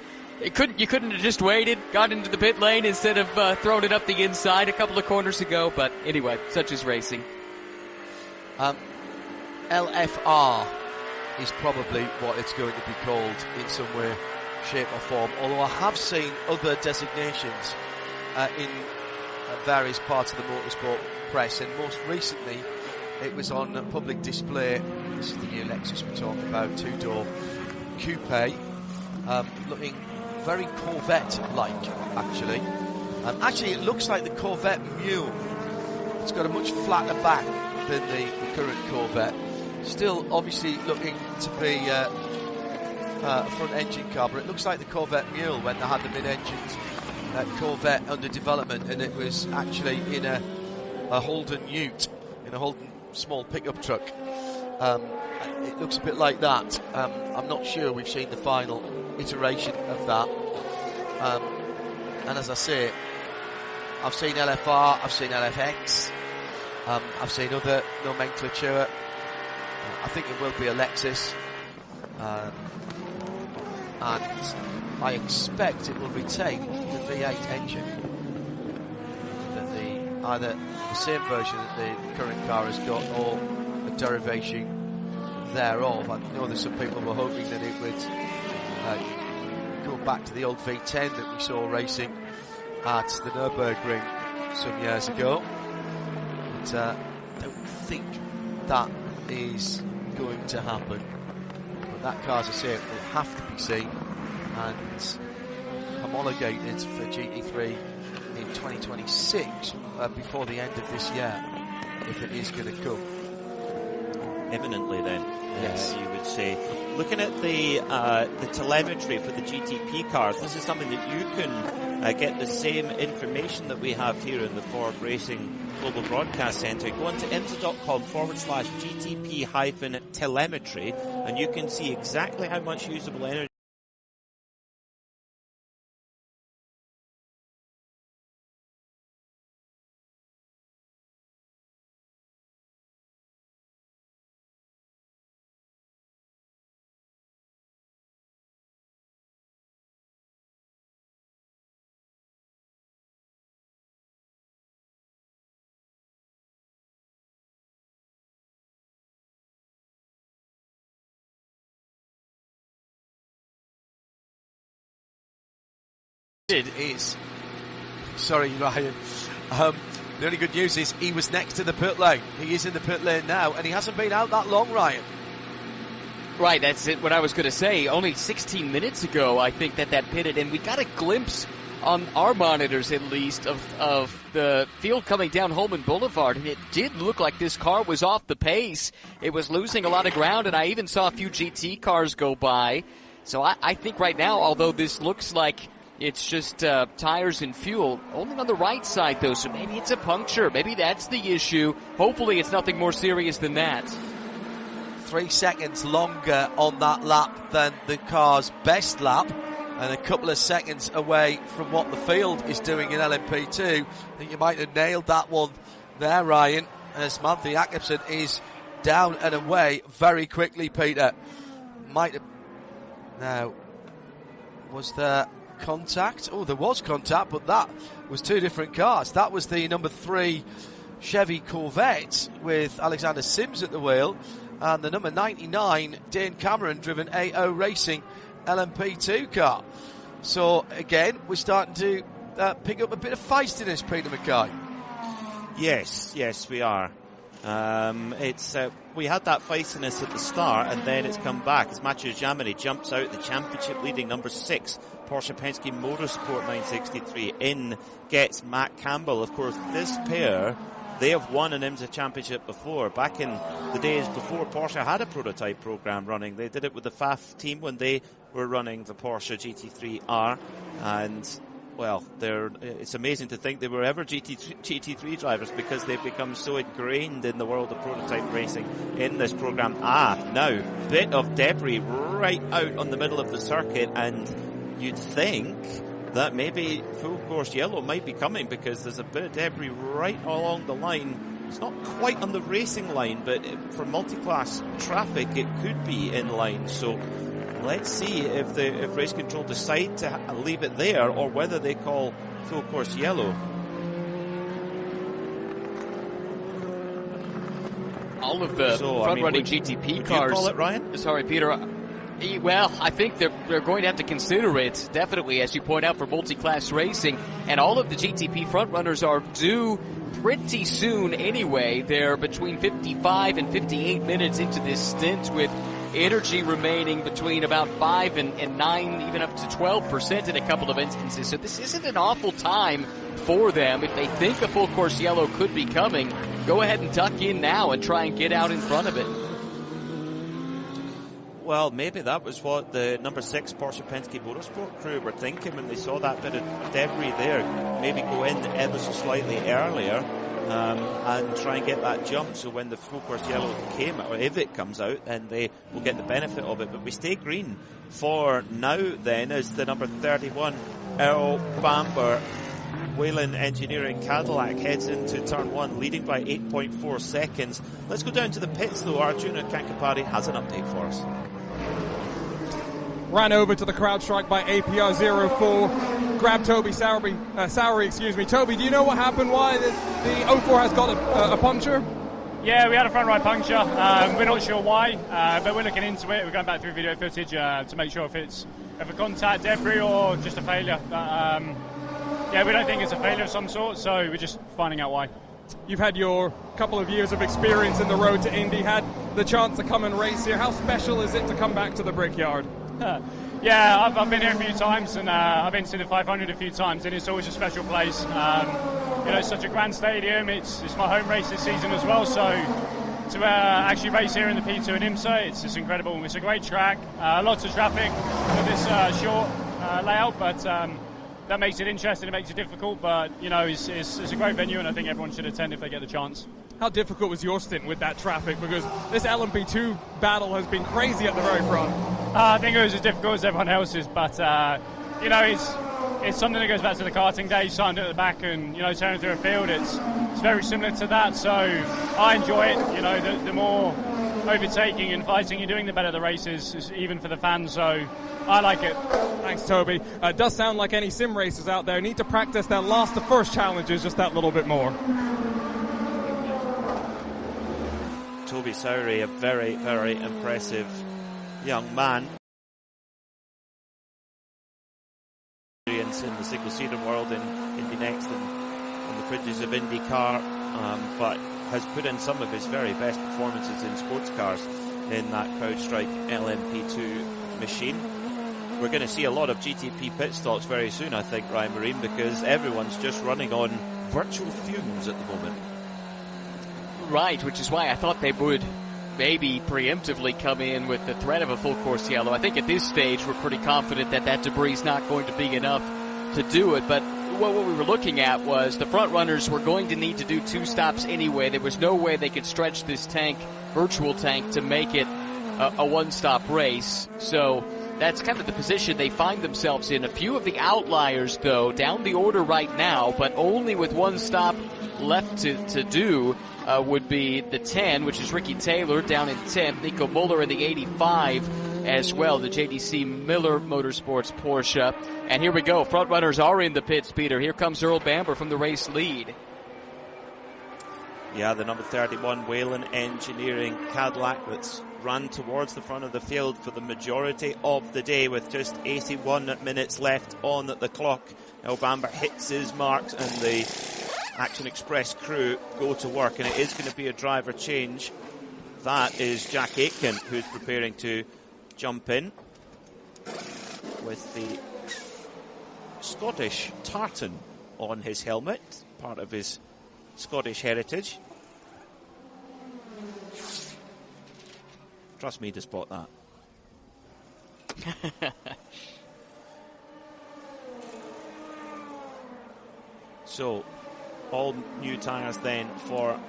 you couldn't have just waited, got into the pit lane instead of throwing it up the inside a couple of corners ago. But anyway, such is racing. LFR is probably what it's going to be called in some way, shape or form, although I have seen other designations in various parts of the motorsport press, and most recently it was on public display. This is the new Lexus we're talking about, 2-door coupe, looking very Corvette-like, actually. Actually, it looks like the Corvette Mule. It's got a much flatter back than the current Corvette. Still, obviously, looking to be a front-engine car, but it looks like the Corvette Mule when they had the mid-engined Corvette under development, and it was actually in a Holden Ute, in a Holden small pickup truck. It looks a bit like that. I'm not sure we've seen the final iteration of that. And as I say, I've seen LFR, I've seen LFX, I've seen other nomenclature. I think it will be a Lexus, and I expect it will retain the V8 engine, either the same version that the current car has got or a derivation thereof. I know that some people were hoping that it would go back to the old V10 that we saw racing at the Nürburgring some years ago, but I don't think that is going to happen. But that car, as I say, will have to be seen and homologated for GT3 in 2026 before the end of this year, if it is going to come. Imminently then, yes, you would say. Looking at the telemetry for the GTP cars, this is something that you can get the same information that we have here in the Ford Racing Global Broadcast Centre. Go on to imsa.com/GTP-telemetry, and you can see exactly how much usable energy is. Sorry, Ryan. The only good news is he was next to the pit lane. He is in the pit lane now, and he hasn't been out that long, Ryan. Right, that's it. What I was going to say. Only 16 minutes ago, I think that pitted, and we got a glimpse on our monitors, at least, of the field coming down Holman Boulevard, and it did look like this car was off the pace. It was losing a lot of ground, and I even saw a few GT cars go by. So I think right now, although this looks like it's just tires and fuel, only on the right side, though, so maybe it's a puncture. Maybe that's the issue. Hopefully it's nothing more serious than that. 3 seconds longer on that lap than the car's best lap, and a couple of seconds away from what the field is doing in LMP2. I think you might have nailed that one there, Ryan, as Malte Jakobsen is down and away very quickly, Peter. Might have... Now, was there contact? Oh, there was contact, but that was two different cars. That was the number 3 Chevy Corvette with Alexander Sims at the wheel, and the number 99 Dane Cameron driven AO Racing LMP2 car. So again, we're starting to pick up a bit of feistiness, Peter Mackay. Yes, we are. We had that feistiness at the start, and then it's come back as Mathieu Jaminet jumps out the championship leading number 6 Porsche Penske Motorsport 963. In gets Matt Campbell. Of course, this pair, they have won an IMSA championship before. Back in the days before Porsche had a prototype program running, they did it with the FAF team when they were running the Porsche GT3R, and well, it's amazing to think they were ever GT3 drivers, because they've become so ingrained in the world of prototype racing in this program. Now, bit of debris right out on the middle of the circuit, and you'd think that maybe full course yellow might be coming, because there's a bit of debris right along the line. It's not quite on the racing line, but for multi-class traffic, it could be in line. So let's see if race control decide to leave it there, or whether they call full course yellow. All of the front-running GTP cars. Would you call it, Ryan? Sorry, Peter. Well, I think they're going to have to consider it, definitely, as you point out, for multi-class racing. And all of the GTP front-runners are due pretty soon anyway. They're between 55 and 58 minutes into this stint, with energy remaining between about 5 and 9, even up to 12% in a couple of instances. So this isn't an awful time for them. If they think a full course yellow could be coming, go ahead and tuck in now and try and get out in front of it. Well, maybe that was what the number 6 Porsche Penske Motorsport crew were thinking when they saw that bit of debris there. Maybe go in ever so slightly earlier and try and get that jump, so when the full course yellow came, or if it comes out, then they will get the benefit of it. But we stay green for now then, as the number 31 Earl Bamber Whelen Engineering Cadillac heads into turn 1, leading by 8.4 seconds. Let's go down to the pits though. Arjuna Kankapari has an update for us. Ran over to the CrowdStrike by APR 04. Grabbed Toby Sowery. Toby, do you know what happened? Why the 04 has got a puncture? Yeah, we had a front right puncture. We're not sure why, but we're looking into it. We're going back through video footage to make sure if it's a contact debris or just a failure. Yeah, we don't think it's a failure of some sort, so we're just finding out why. You've had your couple of years of experience in the road to Indy, had the chance to come and race here. How special is it to come back to the Brickyard? Yeah, I've been here a few times, and I've been to the 500 a few times, and it's always a special place. It's such a grand stadium. It's my home race this season as well, so to actually race here in the P2 and IMSA, it's just incredible. It's a great track, lots of traffic for this short layout, but that makes it interesting, it makes it difficult, but it's a great venue, and I think everyone should attend if they get the chance. How difficult was your stint with that traffic? Because this LMP2 battle has been crazy at the very front. I think it was as difficult as everyone else's, but it's something that goes back to the karting days, starting at the back and turning through a field. It's very similar to that, so I enjoy it. The more overtaking and fighting you're doing, the better the race is, even for the fans. So I like it. Thanks, Toby. It does sound like any sim racers out there need to practice their last to first challenges just that little bit more. Toby Sowery, a very, very impressive young man. In the single-seater world in Indy Next and in the fringes of IndyCar, but has put in some of his very best performances in sports cars in that CrowdStrike LMP2 machine. We're going to see a lot of GTP pit stops very soon, I think, Ryan Marine, because everyone's just running on virtual fumes at the moment. Right, which is why I thought they would maybe preemptively come in with the threat of a full course yellow. I think at this stage we're pretty confident that debris is not going to be enough to do it, but what we were looking at was the front runners were going to need to do 2 stops anyway. There was no way they could stretch this virtual tank, to make it a one-stop race. So that's kind of the position they find themselves in. A few of the outliers, though, down the order right now, but only with 1 stop left to do, would be the 10, which is Ricky Taylor down in 10th, Nico Muller in the 85 as well, the JDC Miller Motorsports Porsche. And here we go, front runners are in the pits, Peter. Here comes Earl Bamber from the race lead. Yeah, the number 31 Whalen Engineering Cadillac that's ran towards the front of the field for the majority of the day with just 81 minutes left on the clock. El Bamber hits his marks and the Action Express crew go to work, and it is going to be a driver change. That is Jack Aitken, who's preparing to jump in with the Scottish tartan on his helmet, part of his Scottish heritage. Trust me to spot that. So, all new tyres then for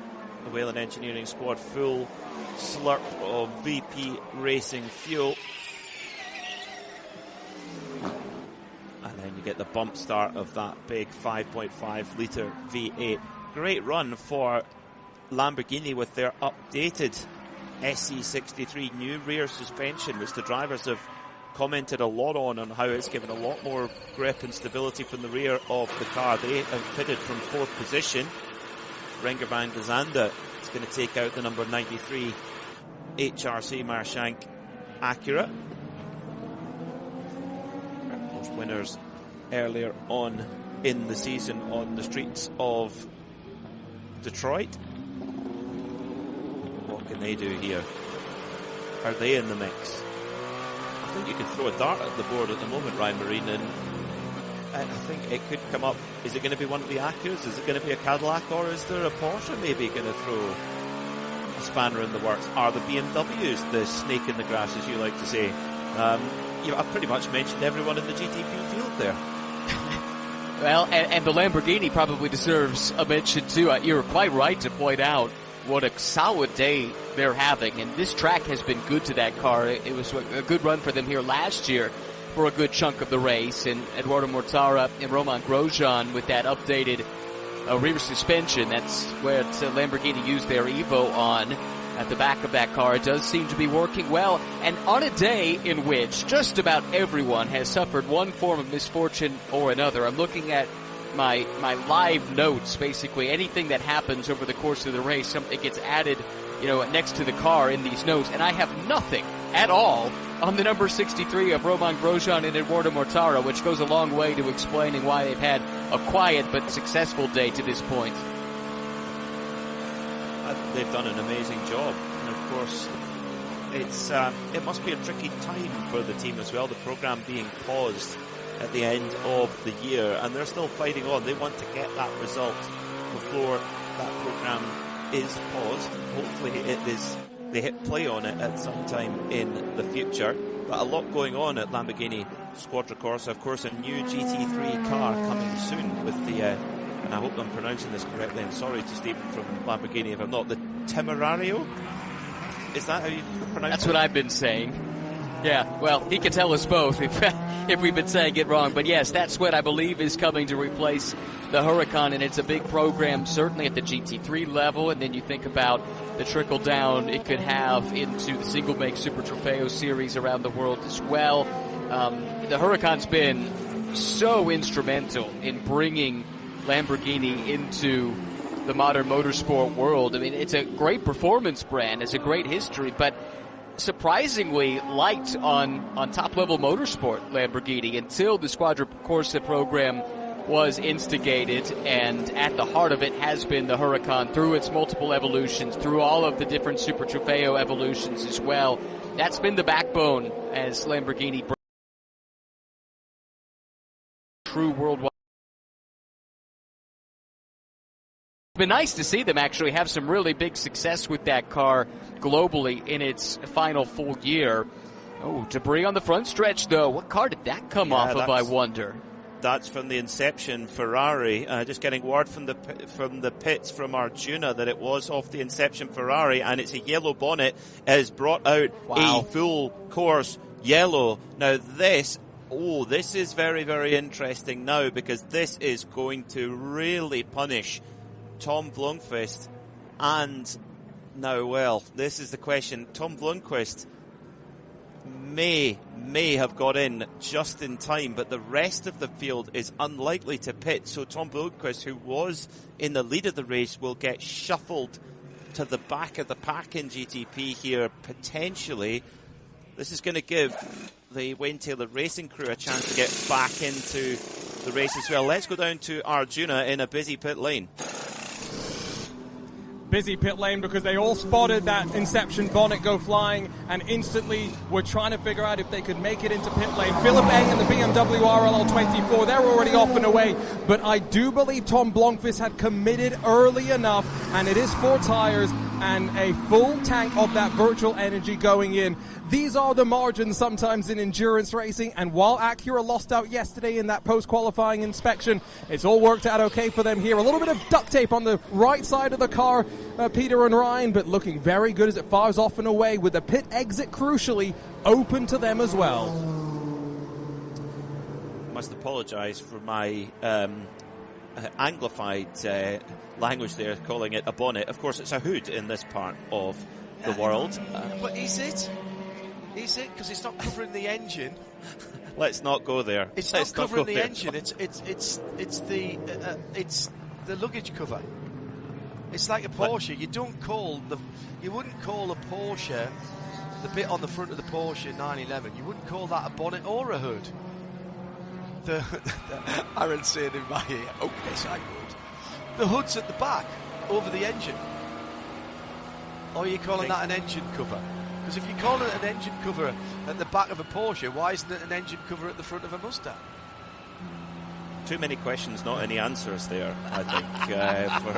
the Whalen Engineering squad. Full slurp of VP Racing fuel. And then you get the bump start of that big 5.5 litre V8. Great run for Lamborghini with their updated SC63 new rear suspension, which the drivers have commented a lot on how it's given a lot more grip and stability from the rear of the car. They have pitted from 4th position. Renger van der Zande is going to take out the number 93 HRC Meyershank Acura. Those winners earlier on in the season on the streets of Detroit. What can they do here? Are they in the mix? I think you can throw a dart at the board at the moment, Ryan Marine, and I think it could come up. Is it going to be one of the Acuras? Is it going to be a Cadillac, or is there a Porsche maybe going to throw a spanner in the works? Are the BMWs the snake in the grass, as you like to say? I've pretty much mentioned everyone in the GTP field there. Well, and the Lamborghini probably deserves a mention too. You're quite right to point out what a solid day they're having, and this track has been good to that car. It was a good run for them here last year for a good chunk of the race, and Eduardo Mortara and Romain Grosjean with that updated rear suspension. That's what Lamborghini used their Evo on at the back of that car. It does seem to be working well, and on a day in which just about everyone has suffered one form of misfortune or another. I'm looking at my live notes, basically. Anything that happens over the course of the race, something gets added, next to the car in these notes, and I have nothing at all on the number 63 of Romain Grosjean and Eduardo Mortara, which goes a long way to explaining why they've had a quiet but successful day to this point. They've done an amazing job, and of course it must be a tricky time for the team as well, the program being paused at the end of the year, and they're still fighting on. They want to get that result before that program is paused. Hopefully they hit play on it at some time in the future. But a lot going on at Lamborghini Squadra-Corsa. Of course, a new GT3 car coming soon with the and I hope I'm pronouncing this correctly. I'm sorry to Stephen from Lamborghini if I'm not. The Temerario? Is that how you pronounce it? That's what I've been saying. Yeah, well, he can tell us both if we've been saying it wrong. But yes, that's what I believe is coming to replace the Huracan, and it's a big program, certainly at the GT3 level. And then you think about the trickle down it could have into the single-make Super Trofeo series around the world as well. The Huracan's been so instrumental in bringing Lamborghini into the modern motorsport world. I mean, it's a great performance brand, it's a great history, but surprisingly light on top-level motorsport Lamborghini until the Squadra-Corsa program was instigated, and at the heart of it has been the Huracan through its multiple evolutions, through all of the different Super Trofeo evolutions as well. That's been the backbone as Lamborghini brings true worldwide. It's been nice to see them actually have some really big success with that car globally in its final full year. Oh, debris on the front stretch, though. What car did that come off of, I wonder? That's from the Inception Ferrari. Just getting word from the pits from Arjuna that it was off the Inception Ferrari, and it's a yellow bonnet. It has brought out a full course yellow. Now this is very, very interesting now, because this is going to really punish Tom Blomqvist. And now, well, this is the question. Tom Blomqvist may have got in just in time, but the rest of the field is unlikely to pit. So Tom Blomqvist, who was in the lead of the race, will get shuffled to the back of the pack in GTP here, potentially. This is going to give the Wayne Taylor Racing crew a chance to get back into the race as well. Let's go down to Arjuna in a busy pit lane. Busy pit lane because they all spotted that Inception bonnet go flying and instantly were trying to figure out if they could make it into pit lane. Philip Eng and the BMW RLL 24, they're already off and away, but I do believe Tom Blomqvist had committed early enough, and it is 4 tires and a full tank of that virtual energy going in. These are the margins sometimes in endurance racing, and while Acura lost out yesterday in that post-qualifying inspection, it's all worked out okay for them here. A little bit of duct tape on the right side of the car, Peter and Ryan, but looking very good as it fires off and away with the pit exit, crucially, open to them as well. Must apologise for my anglified language there, calling it a bonnet. Of course, it's a hood in this part of the world. But is it? Is it? Because it's not covering the engine. Let's not go there. It's not covering the engine. It's the luggage cover. It's like a Porsche. You wouldn't call a Porsche, the bit on the front of the Porsche 911. You wouldn't call that a bonnet or a hood. Aaron saying in my ear, "Oh yes, I would." The hood's at the back, over the engine. Or are you calling that an engine cover? Because if you call it an engine cover at the back of a Porsche, why isn't it an engine cover at the front of a Mustang? Too many questions, not any answers there, I think, for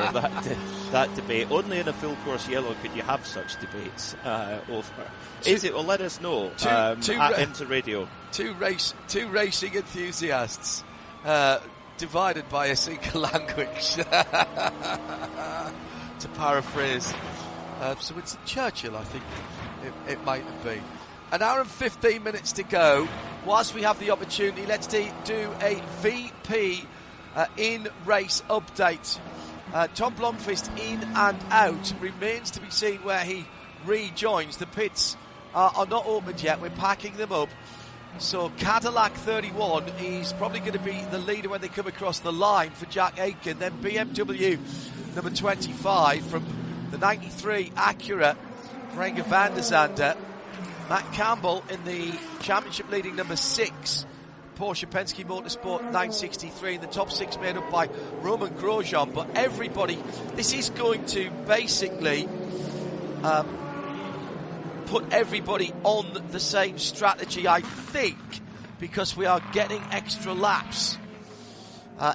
that debate. Only in a full course yellow could you have such debates over. Is it? Well, let us know at IMSA Radio. Two racing enthusiasts divided by a single language, to paraphrase Sir Winston Churchill, I think it might have been. An hour and 15 minutes to go. Whilst we have the opportunity, let's do a VP in-race update. Tom Blomqvist in and out. Remains to be seen where he rejoins. The pits are not opened yet. We're packing them up. So Cadillac 31 is probably going to be the leader when they come across the line for Jack Aitken. Then BMW number 25 from the 93 Acura, Renger van der Zande. Matt Campbell in the championship leading number 6 Porsche Penske Motorsport 963. In the top 6 made up by Roman Grosjean. But everybody, this is going to basically put everybody on the same strategy, I think, because we are getting extra laps.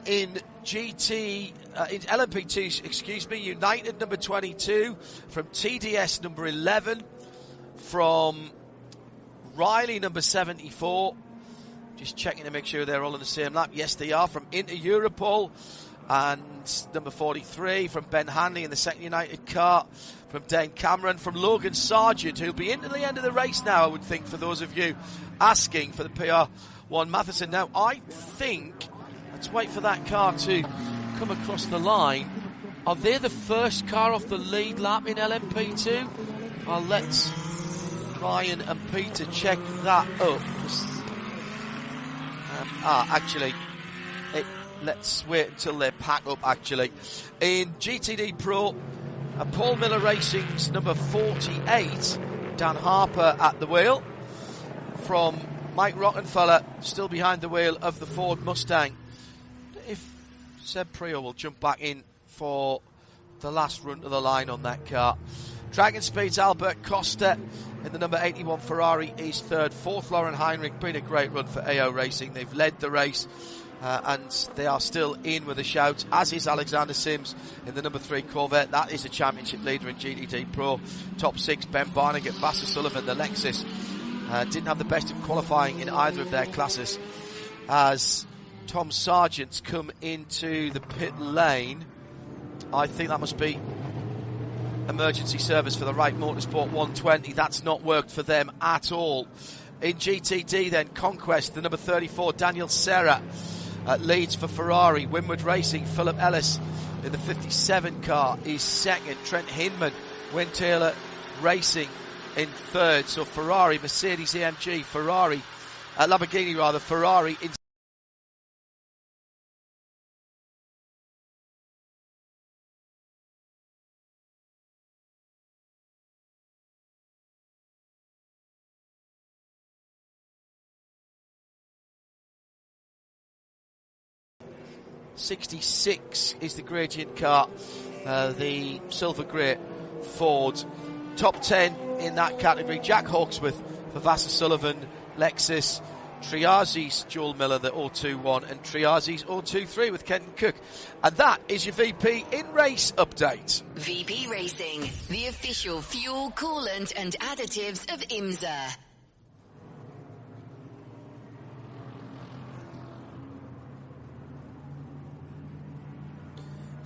In LMP2, United number 22, from TDS number 11, from Riley number 74, just checking to make sure they're all on the same lap. Yes, they are. From Inter Europol, and number 43 from Ben Hanley in the second United car, from Dane Cameron, from Logan Sargent, who'll be into the end of the race now, I would think, for those of you asking for the PR1 Matheson. Now, I think, let's wait for that car to come across the line. Are they the first car off the lead lap in LMP2? Well, let's Ryan and Peter check that up. Actually, let's wait until they pack up, actually. In GTD Pro, Paul Miller Racing's number 48, Dan Harper at the wheel. From Mike Rockenfeller, still behind the wheel of the Ford Mustang. If Seb Prio will jump back in for the last run to the line on that car. Dragon Speed's Albert Costa in the number 81 Ferrari is third. Fourth, Lauren Heinrich. Been a great run for AO Racing. They've led the race and they are still in with a shout, as is Alexander Sims in the number 3 Corvette. That is a championship leader in GTD Pro. Top 6, Ben Barnegat, Vassar Sullivan, the Lexus. Didn't have the best of qualifying in either of their classes, as Tom Sargent's come into the pit lane. I think that must be emergency service for the Wright Motorsport 120. That's not worked for them at all. In GTD then, Conquest, the number 34, Daniel Serra leads for Ferrari. Winward Racing, Philip Ellis in the 57 car is second. Trent Hinman, Wayne Taylor Racing in third. So Ferrari, Mercedes AMG, Ferrari, Lamborghini rather, Ferrari in '66 is the gradient car, the silver grey Ford. Top 10 in that category: Jack Hawksworth for Vassar Sullivan, Lexus, Triazi's Joel Miller, the 021, and Triazi's 023 with Kenton Cook. And that is your VP in race update. VP Racing, the official fuel, coolant and additives of IMSA.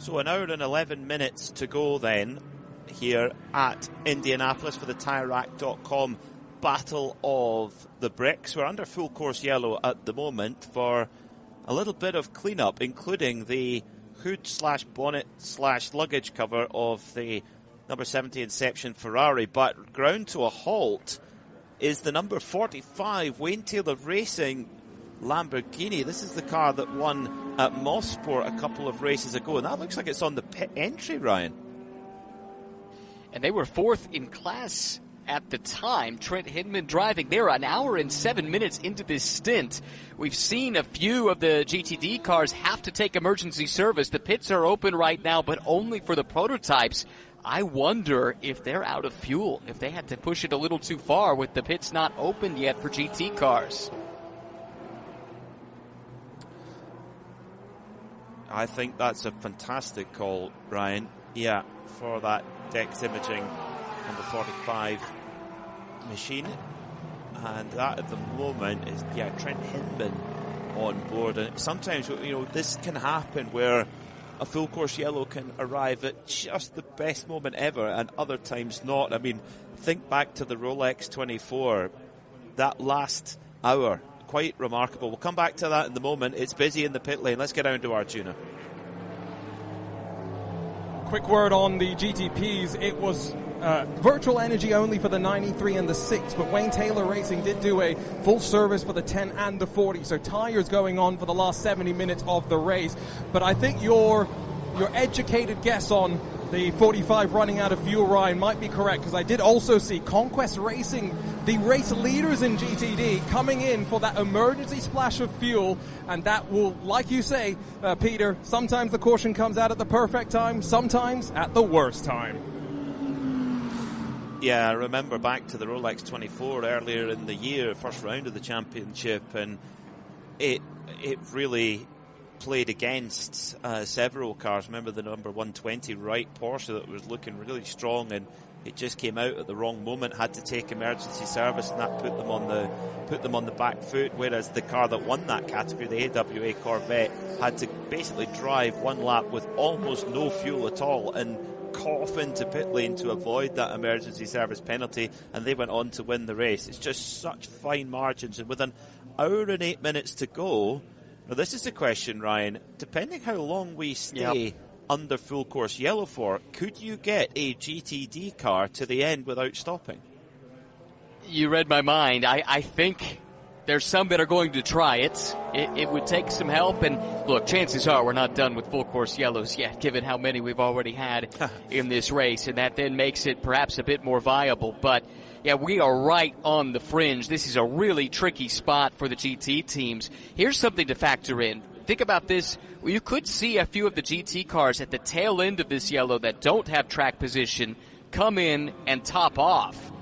So an hour and 11 minutes to go then here at Indianapolis for the TireRack.com Battle of the Bricks. We're under full course yellow at the moment for a little bit of cleanup, including the hood slash bonnet slash luggage cover of the number 70 Inception Ferrari. But ground to a halt is the number 45 Wayne Taylor Racing Lamborghini. This is the car that won at Mosport a couple of races ago, and that looks like it's on the pit entry, Ryan. And they were fourth in class at the time. Trent Hinman driving. They're an hour and 7 minutes into this stint. We've seen a few of the GTD cars have to take emergency service. The pits are open right now, but only for the prototypes. I wonder if they're out of fuel, if they had to push it a little too far with the pits not open yet for GT cars. I think that's a fantastic call, Ryan. Yeah, for that DEX imaging number 45 machine. And that at the moment is, Trent Hinman on board. And sometimes, this can happen where a full course yellow can arrive at just the best moment ever and other times not. I mean, think back to the Rolex 24, that last hour. Quite remarkable. We'll come back to that in the moment. It's busy in the pit lane. Let's get down to Arjuna. Quick word on the GTPs. It was virtual energy only for the 93 and the 6, but Wayne Taylor Racing did do a full service for the 10 and the 40. So tires going on for the last 70 minutes of the race. But I think your educated guess on the 45 running out of fuel, Ryan, might be correct, because I did also see Conquest Racing, the race leaders in GTD, coming in for that emergency splash of fuel, and that will, like you say, Peter, sometimes the caution comes out at the perfect time, sometimes at the worst time. Yeah, I remember back to the Rolex 24 earlier in the year, first round of the championship, and it really played against several cars. Remember the number 120 Wright Porsche that was looking really strong, and it just came out at the wrong moment, had to take emergency service, and that put them on the back foot. Whereas the car that won that category, the AWA Corvette, had to basically drive one lap with almost no fuel at all and cough into pit lane to avoid that emergency service penalty, and they went on to win the race. It's just such fine margins, and with an hour and 8 minutes to go. Now, this is the question, Ryan. Depending how long we stay under full course yellow for, could you get a GTD car to the end without stopping? You read my mind. I think there's some that are going to try it. It would take some help. And look, chances are we're not done with full course yellows yet, given how many we've already had in this race. And that then makes it perhaps a bit more viable. But yeah, we are right on the fringe. This is a really tricky spot for the GT teams. Here's something to factor in. Think about this. Well, you could see a few of the GT cars at the tail end of this yellow that don't have track position come in and top off.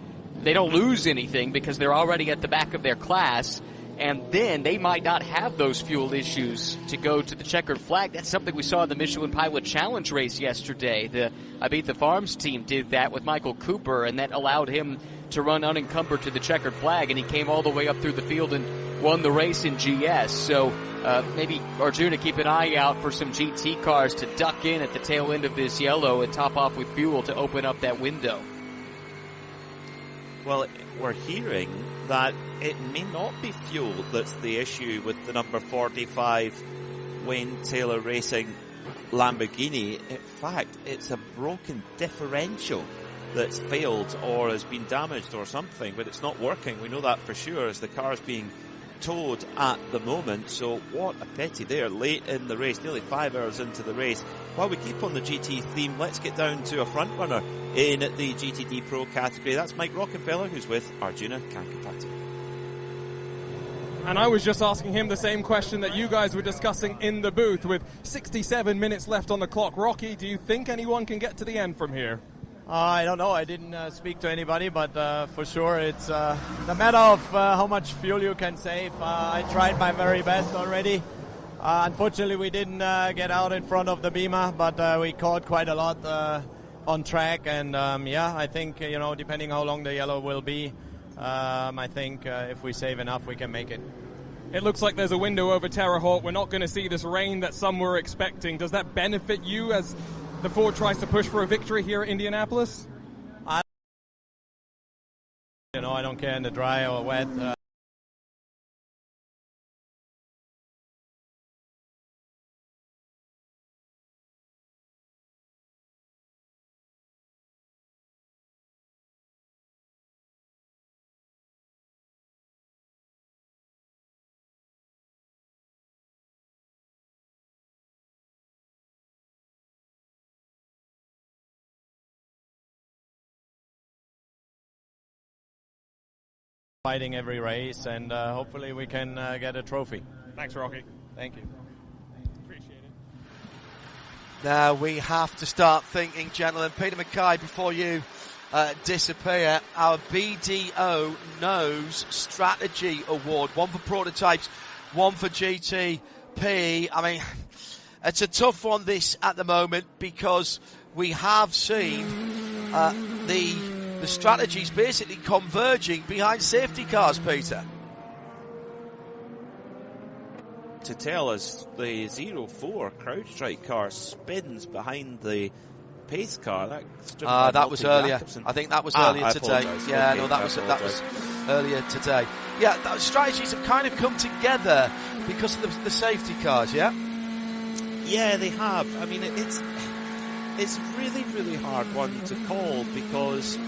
They don't lose anything because they're already at the back of their class, and then they might not have those fuel issues to go to the checkered flag. That's something we saw in the Michelin Pilot Challenge race yesterday. The Ibiza Farms team did that with Michael Cooper, and that allowed him to run unencumbered to the checkered flag, and he came all the way up through the field and won the race in GS. So maybe Arjuna, keep an eye out for some GT cars to duck in at the tail end of this yellow and top off with fuel to open up that window. Well, we're hearing that it may not be fuel that's the issue with the number 45 Wayne Taylor Racing Lamborghini. In fact, it's a broken differential that's failed or has been damaged or something, but it's not working. We know that for sure as the car's being towed at the moment. So what a pity there, late in the race, nearly 5 hours into the race. While we keep on the GT theme, let's get down to a front runner in the GTD Pro category. That's Mike Rockenfeller, who's with Arjuna Kankapati. And I was just asking him the same question that you guys were discussing in the booth. With 67 minutes left on the clock, Rocky, do you think anyone can get to the end from here? I don't know. I didn't speak to anybody, but for sure it's the matter of how much fuel you can save. I tried my very best already. Unfortunately, we didn't get out in front of the Beamer, but we caught quite a lot on track. And I think, depending how long the yellow will be, I think if we save enough, we can make it. It looks like there's a window over Terre Haute. We're not going to see this rain that some were expecting. Does that benefit you as the Ford tries to push for a victory here at Indianapolis? I don't care in the dry or wet. Fighting every race, and hopefully we can get a trophy. Thanks, Rocky. Thank you. Appreciate it. Now we have to start thinking, gentlemen. Peter Mackay, before you disappear, our BDO Knows Strategy Award, one for prototypes, one for GTP. I mean, it's a tough one, this, at the moment, because we have seen the strategies basically converging behind safety cars, Peter. To tell us the 04 CrowdStrike car spins behind the pace car. That was earlier. I think that was earlier today. Yeah, okay, no, that was earlier today. Yeah, those strategies have kind of come together because of the safety cars. Yeah. Yeah, they have. I mean, it's really, really hard one to call because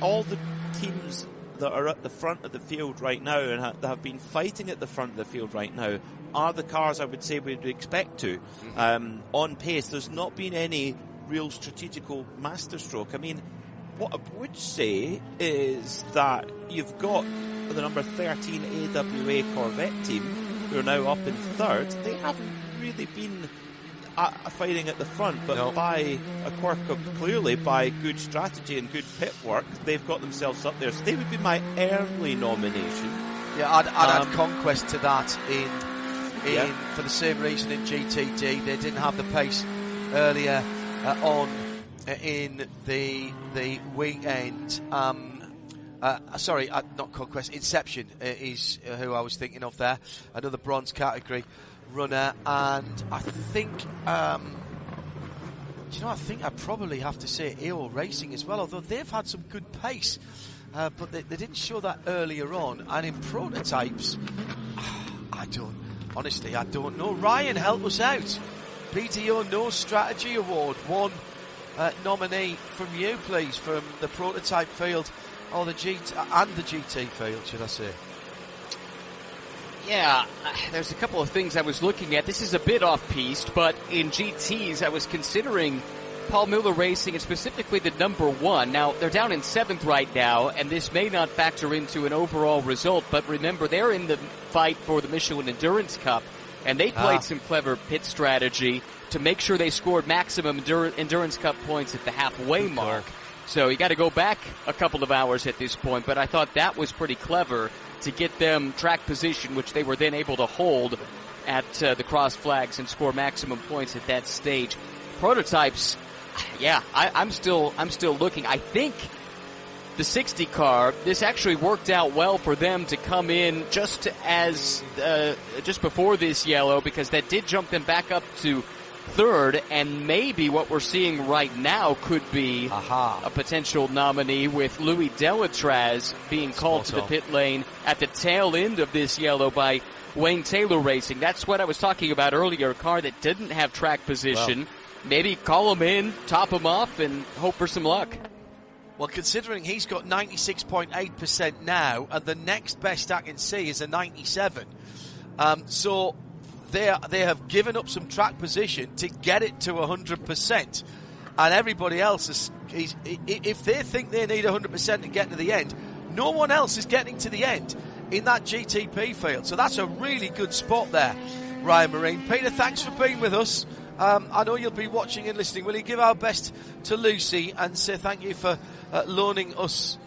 all the teams that are at the front of the field right now and that have been fighting at the front of the field right now are the cars I would say we'd expect to. On pace, there's not been any real strategical masterstroke. I mean, what I would say is that you've got the number 13 AWA Corvette team who are now up in third. They haven't really been fighting at the front, but by a quirk of clearly by good strategy and good pit work, they've got themselves up there. So they would be my early nomination. Yeah, I'd add Conquest to that for the same reason in GTD. They didn't have the pace earlier on in the weekend. Sorry, not Conquest. Inception is who I was thinking of there. Another bronze category runner, and I think I think I probably have to say AO Racing as well, although they've had some good pace, but they didn't show that earlier on. And in prototypes, I don't know. Ryan, help us out. BDO No Strategy Award, one nominee from you, please, from the prototype field, or the GT field, should I say? Yeah, there's a couple of things I was looking at. This is a bit off-piste, but in GTs, I was considering Paul Miller Racing and specifically the number 1. Now, they're down in 7th right now, and this may not factor into an overall result, but remember, they're in the fight for the Michelin Endurance Cup, and they played some clever pit strategy to make sure they scored maximum Endurance Cup points at the halfway mark. So you got to go back a couple of hours at this point, but I thought that was pretty clever to get them track position, which they were then able to hold at the cross flags and score maximum points at that stage. Prototypes, yeah, I'm still looking. I think the 60 car, this actually worked out well for them to come in just before this yellow, because that did jump them back up to third, and maybe what we're seeing right now could be a potential nominee with Louis Delatraz being called to the pit lane at the tail end of this yellow by Wayne Taylor Racing. That's what I was talking about earlier, a car that didn't have track position. maybe call him in, top him off, and hope for some luck. Well, considering he's got 96.8% now, and the next best I can see is a 97. So they have given up some track position to get it to 100%. And everybody else if they think they need 100% to get to the end, no one else is getting to the end in that GTP field. So that's a really good spot there, Ryan Marine. Peter, thanks for being with us. I know you'll be watching and listening. Will you give our best to Lucy and say thank you for loaning us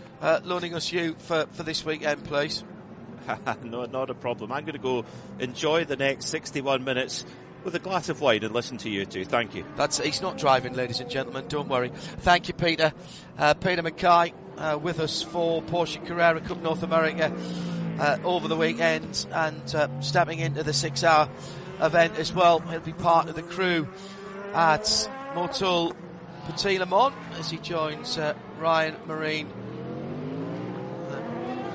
you for this weekend, please? No, not a problem. I'm going to go enjoy the next 61 minutes with a glass of wine and listen to you two. Thank you. He's not driving, ladies and gentlemen. Don't worry. Thank you, Peter. Peter Mackay with us for Porsche Carrera Cup North America over the weekend, and stepping into the 6-hour event as well. He'll be part of the crew at Motul Petit Le Mans as he joins Ryan Marine,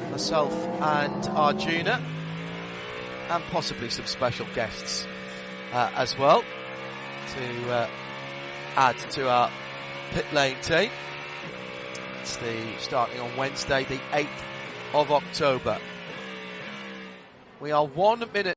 myself and Arjuna, and possibly some special guests as well to add to our pit lane team. It's starting on Wednesday, the 8th of October. We are 1 minute.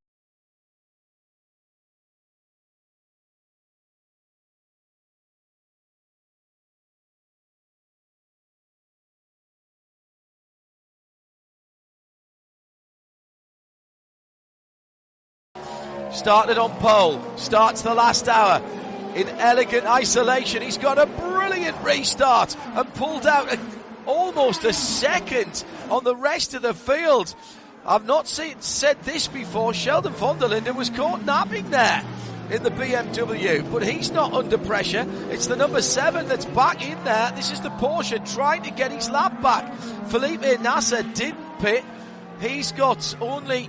Started on pole, starts the last hour in elegant isolation. He's got a brilliant restart and pulled out almost a second on the rest of the field. I've not said this before. Sheldon von der Linden was caught napping there in the BMW, but he's not under pressure. It's the number 7 that's back in there. This is the Porsche trying to get his lap back. Felipe Nasser didn't pit. He's got only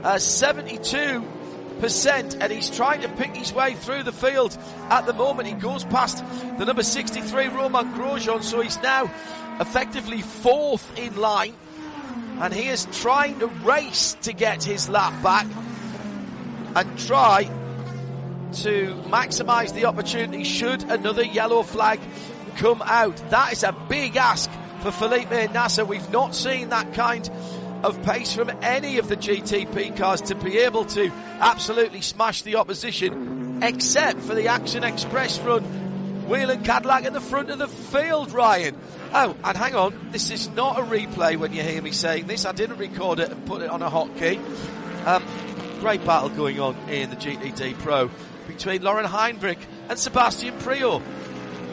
72%, and he's trying to pick his way through the field at the moment. He goes past the number 63 Romain Grosjean, so he's now effectively 4th in line, and he is trying to race to get his lap back and try to maximise the opportunity should another yellow flag come out. That is a big ask for Felipe Nasser. We've not seen that kind of pace from any of the GTP cars to be able to absolutely smash the opposition, except for the Action Express run Whelen Cadillac in the front of the field, Ryan. Oh, and hang on, this is not a replay when you hear me saying this. I didn't record it and put it on a hotkey. Great battle going on in the GTD Pro between Lauren Heinrich and Sebastian Priaulx.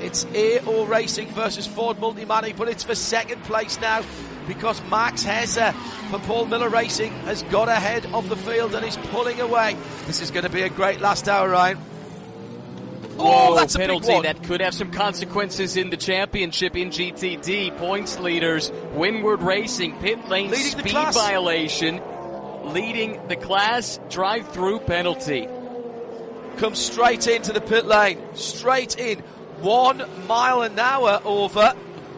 It's AO Racing versus Ford Multimani, but it's for second place now, because Max Hesse for Paul Miller Racing has got ahead of the field and is pulling away. This is going to be a great last hour, Ryan. Whoa, that's a penalty big one. that could have some consequences in the championship in GTD. Points leaders, Windward Racing, pit lane Leading speed violation, leading the class, drive-through penalty. Comes straight into the pit lane, straight in, 1 mile an hour over,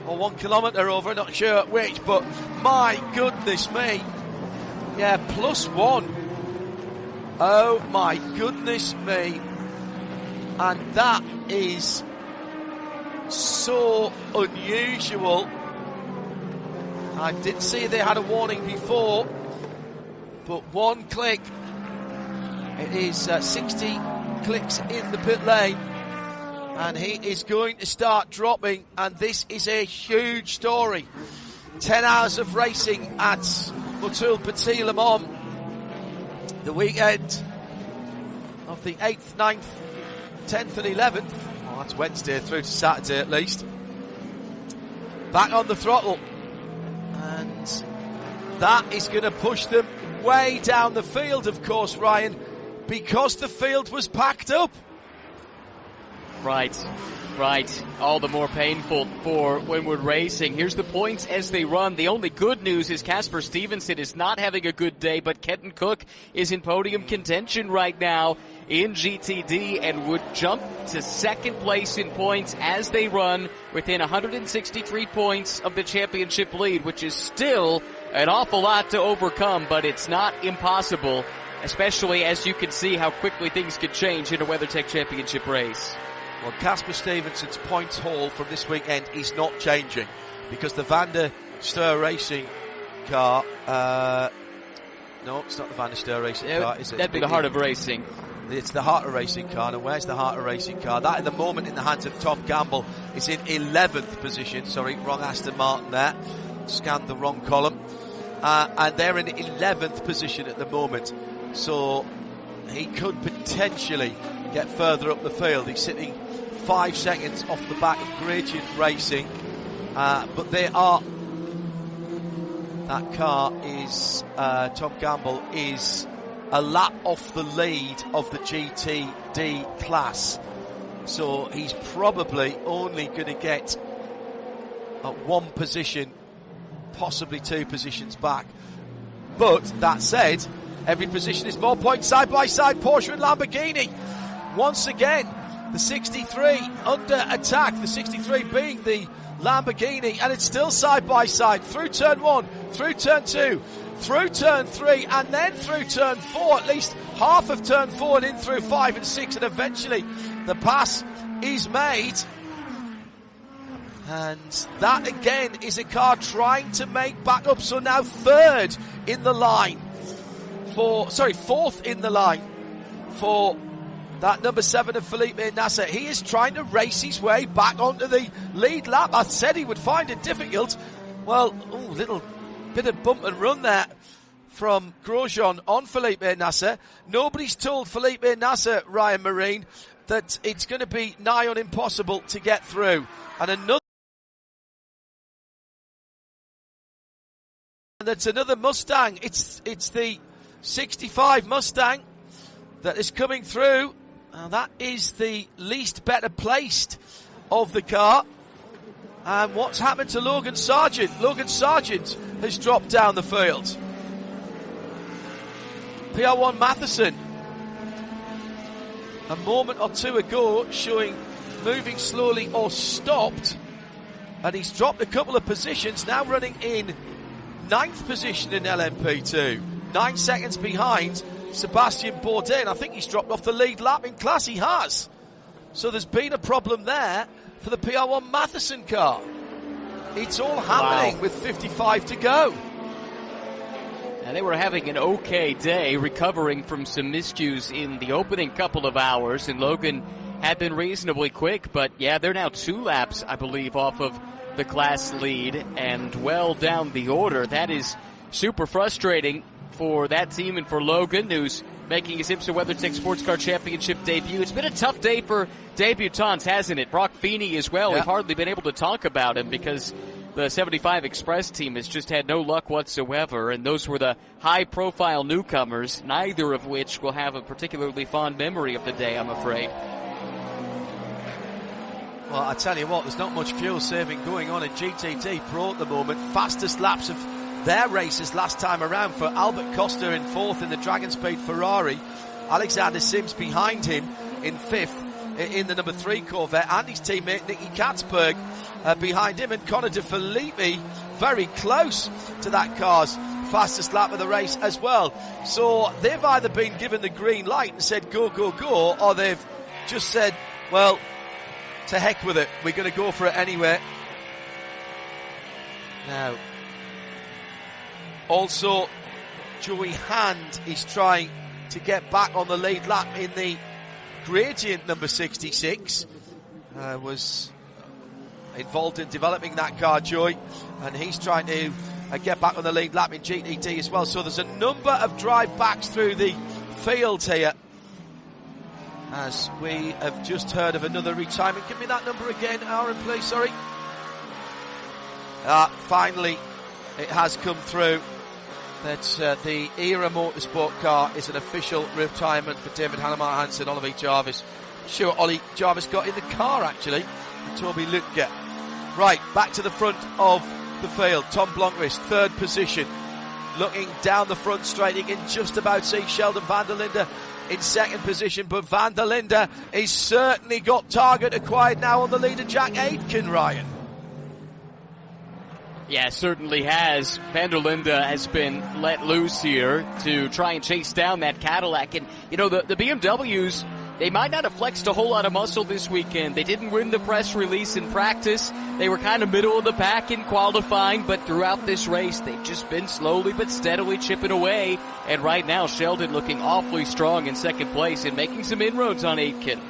or 1 kilometre over, not sure which, but my goodness me. Yeah, +1. Oh my goodness me. And that is so unusual. I did see they had a warning before, but 1 click. It is 60 clicks in the pit lane, and he is going to start dropping, and this is a huge story. 10 hours of racing at Motul Petit Le Mans, the weekend of the 8th, 9th, 10th and 11th. Well, that's Wednesday through to Saturday at least. Back on the throttle, and that is going to push them way down the field, of course, Ryan, because the field was packed up. Right. All the more painful for Windward Racing. Here's the points as they run. The only good news is Casper Stevenson is not having a good day, but Kenton Cook is in podium contention right now in GTD and would jump to second place in points as they run within 163 points of the championship lead, which is still an awful lot to overcome, but it's not impossible, especially as you can see how quickly things could change in a WeatherTech championship race. Well, Casper Stevenson's points haul from this weekend is not changing because the Van der Steur Racing car, no, it's not the Van der Steur Racing car, is it? That'd be the Heart of Racing. It's the Heart of Racing car. And where's the Heart of Racing car? That, at the moment, in the hands of Tom Gamble, is in 11th position. Sorry, wrong Aston Martin there. Scanned the wrong column. And they're in 11th position at the moment. So he could potentially get further up the field. He's sitting 5 seconds off the back of Gradient Racing. But they are... That car is... Tom Gamble is a lap off the lead of the GTD class. So he's probably only going to get one position, possibly 2 positions back. But that said, every position is more points side by side. Porsche and Lamborghini. Once again, the 63 under attack. The 63 being the Lamborghini, and it's still side by side through turn 1, through turn 2, through turn 3, and then through turn 4, at least half of turn 4 and in through 5 and 6, and eventually the pass is made. And that again is a car trying to make back up. So now fourth in the line for that number 7 of Felipe Nasser. He is trying to race his way back onto the lead lap. I said he would find it difficult. Well, little bit of bump and run there from Grosjean on Felipe Nasser. Nobody's told Felipe Nasser, Ryan Marine, that it's going to be nigh on impossible to get through. And that's another Mustang. It's the 65 Mustang that is coming through. That is the least better placed of the car. And what's happened to Logan Sargent? Logan Sargent has dropped down the field. PR1 Matheson, a moment or two ago, showing moving slowly or stopped. And he's dropped a couple of positions, now running in 9th position in LMP2. 9 seconds behind Sebastian Bourdais. I think he's dropped off the lead lap in class. He has. So there's been a problem there for the PR1 Matheson car. It's all happening with 55 to go. And they were having an okay day, recovering from some miscues in the opening couple of hours, and Logan had been reasonably quick, but yeah, they're now 2 laps, I believe, off of the class lead and well down the order. That is super frustrating for that team and for Logan, who's making his IMSA WeatherTech Sports Car Championship debut. It's been a tough day for debutants, hasn't it? Brock Feeney as well. We've hardly been able to talk about him because the 75 Express team has just had no luck whatsoever, and those were the high-profile newcomers, neither of which will have a particularly fond memory of the day, I'm afraid. Well, I tell you what, there's not much fuel saving going on in GTD Pro at the moment. Fastest laps of their races last time around for Albert Costa in 4th in the Dragon Speed Ferrari. Alexander Sims behind him in 5th in the number 3 Corvette, and his teammate Nicky Katzberg behind him, and Conor De Filippi very close to that car's fastest lap of the race as well. So they've either been given the green light and said go, go, go, or they've just said, well, to heck with it, we're going to go for it anyway. Now, also, Joey Hand is trying to get back on the lead lap in the Gradient number 66. Was involved in developing that car, Joey, and he's trying to get back on the lead lap in GTD as well. So there's a number of drive backs through the field here, as we have just heard of another retirement. Give me that number again, Aaron, please, sorry. Finally, it has come through that the ERA Motorsport car is an official retirement for David Hannemar Hansen, Ollie Jarvis. Sure, Ollie Jarvis got in the car, actually, and Toby Lutke. Right, back to the front of the field. Tom Blomqvist, 3rd position. Looking down the front straight, he can just about see Sheldon van der Linde in 2nd position, but van der Linde is certainly got target acquired now on the leader, Jack Aitken, Ryan. Yeah, certainly has. Van der Linde has been let loose here to try and chase down that Cadillac. And, you know, the BMWs they might not have flexed a whole lot of muscle this weekend. They didn't win the press release in practice. They were kind of middle of the pack in qualifying, but throughout this race, they've just been slowly but steadily chipping away. And right now, Sheldon looking awfully strong in second place and making some inroads on Aitken.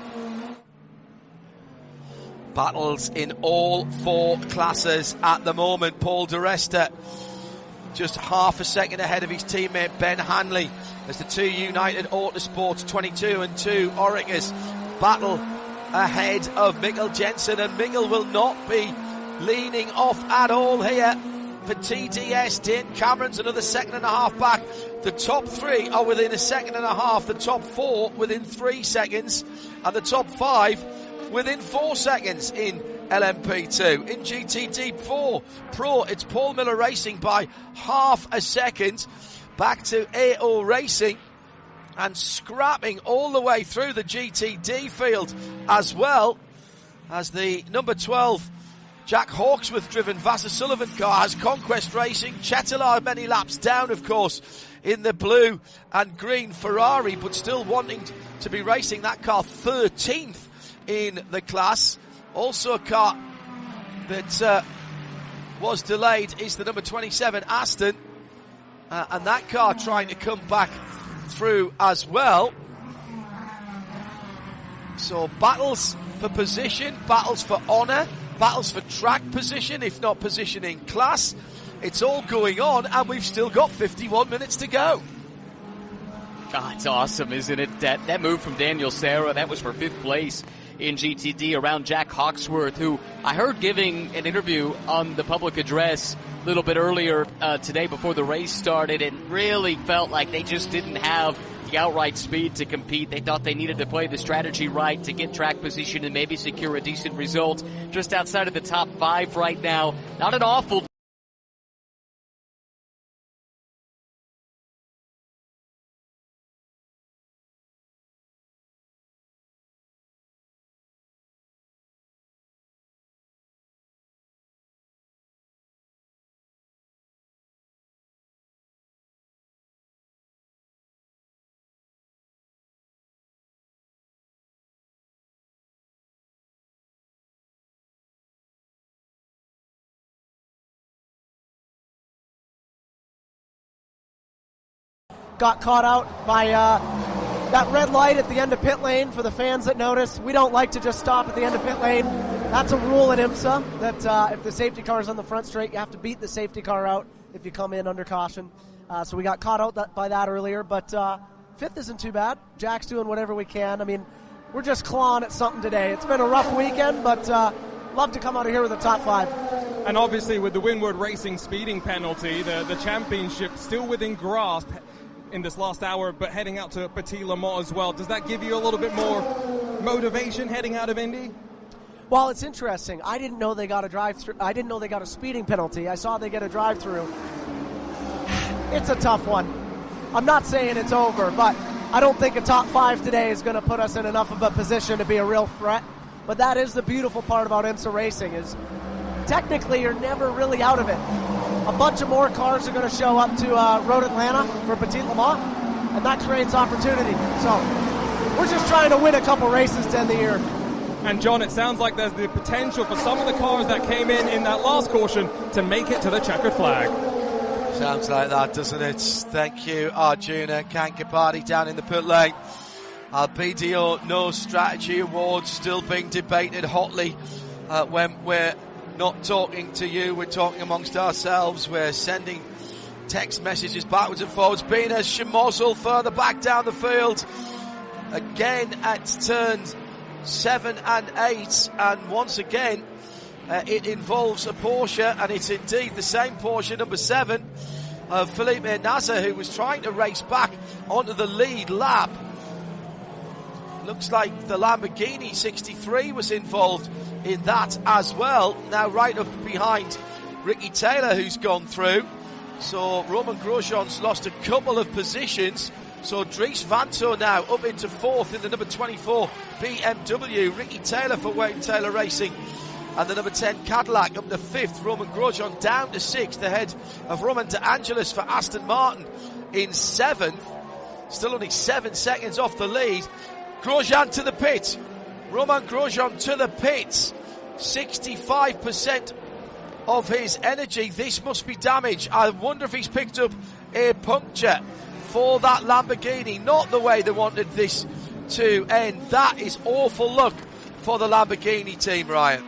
Battles in all 4 classes at the moment. Paul di Resta just half a second ahead of his teammate Ben Hanley as the 2 United Autosports 22 and 2 Oregas battle ahead of Mikkel Jensen, and Mikkel will not be leaning off at all here for TDS. Dane Cameron's another second and a half back. The top 3 are within a second and a half, the top 4 within 3 seconds, and the top 5 within 4 seconds in LMP2. In GTD4 Pro, it's Paul Miller Racing by half a second. Back to AO Racing and scrapping all the way through the GTD field, as well as the number 12 Jack Hawksworth driven Vassar Sullivan car has Conquest Racing. Chetelaar many laps down, of course, in the blue and green Ferrari, but still wanting to be racing that car 13th in the class. Also a car that was delayed is the number 27 Aston, and that car trying to come back through as well. So battles for position, battles for honour, battles for track position, if not position in class. It's all going on, and we've still got 51 minutes to go. Oh, it's awesome, isn't it? That move from Daniel Serra, that was for 5th place in GTD around Jack Hawksworth, who I heard giving an interview on the public address a little bit earlier today before the race started, and really felt like they just didn't have the outright speed to compete. They thought they needed to play the strategy right to get track position and maybe secure a decent result. Just outside of the top 5 right now. Not an awful got caught out by that red light at the end of pit lane. For the fans that notice, we don't like to just stop at the end of pit lane. That's a rule in IMSA that if the safety car is on the front straight, you have to beat the safety car out if you come in under caution. So we got caught out by that earlier, but 5th isn't too bad. Jack's doing whatever we can. I mean, we're just clawing at something today. It's been a rough weekend, but love to come out of here with a top 5. And obviously with the Windward Racing speeding penalty, the championship still within grasp in this last hour, but heading out to Petit Le Mans as well. Does that give you a little bit more motivation heading out of Indy? Well, it's interesting. I didn't know they got a drive-through. I didn't know they got a speeding penalty. I saw they get a drive-through. It's a tough one. I'm not saying it's over, but I don't think a top 5 today is going to put us in enough of a position to be a real threat. But that is the beautiful part about IMSA racing, is technically you're never really out of it. A bunch of more cars are going to show up to Road Atlanta for Petit Le Mans, and that creates opportunity. So we're just trying to win a couple races to end the year. And John, it sounds like there's the potential for some of the cars that came in that last caution to make it to the checkered flag. Sounds like that, doesn't it? Thank you, Arjuna Kankapati down in the pit lane. Our BDO No Strategy Awards still being debated hotly when we're not talking to you, we're talking amongst ourselves. We're sending text messages backwards and forwards. Bina Shimozel further back down the field. Again at turns 7 and 8. And once again, it involves a Porsche, and it's indeed the same Porsche, number 7, of Felipe Nasser, who was trying to race back onto the lead lap. Looks like the Lamborghini 63 was involved in that as well. Now right up behind Ricky Taylor, who's gone through. So Roman Grosjean's lost a couple of positions. So Dries Vanthoor now up into 4th in the number 24 BMW. Ricky Taylor for Wayne Taylor Racing. And the number 10 Cadillac up to 5th. Roman Grosjean down to 6th ahead of Roman De Angelis for Aston Martin in 7th. Still only 7 seconds off the lead. Grosjean to the pit. Romain Grosjean to the pits. 65% of his energy. This must be damage. I wonder if he's picked up a puncture for that Lamborghini. Not the way they wanted this to end. That is awful luck for the Lamborghini team, Ryan.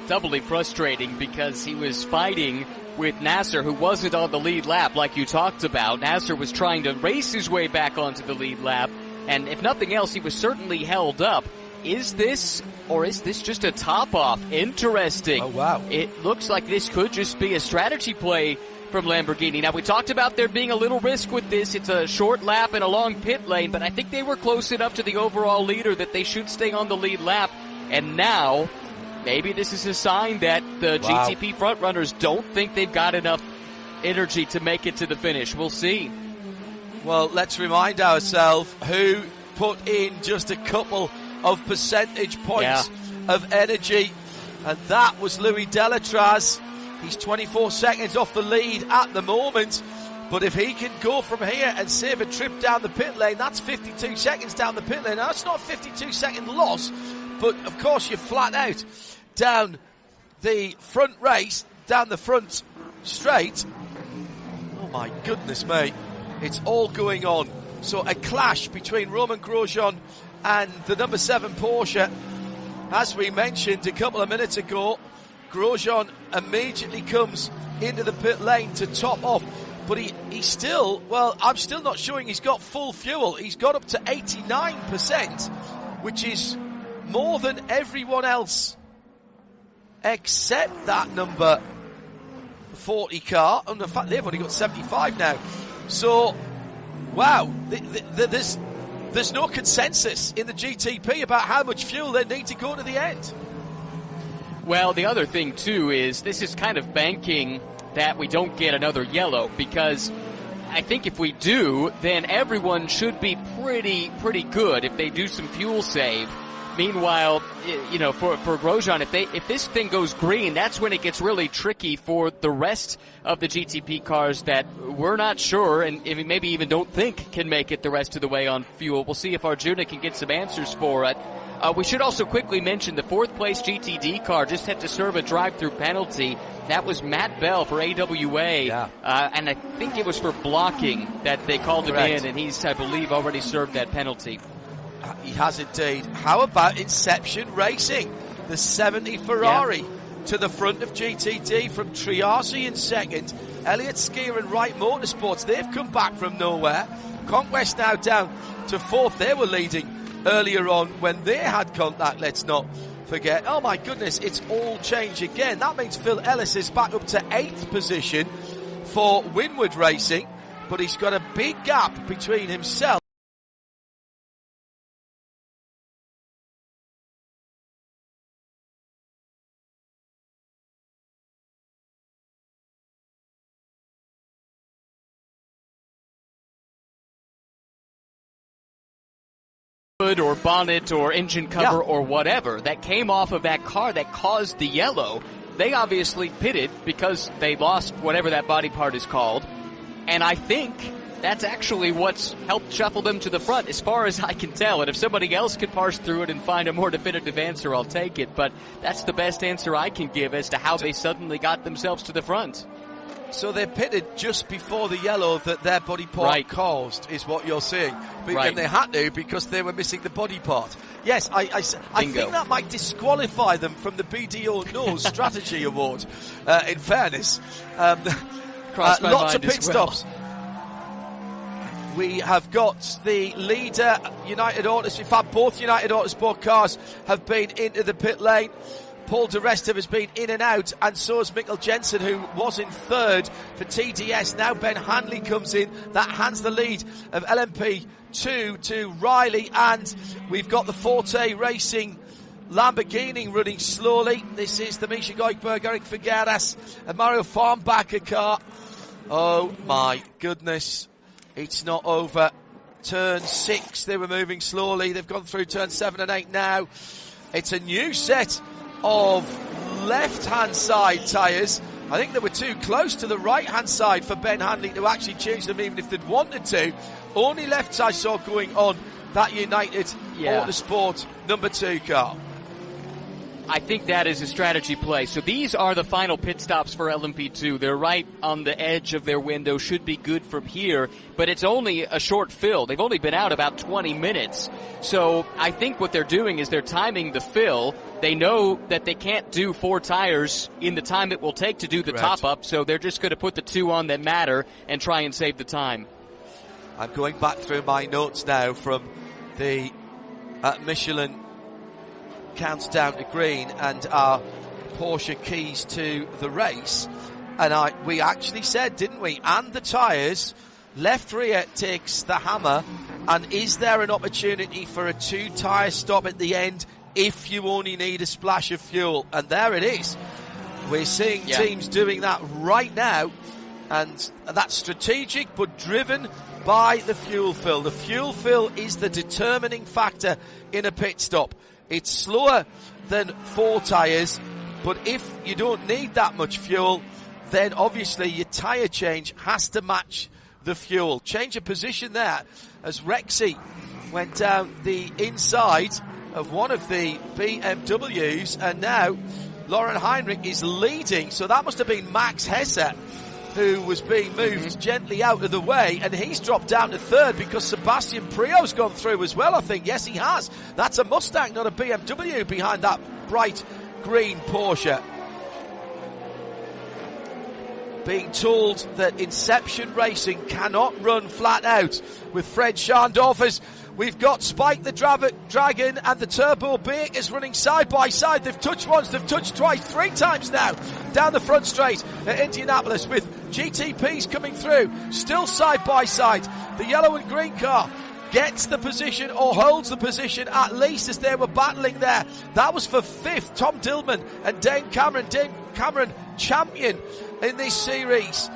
Doubly frustrating because he was fighting with Nasser, who wasn't on the lead lap like you talked about. Nasser was trying to race his way back onto the lead lap, and if nothing else, he was certainly held up. Is this just a top-off? Interesting. Oh, wow. It looks like this could just be a strategy play from Lamborghini. Now, we talked about there being a little risk with this. It's a short lap and a long pit lane, but I think they were close enough to the overall leader that they should stay on the lead lap. And now, maybe this is a sign that the GTP frontrunners don't think they've got enough energy to make it to the finish. We'll see. Well, let's remind ourselves who put in just a couple of percentage points of energy, and that was Louis Delatraz. He's 24 seconds off the lead at the moment, but if he can go from here and save a trip down the pit lane, that's 52 seconds down the pit lane. Now, that's not a 52-second loss, but of course you're flat out down the front race, down the front straight. Oh my goodness me, it's all going on. So a clash between Romain Grosjean and the number 7 Porsche. As we mentioned a couple of minutes ago, Grosjean immediately comes into the pit lane to top off, but he's still, well, I'm still not showing he's got full fuel. He's got up to 89%, which is more than everyone else except that number 40 car. And in fact, they've only got 75 now. So, wow, there's no consensus in the GTP about how much fuel they need to go to the end. Well, the other thing, too, is this is kind of banking that we don't get another yellow, because I think if we do, then everyone should be pretty good if they do some fuel save. Meanwhile, you know, for Grosjean, if this thing goes green, that's when it gets really tricky for the rest of the GTP cars that we're not sure and maybe even don't think can make it the rest of the way on fuel. We'll see if Arjuna can get some answers for it. We should also quickly mention the 4th place GTD car just had to serve a drive-through penalty. That was Matt Bell for AWA, and I think it was for blocking that they called him in, and he's, I believe, already served that penalty. He has indeed. How about Inception Racing? The 70 Ferrari to the front of GTD from Triasi in second. Elliott Skier and Wright Motorsports, they've come back from nowhere. Conquest now down to 4th. They were leading earlier on when they had contact, let's not forget. Oh my goodness, it's all changed again. That means Phil Ellis is back up to 8th position for Winward Racing, but he's got a big gap between himself or bonnet or engine cover or whatever that came off of that car that caused the yellow. They obviously pitted because they lost whatever that body part is called, and I think that's actually what's helped shuffle them to the front as far as I can tell. And if somebody else could parse through it and find a more definitive answer, I'll take it, but that's the best answer I can give as to how they suddenly got themselves to the front. So they pitted just before the yellow that their body part caused, is what you're saying. But then they had to because they were missing the body part. Yes, I think that might disqualify them from the BDO Knows Strategy Award, in fairness. Lots of pit stops. We have got the leader, United Autos. In fact, both United Autosport cars have been into the pit lane. Paul de Resta has been in and out, and so has Mikkel Jensen, who was in 3rd for TDS. Now Ben Hanley comes in. That hands the lead of LMP2 to Riley, and we've got the Forte Racing Lamborghini running slowly. This is the Misha Goikberg, Eric Figueras, and Mario Farnbacher car. Oh my goodness, it's not over. Turn 6, they were moving slowly. They've gone through turn 7 and 8 now. It's a new set of left-hand side tyres. I think they were too close to the right-hand side for Ben Hanley to actually change them even if they'd wanted to. Only lefts I saw going on that United Motorsport number 2 car. I think that is a strategy play. So these are the final pit stops for LMP2. They're right on the edge of their window, should be good from here, but it's only a short fill. They've only been out about 20 minutes. So I think what they're doing is they're timing the fill. They know that they can't do 4 tires in the time it will take to do the top up, so they're just going to put the 2 on that matter and try and save the time. I'm going back through my notes now from the Michelin counts down to green and our Porsche keys to the race, and we actually said, didn't we, and the tyres, left rear takes the hammer, and is there an opportunity for a 2 tyre stop at the end if you only need a splash of fuel? And there it is. We're seeing teams doing that right now, and that's strategic but driven by the fuel fill. The fuel fill is the determining factor in a pit stop. It's slower than 4 tyres, but if you don't need that much fuel, then obviously your tyre change has to match the fuel. Change of position there as Rexy went down the inside of one of the BMWs, and now Lauren Heinrich is leading, so that must have been Max Hesse who was being moved gently out of the way, and he's dropped down to 3rd because Sebastian Prio's gone through as well, I think. Yes, he has. That's a Mustang, not a BMW, behind that bright green Porsche. Being told that Inception Racing cannot run flat out with Fred Scharndorfers. We've got Spike the Dragon and the Turbo Bakers running side by side. They've touched once, they've touched twice, 3 times now down the front straight at Indianapolis, with GTPs coming through, still side by side. The yellow and green car gets the position, or holds the position at least, as they were battling there. That was for 5th, Tom Dillman and Dane Cameron. Dane Cameron, champion in this series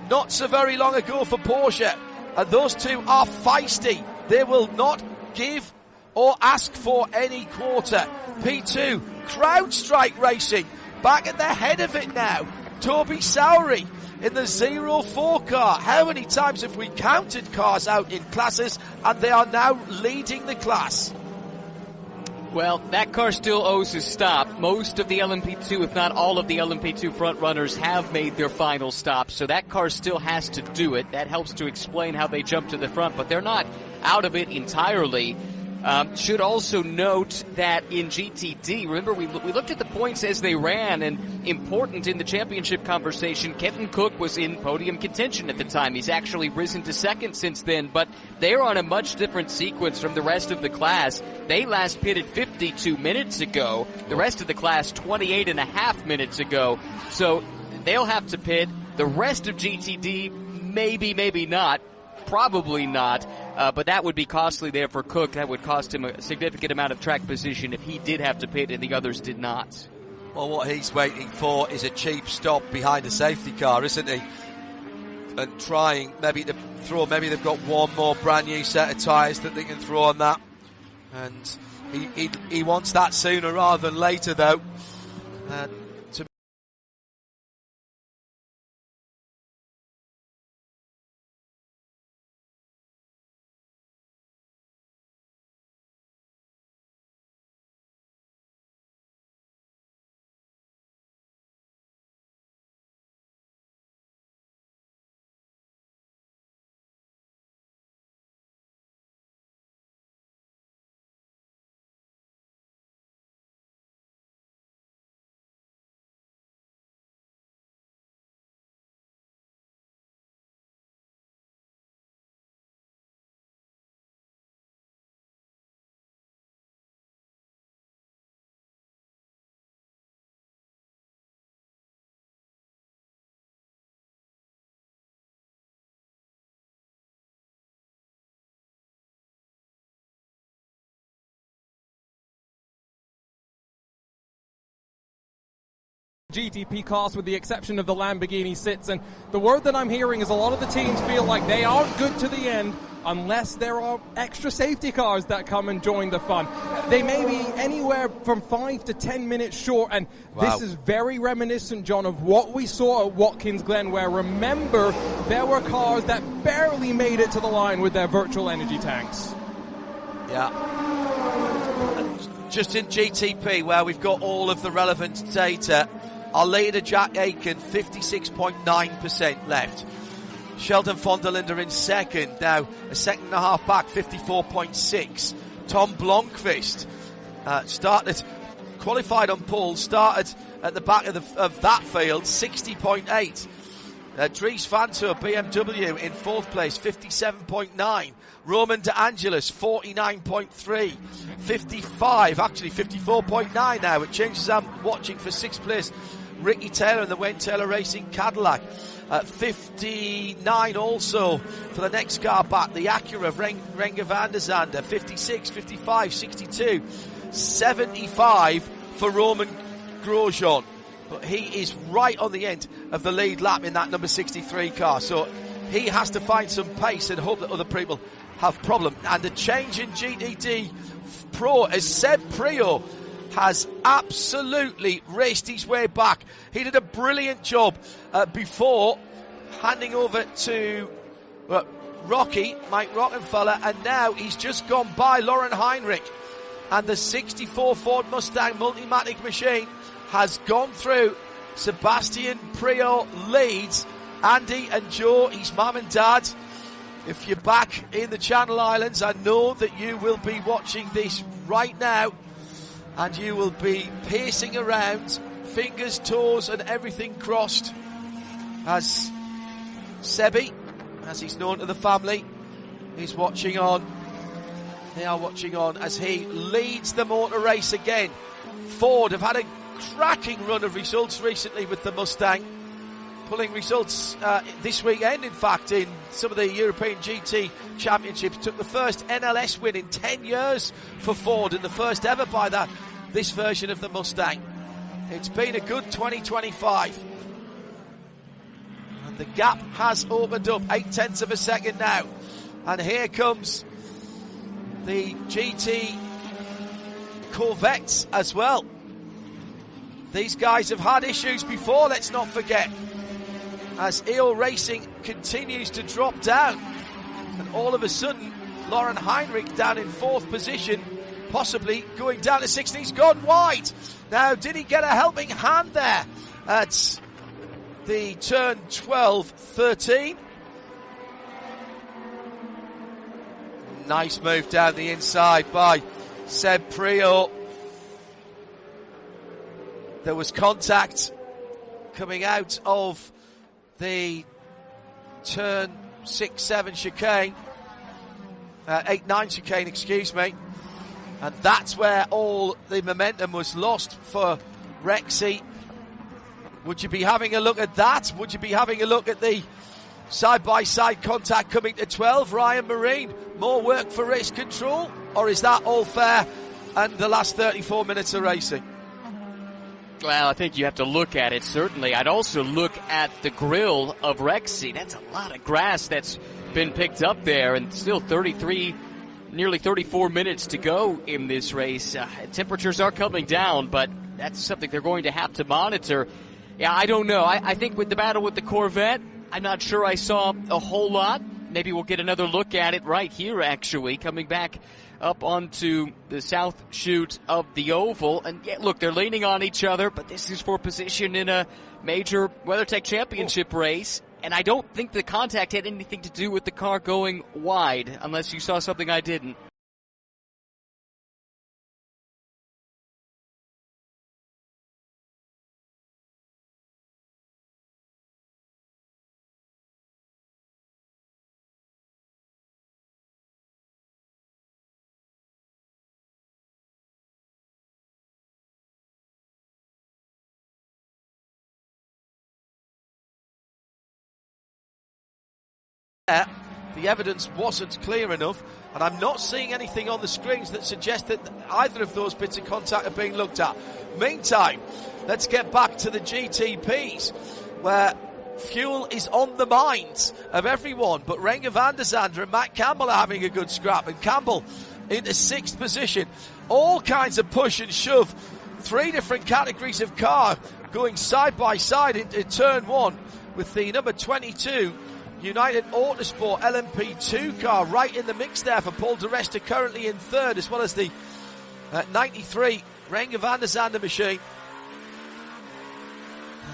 not so very long ago for Porsche, and those 2 are feisty. They will not give or ask for any quarter. P2, CrowdStrike Racing, back at the head of it now. Toby Sowery in the 04 car. How many times have we counted cars out in classes, and they are now leading the class? Well, that car still owes a stop. Most of the LMP2, if not all of the LMP2 front runners, have made their final stop, so that car still has to do it. That helps to explain how they jumped to the front, but they're not out of it entirely. Should also note that in GTD, remember we looked at the points as they ran, and important in the championship conversation, Kenton Cook was in podium contention at the time. He's actually risen to 2nd since then, but they're on a much different sequence from the rest of the class. They last pitted 52 minutes ago. The rest of the class 28 and a half minutes ago. So they'll have to pit. The rest of GTD, maybe not. Probably not. But that would be costly there for Cook. That would cost him a significant amount of track position if he did have to pit and the others did not. Well, what he's waiting for is a cheap stop behind a safety car, isn't he? And trying maybe to throw, maybe they've got one more brand new set of tyres that they can throw on that. And he wants that sooner rather than later, though. GTP cars, with the exception of the Lamborghini sits, and the word that I'm hearing is a lot of the teams feel like they aren't good to the end unless there are extra safety cars that come and join the fun. They may be anywhere from 5 to 10 minutes short, and this is very reminiscent, John, of what we saw at Watkins Glen, where, remember, there were cars that barely made it to the line with their virtual energy tanks. Yeah. Just in GTP, where we've got all of the relevant data, our leader, Jack Aiken, 56.9% left. Sheldon von der Linde in second, now a second and a half back, 54.6. Tom Blomqvist qualified on pole, started at the back of that field, 60.8. Dries Van Toor, BMW, in fourth place, 57.9. Roman De Angelis, 49.3. 55, actually 54.9 now. It changes. I'm watching for sixth place. Ricky Taylor in the Wayne Taylor Racing Cadillac. 59 also for the next car back, the Acura of Renger van der Zande. 56, 55, 62. 75 for Roman Grosjean. But he is right on the end of the lead lap in that number 63 car. So he has to find some pace and hope that other people have problem. And the change in GTD Pro as Seb Priaulx has absolutely raced his way back. He did a brilliant job before handing over to Mike Rockenfeller, and now he's just gone by Lauren Heinrich. And the 64 Ford Mustang Multimatic machine has gone through. Sebastian Priaulx leads. Andy and Joe, his mum and dad, if you're back in the Channel Islands, I know that you will be watching this right now, and you will be pacing around, fingers, toes and everything crossed, as Sebi, as he's known to the family, is watching on. They are watching on as he leads the motor race again. Ford have had a cracking run of results recently with the Mustang, pulling results this weekend, in fact, in some of the European GT Championships. Took the first NLS win in 10 years for Ford, and the first ever by this version of the Mustang. It's been a good 2025. And the gap has opened up, 0.8 of a second now. And here comes the GT Corvettes as well. These guys have had issues before, let's not forget, as EO Racing continues to drop down. And all of a sudden, Lauren Heinrich down in fourth position, possibly going down to 16th. He's gone wide. Now, did he get a helping hand there at the turn 12, 13? Nice move down the inside by Seb Priaulx. There was contact coming out of the turn 6-7 chicane, 8-9 chicane, excuse me, and that's where all the momentum was lost for Rexy. Would you be having a look at that? Would you be having a look at the side-by-side contact coming to 12? Ryan Marine, more work for race control, or is that all fair and the last 34 minutes of racing? Well, I think you have to look at it, certainly. I'd also look at the grill of Rexy. That's a lot of grass that's been picked up there, and still nearly 34 minutes to go in this race. Temperatures are coming down, but that's something they're going to have to monitor. Yeah, I don't know. I think with the battle with the Corvette, I'm not sure I saw a whole lot. Maybe we'll get another look at it right here, actually, coming back up onto the south chute of the oval. And yeah, look, they're leaning on each other, but this is for position in a major WeatherTech Championship race. And I don't think the contact had anything to do with the car going wide, unless you saw something I didn't. The evidence wasn't clear enough, and I'm not seeing anything on the screens that suggests that either of those bits of contact are being looked at. Meantime, let's get back to the GTPs, where fuel is on the minds of everyone, but Renger van der Zande and Matt Campbell are having a good scrap, and Campbell into sixth position. All kinds of push and shove. Three different categories of car going side by side into turn one, with the number 22 United Autosport LMP2 car right in the mix there for Paul di Resta, currently in third, as well as the 93 Renger van der Zande machine.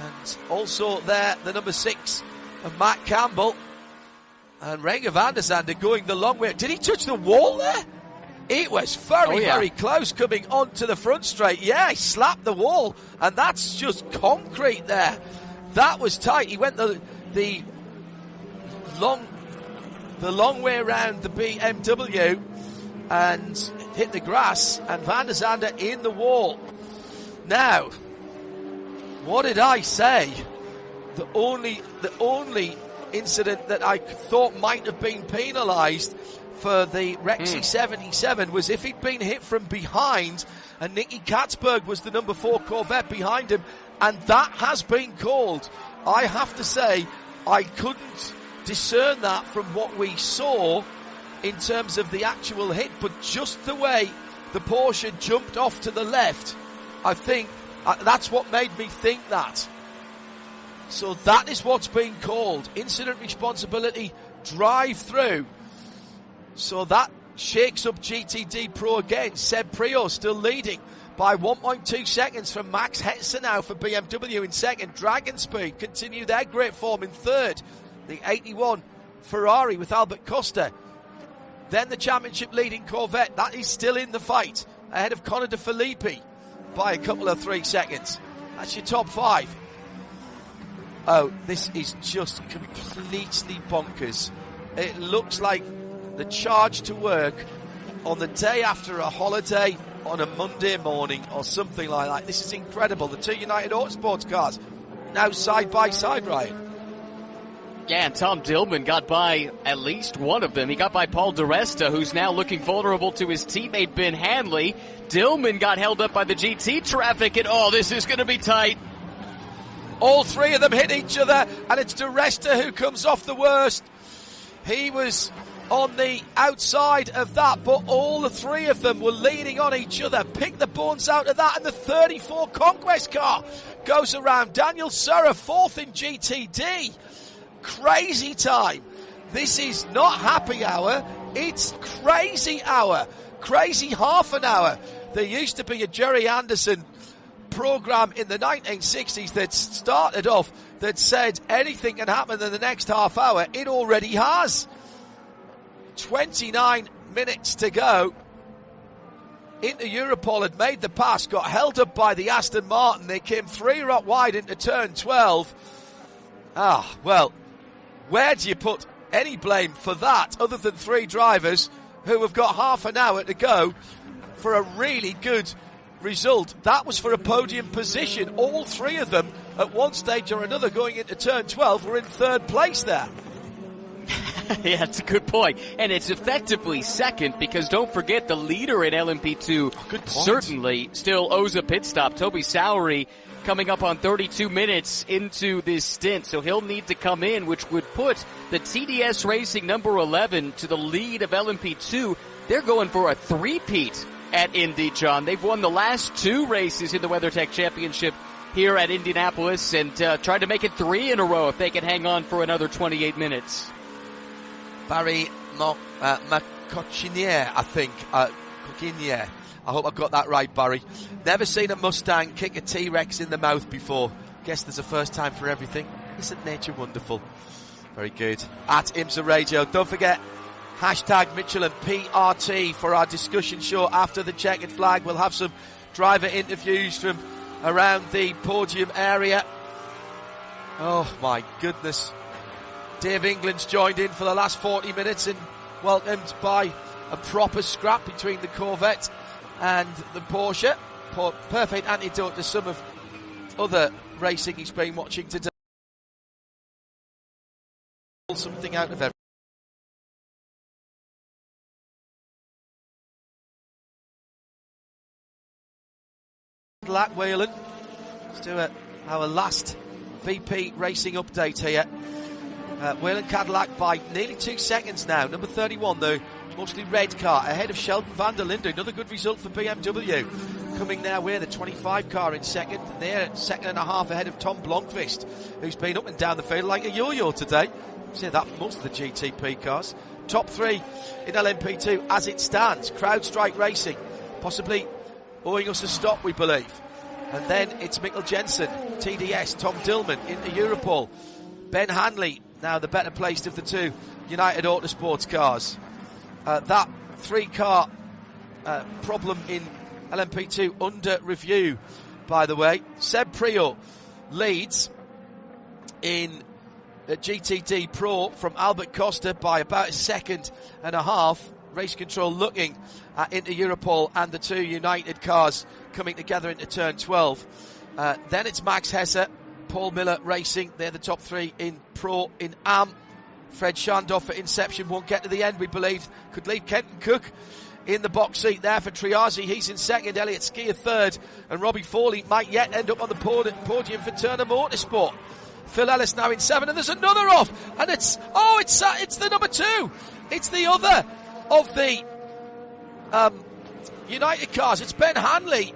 And also there, the number 6 of Matt Campbell. And Renger van der Zande going the long way. Did he touch the wall there? It was very close coming onto the front straight. Yeah, he slapped the wall, and that's just concrete there. That was tight. He went the long way around the BMW and hit the grass, and van der Zande in the wall. Now, what did I say? The only incident that I thought might have been penalised for the Rexy 77 was if he'd been hit from behind, and Nicky Katzberg was the number 4 Corvette behind him, and that has been called. I have to say, I couldn't discern that from what we saw in terms of the actual hit, but just the way the Porsche jumped off to the left, I think that's what made me think that. So that is what's being called. Incident responsibility, drive through. So that shakes up GTD Pro again. Seb Priaulx still leading by 1.2 seconds from Max Hetzer now for BMW in second. Dragon Speed continue their great form in third. The 81 Ferrari with Albert Costa. Then the championship leading Corvette, that is still in the fight, ahead of Conor De Filippi by a couple of 3 seconds. That's your top 5. Oh, this is just completely bonkers. It looks like the charge to work on the day after a holiday on a Monday morning or something like that. This is incredible. The 2 United Autosports cars now side by side, Ryan. Yeah, and Tom Dillman got by at least one of them. He got by Paul di Resta, who's now looking vulnerable to his teammate Ben Hanley. Dillman got held up by the GT traffic, and this is going to be tight. All 3 of them hit each other, and it's di Resta who comes off the worst. He was on the outside of that, but all the 3 of them were leaning on each other. Pick the bones out of that, and the 34 Conquest car goes around. Daniel Surra, 4th in GTD. Crazy time. This is not happy hour, it's crazy hour. Crazy half an hour. There used to be a Jerry Anderson program in the 1960s that started off that said anything can happen in the next half hour. It already has. 29 minutes to go. Inter Europol had made the pass, got held up by the Aston Martin. They came 3 right wide into turn 12. Well, where do you put any blame for that other than 3 drivers who have got half an hour to go for a really good result? That was for a podium position. All 3 of them at one stage or another going into turn 12 were in 3rd place there. Yeah, that's a good point. And it's effectively second because don't forget the leader in LMP2 certainly still owes a pit stop. Toby Sowery coming up on 32 minutes into this stint, so he'll need to come in, which would put the TDS Racing number 11 to the lead of LMP2. They're going for a 3-peat at Indy, John. They've won the last 2 races in the WeatherTech Championship here at Indianapolis and tried to make it 3 in a row if they can hang on for another 28 minutes. Barry Macocinier, I think. Coquinier. I hope I've got that right, Barry. Never seen a Mustang kick a T-Rex in the mouth before. Guess there's a first time for everything. Isn't nature wonderful? Very good. At IMSA Radio. Don't forget, hashtag Michelin PRT for our discussion show after the checkered flag. We'll have some driver interviews from around the podium area. Oh, my goodness. Dave England's joined in for the last 40 minutes and welcomed by a proper scrap between the Corvette and the Porsche. Perfect antidote to some of other racing he's been watching today. Something out of everything. Cadillac Whelen. Let's do our last VP racing update here. Whelen Cadillac by nearly 2 seconds now. Number 31, the mostly red car, ahead of Sheldon van der Linde. Another good result for BMW. coming their way. The 25 car in second. They're second and a half ahead of Tom Blomqvist, who's been up and down the field like a yo-yo today. Say that for most of the GTP cars. Top 3 in LMP2 as it stands. CrowdStrike Racing, possibly owing us a stop, we believe. And then it's Mikkel Jensen, TDS, Tom Dillman into Europol. Ben Hanley, now the better placed of the 2 United Autosports cars. That 3-car problem in LMP2 under review, by the way. Seb Priaulx leads in GTD Pro from Albert Costa by about a second and a half. Race control looking into Europol and the 2 United cars coming together into turn 12. Then it's Max Hesse, Paul Miller Racing. They're the top 3 in Pro in AM. Fred Schandorf for Inception won't get to the end, we believe. Could leave Kenton Cook in the box seat there for Triazi. He's in second, Elliott Skier third, and Robbie Foley might yet end up on the podium for Turner Motorsport. Phil Ellis now in 7, and there's another off, and it's the number 2. It's the other of the United cars. It's Ben Hanley,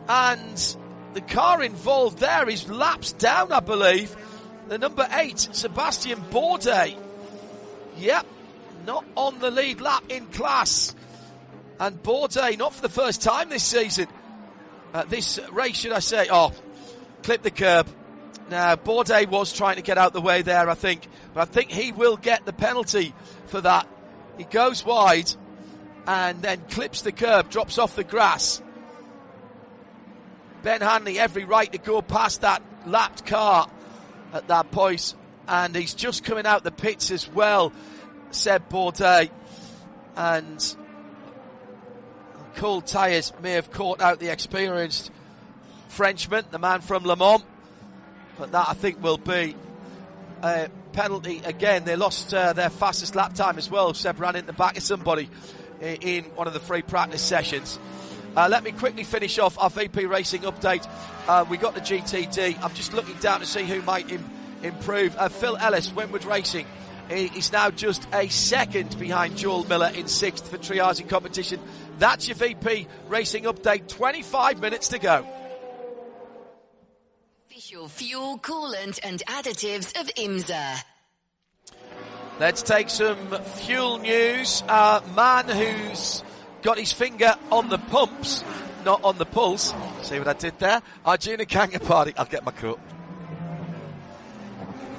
and the car involved there is laps down, I believe. The number 8, Sebastian Bourdais. Yep, not on the lead lap in class. And Bourdais, not for the first time this season. This race, should I say. Oh, clip the curb. Now, Bourdais was trying to get out the way there, I think. But I think he will get the penalty for that. He goes wide and then clips the curb, drops off the grass. Ben Hanley, every right to go past that lapped car at that point. And he's just coming out the pits as well, Seb Bourdais. And cold tyres may have caught out the experienced Frenchman, the man from Le Mans. But that, I think, will be a penalty again. They lost their fastest lap time as well. Seb ran into the back of somebody in one of the free practice sessions. Let me quickly finish off our VP Racing update. We got the GTD. I'm just looking down to see who might improve. Phil Ellis, Winwood Racing. He's now just a second behind Joel Miller in 6th for Triazi competition. That's your VP Racing update. 25 minutes to go. Official fuel, coolant and additives of IMSA. Let's take some fuel news. Man who's got his finger on the pumps, not on the pulse. See what I did there? Arjuna Kangapati. I'll get my coat.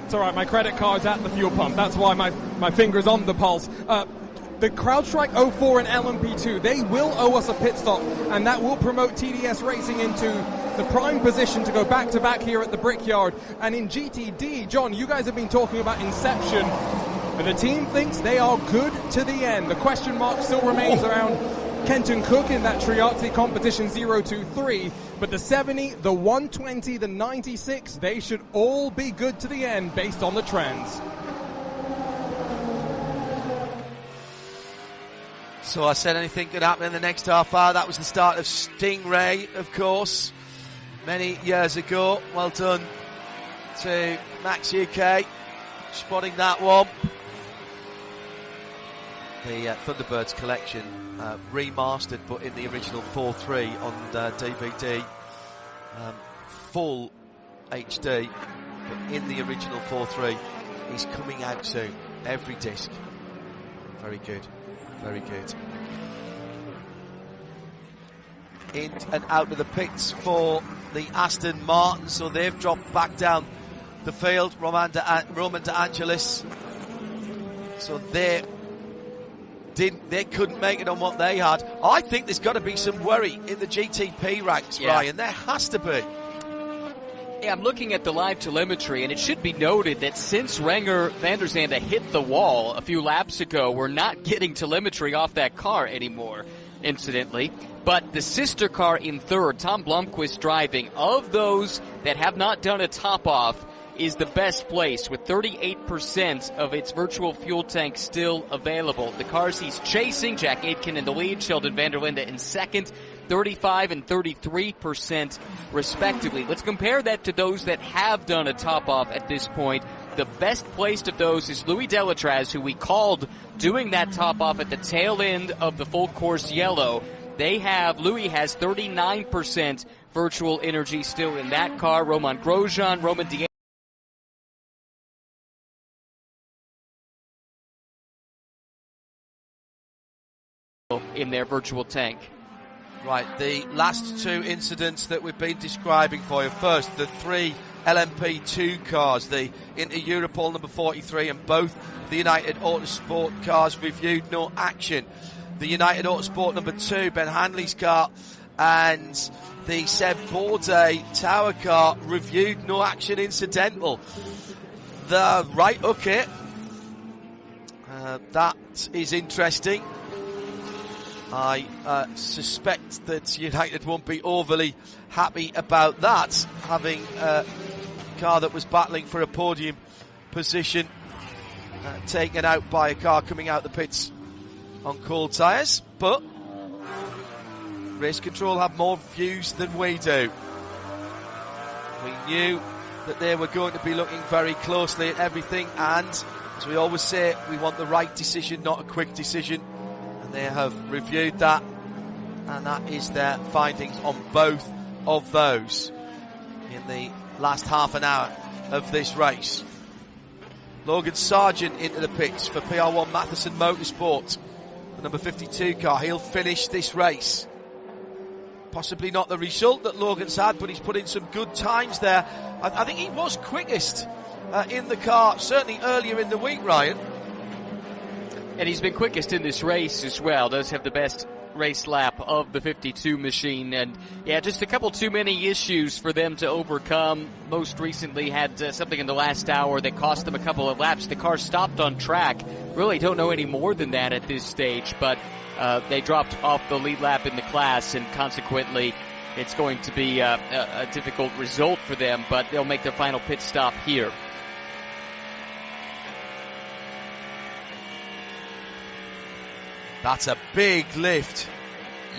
It's all right, my credit card's at the fuel pump. That's why my finger's on the pulse. The CrowdStrike 04 and LMP2, they will owe us a pit stop, and that will promote TDS Racing into the prime position to go back-to-back here at the Brickyard. And in GTD, John, you guys have been talking about Inception, and the team thinks they are good to the end. The question mark still remains around Kenton Cook in that Triazi competition 023, but the 70, the 120, the 96, they should all be good to the end based on the trends. So I said anything could happen in the next half hour. That was the start of Stingray, of course, many years ago. Well done to Max UK, spotting that one. The Thunderbirds collection, remastered, but in the original 4.3 on DVD. Full HD, but in the original 4.3. He's coming out soon. Every disc. Very good. Very good. In and out of the pits for the Aston Martin, so they've dropped back down the field. Roman De Angelis. So they couldn't make it on what they had. I think there's got to be some worry in the GTP ranks, Ryan. There has to be. Yeah, I'm looking at the live telemetry, and it should be noted that since Renger van der Zande hit the wall a few laps ago, we're not getting telemetry off that car anymore, incidentally. But the sister car in third, Tom Blomqvist driving, of those that have not done a top-off, is the best place with 38% of its virtual fuel tank still available. The cars he's chasing, Jack Aitken in the lead, Sheldon van der Linde in second, 35 and 33% respectively. Let's compare that to those that have done a top-off at this point. The best placed of those is Louis Delatraz, who we called doing that top-off at the tail end of the full course yellow. Louis has 39% virtual energy still in that car. Roman Grosjean, Roman D'Angelo in their virtual tank. Right, the last two incidents that we've been describing for you. First, the three LMP2 cars, the Inter-Europol number 43 and both the United Autosport cars reviewed, no action. The United Autosport number 2, Ben Hanley's car, and the Seb Bourdais Tower car reviewed, no action, incidental. Right, okay. That is interesting. I suspect that United won't be overly happy about that, having a car that was battling for a podium position taken out by a car coming out the pits on cold tyres. But Race Control have more views than we do. We knew that they were going to be looking very closely at everything, and as we always say, we want the right decision, not a quick decision. They have reviewed that, and that is their findings on both of those in the last half an hour of this race. Logan Sargent into the pits for PR1 Matheson Motorsport, the number 52 car. He'll finish this race. Possibly not the result that Logan's had, but he's put in some good times there. I think he was quickest in the car, certainly earlier in the week, Ryan. And he's been quickest in this race as well. Does have the best race lap of the 52 machine. And yeah, just a couple too many issues for them to overcome. Most recently had something in the last hour that cost them a couple of laps. The car stopped on track. Really don't know any more than that at this stage, but they dropped off the lead lap in the class, and consequently it's going to be a difficult result for them, but they'll make their final pit stop here. That's a big lift.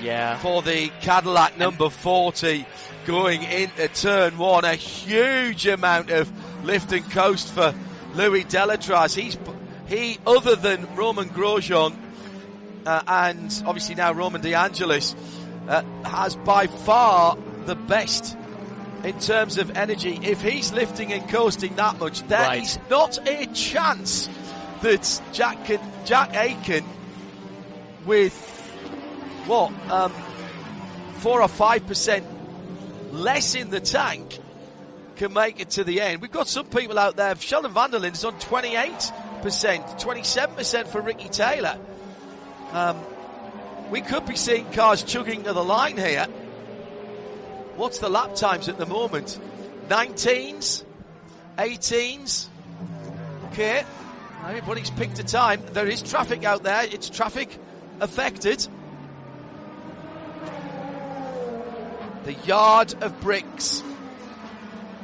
Yeah. For the Cadillac number 40 going into turn 1. A huge amount of lift and coast for Louis Delatraz. He, other than Roman Grosjean and obviously now Roman De Angelis, has by far the best in terms of energy. If he's lifting and coasting that much, there is not a chance that Jack Aitken, with 4 or 5% less in the tank, can make it to the end. We've got some people out there. Sheldon van der Linde is on 28%, 27% for Ricky Taylor. We could be seeing cars chugging to the line here. What's the lap times at the moment? 19s, 18s. Okay, everybody's picked a time. There is traffic out there. It's traffic affected. The yard of bricks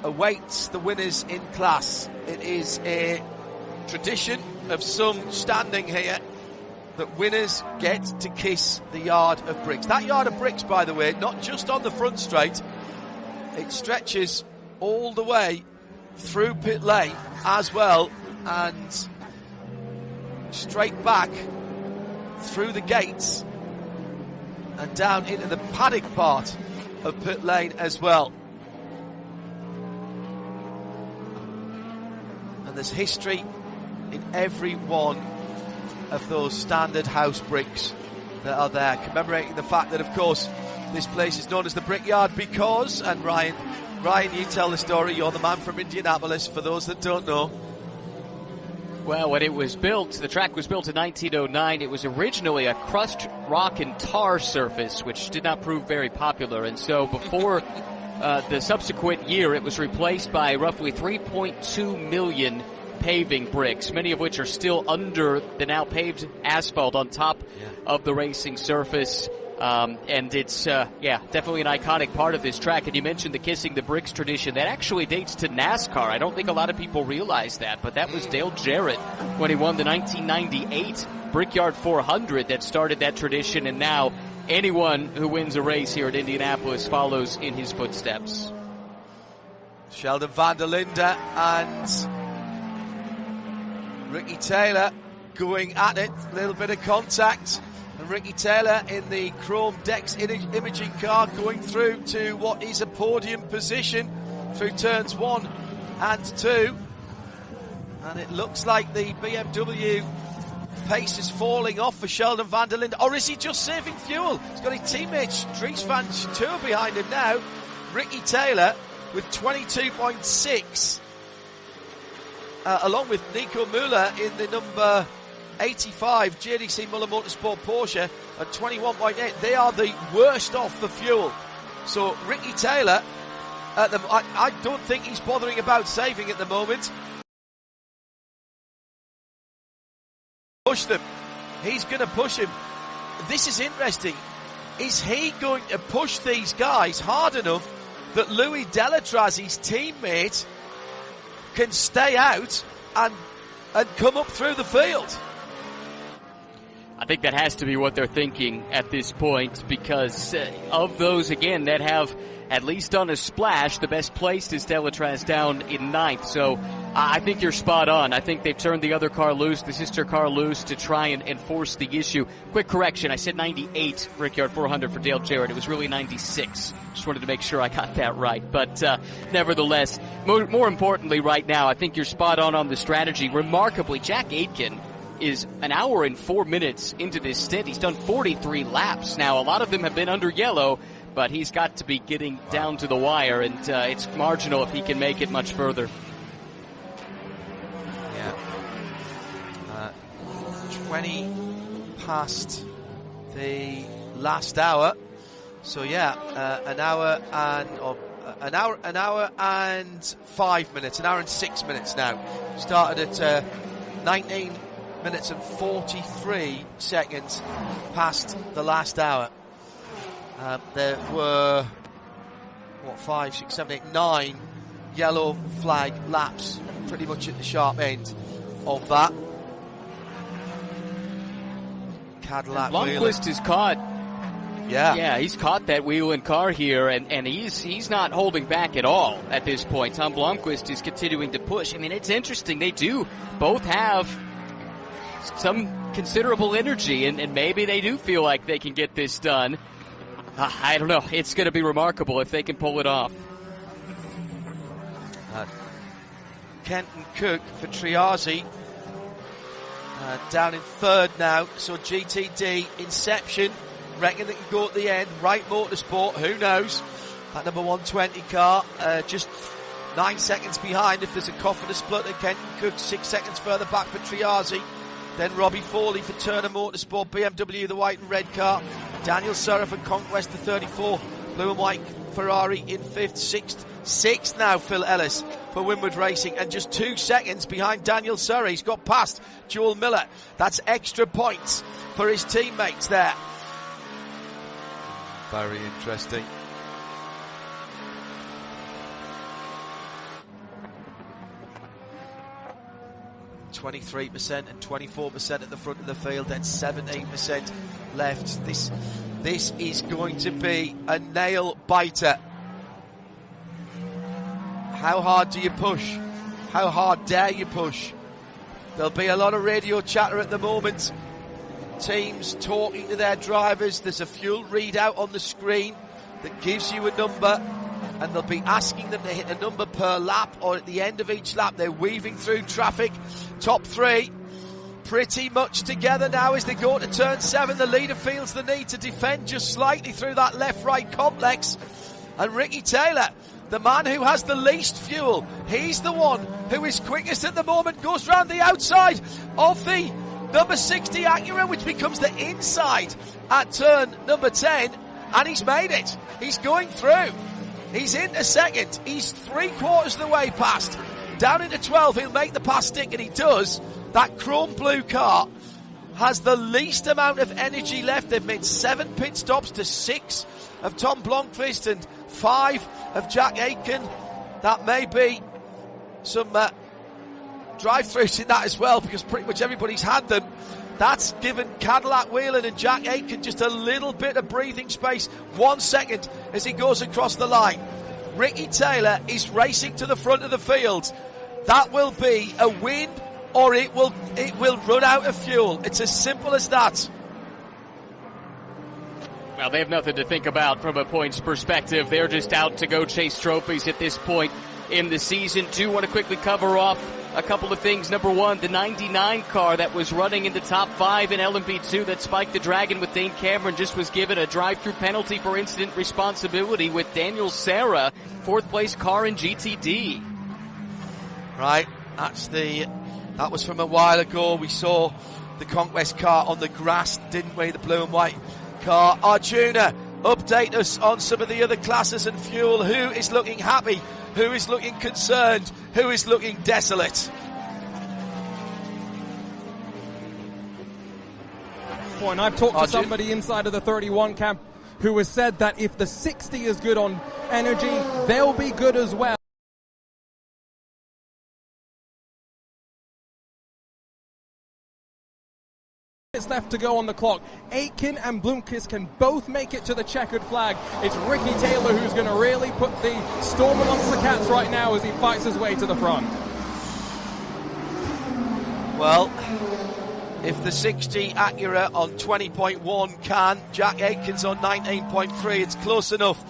awaits the winners in class. It is a tradition of some standing here that winners get to kiss the yard of bricks. That yard of bricks, by the way, not just on the front straight, it stretches all the way through pit lane as well, and straight back through the gates and down into the paddock part of pit lane as well. And there's history in every one of those standard house bricks that are there, commemorating the fact that, of course, this place is known as the Brickyard because, and Ryan, you tell the story. You're the man from Indianapolis, for those that don't know. Well, when it was built, the track was built in 1909. It was originally a crushed rock and tar surface, which did not prove very popular. And so before the subsequent year, it was replaced by roughly 3.2 million paving bricks, many of which are still under the now paved asphalt on top of the racing surface. And it's, definitely an iconic part of this track. And you mentioned the Kissing the Bricks tradition. That actually dates to NASCAR. I don't think a lot of people realize that, but that was Dale Jarrett when he won the 1998 Brickyard 400 that started that tradition. And now anyone who wins a race here at Indianapolis follows in his footsteps. Sheldon van der Linde and Ricky Taylor going at it. A little bit of contact. Ricky Taylor in the Chrome Dex imaging car going through to what is a podium position through turns 1 and 2. And it looks like the BMW pace is falling off for Sheldon van der Linde. Or is he just saving fuel? He's got his teammate Dries van Schoor behind him now. Ricky Taylor with 22.6. Along with Nico Müller in the number 85 JDC Muller Motorsport Porsche at 21.8. They are the worst off for fuel. So Ricky Taylor, I don't think he's bothering about saving at the moment. Push them. He's going to push him. This is interesting. Is he going to push these guys hard enough that Louis Delatraz, his teammate, can stay out and come up through the field? I think that has to be what they're thinking at this point, because of those, again, that have at least done a splash, the best placed is Delatraz down in 9th. So I think you're spot on. I think they've turned the other car loose, the sister car loose, to try and force the issue. Quick correction, I said 98 Rickyard 400 for Dale Jarrett. It was really 96. Just wanted to make sure I got that right. But nevertheless, more importantly right now, I think you're spot on the strategy. Remarkably, Jack Aitken is an hour and 4 minutes into this stint. He's done 43 laps. Now, a lot of them have been under yellow, but he's got to be getting down to the wire, and it's marginal if he can make it much further. Yeah. 20 past the last hour. So yeah, an hour and 5 minutes, an hour and 6 minutes now. Started at 19 minutes and 43 seconds past the last hour. There were 5, 6, 7, 8, 9 yellow flag laps pretty much at the sharp end of that. Cadillac Blomqvist is caught. Yeah, he's caught that wheel-in car here, and he's not holding back at all at this point. Tom Blomqvist is continuing to push. I mean, it's interesting. They do both have some considerable energy, and maybe they do feel like they can get this done. I don't know. It's going to be remarkable if they can pull it off. Kenton Cook for Triazi down in 3rd now. So GTD, Inception, reckon they can go at the end. Wright Motorsport, who knows? That number 120 car just 9 seconds behind. If there's a cough and a splutter, Kenton Cook 6 seconds further back for Triazi. Then Robbie Foley for Turner Motorsport, BMW, the white and red car. Daniel Surra for Conquest, the 34. Blue and white Ferrari in 5th, 6th now, Phil Ellis for Winward Racing. And just 2 seconds behind Daniel Surra. He's got past Joel Miller. That's extra points for his teammates there. Very interesting. 23% and 24% at the front of the field, then 17% left. This is going to be a nail biter. How hard do you push? How hard dare you push? There'll be a lot of radio chatter at the moment. Teams talking to their drivers. There's a fuel readout on the screen that gives you a number, and they'll be asking them to hit a number per lap, or at the end of each lap. They're weaving through traffic. Top 3 pretty much together now as they go to turn 7. The leader feels the need to defend just slightly through that left-right complex. And Ricky Taylor, the man who has the least fuel, he's the one who is quickest at the moment, goes round the outside of the number 60 Acura, which becomes the inside at turn number 10, and he's made it. He's going through. He's into second. He's 3/4 of the way past. Down into 12, he'll make the pass stick, and he does. That chrome blue car has the least amount of energy left. They've made 7 pit stops to 6 of Tom Blomqvist and 5 of Jack Aitken. That may be some drive-throughs in that as well, because pretty much everybody's had them. That's given Cadillac Whelan and Jack Aitken just a little bit of breathing space. 1 second as he goes across the line. Ricky Taylor is racing to the front of the field. That will be a win, or it will run out of fuel. It's as simple as that. Well, they have nothing to think about from a points perspective. They're just out to go chase trophies at this point in the season. Do want to quickly cover off a couple of things. Number one, the 99 car that was running in the top 5 in LMP2 that spiked the Dragon with Dane Cameron just was given a drive-through penalty for incident responsibility with Daniel Serra, 4th place car in GTD. Right, that was from a while ago. We saw the Conquest car on the grass, didn't we? The blue and white car. Arjuna, update us on some of the other classes and fuel. Who is looking happy? Who is looking concerned? Who is looking desolate? And I've talked to somebody inside of the 31 camp who has said that if the 60 is good on energy, they'll be good as well. Left to go on the clock. Aitken and Blomqvist can both make it to the checkered flag. It's Ricky Taylor who's going to really put the storm amongst the cats right now as he fights his way to the front. Well, if the 60 Acura on 20.1 can, Jack Aitken's on 19.3, it's close enough.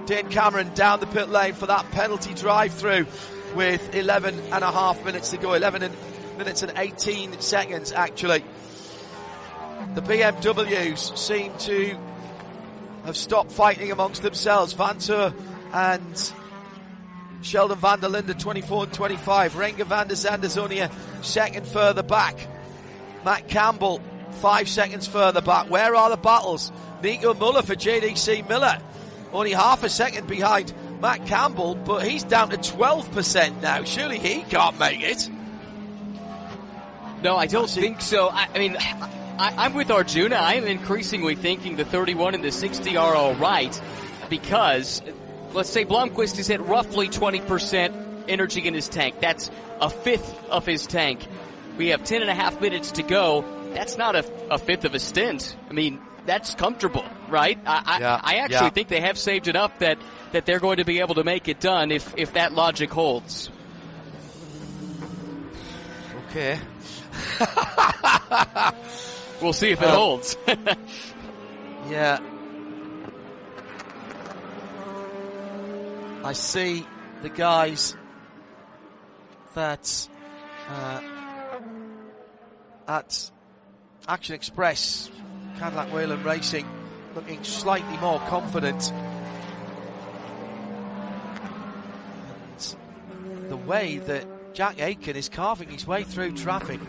Dane Cameron down the pit lane for that penalty drive-through with 11 and a half minutes to go. 11 minutes and 18 seconds actually. The BMWs seem to have stopped fighting amongst themselves. Vantour and Sheldon van der Linde 24 and 25. Renger van der Zander's only a second further back. Matt Campbell 5 seconds further back. Where are the battles? Nico Muller for JDC Miller only half a second behind Matt Campbell, but he's down to 12% now. Surely he can't make it. No, I don't think so. I mean, I'm with Arjuna. I am increasingly thinking the 31 and the 60 are all right because, let's say Blomqvist is at roughly 20% energy in his tank. That's a fifth of his tank. We have 10 and a half minutes to go. That's not a fifth of a stint. I mean, that's comfortable, right? I actually think they have saved enough that they're going to be able to make it done if that logic holds. Okay. We'll see if it holds. Yeah. I see the guys that at Action Express, Cadillac Whelen Racing, looking slightly more confident. And the way that Jack Aitken is carving his way through traffic,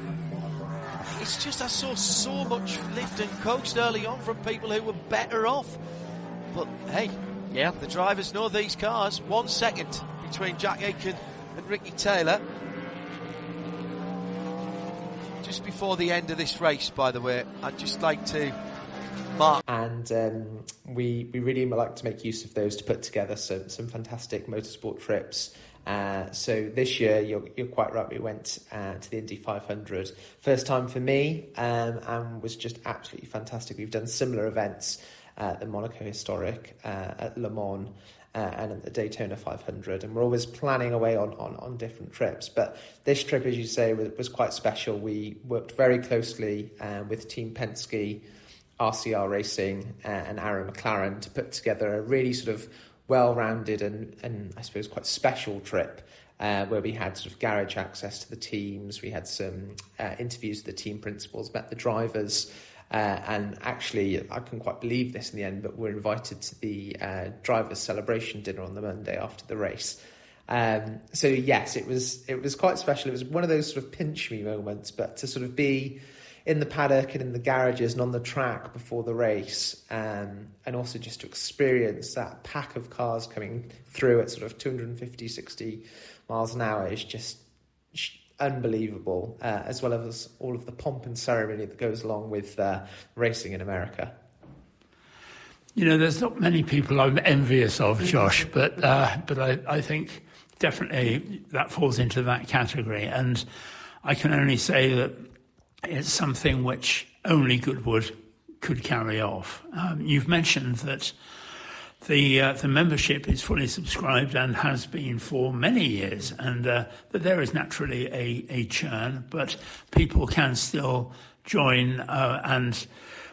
it's just I saw so much lift and coached early on from people who were better off. But hey, yeah, the drivers know these cars. 1 second between Jack Aitken and Ricky Taylor. Just before the end of this race, by the way, I'd just like to mark. And we really like to make use of those to put together some fantastic motorsport trips. So this year, you're quite right, we went to the Indy 500. First time for me, and was just absolutely fantastic. We've done similar events at the Monaco Historic, at Le Mans, and at the Daytona 500, and we're always planning away on different trips. But this trip, as you say, was quite special. We worked very closely with Team Penske, RCR Racing, and Aaron McLaren to put together a really sort of well-rounded and I suppose quite special trip where we had sort of garage access to the teams. We had some interviews with the team principals, met the drivers, and actually I couldn't quite believe this in the end, but we're invited to the drivers' celebration dinner on the Monday after the race. So yes, it was quite special. It was one of those sort of pinch me moments, but to sort of be in the paddock and in the garages and on the track before the race, and also just to experience that pack of cars coming through at sort of 250, 60 miles an hour is just unbelievable, as well as all of the pomp and ceremony that goes along with racing in America. You know, there's not many people I'm envious of, Josh, but I think definitely that falls into that category, and I can only say that it's something which only Goodwood could carry off. You've mentioned that the membership is fully subscribed and has been for many years, and that there is naturally a churn, but people can still join and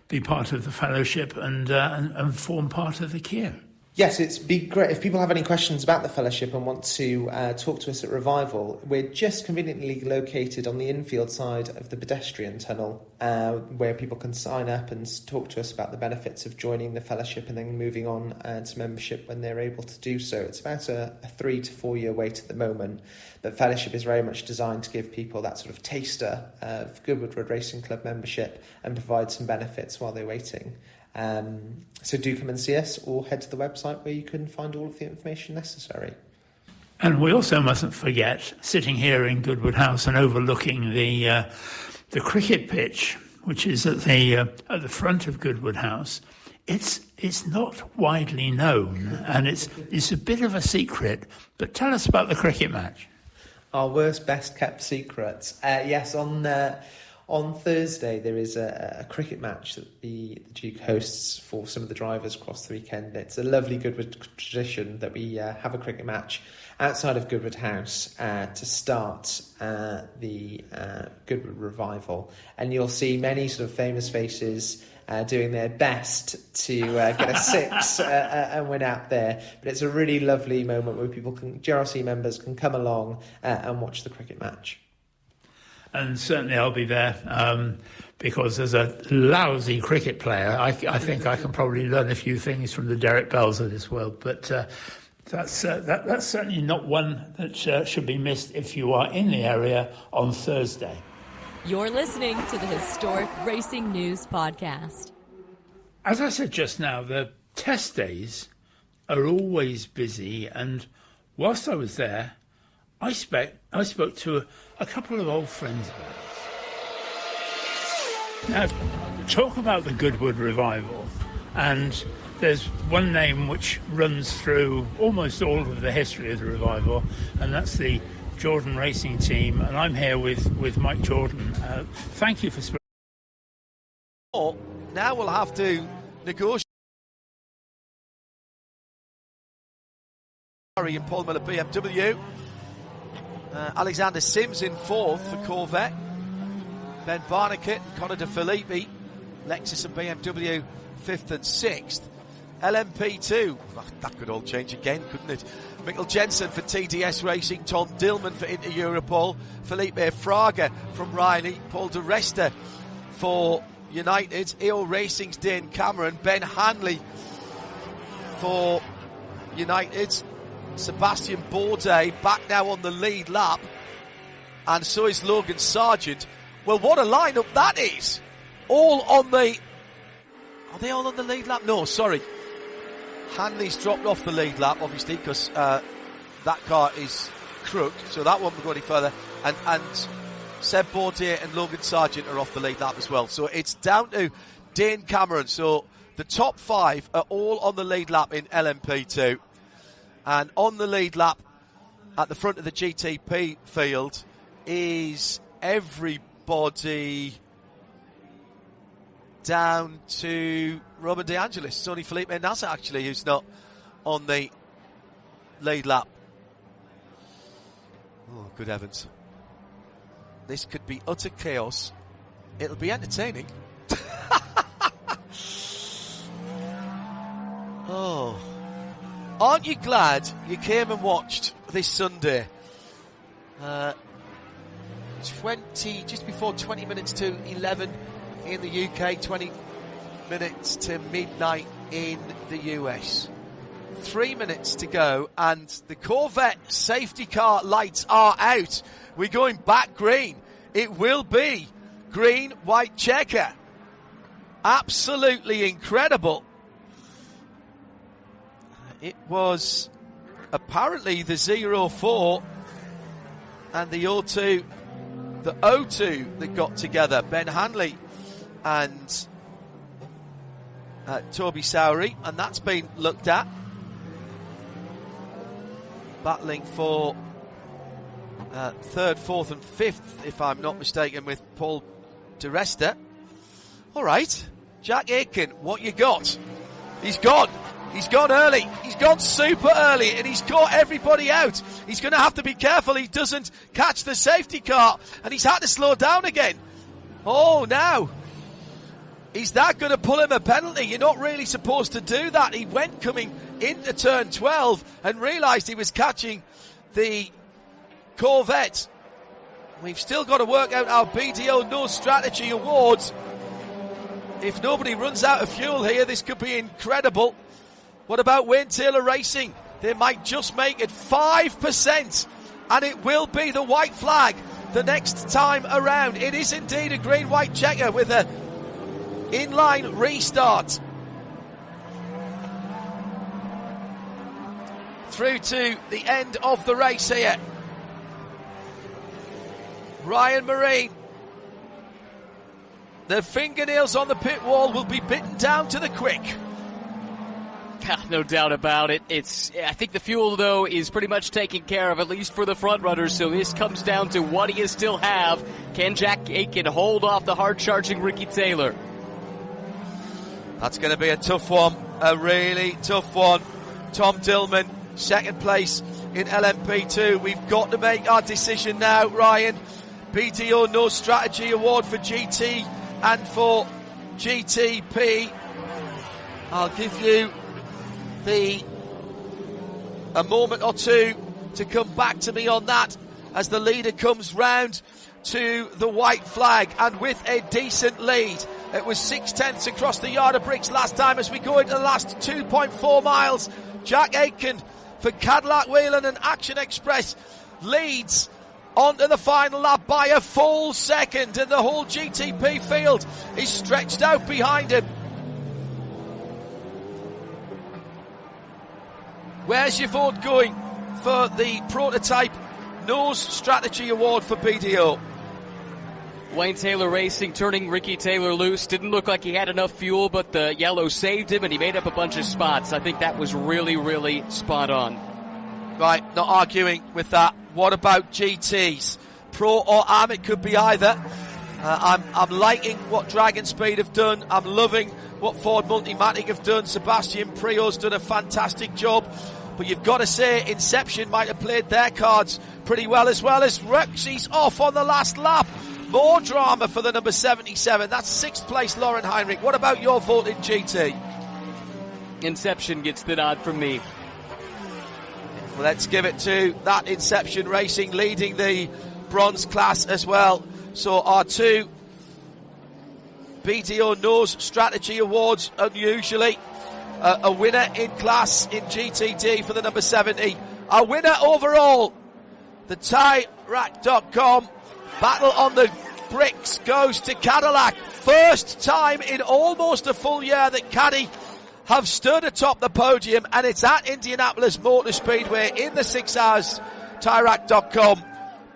be part of the fellowship and form part of the queue. Yes, it'd be great. If people have any questions about the fellowship and want to talk to us at Revival, we're just conveniently located on the infield side of the pedestrian tunnel, where people can sign up and talk to us about the benefits of joining the fellowship and then moving on to membership when they're able to do so. It's about a 3 to 4 year wait at the moment, but fellowship is very much designed to give people that sort of taster of Goodwood Road Racing Club membership and provide some benefits while they're waiting. So do come and see us, or head to the website where you can find all of the information necessary. And we also mustn't forget, sitting here in Goodwood House and overlooking the cricket pitch, which is at the front of Goodwood House, it's not widely known, and it's a bit of a secret. But tell us about the cricket match. Our worst, best kept secret. Yes, on Thursday, there is a cricket match that the Duke hosts for some of the drivers across the weekend. It's a lovely Goodwood tradition that we have a cricket match outside of Goodwood House to start the Goodwood Revival. And you'll see many sort of famous faces doing their best to get a 6 and win out there. But it's a really lovely moment where GRC members can come along and watch the cricket match. And certainly I'll be there because as a lousy cricket player, I think I can probably learn a few things from the Derek Bells of this world. But that's certainly not one that should be missed if you are in the area on Thursday. You're listening to the Historic Racing News Podcast. As I said just now, the test days are always busy, and whilst I was there, I spoke to a couple of old friends of ours. Now, talk about the Goodwood Revival, and there's one name which runs through almost all of the history of the Revival, and that's the Jordan Racing Team, and I'm here with Mike Jordan. Thank you for speaking. Now we'll have to negotiate. And Paul Miller BMW. Alexander Sims in 4th for Corvette. Ben Barnicat and Conor De Filippi. Lexus and BMW 5th and 6th. LMP2. That could all change again, couldn't it? Mikkel Jensen for TDS Racing. Tom Dillman for Inter Europol. Felipe Fraga from Riley. Paul De Resta for United. EO Racing's Dane Cameron. Ben Hanley for United. Sebastian Bourdais back now on the lead lap, and so is Logan Sargent. Well, what a lineup that is! Are they all on the lead lap? No, sorry. Hanley's dropped off the lead lap, obviously, because that car is crooked, so that won't go any further. And Seb Bourdais and Logan Sargent are off the lead lap as well. So it's down to Dane Cameron. So the top 5 are all on the lead lap in LMP2. And on the lead lap at the front of the GTP field is everybody down to Robin De Angelis. It's only Felipe Nasser, actually, who's not on the lead lap. Oh, good heavens. This could be utter chaos. It'll be entertaining. Oh. Aren't you glad you came and watched this Sunday? Just before 20 minutes to 11 in the UK, 20 minutes to midnight in the US. 3 minutes to go, and the Corvette safety car lights are out. We're going back green. It will be green, white checker. Absolutely incredible. It was apparently the 04 and the O2 that got together. Ben Hanley and Toby Sowery, and that's been looked at. Battling for 3rd, 4th and 5th, if I'm not mistaken, with Paul De Resta. All right, Jack Aitken, what you got? He's gone. He's gone early. He's gone super early, and he's caught everybody out. He's going to have to be careful he doesn't catch the safety car, and he's had to slow down again. Oh, now Is that going to pull him a penalty? You're not really supposed to do that. He went coming into turn 12 and realised he was catching the Corvette. We've still got to work out our BDO No Strategy Awards. If nobody runs out of fuel here, this could be incredible. What about Wayne Taylor Racing? They might just make it 5%, and it will be the white flag the next time around. It is indeed a green-white checker with a inline restart. Through to the end of the race here. Ryan Marine. The fingernails on the pit wall will be bitten down to the quick. No doubt about it. I think the fuel, though, is pretty much taken care of, at least for the front runners. So this comes down to what do you still have? Can Jack Aitken hold off the hard-charging Ricky Taylor? That's going to be a tough one, a really tough one. Tom Dillman, second place in LMP2. We've got to make our decision now, Ryan. BDO No Strategy Award for GT and for GTP. I'll give you a moment or two to come back to me on that as the leader comes round to the white flag, and with a decent lead. It was 6/10 across the yard of bricks last time. As we go into the last 2.4 miles, Jack Aitken for Cadillac Whelan and Action Express leads onto the final lap by a full second, and the whole GTP field is stretched out behind him. Where's your vote going for the prototype Nose Strategy Award for BDO? Wayne Taylor Racing turning Ricky Taylor loose. Didn't look like he had enough fuel, but the yellow saved him, and he made up a bunch of spots. I think that was really, really spot on. Right, not arguing with that. What about GTs? Pro or Am, it could be either. I'm liking what Dragon Speed have done. I'm loving what Ford Multimatic have done. Sebastian Prio's done a fantastic job. But you've got to say Inception might have played their cards pretty well as Rexy's off on the last lap. More drama for the number 77. That's sixth place Lauren Heinrich. What about your vote in GT? Inception gets the nod from me. Well, let's give it to that Inception Racing leading the bronze class as well. So our two BDO Nose Strategy Awards, unusually. A winner in class in GTD for the number 70. Our winner overall, the TireRack.com Battle on the Bricks goes to Cadillac. First time in almost a full year that Caddy have stood atop the podium, and it's at Indianapolis Motor Speedway in the 6 hours. TireRack.com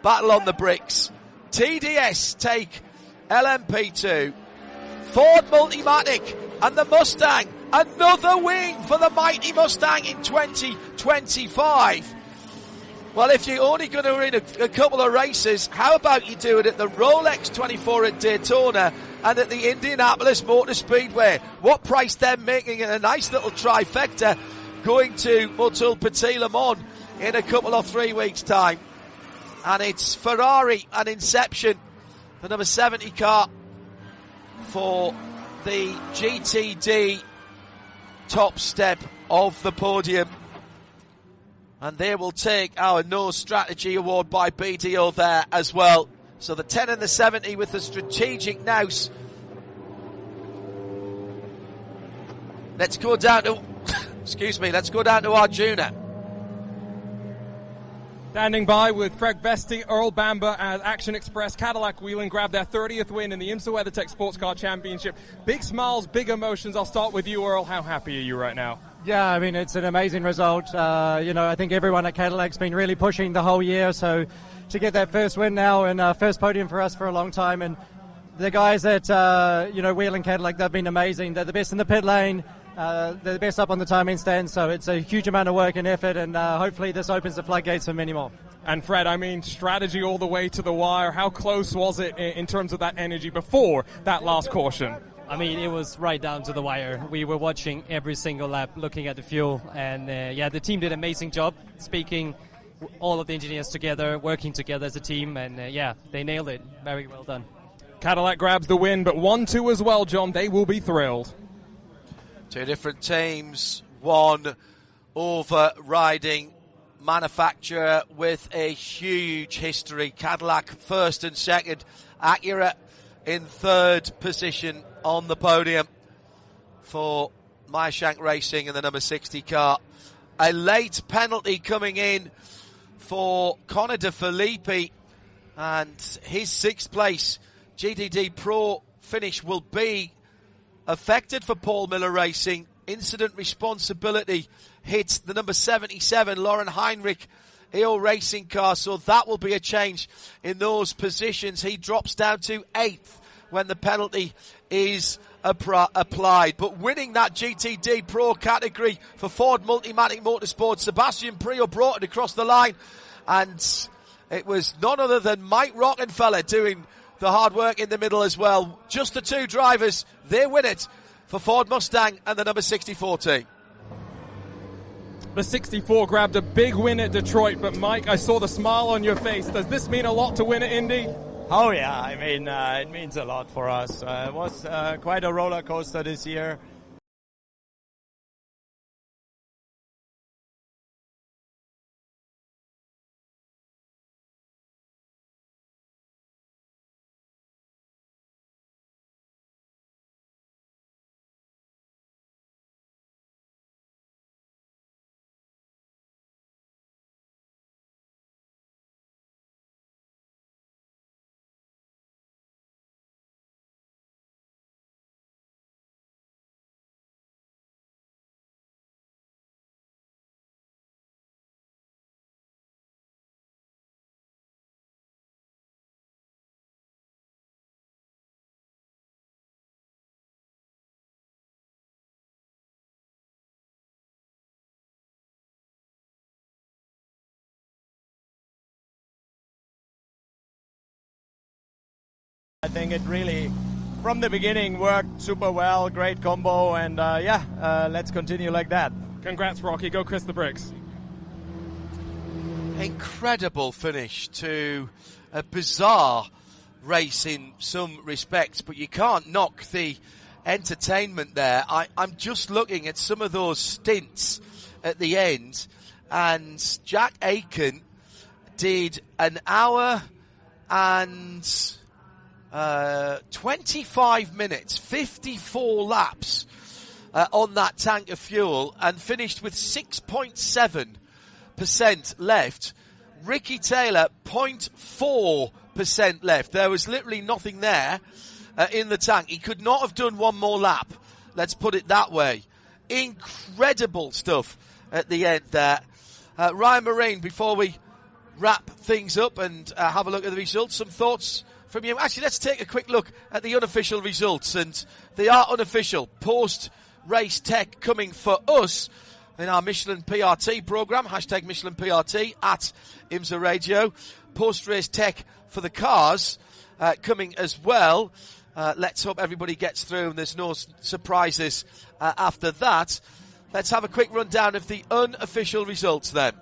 Battle on the Bricks. TDS take LMP2. Ford Multimatic and the Mustang. Another wing for the mighty Mustang in 2025. Well, if you're only going to win a couple of races, how about you do it at the Rolex 24 at Daytona and at the Indianapolis Motor Speedway? What price they're making it a nice little trifecta going to Motul Petit Le Mans in a couple of 3 weeks' time. And it's Ferrari and Inception, the number 70 car for the GTD top step of the podium. And they will take our No Strategy Award by BDO there as well. So the 10 and the 70 with the strategic nous. Let's go down to, let's go down to Arjuna. Standing by with Fred Vesti, Earl Bamber as Action Express Cadillac Whelan grab their 30th win in the IMSA WeatherTech Sports Car Championship. Big smiles, big emotions. I'll start with you, Earl. How happy are you right now? Yeah, I mean, it's an amazing result. I think everyone at Cadillac's been really pushing the whole year, so to get that first win now and first podium for us for a long time. And the guys at, Whelan Cadillac, they've been amazing. They're the best in the pit lane. They're the best up on the timing stand, so it's a huge amount of work and effort, and hopefully this opens the floodgates for many more. And Fred, I mean, strategy all the way to the wire. How close was it in terms of that energy before that last caution? I mean, it was right down to the wire. We were watching every single lap, looking at the fuel, and the team did an amazing job, speaking all of the engineers together, working together as a team, and they nailed it. Very well done. Cadillac grabs the win, but 1-2 as well, John. They will be thrilled. Two different teams, one overriding manufacturer with a huge history. Cadillac first and second, Acura in third position on the podium for Meyershank Racing and the number 60 car. A late penalty coming in for Connor De Filippi, and his sixth place GTD Pro finish will be affected for Paul Miller Racing. Incident responsibility hits the number 77 Lauren Heinrich EO Racing car, so that will be a change in those positions. He drops down to 8th when the penalty is applied. But winning that GTD Pro category for Ford Multimatic Motorsports, Sebastian Priaulx brought it across the line, and it was none other than Mike Rockenfeller doing the hard work in the middle as well. Just the two drivers, they win it for Ford Mustang and the number 64 team. The 64 grabbed a big win at Detroit, but Mike, I saw the smile on your face. Does this mean a lot to win at Indy? Oh yeah, I mean, it means a lot for us. It was quite a roller coaster this year. I think it really, from the beginning, worked super well, great combo, and let's continue like that. Congrats, Rocky. Go Chris the Bricks. Incredible finish to a bizarre race in some respects, but you can't knock the entertainment there. I'm just looking at some of those stints at the end, and Jack Aiken did an hour and 25 minutes, 54 laps on that tank of fuel, and finished with 6.7% left. Ricky Taylor, 0.4% left. There was literally nothing there in the tank. He could not have done one more lap, let's put it that way. Incredible stuff at the end there. Ryan Marine, before we wrap things up and have a look at the results, some thoughts from you? Actually, let's take a quick look at the unofficial results, and they are unofficial. Post-race tech coming for us in our Michelin PRT program, hashtag Michelin PRT at IMSA Radio. Post-race tech for the cars coming as well. Let's hope everybody gets through and there's no surprises after that. Let's have a quick rundown of the unofficial results then.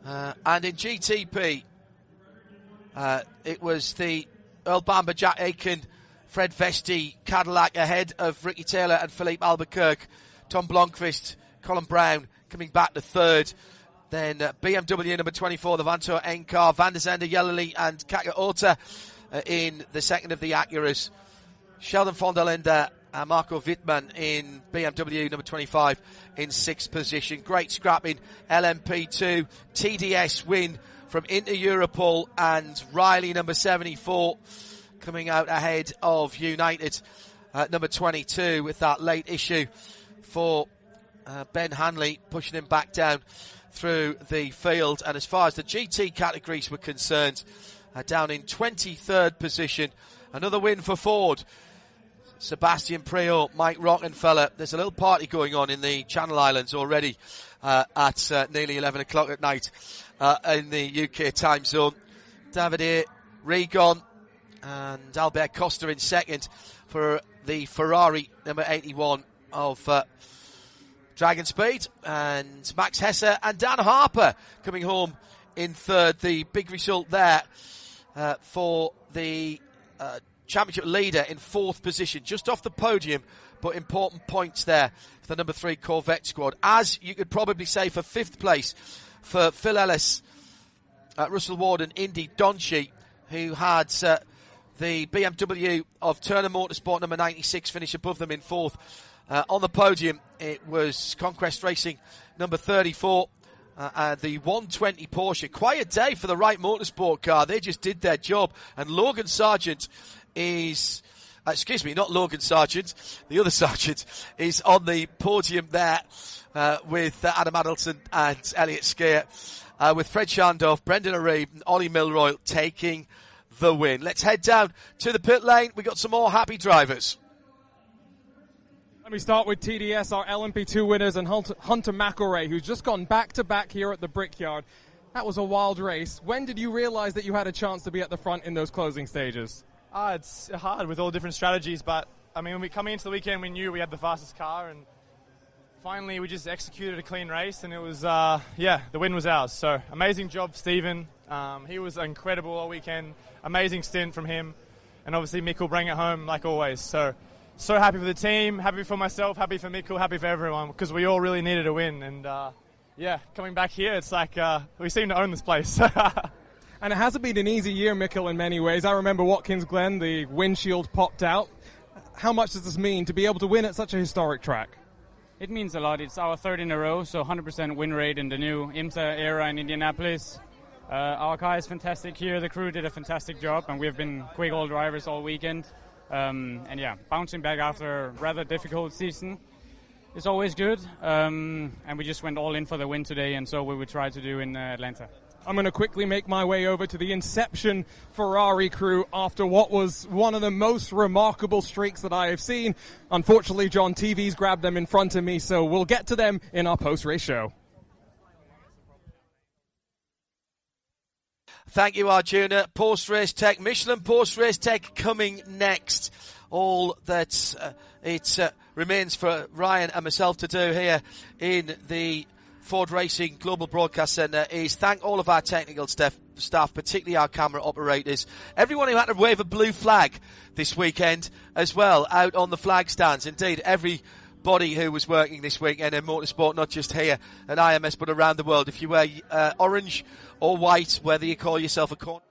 And in GTP, it was the Earl Bamber, Jack Aiken, Fred Vesti, Cadillac ahead of Ricky Taylor and Philippe Albuquerque. Tom Blomqvist, Colin Brown coming back to third. Then BMW number 24, the Vantor N car, Van der Zande, Yellowly and Katja Ota in the second of the Acuras. Sheldon von der Linde and Marco Wittmann in BMW number 25 in sixth position. Great scrapping, LMP2, TDS win from Inter Europol, and Riley number 74 coming out ahead of United number 22 with that late issue for Ben Hanley, pushing him back down through the field. And as far as the GT categories were concerned, down in 23rd position, another win for Ford. Sebastian Priaulx, Mike Rockenfeller. There's a little party going on in the Channel Islands already at nearly 11 o'clock at night in the UK time zone. Davide Regon and Albert Costa in second for the Ferrari number 81 of Dragon Speed, and Max Hesse and Dan Harper coming home in third. The big result there for the championship leader in 4th position, just off the podium, but important points there for the number 3 Corvette squad. As you could probably say for 5th place for Phil Ellis, Russell Ward and Indy Donchi, who had the BMW of Turner Motorsport number 96 finish above them in 4th. On the podium, it was Conquest Racing number 34, the 120 Porsche. Quite a day for the Wright Motorsport car. They just did their job. And Logan Sargent is... not Logan Sargent, the other Sargent is on the podium there with Adam Adelson and Elliot Skier, with Fred Schandorf, Brendan Arebe and Ollie Milroy taking the win. Let's head down to the pit lane. We got some more happy drivers. Let me start with TDS, our LMP2 winners, and Hunter McElrea, who's just gone back-to-back here at the Brickyard. That was a wild race. When did you realize that you had a chance to be at the front in those closing stages? It's hard with all different strategies, but I mean, when we come into the weekend, we knew we had the fastest car, and finally we just executed a clean race, and it was, the win was ours. So amazing job, Stephen. He was incredible all weekend. Amazing stint from him, and obviously Mikkel bring it home like always. So happy for the team, happy for myself, happy for Mikkel, happy for everyone, because we all really needed a win. And coming back here, it's like we seem to own this place. And it hasn't been an easy year, Mikkel, in many ways. I remember Watkins Glen, the windshield popped out. How much does this mean to be able to win at such a historic track? It means a lot. It's our 3rd in a row, so 100% win rate in the new IMSA era in Indianapolis. Our car is fantastic here. The crew did a fantastic job, and we've been quick old drivers all weekend. Bouncing back after a rather difficult season is always good. And we just went all in for the win today, and so we would try to do in Atlanta. I'm going to quickly make my way over to the Inception Ferrari crew after what was one of the most remarkable streaks that I have seen. Unfortunately, John TV's grabbed them in front of me, so we'll get to them in our post-race show. Thank you, Arjuna. Post-race tech, Michelin post-race tech coming next. All that remains for Ryan and myself to do here in the Ford Racing Global Broadcast Centre is thank all of our technical staff, particularly our camera operators, everyone who had to wave a blue flag this weekend as well out on the flag stands. Indeed, everybody who was working this weekend in motorsport, not just here at IMS but around the world. If you wear orange or white, whether you call yourself a corner